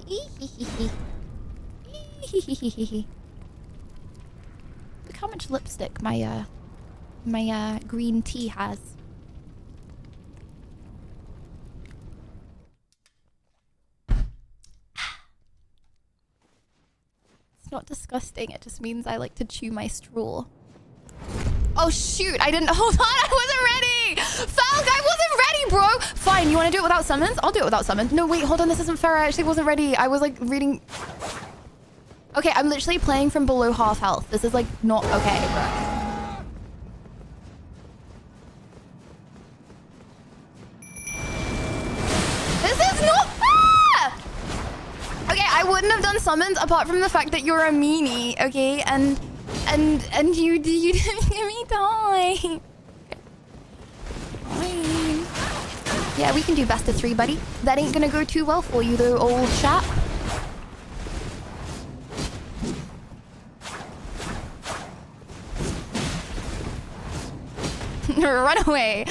Look how much lipstick my green tea has. It's not disgusting, it just means I like to chew my straw. Oh shoot, I didn't, hold on, I wasn't ready! Falk, I wasn't ready, bro! Fine, you wanna do it without summons? I'll do it without summons. No, wait, hold on, this isn't fair, I actually wasn't ready. I was like reading... Okay, I'm literally playing from below half health. This is like not okay, bro. This is not fair! Okay, I wouldn't have done summons apart from the fact that you're a meanie, okay? And you didn't give me time. Fine. Yeah, we can do best of 3, buddy. That ain't gonna go too well for you though, old chap. Run away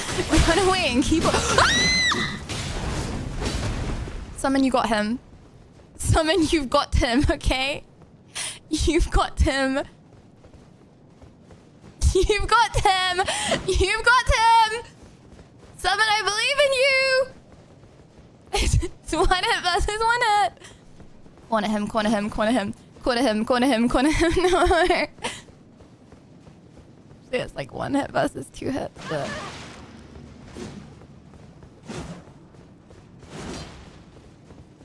and keep ah! Summon, you got him. Summon, you've got him, okay? You've got him. You've got him. You've got him. Summon, I believe in you. It's one hit versus one hit. Corner him, corner him, corner him. Corner him, corner him, corner him. No. It's like one hit versus two hits. But...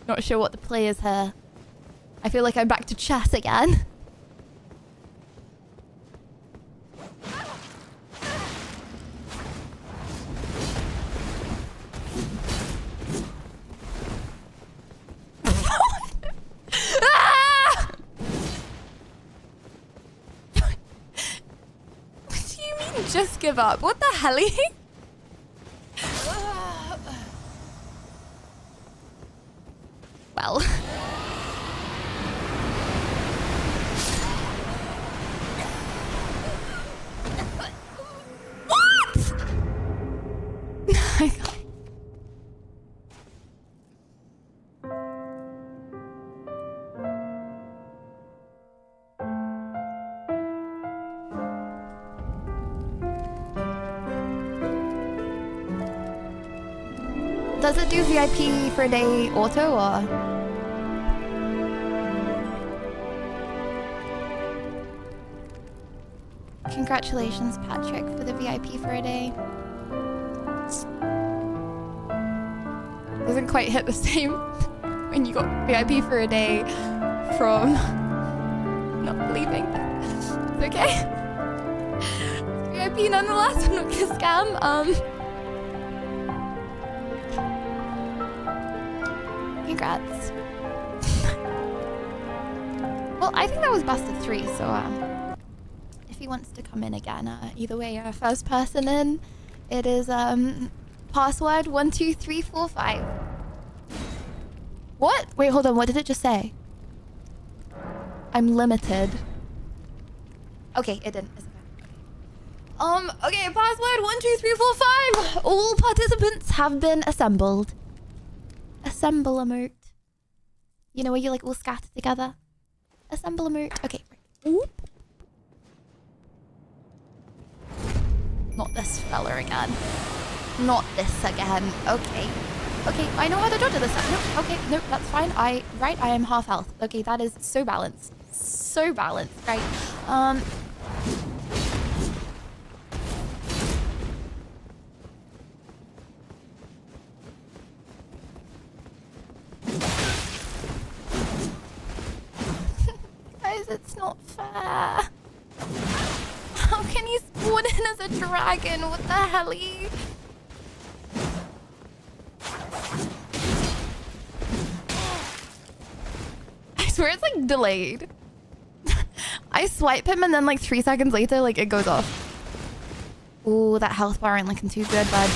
not sure what the play is here. I feel like I'm back to chess again. Ah! What do you mean just give up? What the hell? Well. What? My God. Does it do VIP for a day auto or? Congratulations, Patrick, for the VIP for a day. Doesn't quite hit the same when you got VIP for a day from not leaving. It's okay. VIP nonetheless, I'm not gonna scam. Congrats. Well, I think that was best of 3, so if he wants to come in again, either way, first person in, it is password 12345. What? Wait, hold on. What did it just say? I'm limited. Okay, it didn't. It's okay. Okay, password 12345. All participants have been assembled. Assemble emote. You know where you like all scatter together? Assemble emote. Okay. Oop. Not this fella again. Not this again. Okay. Okay, I know how to dodge this. Nope. Okay, nope, that's fine. I am half health. Okay, that is so balanced. So balanced. Right. Guys, it's not fair. How can he spawn in as a dragon? What the hell? I swear it's like delayed. I swipe him and then like 3 seconds later, like it goes off. Ooh, that health bar ain't looking too good, bud.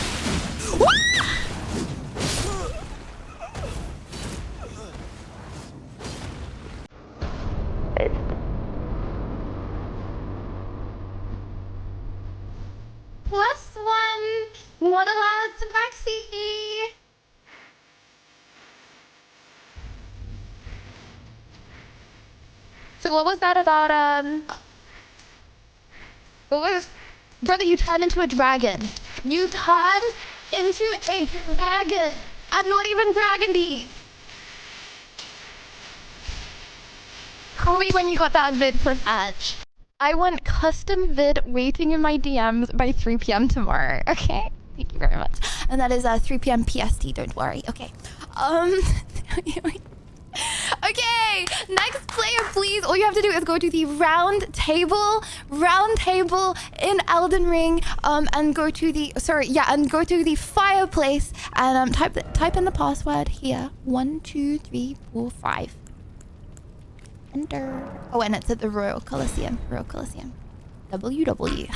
+1. What allowed to backseat? So what was that about, what was... Brother, you turned into a dragon. You turned into a dragon. I'm not even dragon-y. Call me when you got that vid for Edge. I want custom vid waiting in my DMs by 3 p.m. tomorrow, okay? Thank you very much. And that is 3 p.m. PST, don't worry. Okay. Okay, next player, please. All you have to do is go to the round table in Elden Ring, and go to the fireplace and type in the password here. 1, 2, 3, 4, 5. Enter. Oh, and it's at the Royal Coliseum. WW.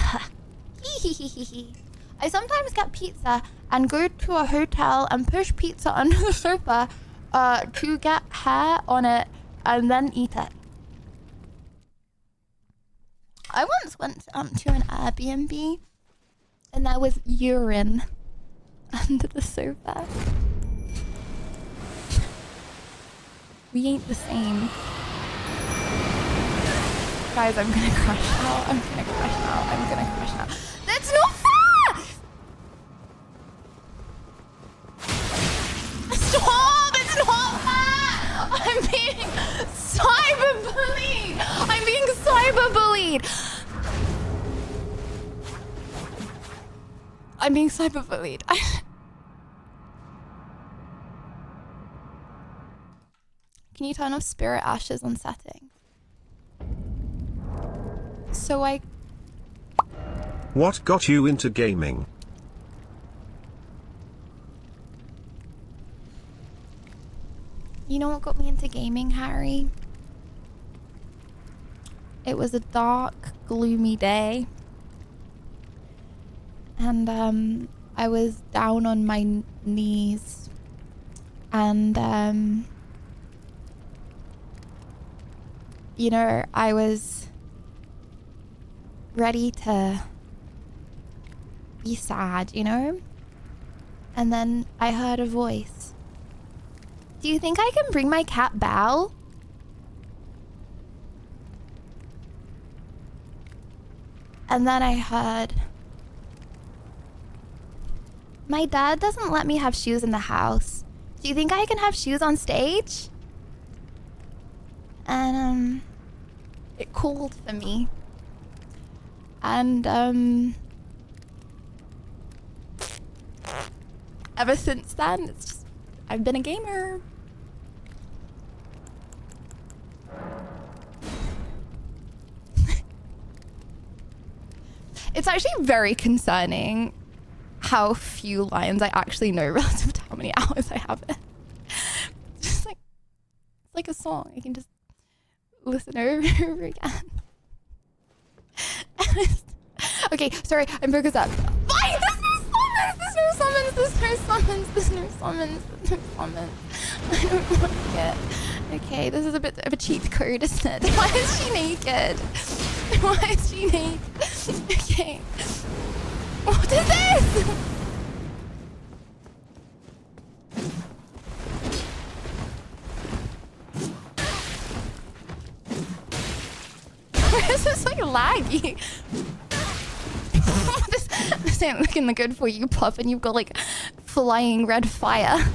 I sometimes get pizza and go to a hotel and push pizza under the sofa to get hair on it and then eat it. I once went to an Airbnb and there was urine under the sofa. We ain't the same. Guys, I'm gonna crash out. I'm gonna crash out. I'm gonna crash out. That's not fair! Stop! It's not fair! I'm being cyberbullied! I'm being cyberbullied! I'm being cyberbullied. Can you turn off spirit ashes on settings? So What got you into gaming? You know what got me into gaming, Harry? It was a dark, gloomy day. And I was down on my knees. And you know, I was ready to be sad, you know? And then I heard a voice. Do you think I can bring my cat Belle? And then I heard, my dad doesn't let me have shoes in the house. Do you think I can have shoes on stage? And it called for me. And ever since then, it's just, I've been a gamer. It's actually very concerning how few lines I actually know relative to how many hours I have it. Just like, it's like a song. I can just listen over and over again. Okay, sorry, I'm focused up. Fine, there's no summons, there's no summons, there's no summons, there's no summons. I don't like it. Okay, this is a bit of a cheat code, isn't it? Why is she naked? Why is she naked? Okay. What is this? This is like laggy. This ain't looking good for you, Puff, and you've got like flying red fire.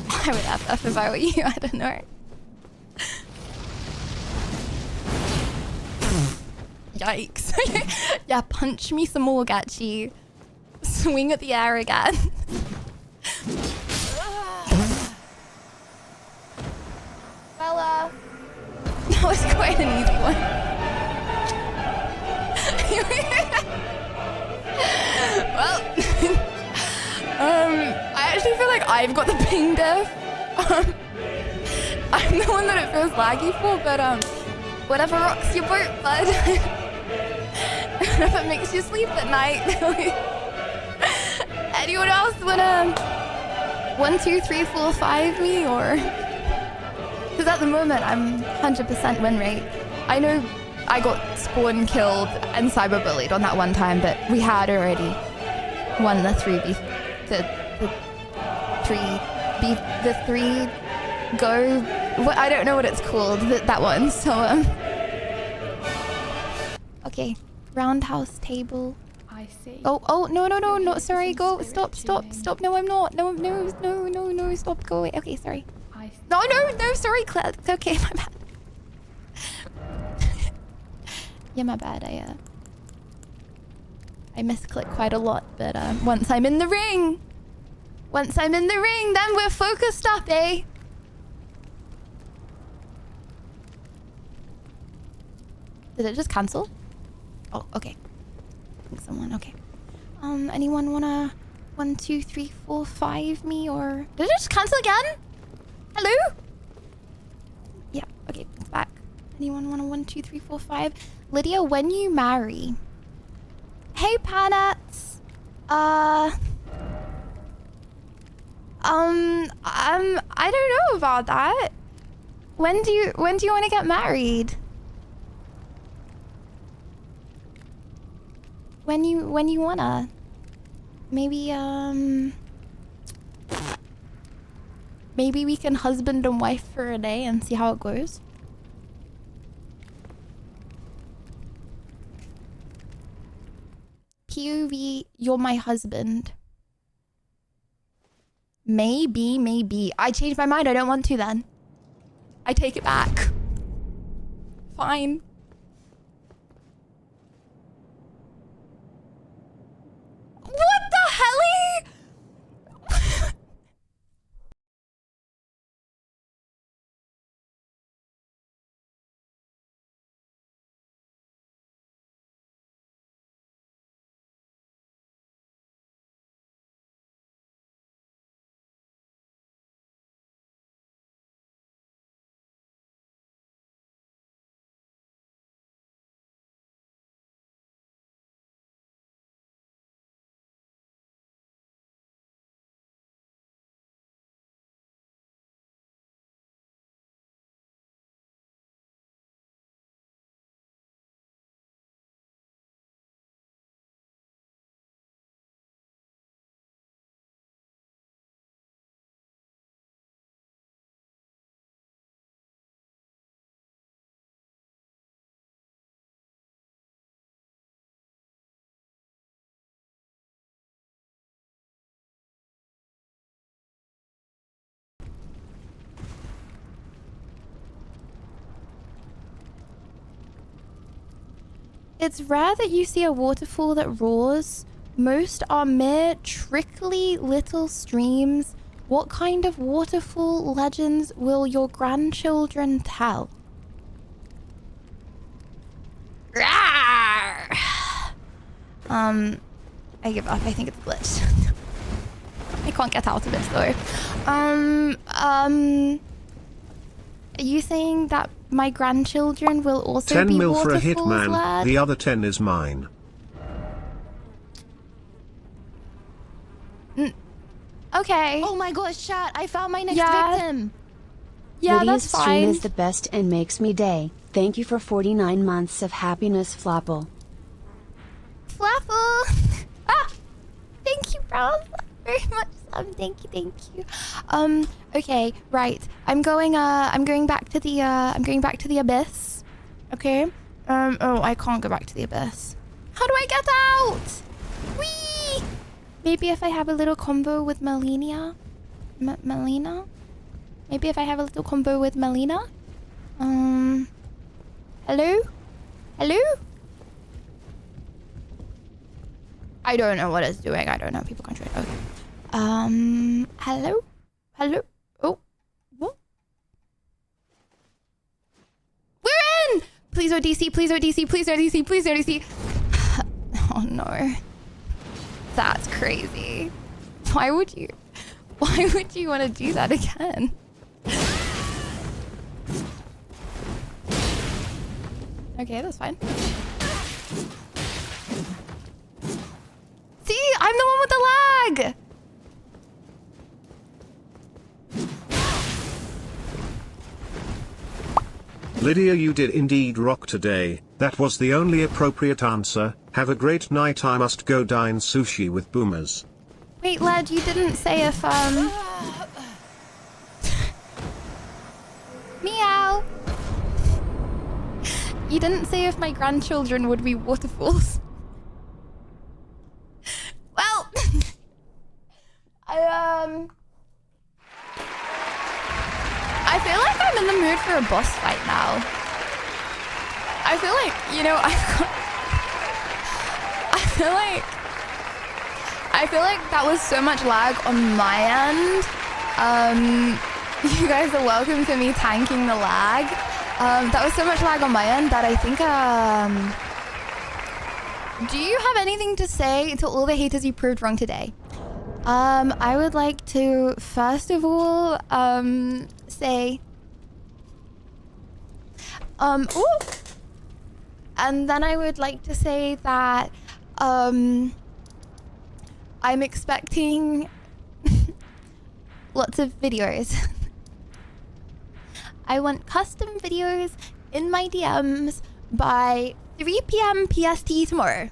I would FF if I were you, I don't know. Yikes. Yeah, punch me some more, Gachi. Swing at the air again. Well, that was quite an easy one. Well, I actually feel like I've got the ping diff. I'm the one that it feels laggy for, but whatever rocks your boat, bud. If it makes you sleep at night. Anyone else wanna 1, 2, 3, 4, 5 me, or? Because at the moment I'm 100% win rate. I know I got spawn killed and cyberbullied on that one time, but we had already won the 3v, the 3 go. What, I don't know what it's called, that one. So okay, roundhouse table. I see. Oh no, sorry, go, stop, no I'm not, no, stop, go away. Okay, sorry. No, sorry, Claire, it's okay, my bad. Yeah, my bad, I misclick quite a lot, but once I'm in the ring, then we're focused up, eh? Did it just cancel? Oh, okay. I think someone, okay. Anyone wanna 1, 2, 3, 4, 5 me, or did it just cancel again? Hello? Yeah, okay, it's back. Anyone wanna 1, 2, 3, 4, 5? Lydia, when you marry. Hey, Panats. I don't know about that. When do you want to get married? When you wanna? Maybe maybe we can husband and wife for a day and see how it goes. POV, you're my husband. Maybe. I changed my mind. I don't want to then. I take it back. Fine. What the helly? It's rare that you see a waterfall that roars. Most are mere trickly little streams. What kind of waterfall legends will your grandchildren tell? Rawr! I give up. I think it's a glitch. I can't get out of it though. Are you saying that my grandchildren will also 10 be mil for a waterfalls, hitman, lad? the other 10 is mine. Okay. Oh my gosh, chat! I found my next Yeah. victim. Yeah, Lydia's that's stream fine. is the best and makes me day. Thank you for 49 months of happiness, Flapple. Flaffle. Thank you, bro. Very much. Thank you. Okay, right. I'm going back to the abyss. Okay. Oh, I can't go back to the abyss. How do I get out? Whee! Maybe if I have a little combo with Melina. Melina? Maybe if I have a little combo with Melina? Hello? Hello? I don't know what it's doing. I don't know. People can't trade. Okay. Hello? Hello? Oh. What? We're in! Please no DC, please no DC, please no DC, please no DC. Oh no. That's crazy. Why would you want to do that again? Okay, that's fine. See, I'm the one with the lag. Lydia, you did indeed rock today. That was the only appropriate answer. Have a great night. I must go dine sushi with boomers. Wait, lad, you didn't say if Meow. You didn't say if my grandchildren would be waterfalls. Well, I feel like I'm in the mood for a boss fight now. I feel like, you know, I feel like that was so much lag on my end. You guys are welcome for me tanking the lag. That was so much lag on my end that I think, do you have anything to say to all the haters you proved wrong today? I would like to, first of all, say, ooh. And then I would like to say that, I'm expecting lots of videos. I want custom videos in my DMs by 3 p.m. PST tomorrow.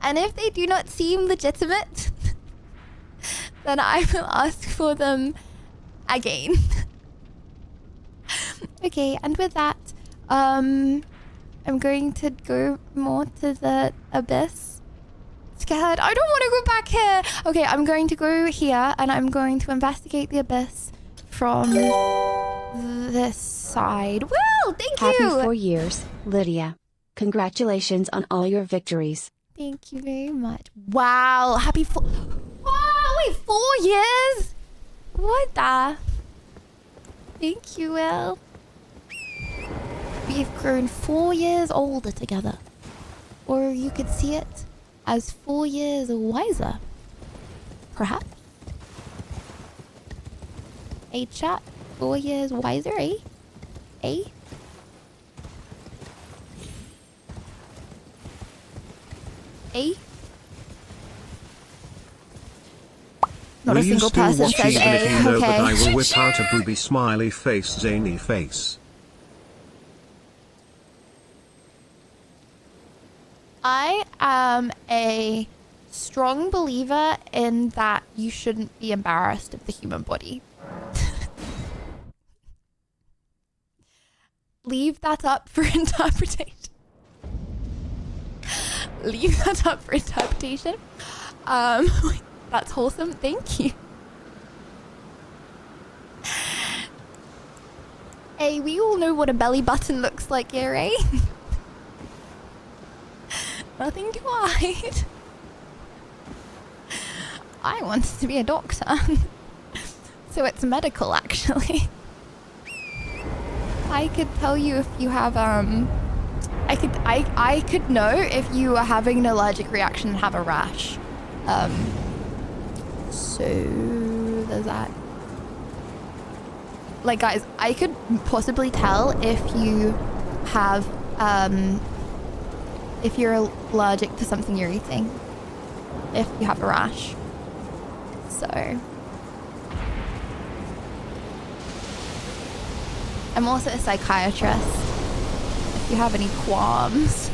And if they do not seem legitimate, then I will ask for them again. Okay, and with that, I'm going to go more to the abyss. Scared. I don't want to go back here. Okay, I'm going to go here and I'm going to investigate the abyss from this side. Woo! Thank you! Happy 4 years, Lydia. Congratulations on all your victories. Thank you very much. Wow, happy wow, wait, 4 years? What the? Thank you, Will. We've grown 4 years older together. Or you could see it as 4 years wiser. Perhaps. Hey, chat. 4 years wiser, eh? Eh? Eh? Not will a single you still person watch says even if you know that I okay. will whip out a booby smiley face zany face? I am a strong believer in that you shouldn't be embarrassed of the human body. Leave that up for interpretation. Leave that up for interpretation. That's wholesome. Thank you. Hey, we all know what a belly button looks like here, eh? Nothing to hide. I wanted to be a doctor. So it's medical, actually. I could tell you if you have, I could know if you are having an allergic reaction and have a rash. So there's that. Like, guys, I could possibly tell if you have, if you're allergic to something you're eating. If you have a rash. So. I'm also a psychiatrist. If you have any qualms.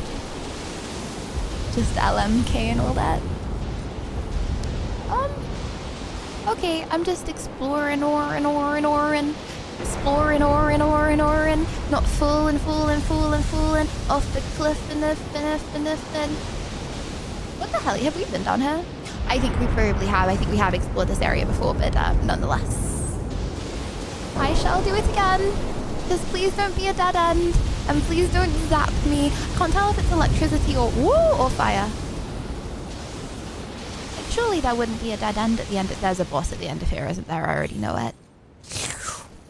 Just LMK and all that. Okay, I'm just exploring exploring not falling off the cliff and what the hell, have we been down here? I think we probably have. I think we have explored this area before, but nonetheless. I shall do it again. Just please don't be a dead end. And please don't zap me. I can't tell if it's electricity or fire. Like, surely there wouldn't be a dead end at the end. There's a boss at the end of here, isn't there? I already know it.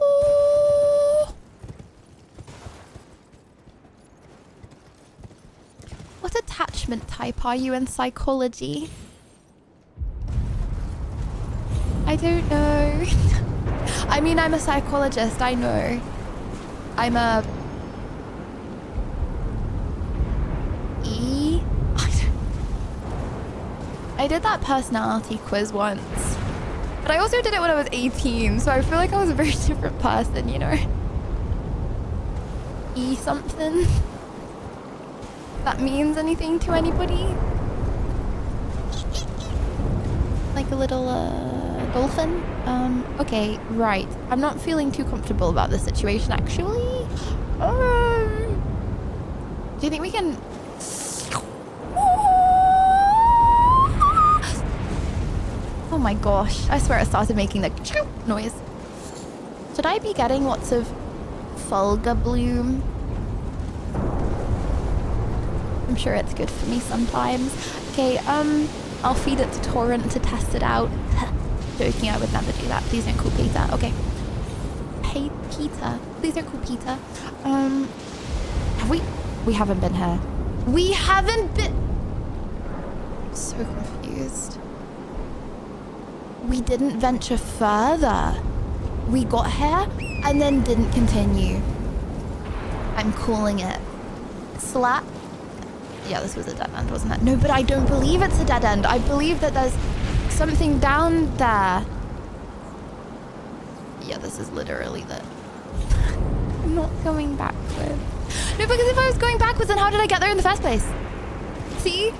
Ooh. What attachment type are you in psychology? I don't know. I mean, I'm a psychologist, I know. I'm a E? I did that personality quiz once. But I also did it when I was 18, so I feel like I was a very different person, you know? E something? If that means anything to anybody? Like a little, dolphin? Okay, right. I'm not feeling too comfortable about this situation, actually. Do you think we can... Oh my gosh, I swear it started making the noise. Should I be getting lots of Fulgur bloom? I'm sure it's good for me sometimes. Okay, I'll feed it to Torrent to test it out. Joking, I would never do that. Please don't call Peter. Okay. Hey, Peter. Please don't call Peter. Have we haven't been here. We haven't been... I'm so confused. We didn't venture further. We got here and then didn't continue. I'm calling it. Slap. Yeah, this was a dead end, wasn't it? No, but I don't believe it's a dead end. I believe that there's something down there. Yeah, this is literally the... I'm not going backwards. No, because if I was going backwards, then how did I get there in the first place? See?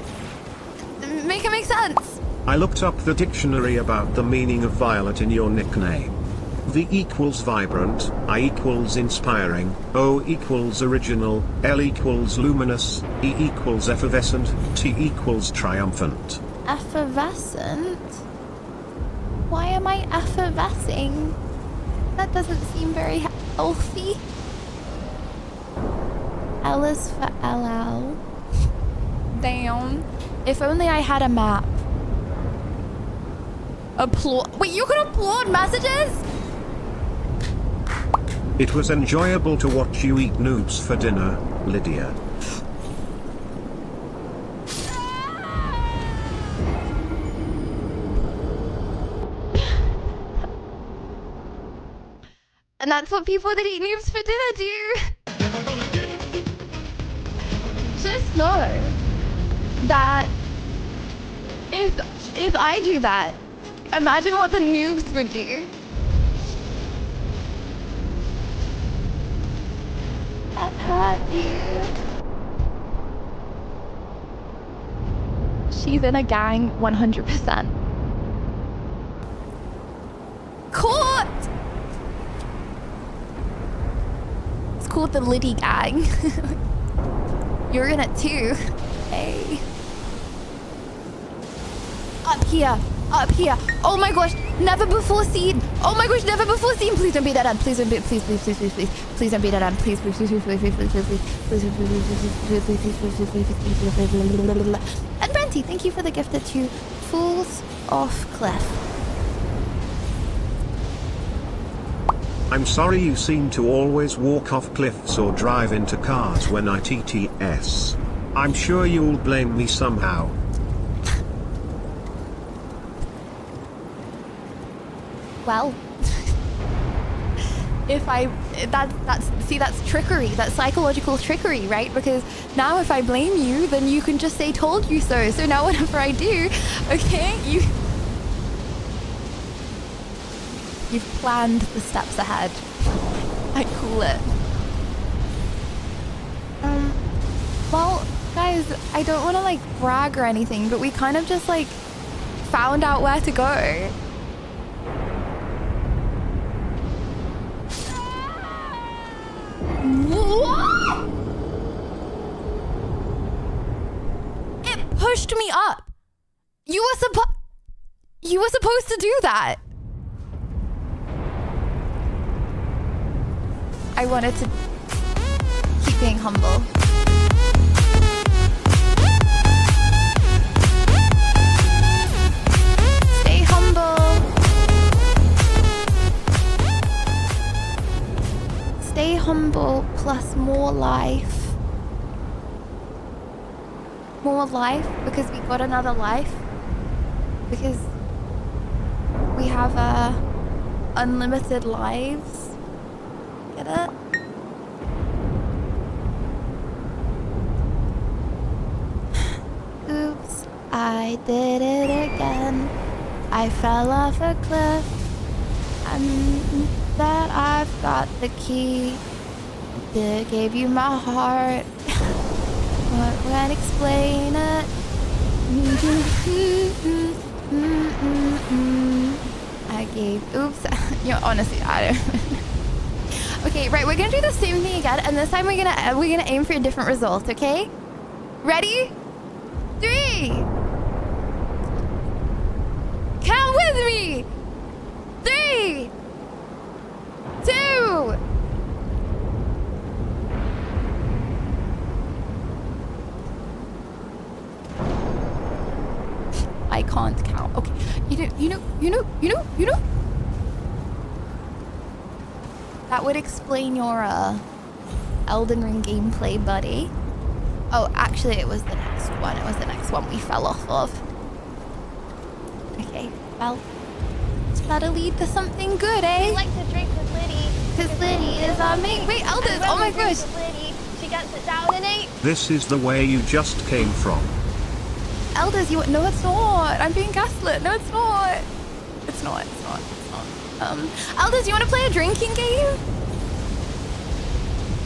Make it make sense. I looked up the dictionary about the meaning of violet in your nickname. V equals vibrant, I equals inspiring, O equals original, L equals luminous, E equals effervescent, T equals triumphant. Effervescent? Why am I effervescing? That doesn't seem very healthy. L is for LL. Damn. If only I had a map. Applaud. Wait, you can applaud messages? It was enjoyable to watch you eat noobs for dinner, Lydia. And that's what people that eat noobs for dinner do. Just know that if I do that, imagine what the noobs would do. That hurt you. She's in a gang 100%. Caught! It's called the Liddy gang. You're in it too. Hey. Up here. Up here. Oh my gosh. Never before seen. Oh my gosh. Never before seen. Please don't be that end. Please don't be. Please, please, please, please, please. Please don't be that end. Please, please, please, please, please, please, please, please, please. And Brenty, thank you for the gift of 2 Fools Off Cliff. I'm sorry you seem to always walk off cliffs or drive into cars when I TTS. I'm sure you'll blame me somehow. Well, if I, that's trickery, that's psychological trickery, right? Because now if I blame you, then you can just say told you so. So now whatever I do, okay, you've planned the steps ahead. I cool it. Well, guys, I don't want to like brag or anything, but we kind of just like found out where to go. What? It pushed me up. You were supposed to do that. I wanted to keep being humble. Stay humble. Stay humble plus more life. More life because we got another life. Because we have unlimited lives. Get it? Oops, I did it again. I fell off a cliff. And that I've got the key. I gave you my heart. But can't explain it. I gave. Oops. You know, honestly, I don't. Okay, right. We're gonna do the same thing again, and this time we're gonna aim for a different result. Okay? Ready? 3. Come with me. 3, 2. I can't count. Okay. You know. That would explain your Elden Ring gameplay, buddy. Oh, actually, it was the next one. It was the next one we fell off of. Okay, well, that'll lead to something good, eh? We like to drink with Liddy. Because Liddy is our main. Wait, Elders! Oh my gosh! She gets it down in 8. This is the way you just came from. Elders, you. No, it's not. I'm being gaslit. No, it's not. It's not. It's not. It's not. Elders, you want to play a drinking game?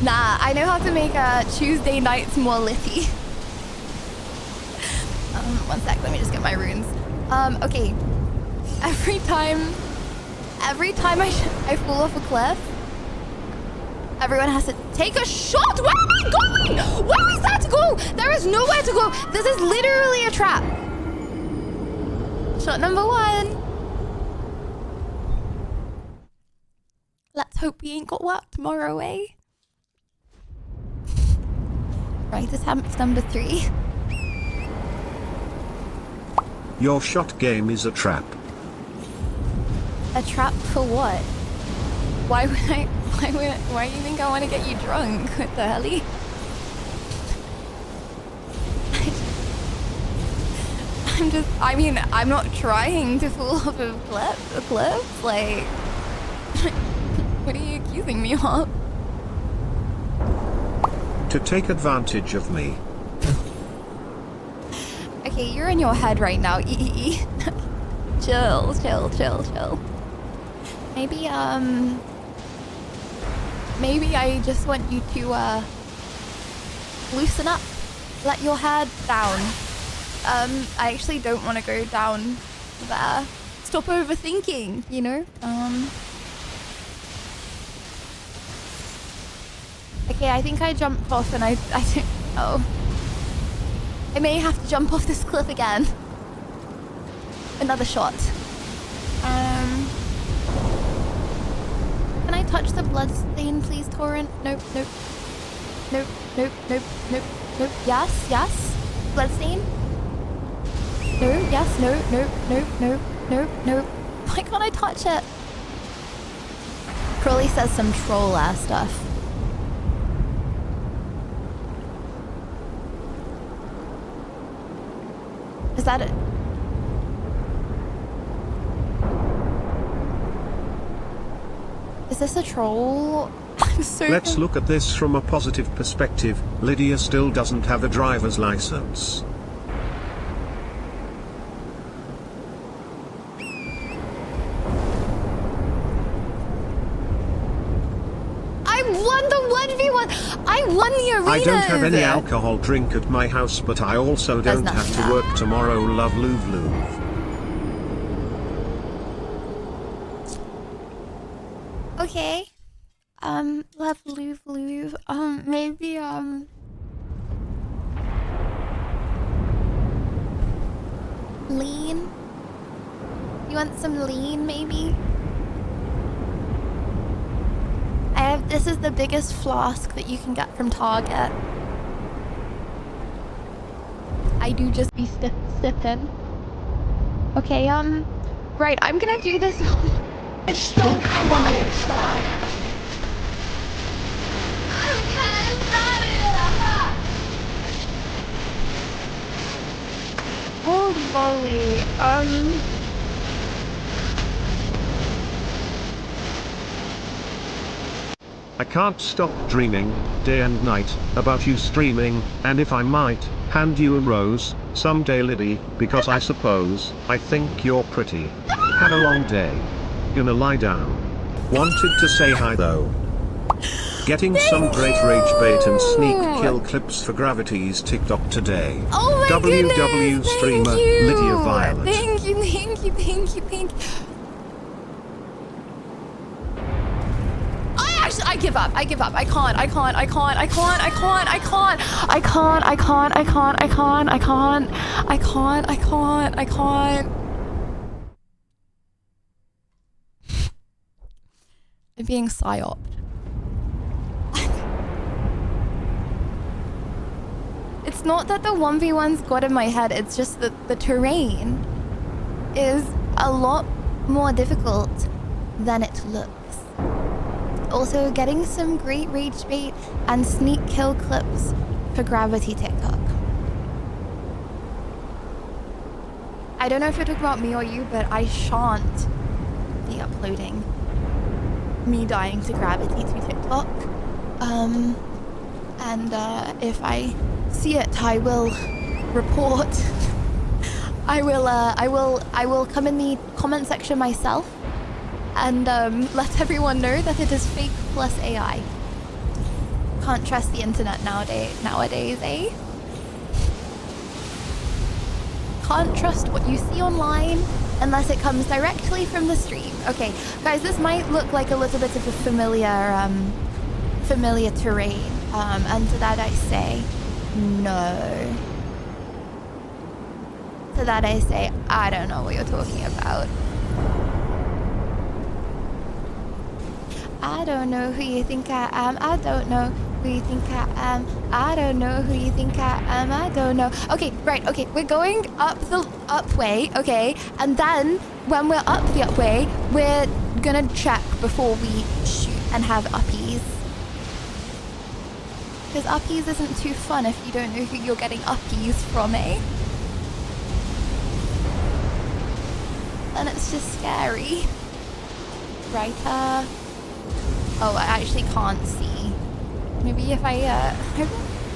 Nah, I know how to make Tuesday nights more litty. 1 sec, let me just get my runes. Okay. Every time I fall off a cliff, everyone has to take a shot. Where am I going? Where is that to go? There is nowhere to go. This is literally a trap. Shot number 1. Let's hope we ain't got work tomorrow, eh? Right, attempt number 3. Your shot game is a trap. A trap for what? Why do you think I want to get you drunk? What the helly? I'm not trying to fall off a cliff. Like, what are you accusing me of? To take advantage of me. Okay, you're in your head right now. Chill. Maybe I just want you to loosen up. Let your head down. I actually don't want to go down there. Stop overthinking, you know? Okay, I think I jumped off and I don't know. I may have to jump off this cliff again. Another shot. Can I touch the blood stain, please, Torrent? Nope. Yes. Blood stain? No, yes, no. Why can't I touch it? Crowley says some troll-ass stuff. Is that it? Is this a troll? I'm so Let's look at this from a positive perspective. Lydia still doesn't have a driver's license. I won the 1v1. I won the arena. I don't have any alcohol drink at my house, but I also don't have to work tomorrow. Love, Louvre. Okay. Love Louvre. Maybe, lean? You want some lean, maybe? This is the biggest flask that you can get from Target. I do just be sipping. Okay, right, I'm gonna do this. It's not oh, Molly, I can't stop dreaming, day and night, about you streaming, and if I might, hand you a rose, someday Liddy, because I think you're pretty. Had a long day. Gonna lie down. Wanted to say hi though. Getting some great rage bait and sneak kill clips for Gravity's TikTok today. oh my WW goodness, streamer thank you. Lydia Violet. Thank you. I give up. I can't. I'm being psyoped. It's not that the 1v1's got in my head, it's just that the terrain is a lot more difficult than it looks. Also, getting some great rage bait and sneak kill clips for Gravity TikTok. I don't know if you're talking about me or you, but I shan't be uploading me dying to Gravity to TikTok. And if I see it, I will report. I will come in the comment section myself and let everyone know that it is fake plus AI. Can't trust the internet nowadays, eh? can't trust what you see online unless it comes directly from the stream. Okay, guys, this might look like a little bit of a familiar terrain. And to that I say, no. To that I say, I don't know what you're talking about. I don't know who you think I am. I don't know who you think I am. I don't know who you think I am. I don't know. Okay, right. Okay, we're going up the up way. Okay, and then when we're up the up way, we're gonna check before we shoot and have uppies. Because uppies isn't too fun if you don't know who you're getting uppies from, eh? And it's just scary. Right, oh, I actually can't see. Maybe if I,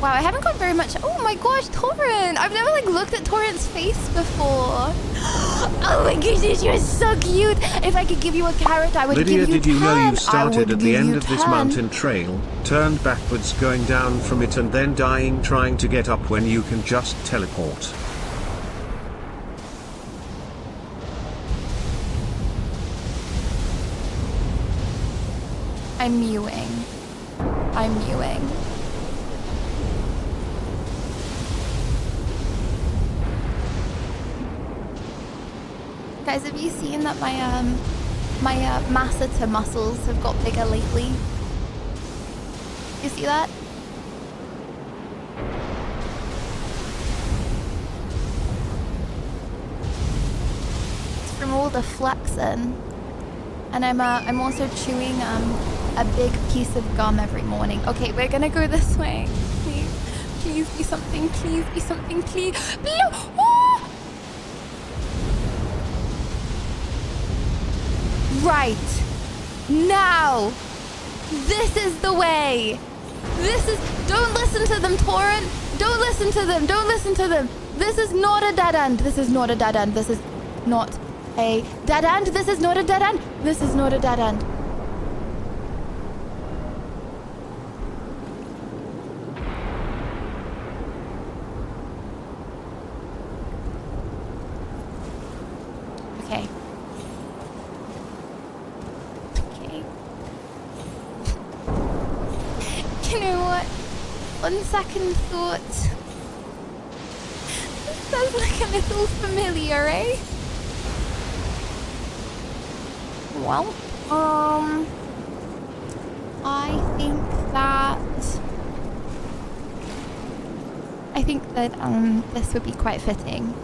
wow, I haven't got very much. Oh my gosh, Torrent! I've never, like, looked at Torrent's face before. Oh my goodness, you're so cute! If I could give you a carrot, I would Lydia, give you 10. did you know you started at the give end you of this 10. mountain trail, turned backwards going down from it and then dying trying to get up when you can just teleport? I'm mewing. I'm mewing. Guys, have you seen that my masseter muscles have got bigger lately? You see that? It's from all the flexing. And I'm also chewing a big piece of gum every morning. Okay, we're gonna go this way. Please, please be something. Please be something. Please. Oh! Right now, this is the way. This is. Don't listen to them, Torrent. Don't listen to them. Don't listen to them. This is not a dead end. This is not a dead end. This is not a dead end. This is not a dead end. This is not a dead end. Okay. Okay. You know what? On second thought, this does look a little familiar, eh? Well, I think that this would be quite fitting.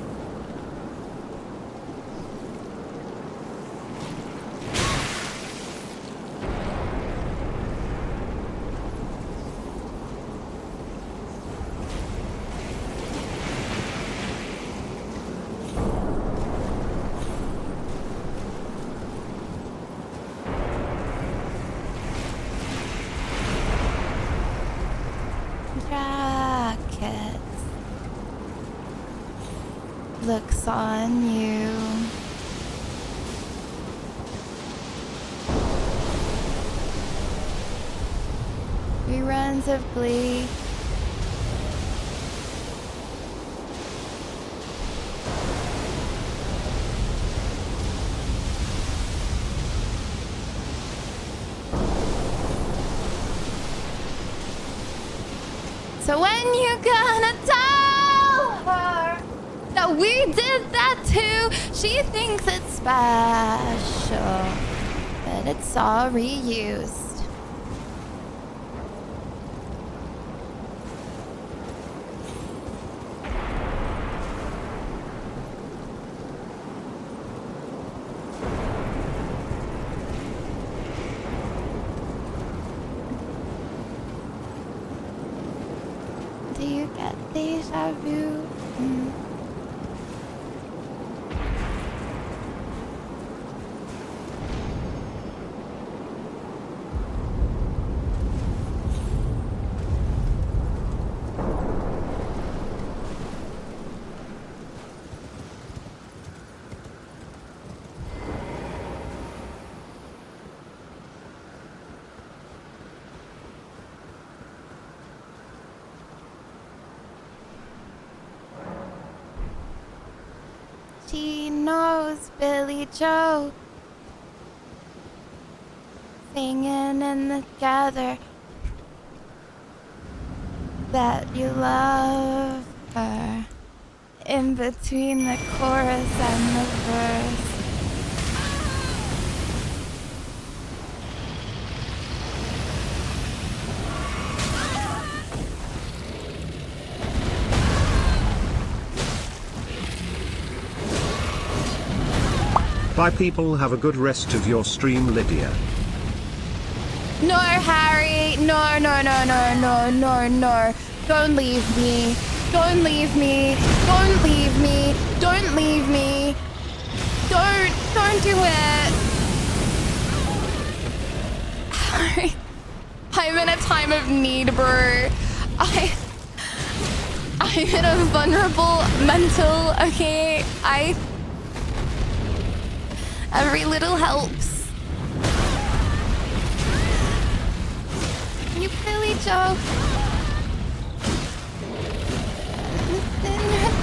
Jackets. Looks on you. Reruns of Glee. So when you gonna tell her that we did that too? She thinks it's special, but it's all reused. Do you get deja vu? knows Billy Joe singing in the gather that you love her in between the chorus and the verse. Bye people, have a good rest of your stream, Lydia. No, Harry. No, no, no, no, no, no, no. Don't leave me. Don't leave me. Don't leave me. Don't leave me. Don't do it. Harry, I'm in a time of need, bro. I'm in a vulnerable mental, okay? Every little helps. You Billy Joe.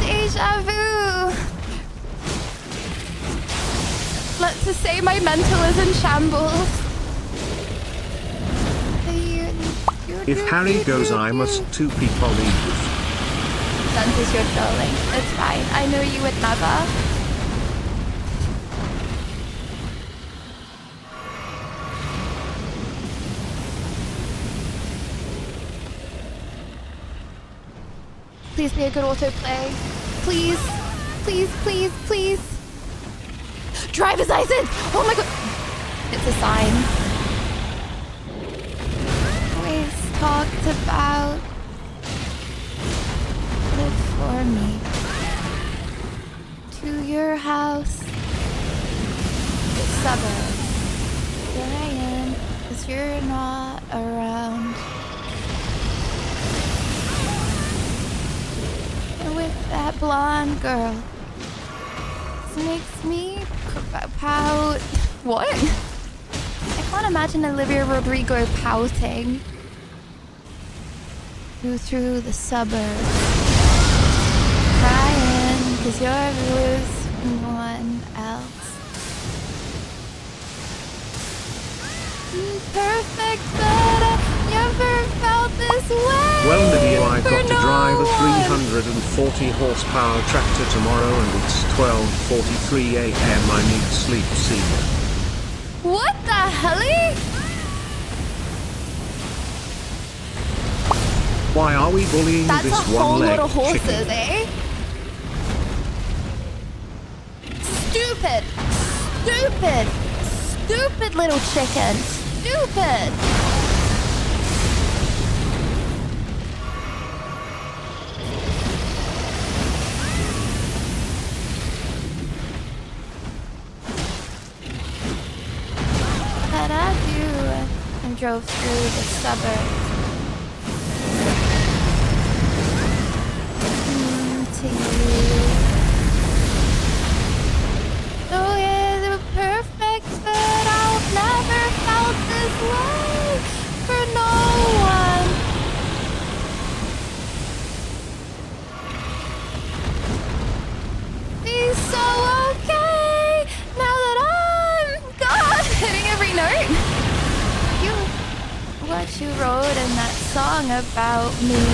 Deja vu. Let's just say my mental is in shambles. If Harry goes, I must too, people leave. Santa's your trolling. It's fine. I know you would never. Please be a good autoplay. Please. Please, please, please. Driver's license! Oh my god! It's a sign. Always talked about live for me. To your house. The suburbs. Here I am, 'cause you're not around. With that blonde girl. This makes me pout. What? I can't imagine Olivia Rodrigo pouting. Through the suburbs. Crying because you're with someone else. Perfect, but I never felt this way. Well, Lydia, I've got to drive a 340 horsepower tractor tomorrow and it's 12:43 a.m. I need sleep, see ya. What the helly? Why are we bullying That's this a whole one-legged lot of horses, chicken? eh? Stupid! Stupid! Stupid little chicken! Stupid! What I do and drove through the suburbs. To you. Oh yeah, they were perfect, but I've never felt this way for no one. Be so okay now that I'm gone. Hitting every note. What you wrote in that song about me.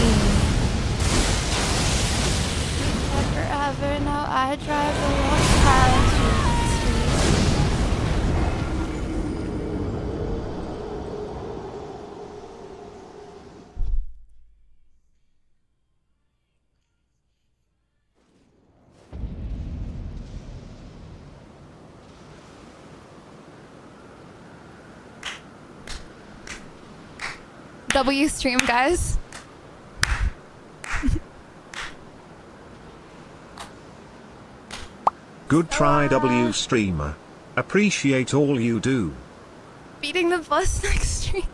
Forever now I drive along past W stream, guys. Good try, W streamer. Appreciate all you do. Beating the bus next stream.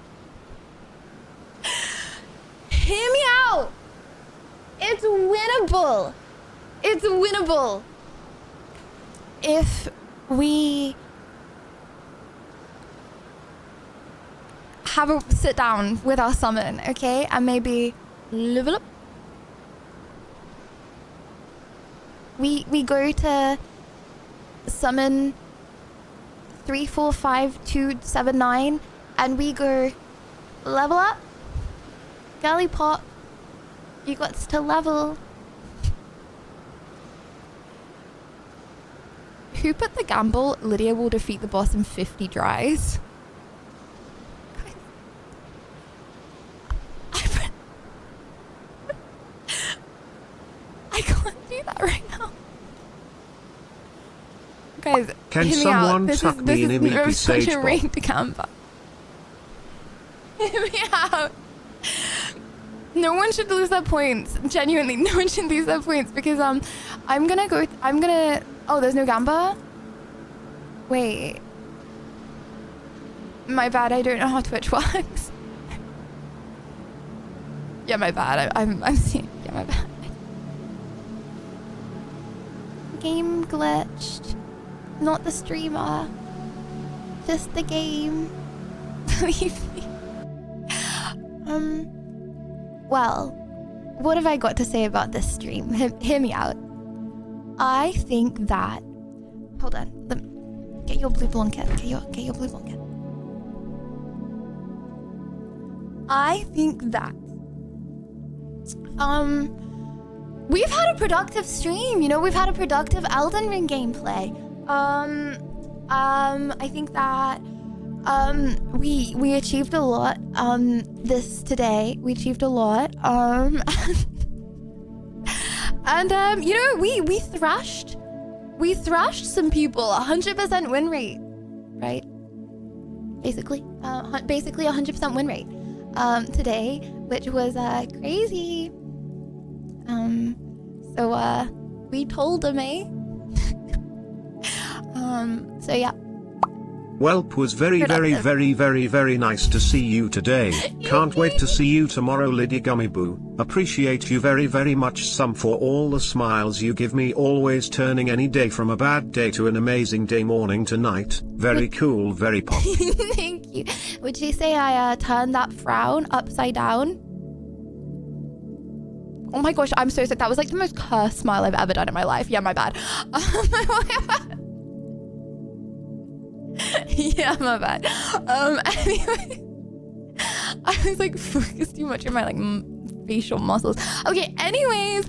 Hear me out. It's winnable. It's winnable. If we have a sit down with our summon, okay? And maybe level up. We go to summon 345279 and we go level up. Gully Pop, you got to level. Who put the gamble? Lydia will defeat the boss in 50 tries. I can't do that right now. Guys, can hear me someone out. tuck me in a meaty such sage a bomb? ring to camper. Hear me out. No one should lose their points. Genuinely, no one should lose their points because oh, there's no gamba? Wait. My bad, I don't know how Twitch works. Yeah, my bad. I'm seeing. Yeah, my bad. Game glitched. Not the streamer. Just the game. Leave me. Well, what have I got to say about this stream? Hear me out. I think that... Hold on. Get your blue blanket. Get your blue blanket. I think that... We've had a productive stream, you know, we've had a productive Elden Ring gameplay. I think that we achieved a lot today. We achieved a lot. And you know, we thrashed some people. 100% win rate, right? Basically 100% win rate today, which was crazy. So we told him, eh? So yeah. Welp was very nice to see you today. Can't wait to see you tomorrow, Lydia Gummy Boo. Appreciate you very much some for all the smiles you give me, always turning any day from a bad day to an amazing day, morning to night. Very cool, very pop. Thank you. Would you say I turned that frown upside down? Oh my gosh, I'm so sick. That was like the most cursed smile I've ever done in my life. Yeah, my bad. Yeah, my bad. Anyway, I was like focused too much on my like facial muscles. Okay, anyways,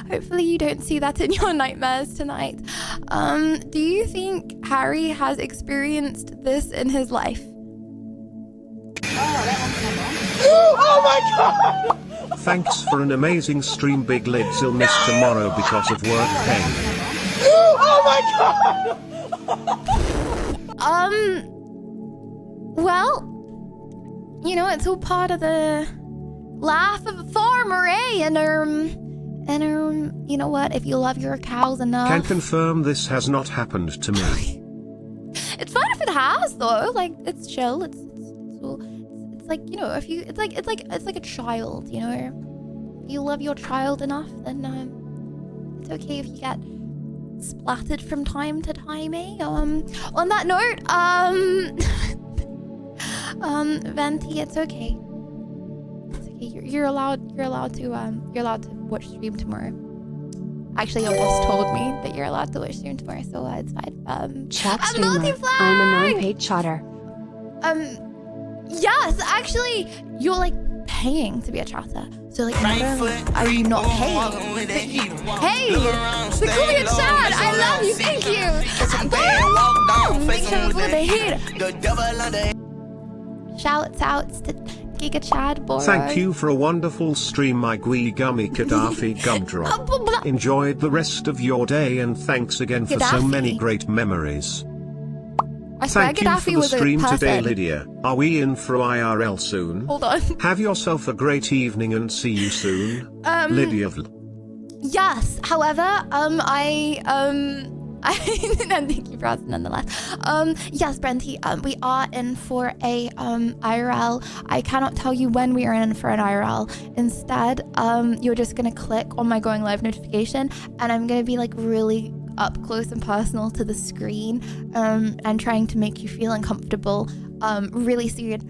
hopefully you don't see that in your nightmares tonight. Do you think Harry has experienced this in his life? Oh my god! Thanks for an amazing stream. Big Lids will miss tomorrow because of work pain. Oh my god! Well, you know, it's all part of the life of a farmer, eh? And you know what? If you love your cows enough... Can confirm this has not happened to me. It's fine if it has, though. Like, it's chill. It's like, you know, if you... It's like a child, you know? If you love your child enough, then it's okay if you get splattered from time to time, eh? On that note, Venti, it's okay. It's okay. You're allowed to watch stream tomorrow. Actually, your boss told me that you're allowed to watch stream tomorrow, so it's fine. Chat streamer. I'm a non-paid chatter. Yes, actually, you're like paying to be a chatter. So like, never are you not paying? Hey, the call me a chat. I love you. Thank you. Make sure to put the heat. Shouts outs to Giga Chad boy. Thank you for a wonderful stream, my Gwee Gummy Gaddafi Gumdrop. Enjoyed the rest of your day and thanks again for so many great memories. I swear Thank you Gaddafi for the was a stream person. today, Lydia. Are we in for IRL soon? Hold on. Have yourself a great evening and see you soon. Lydia. Yes. However, thank you for asking nonetheless. Yes, Brenty, we are in for a IRL. I cannot tell you when we are in for an IRL. Instead, you're just gonna click on my going live notification, and I'm gonna be like really up close and personal to the screen, and trying to make you feel uncomfortable, really soon.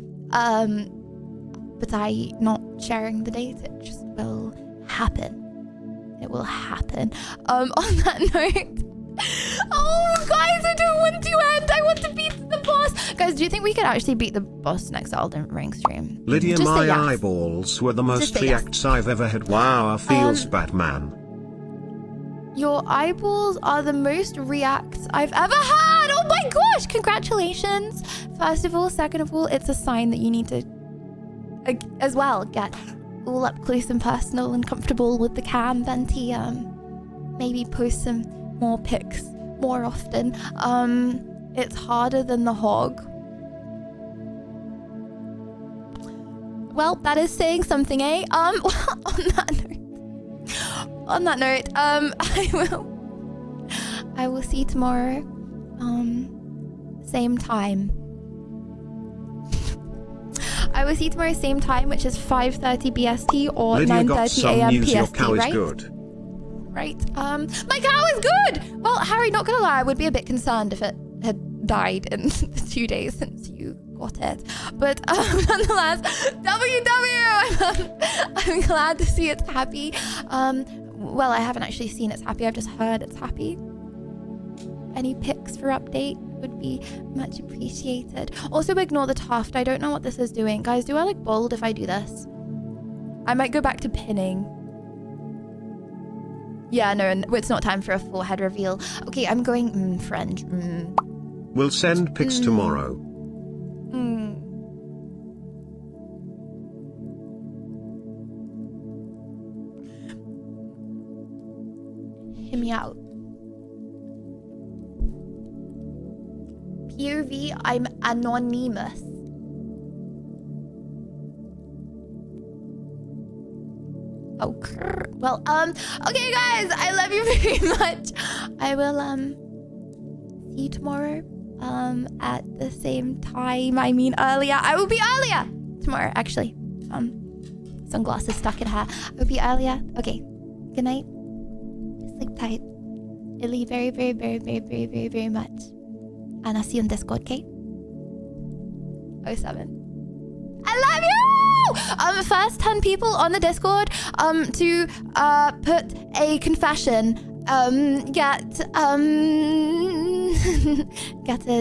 But I not sharing the date, it just will happen. it will happen. On that note, oh guys, I don't want to end. I want to beat the boss. Guys, do you think we could actually beat the boss next Elden Ring stream? Lydia, Just say my yes. eyeballs were the most say yes. reacts I've ever had. Wow, I feels bad, man. Your eyeballs are the most reacts I've ever had. Oh my gosh, congratulations. First of all, second of all, it's a sign that you need to, as well, get all up close and personal and comfortable with the cam, Venti. Maybe post some more pics more often. It's harder than the hog. Well, that is saying something, eh? On that note, I will see you tomorrow. Same time. I will see you tomorrow same time, which is 5:30 BST or 9:30 AM PST, right? Good. Right. My cow is good. Well, Harry, not gonna lie, I would be a bit concerned if it had died in the 2 days since you got it. But nonetheless, I'm glad to see it's happy. Well, I haven't actually seen it's happy. I've just heard it's happy. Any pics for update would be much appreciated. Also, ignore the tuft. I don't know what this is doing. Guys, do I look bold if I do this? I might go back to pinning. Yeah, no, it's not time for a forehead reveal. Okay, I'm going, friend. We'll send pics tomorrow. Hear me out. POV, I'm anonymous. Okay. Well, okay guys, I love you very much. I will, see you tomorrow, at the same time. I mean earlier. I will be earlier tomorrow, actually. Sunglasses stuck in hair. I will be earlier. Okay. Good night. Sleep tight. I love you very, very, very, very, very, very, very much. And I'll see you on Discord, okay? 07. I love you! First 10 people on the Discord to put a confession get a